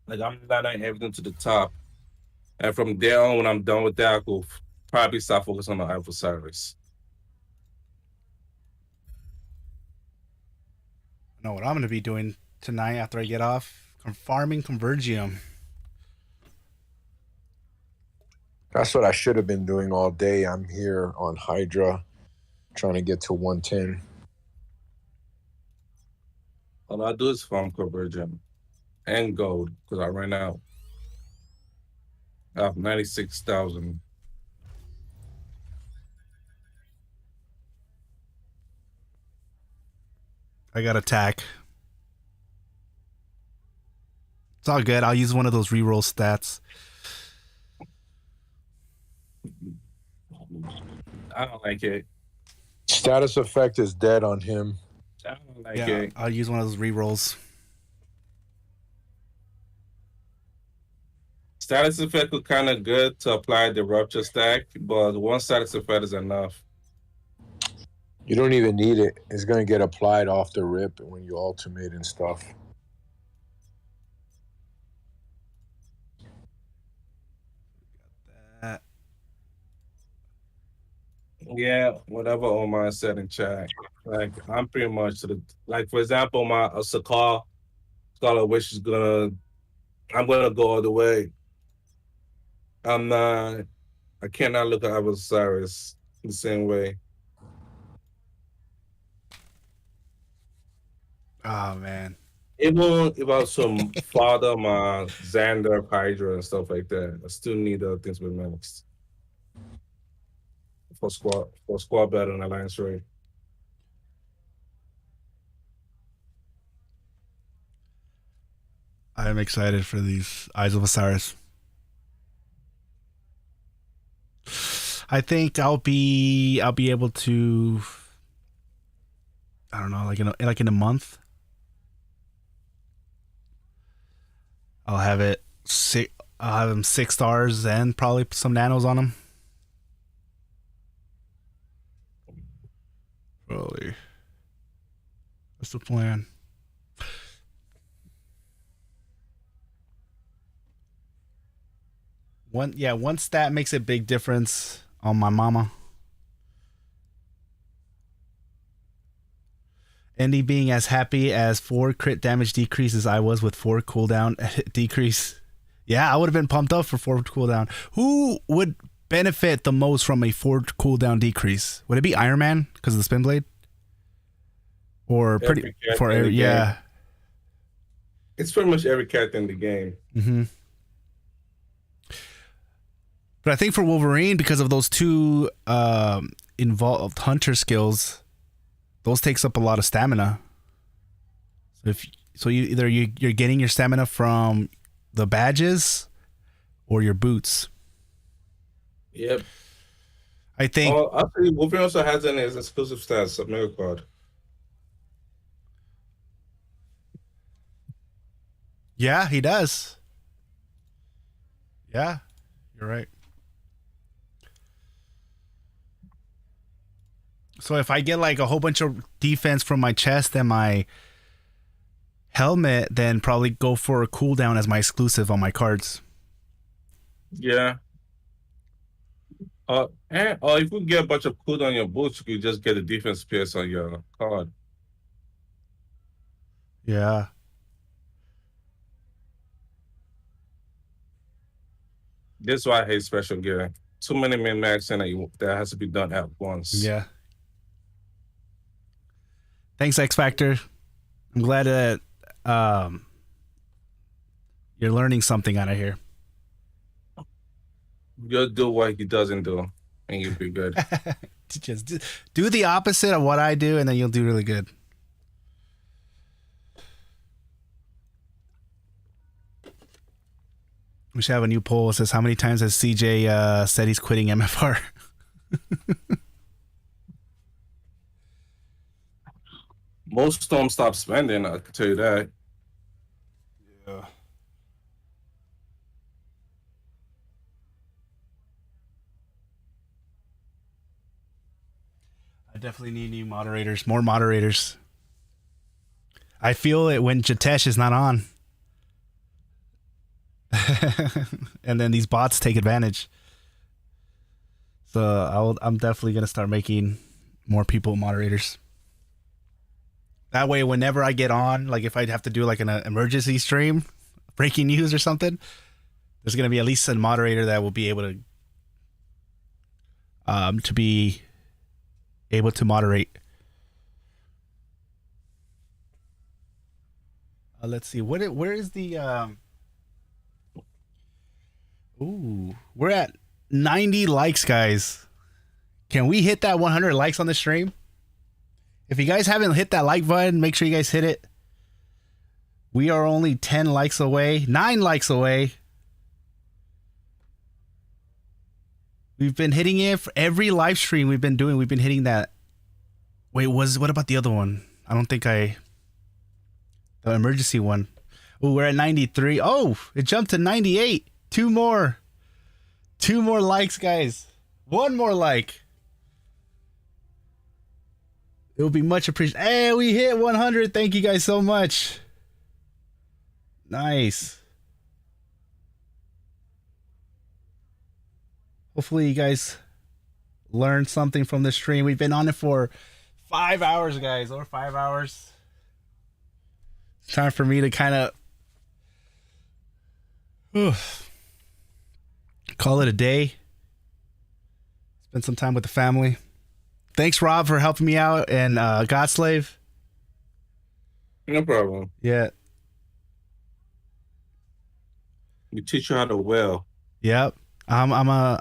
Like I'm letting everything to the top. And from there on, when I'm done with that, I will probably start focusing on Osiris. I know what I'm going to be doing tonight after I get off. Farming Convergium. That's what I should have been doing all day. I'm here on Hydra, trying to get to 110. All I do is farm Convergium and gold, because I ran out. I have 96,000. I got attack. It's all good. I'll use one of those reroll stats. I don't like it. Status effect is dead on him. I don't like it. I'll use one of those rerolls. Status effect was kind of good to apply the rupture stack, but one status effect is enough. You don't even need it. It's going to get applied off the rip when you ultimate and stuff. Yeah, whatever Omar said in chat. Like, I'm pretty much like, for example, my Sakar Scholar Wish I'm gonna go all the way. I cannot look at Osiris the same way. Oh man. Even if I was some father, my Xander, Hydra, and stuff like that, I still need other things to be mixed. For squad battle and alliance raid. I'm excited for these Eyes of Osiris. I think I'll be able to, I don't know, like in a month. I'll have them 6 stars and probably some nanos on them. Holy. What's the plan? One stat makes a big difference on my mama. Andy being as happy as 4 crit damage decrease as I was with 4 cooldown decrease. Yeah, I would have been pumped up for 4 cooldown. Who would benefit the most from a 4 cooldown decrease? Would it be Iron Man because of the spin blade? Or pretty for every, yeah. It's pretty much every character in the game. Mm-hmm. But I think for Wolverine, because of those 2 involved hunter skills, those takes up a lot of stamina. So you're getting your stamina from the badges or your boots. Yep. I think. Oh, actually, Wolverine also has in his exclusive stats of Mega Card. Yeah, he does. Yeah, you're right. So if I get like a whole bunch of defense from my chest and my helmet, then probably go for a cooldown as my exclusive on my cards. Yeah. If you get a bunch of cooldown on your boots, you could just get a defense pierce on your card. Yeah. This is why I hate special gear. Too many min-max and that has to be done at once. Yeah. Thanks, X Factor. I'm glad that you're learning something out of here. You'll do what he doesn't do, and you'll be good. Just do the opposite of what I do, and then you'll do really good. We should have a new poll that says, how many times has CJ said he's quitting MFR? Most don't stop spending, I can tell you that. Yeah. I definitely need new moderators, more moderators. I feel it when Jatesh is not on. And then these bots take advantage. So I'm definitely going to start making more people moderators. That way, whenever I get on, like if I'd have to do like an emergency stream, breaking news or something, there's going to be at least a moderator that will be able to moderate. Let's see. Where is the Ooh, we're at 90 likes, guys. Can we hit that 100 likes on the stream? If you guys haven't hit that like button, make sure you guys hit it. We are only 10 likes away, 9 likes away. We've been hitting it for every live stream we've been doing. We've been hitting that. Wait, what about the other one? I don't think the emergency one. Oh, we're at 93. Oh, it jumped to 98. 2 more likes, guys. 1 more like. It will be much appreciated. Hey, we hit 100. Thank you guys so much. Nice. Hopefully you guys learned something from the stream. We've been on it for 5 hours, guys. Over 5 hours. It's time for me to kind of call it a day. Spend some time with the family. Thanks, Rob, for helping me out, and Godslave. No problem. Yeah. We teach you how to whale. Yep. I'm a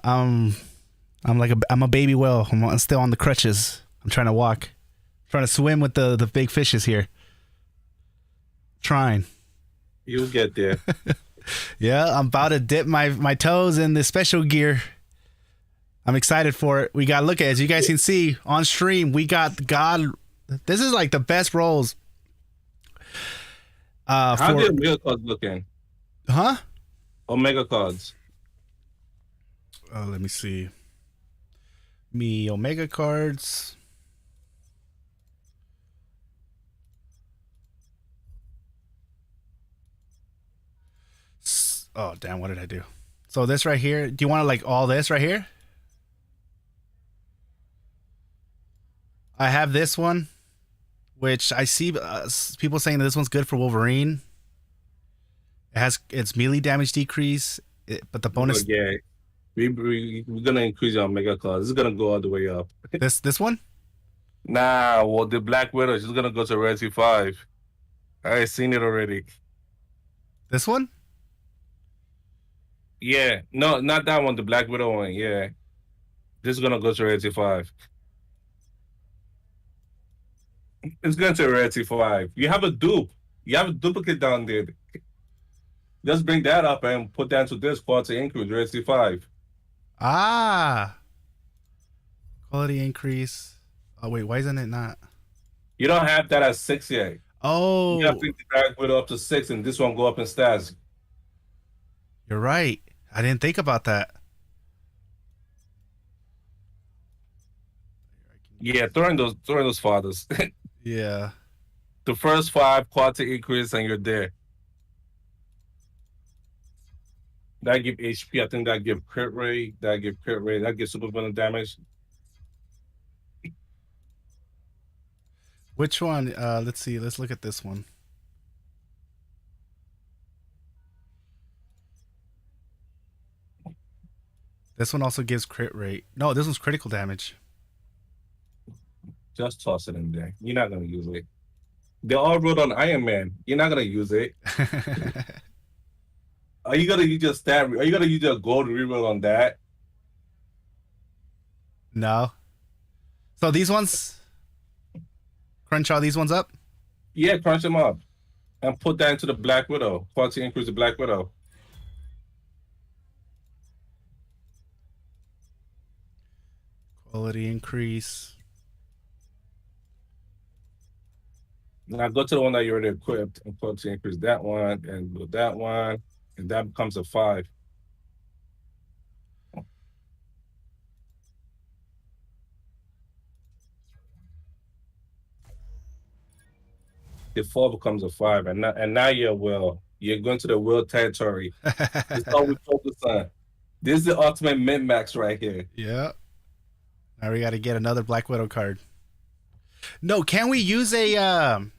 baby whale. I'm still on the crutches. I'm trying to walk. Trying to swim with the big fishes here. Trying. You'll get there. Yeah, I'm about to dip my toes in the special gear. I'm excited for it. We got, look at, as you guys can see on stream, we got God. This is like the best rolls. How do Omega cards looking? Huh? Omega cards. Let me see. Me Omega cards. Oh, damn, what did I do? So this right here, do you want to like all this right here? I have this one, which I see people saying that this one's good for Wolverine. It has its melee damage decrease, but the bonus... Yeah. We're going to increase your mega cards. This is going to go all the way up. This one? Nah, well, the Black Widow, she's going to go to Rarity 5. I seen it already. This one? Yeah. No, not that one. The Black Widow one. Yeah. This is going to go to Rarity 5. It's going to Rarity 5. You have a dupe. You have a duplicate down there. Just bring that up and put that into this quality increase, Rarity 5. Ah. Quality increase. Oh, wait, why isn't it not? You don't have that at 6 yet. Oh. You have to bring the Black Widow up to 6, and this one go up in stats. You're right. I didn't think about that. Yeah, throwing those fathers. Yeah. The first 5 quality increase, and you're there. That give HP. I think that give crit rate. That give crit rate. That gives super villain damage. Which one? Let's see. Let's look at this one. This one also gives crit rate. No, this one's critical damage. Just toss it in there. You're not gonna use it. They all wrote on Iron Man. You're not gonna use it. Are you gonna use your stat? Are you gonna use your gold reroll on that? No. So these ones, crunch all these ones up? Yeah, crunch them up. And put that into the Black Widow. Quality increase the Black Widow. Quality increase. Now go to the one that you already equipped and quality increase that one and do that one. And that becomes a 5. The 4 becomes a 5, and now you're will. You're going to the will territory. That's all we focus on. This is the ultimate min max right here. Yeah. Now we got to get another Black Widow card. No, can we use a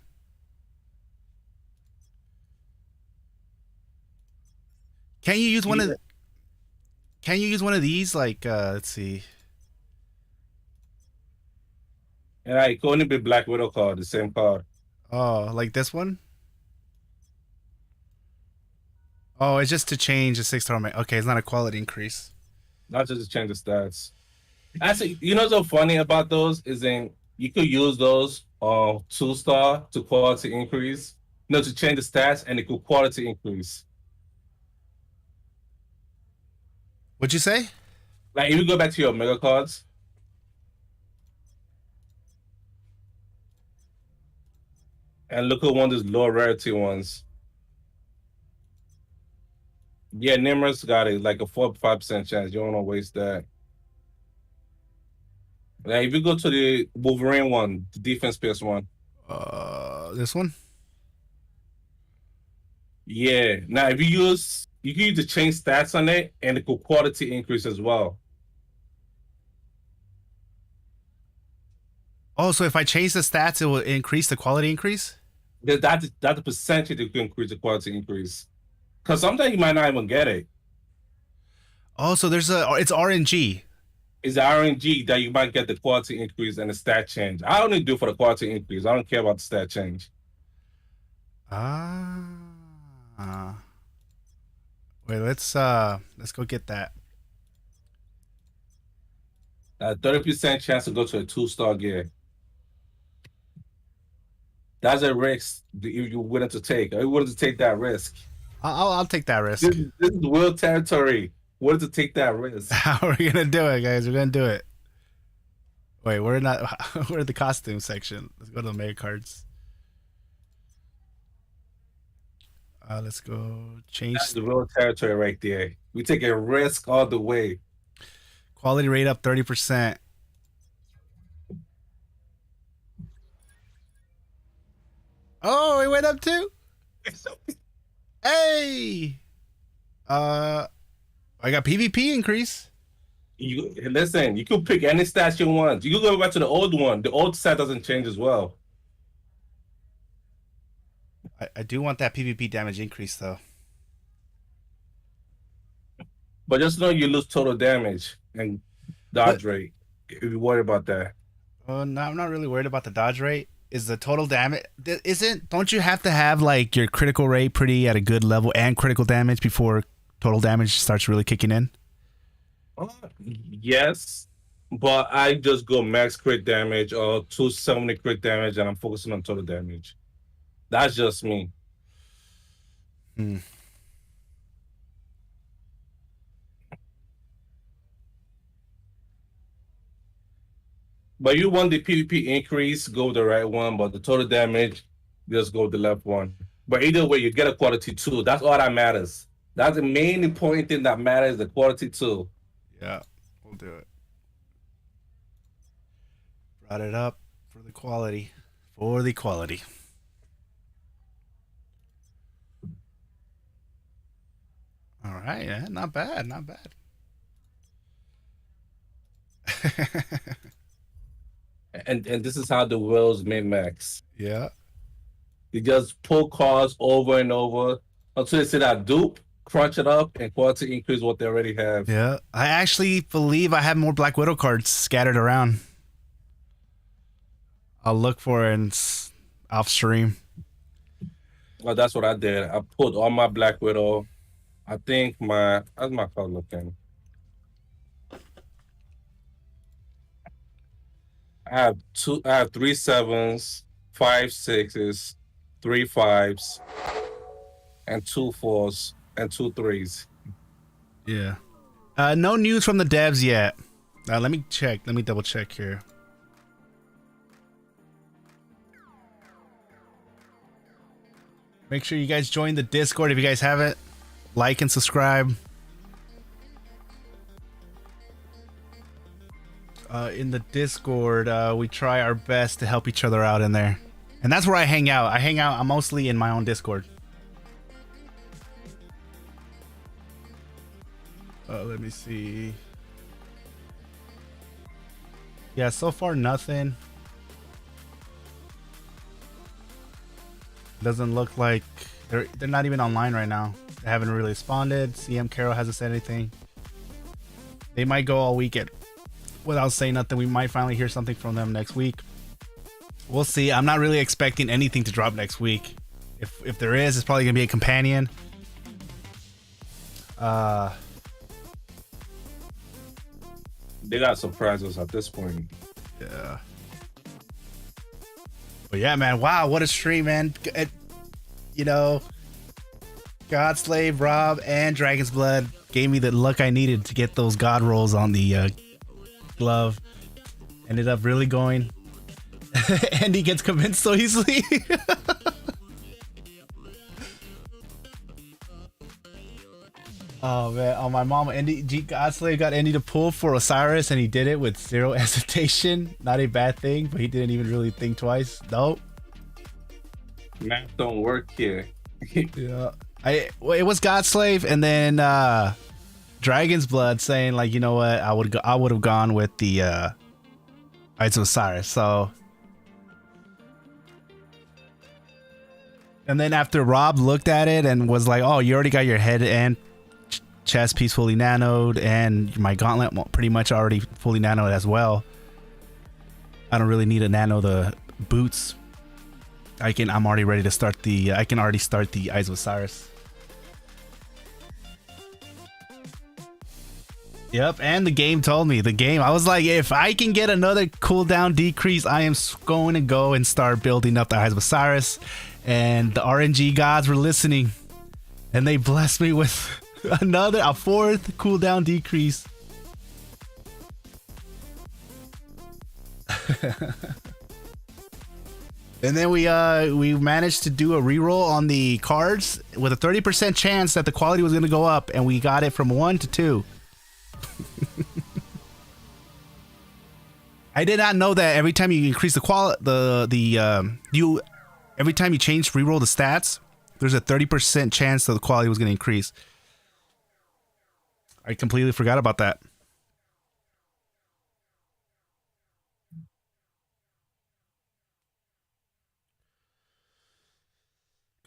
Can you use one of? Can you use one of these? Like, let's see. And I can only be Black Widow card, the same card. Oh, like this one? Oh, it's just to change the 6-star. Okay, it's not a quality increase. Not just to change the stats. Actually, you know what's so funny about those is then you could use those 2-star to quality increase. No, to change the stats, and it could quality increase. What'd you say? Like if you go back to your mega cards. And look at one of those low rarity ones. Yeah, Nimr's got it like a 4-5% chance. You don't want to waste that. Like if you go to the Wolverine one, the defense pierce one. This one? Yeah. Now if you can use the change stats on it and it could quality increase as well. Oh, so if I change the stats, it will increase the quality increase? That's the percentage that can increase the quality increase. Because sometimes you might not even get it. Oh, so it's RNG. It's the RNG that you might get the quality increase and the stat change. I only do for the quality increase. I don't care about the stat change. Wait, let's go get that. 30% chance to go to a 2-star gear. That's a risk you're willing to take. Are you willing to take that risk? I'll take that risk. This is world territory. Willing to take that risk. How are we gonna do it, guys? We're gonna do it. Wait, we're in the costume section. Let's go to the mega cards. Let's go change. That's the real territory right there. We take a risk all the way. Quality rate up 30%. Oh, it went up too. Hey. I got PvP increase. You listen. You can pick any stats you want. You can go back to the old one. The old stat doesn't change as well. I do want that PvP damage increase though. But just know you lose total damage and dodge rate. If you worry about that. No, I'm not really worried about the dodge rate. Is the total damage don't you have to have like your critical rate pretty at a good level and critical damage before total damage starts really kicking in? Yes, but I just go max crit damage or 270 crit damage, and I'm focusing on total damage. That's just me. But you want the PvP increase, go with the right one. But the total damage, just go with the left one. But either way, you get a quality 2. That's all that matters. That's the main important thing that matters, the quality 2. Yeah, we'll do it. Brought it up for the quality. For the quality. All right, yeah, not bad, not bad. And this is how the whales min max. Yeah. You just pull cards over and over until they see that dupe, crunch it up, and quality increase what they already have. Yeah, I actually believe I have more Black Widow cards scattered around. I'll look for it off stream. Well, that's what I did. I put all my Black Widow. I think how's my card looking? I have 3 7s, 5 6s, 3 5s, and 2 4s, and 2 3s. Yeah. No news from the devs yet. Let me check. Let me double check here. Make sure you guys join the Discord if you guys haven't. Like and subscribe. In the Discord, we try our best to help each other out in there. And that's where I hang out. I'm mostly in my own Discord. Let me see. Yeah, so far nothing. Doesn't look like they're not even online right now. They haven't really responded. CM Carroll hasn't said anything. They might go all weekend without saying nothing. We might finally hear something from them next week. We'll see. I'm not really expecting anything to drop next week. If there is, it's probably gonna be a companion. They got surprises at this point. Yeah. But yeah, man. Wow, what a stream, man. You know, Godslave, Rob, and Dragon's Blood gave me the luck I needed to get those God rolls on the glove. Ended up really going. Andy gets convinced so easily. Oh man, my mom, Andy Godslave got Andy to pull for Osiris, and he did it with 0 hesitation. Not a bad thing, but he didn't even really think twice. Nope. Math don't work here. Yeah, it was Godslave, and then Dragon's Blood saying like, you know what, I would have gone with the Eyes of Osiris. So, and then after Rob looked at it and was like, oh, you already got your head and chest piece fully nanoed, and my gauntlet pretty much already fully nanoed as well. I don't really need to nano the boots. I'm already ready to start the I can already start the Eyes of Osiris. Yep, and the game told me. I was like, if I can get another cooldown decrease, I am going to go and start building up the Eyes of Osiris. And the RNG gods were listening, and they blessed me with a 4th cooldown decrease. And then we managed to do a reroll on the cards with a 30% chance that the quality was going to go up, and we got it from 1 to 2. I did not know that every time you increase the every time you change reroll the stats, there's a 30% chance that the quality was going to increase. I completely forgot about that.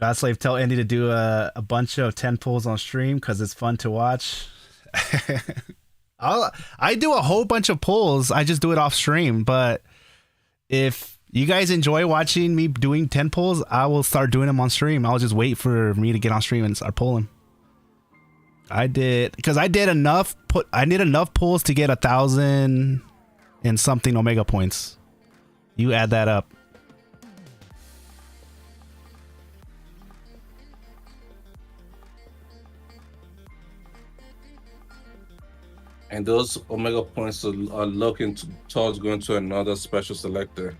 Godslave, tell Andy to do a bunch of 10 pulls on stream because it's fun to watch. I do a whole bunch of pulls. I just do it off stream. But if you guys enjoy watching me doing 10 pulls, I will start doing them on stream. I'll just wait for me to get on stream and start pulling. I did enough pulls to get 1,000 and something Omega points. You add that up. And those Omega points are looking towards going to another special selector.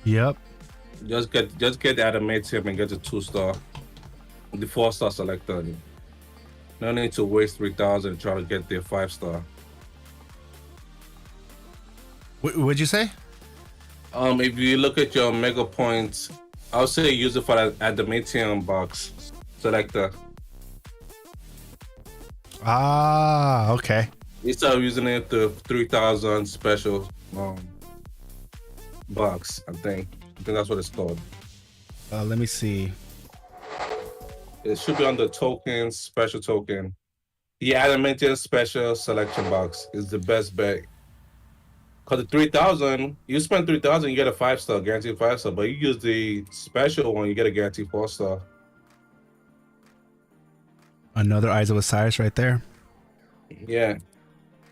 Yep. Just get the adamantium and get the 2-star, the 4-star selector. No need to waste 3,000 and try to get the 5-star. What'd you say? If you look at your Omega points, I would say use it for that adamantium box selector. Ah, okay. Instead of using it to 3,000 special box, I think that's what it's called. Let me see. It should be on the tokens, special token. The adamantium special selection box is the best bet. Cause the 3,000, you spend 3,000, you get a 5-star, guaranteed 5-star. But you use the special one, you get a guaranteed 4-star. Another Eyes of Osiris right there. Yeah.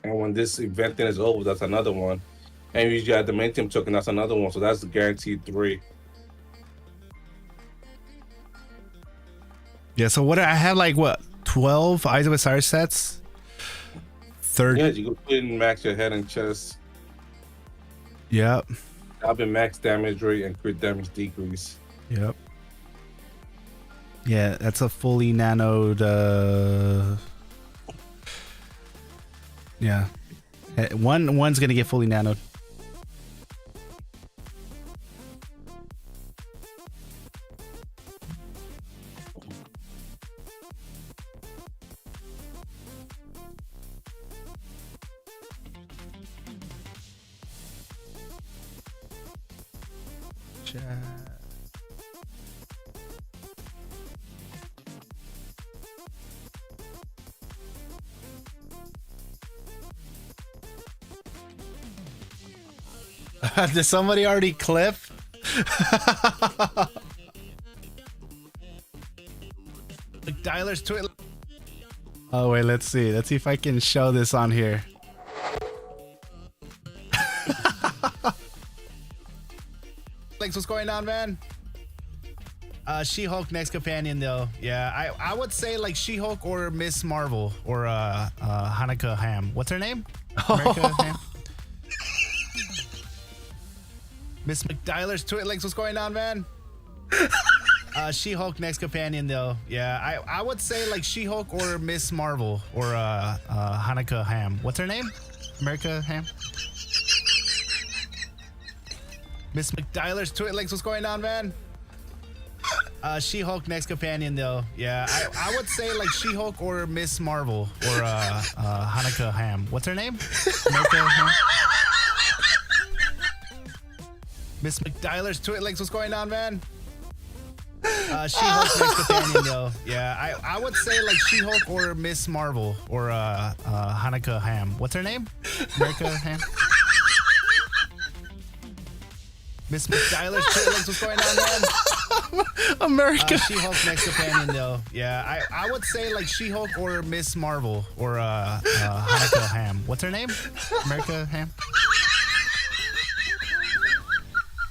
And when this event thing is over, that's another one. And you use your adamantium token, that's another one. So that's the guaranteed 3. Yeah, so what I have like what 12 Eyes of Osiris sets? 30. Yeah, you go put in max your head and chest. Yep. I've been max damage rate and crit damage decrease. Yep. Yeah, that's a fully nanoed yeah. One's gonna get fully nanoed. Did somebody already clip? Dialer's tweet. Oh wait, let's see. Let's see if I can show this on here. Thanks, what's going on, man? She-Hulk next companion though. Yeah, I would say like She-Hulk or Miss Marvel or Hanukkah Ham. What's her name? America Ham. Miss McDialer's tweet links. What's going on, man? She-Hulk next companion though. Yeah, I would say like She-Hulk or Miss Marvel or Hanukkah Ham. What's her name? America Ham. Miss McDialer's tweet links. What's going on, man? She-Hulk next companion though. Yeah, I would say like She-Hulk or Miss Marvel or Hanukkah Ham. What's her name? America Ham. Miss McDialer's tweet links. What's going on, man? She-Hulk next companion though. Yeah, I would say like She-Hulk or Miss Marvel or Hanukkah Ham. What's her name? America Ham. Miss McDialer's tweet links. What's going on, man? America. She-Hulk next companion though. Yeah, I would say like She-Hulk or Miss Marvel or Hanukkah Ham. What's her name? America Ham.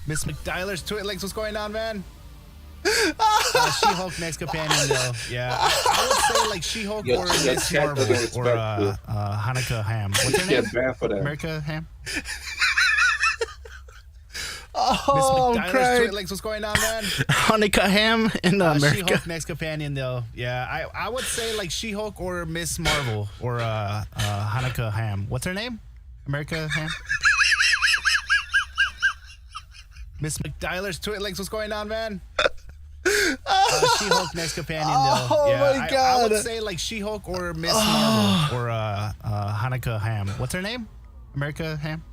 Miss McDialer's tweet links. What's going on, man? She-Hulk next companion though. Yeah, I would say like She-Hulk or Miss Marvel or Hanukkah Ham. What's her name? America Ham. Oh, Miss McDialer's tweet links. What's going on, man? Hanukkah Ham in America. She-Hulk next companion though. Yeah, I would say like She-Hulk or Miss Marvel or Hanukkah Ham. What's her name? America Ham. Miss McDialer's tweet links. What's going on, man? She-Hulk next companion Oh, though. Yeah, my I God. would say like She-Hulk or Miss Marvel or Hanukkah Ham. What's her name? America Ham.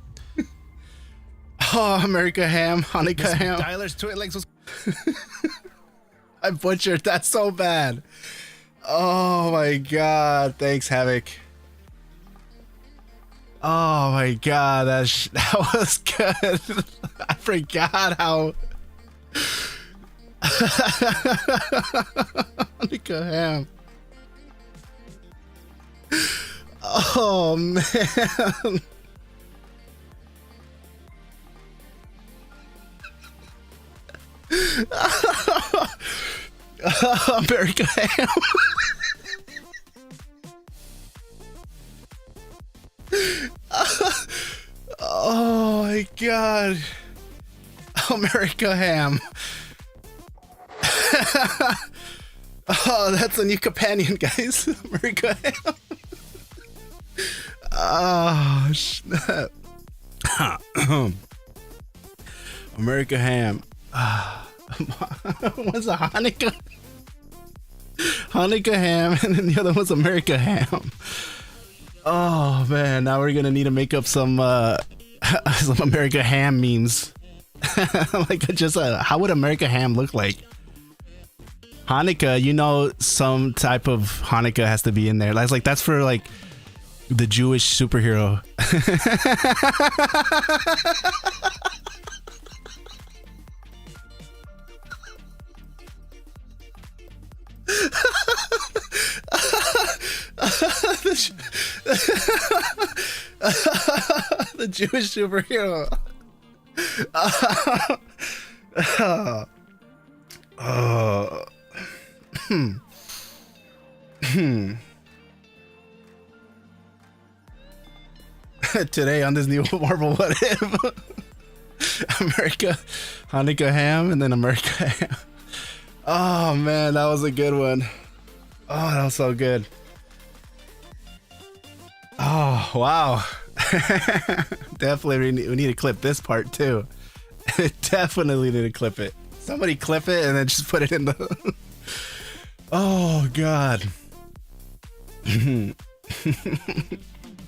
Oh, America Ham, Hanukkah Ham. Tyler's twin legs was. I butchered that so bad. Oh my god. Thanks, Havoc. Oh my god, that was good. I forgot how. Hanukkah Ham. Oh man. America Ham. Oh my god. America Ham. Oh, that's a new companion, guys. America Ham. Oh, snap. America Ham. What's a Hanukkah? Hanukkah Ham, and then the other one's America Ham. Oh man, now we're gonna need to make up some America Ham memes. Like just how would America Ham look like? Hanukkah, you know, some type of Hanukkah has to be in there. That's like that's for like the Jewish superhero. The Jewish superhero. Today on this new Marvel What If. America Hanukkah Ham and then America Ham. Oh man, that was a good one. Oh, that was so good. Oh wow. Definitely we need to clip this part too. Definitely need to clip it. Somebody clip it and then just put it in the Oh god.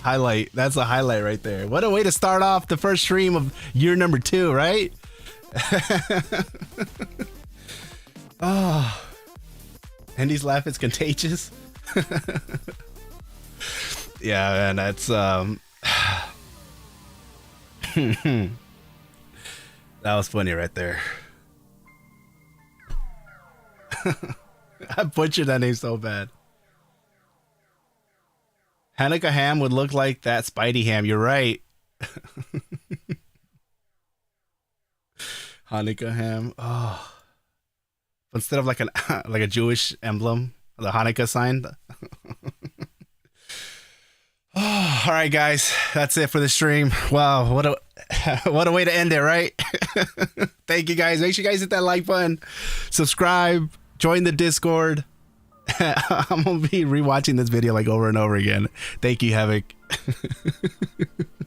Highlight. That's a highlight right there. What a way to start off the first stream of year number 2, right? Oh. Andy's laugh is contagious. Yeah, man, that's that was funny right there. I butchered that name so bad. Hanukkah Ham would look like that Spidey Ham. You're right. Hanukkah Ham. Oh. Instead of like a Jewish emblem, the Hanukkah sign. Oh, all right, guys, that's it for the stream. Wow, what a way to end it, right? Thank you, guys. Make sure you guys hit that like button, subscribe, join the Discord. I'm gonna be rewatching this video like over and over again. Thank you, Havoc.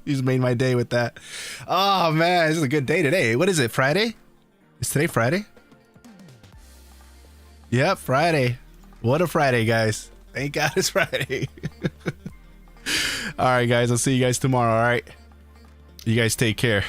You just made my day with that. Oh man, this is a good day today. What is it? Friday? Is today Friday? Yep, Friday. What a Friday, guys. Thank God it's Friday. All right, guys. I'll see you guys tomorrow. All right. You guys take care.